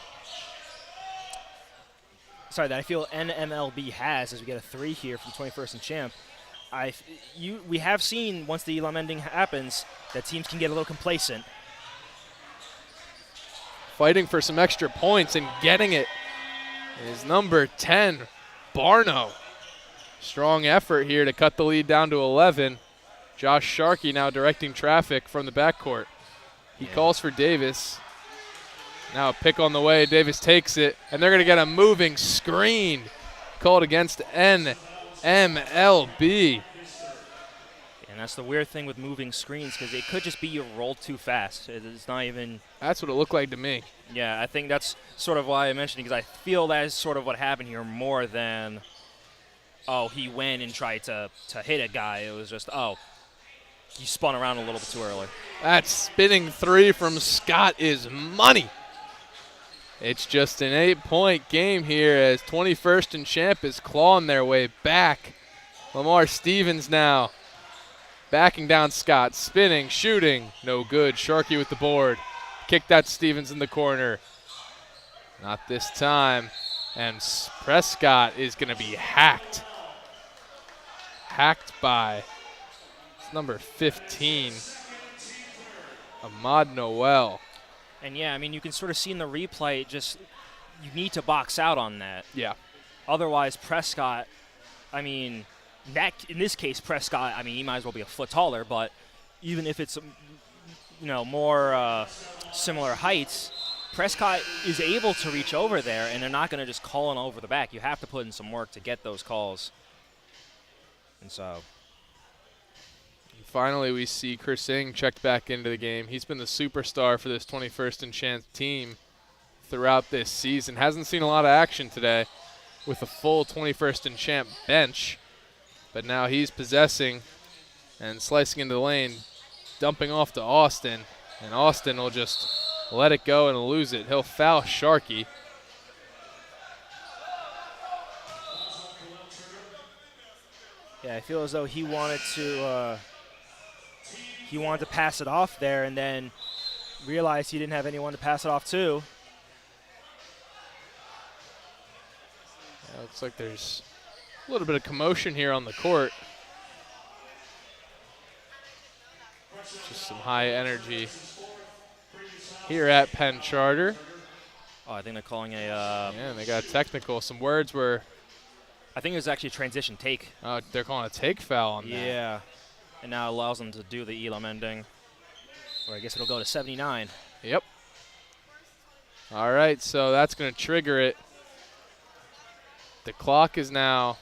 NLMB has as we get a 3 here from 21st and Champ, we have seen once the ELAM ending happens that teams can get a little complacent. Fighting for some extra points and getting it is number 10, Barno. Strong effort here to cut the lead down to 11. Josh Sharkey now directing traffic from the backcourt. He calls for Davis. Now a pick on the way. Davis takes it, and they're going to get a moving screen called against NLMB. And that's the weird thing with moving screens, because it could just be you rolled too fast. It's not even. That's what it looked like to me. Yeah, I think that's sort of why I mentioned it, because I feel that is sort of what happened here more than, oh, he went and tried to hit a guy. It was just, oh, he spun around a little bit too early. That spinning 3 from Scott is money. It's just an 8-point game here as 21st and Champ is clawing their way back. Lamar Stevens now backing down Scott, spinning, shooting, no good. Sharkey with the board. Kick that Stevens in the corner. Not this time. And Prescott is going to be hacked. Hacked by number 15, Ahmad Noel. And yeah, I mean, you can sort of see in the replay, just you need to box out on that. Yeah. Otherwise, Prescott, I mean, in this case, Prescott, I mean, he might as well be a foot taller, but even if it's, more similar heights, Prescott is able to reach over there, and they're not going to just call him over the back. You have to put in some work to get those calls. And so. Finally, we see Chris Ng checked back into the game. He's been the superstar for this 21st and Champ team throughout this season. Hasn't seen a lot of action today with a full 21st and Champ bench. But now he's possessing and slicing into the lane, dumping off to Austin. And Austin will just let it go and lose it. He'll foul Sharkey. Yeah, I feel as though he wanted to pass it off there and then realized he didn't have anyone to pass it off to. Yeah, looks like there's a little bit of commotion here on the court. Just some high energy here at Penn Charter. Oh, I think they're calling a. Yeah, they got technical. Some words were. I think it was actually a transition take. Oh, they're calling a take foul on that. Yeah, and now allows them to do the Elam ending. Or I guess it'll go to 79. Yep. All right, so that's going to trigger it. The clock is now,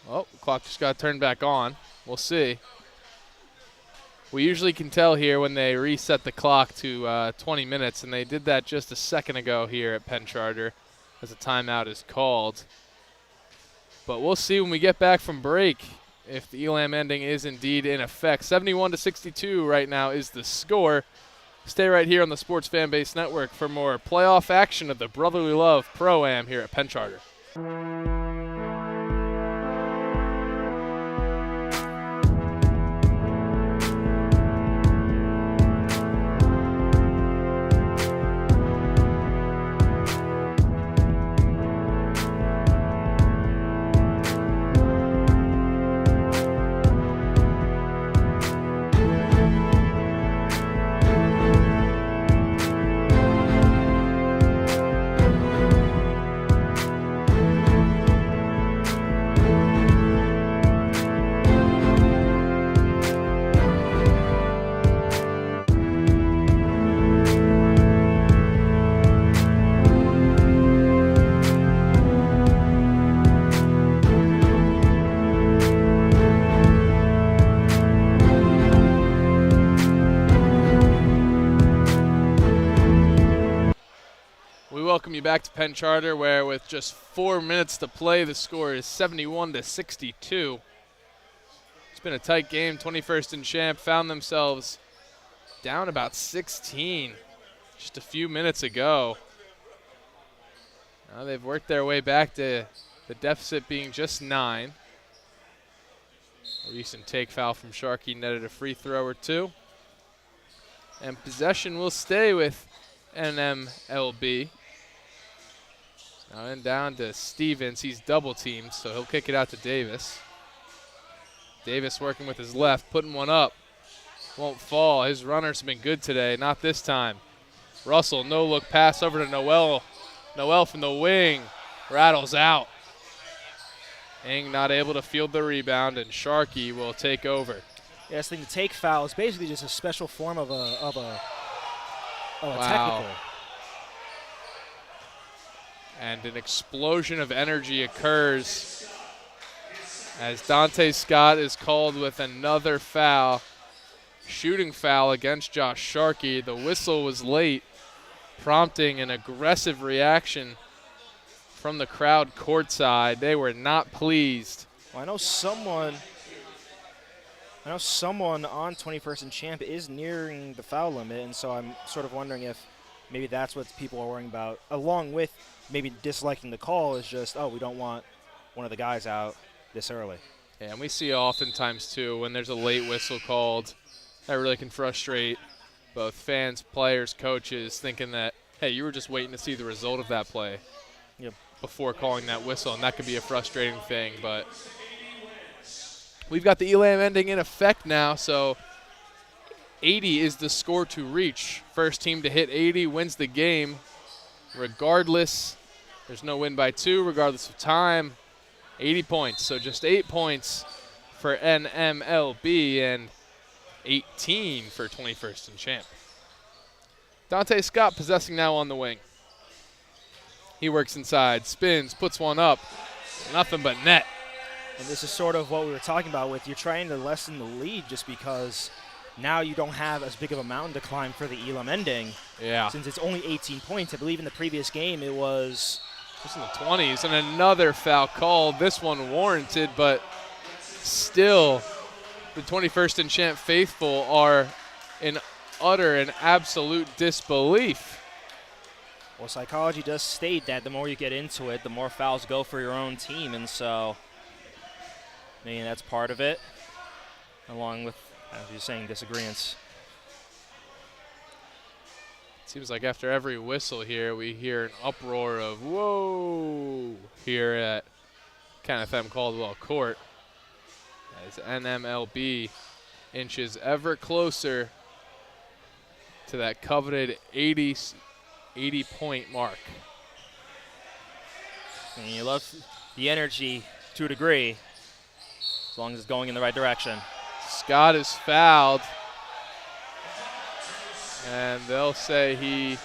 oh, the clock just got turned back on. We'll see. We usually can tell here when they reset the clock to 20 minutes, and they did that just a second ago here at Penn Charter as a timeout is called. But we'll see when we get back from break if the ELAM ending is indeed in effect. 71-62 right now is the score. Stay right here on the Sports Fan Base Network for more playoff action of the Brotherly Love Pro-Am here at Penn Charter. Welcome you back to Penn Charter, where with just 4 minutes to play, the score is 71-62. It's been a tight game. 21st and Champ found themselves down about 16 just a few minutes ago. Now they've worked their way back to the deficit being just 9. A recent take foul from Sharkey netted a free throw or two. And possession will stay with NLMB. Now in down to Stevens. He's double teamed, so he'll kick it out to Davis. Davis working with his left, putting one up. Won't fall. His runners have been good today. Not this time. Russell, no look pass over to Noel. Noel from the wing rattles out. Eng not able to field the rebound, and Sharkey will take over. Yeah, I think the take foul is basically just a special form of a technical. And an explosion of energy occurs as Dante Scott is called with another foul. Shooting foul against Josh Sharkey. The whistle was late, prompting an aggressive reaction from the crowd courtside. They were not pleased. Well, I know someone on 21st and Champ is nearing the foul limit, and so I'm sort of wondering if maybe that's what people are worrying about, along with maybe disliking the call, is just, oh, we don't want one of the guys out this early. Yeah, and we see oftentimes, too, when there's a late whistle called, that really can frustrate both fans, players, coaches, thinking that, hey, you were just waiting to see the result of that play before calling that whistle, and that could be a frustrating thing. But we've got the ELAM ending in effect now, so 80 is the score to reach. First team to hit 80 wins the game. Regardless, there's no win by 2, regardless of time. 80 points, so just 8 points for NMLB and 18 for 21st and Champ. Dante Scott possessing now on the wing. He works inside, spins, puts one up. Nothing but net. And this is sort of what we were talking about with you're trying to lessen the lead just because now you don't have as big of a mountain to climb for the Elam ending. Yeah. Since it's only 18 points. I believe in the previous game it was just in the 20s. And another foul called. This one warranted, but still the 21st and Champ faithful are in utter and absolute disbelief. Well, psychology does state that the more you get into it, the more fouls go for your own team. And so, I mean, that's part of it, along with, as you're saying, disagreements. Seems like after every whistle here, we hear an uproar of whoa here at Kenneth M. Caldwell Court as NMLB inches ever closer to that coveted 80-point mark. And you love the energy to a degree, as long as it's going in the right direction. Scott is fouled, and they'll say he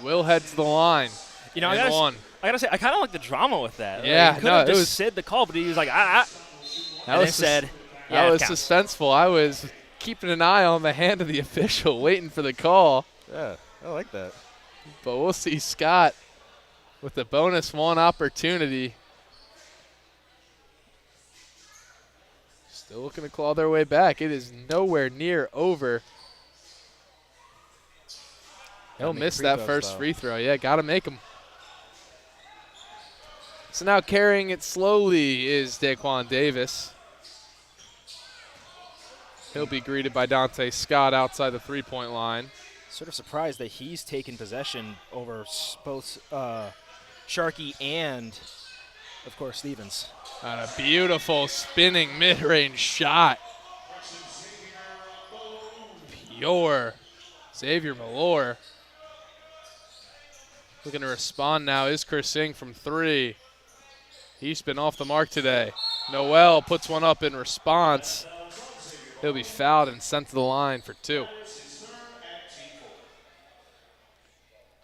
will head to the line. You know, And I one. gotta say, I kind of like the drama with that. Yeah, like, he could no, have it just was- said the call, but he was like, and then said, yeah, that it was counts. suspenseful. I was keeping an eye on the hand of the official, waiting for the call. Yeah, I like that. But we'll see Scott with the bonus one opportunity. Still looking to claw their way back. It is nowhere near over. He'll make miss free that throws, first though. free throw. Yeah, got to make him. So now carrying it slowly is Daquan Davis. He'll be greeted by Dante Scott outside the three-point line. Sort of surprised that he's taken possession over both Sharkey and, of course, Stevens. And a beautiful spinning mid-range shot. Pure. Xavier Malore. Looking to respond now is Chris Singh from three. He's been off the mark today. Noel puts one up in response. He'll be fouled and sent to the line for two.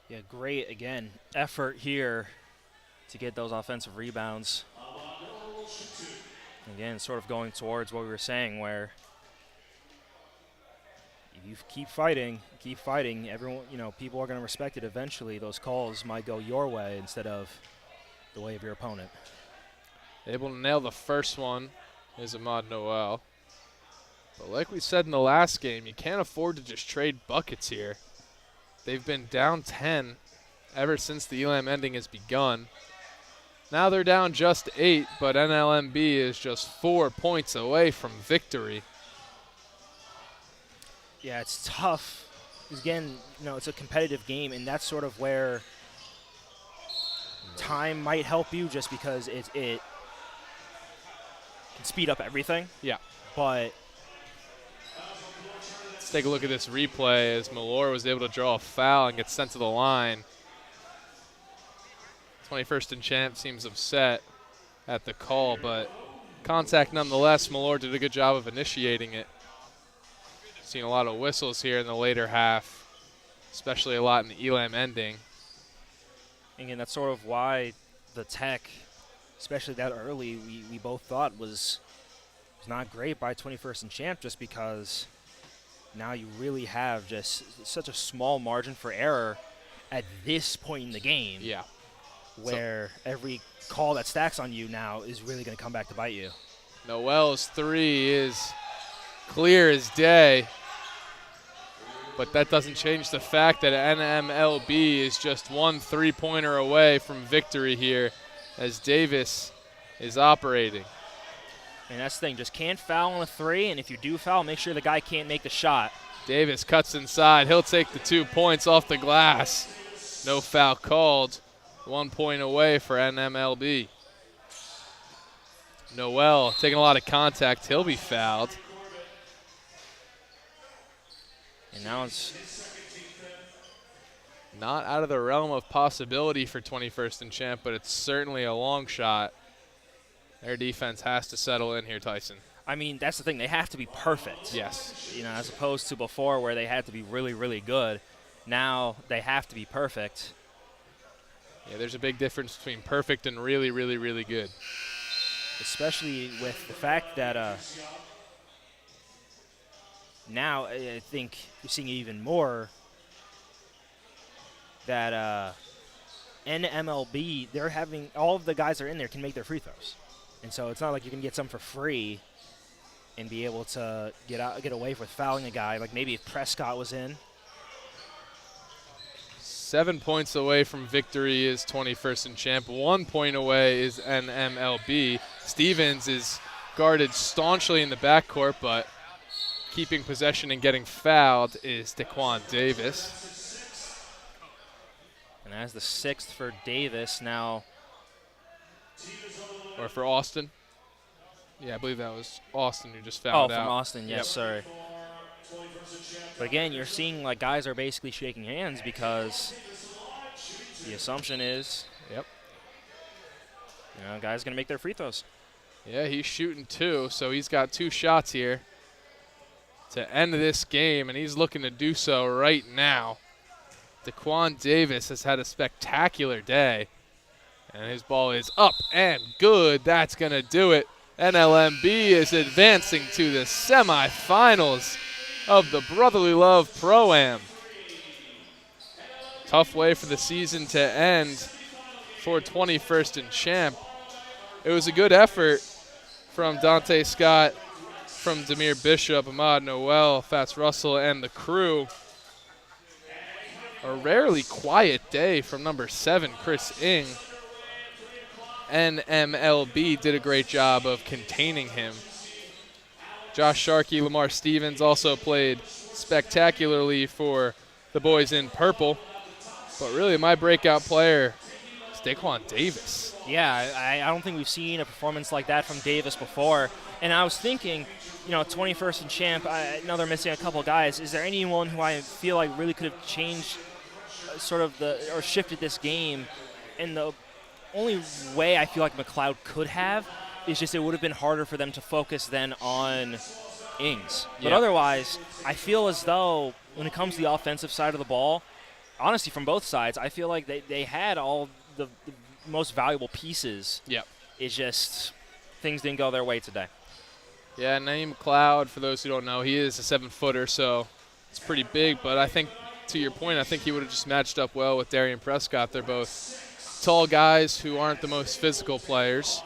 Yeah, great, again, effort here to get those offensive rebounds. Again, sort of going towards what we were saying, where if you keep fighting, everyone, people are going to respect it eventually. Those calls might go your way instead of the way of your opponent. Able to nail the first one is Ahmad Noel. But like we said in the last game, you can't afford to just trade buckets here. They've been down 10 ever since the Elam ending has begun. Now they're down just 8, but NLMB is just 4 points away from victory. Yeah, it's tough. Again, it's a competitive game, and that's sort of where time might help you, just because it can speed up everything. Yeah. But let's take a look at this replay as Malore was able to draw a foul and get sent to the line. 21st and Champ seems upset at the call, but contact nonetheless. Malore did a good job of initiating it. Seen a lot of whistles here in the later half, especially a lot in the Elam ending. Again, that's sort of why the Tech, especially that early, we both thought was not great by 21st and Champ, just because now you really have just such a small margin for error at this point in the game. Yeah. Where every call that stacks on you now is really going to come back to bite you. Noel's three is clear as day, but that doesn't change the fact that NMLB is just one three-pointer away from victory here as Davis is operating. And that's the thing, just can't foul on a three, and if you do foul, make sure the guy can't make the shot. Davis cuts inside. He'll take the 2 points off the glass. No foul called. 1 point away for NMLB. Noel taking a lot of contact. He'll be fouled. And now it's not out of the realm of possibility for 21st and Champ, but it's certainly a long shot. Their defense has to settle in here, Tyson. I mean, that's the thing. They have to be perfect. Yes. As opposed to before where they had to be really, really good. Now they have to be perfect. Yeah, there's a big difference between perfect and really, really, really good. Especially with the fact that now I think you're seeing even more that NMLB, they're having all of the guys that are in there can make their free throws. And so it's not like you can get some for free and be able to get away with fouling a guy. Like maybe if Prescott was in. 7 points away from victory is 21st and Champ. 1 point away is NMLB. Stevens is guarded staunchly in the backcourt, but keeping possession and getting fouled is Daquan Davis. And that's the 6th for Davis now. Or for Austin. Yeah, I believe that was Austin who just fouled out. Oh, from Austin, yes, sorry. But again, you're seeing like guys are basically shaking hands because the assumption is, guys going to make their free throws. Yeah, he's shooting 2, so he's got 2 shots here to end this game, and he's looking to do so right now. Daquan Davis has had a spectacular day. And his ball is up and good. That's going to do it. NLMB is advancing to the semifinals of the Brotherly Love Pro-Am. Tough way for the season to end for 21st and champ. It was a good effort from Dante Scott, from Demir Bishop, Ahmad Noel, Fats Russell, and the crew. A rarely quiet day from number 7, Chris Ing. NMLB did a great job of containing him. Josh Sharkey, Lamar Stevens also played spectacularly for the boys in purple. But really, my breakout player is Daquan Davis. Yeah, I don't think we've seen a performance like that from Davis before. And I was thinking, 21st and champ, I know they're missing a couple of guys. Is there anyone who I feel like really could have changed or shifted this game? And the only way I feel like McLeod could have is just it would have been harder for them to focus then on Ings. But otherwise, I feel as though when it comes to the offensive side of the ball, honestly, from both sides, I feel like they had all the most valuable pieces. Yep. It's just things didn't go their way today. Yeah, Naeem McLeod, for those who don't know, he is a 7-footer, so it's pretty big. But I think, to your point, I think he would have just matched up well with Darian Prescott. They're both tall guys who aren't the most physical players.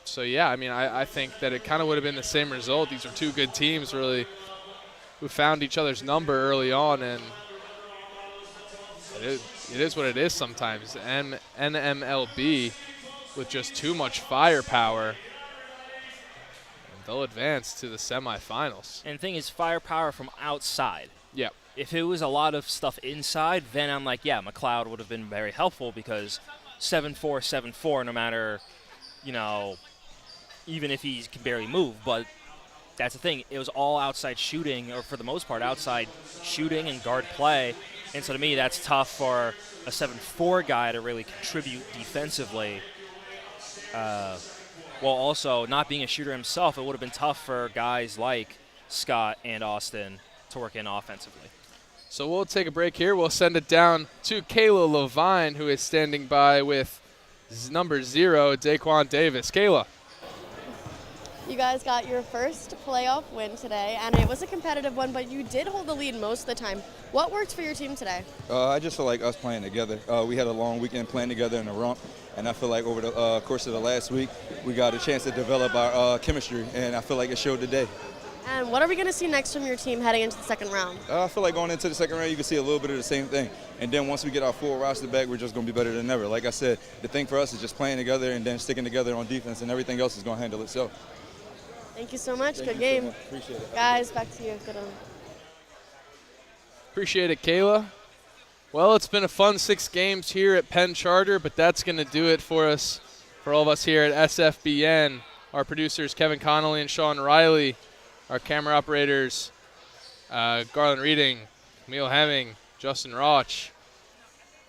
So, yeah, I think that it kind of would have been the same result. These are two good teams, really, who found each other's number early on, and it is what it is sometimes. NMLB with just too much firepower, and they'll advance to the semifinals. And the thing is, firepower from outside. Yep. If it was a lot of stuff inside, then I'm like, yeah, McLeod would have been very helpful because 7'4", 7'4", no matter, even if he can barely move. But that's the thing. It was all outside shooting, or for the most part, outside shooting and guard play. And so to me, that's tough for a 7'4" guy to really contribute defensively. While also not being a shooter himself, it would have been tough for guys like Scott and Austin to work in offensively. So we'll take a break here. We'll send it down to Kayla Levine, who is standing by with number 0, Daquan Davis. Kayla. You guys got your first playoff win today, and it was a competitive one, but you did hold the lead most of the time. What worked for your team today? I just feel like us playing together. We had a long weekend playing together in the rump, and I feel like over the course of the last week, we got a chance to develop our chemistry, and I feel like it showed today. And what are we going to see next from your team heading into the second round? I feel like going into the second round, you can see a little bit of the same thing. And then once we get our full roster back, we're just going to be better than ever. Like I said, the thing for us is just playing together and then sticking together on defense, and everything else is going to handle itself. Thank you so much. Thank Good you game. so much. Appreciate it. Guys, back to you. Good one. Appreciate it, Kayla. Well, it's been a fun 6 games here at Penn Charter, but that's going to do it for us, for all of us here at SFBN. Our producers, Kevin Connolly and Sean Riley. Our camera operators, Garland Reading, Camille Hemming, Justin Roch.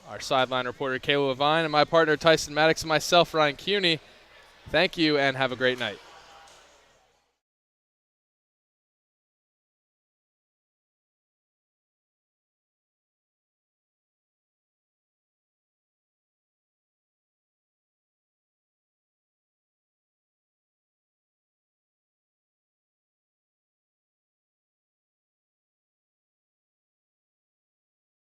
Our sideline reporter, Kayla Levine, and my partner, Tyson Maddox, and myself, Ryan Cuney. Thank you, and have a great night.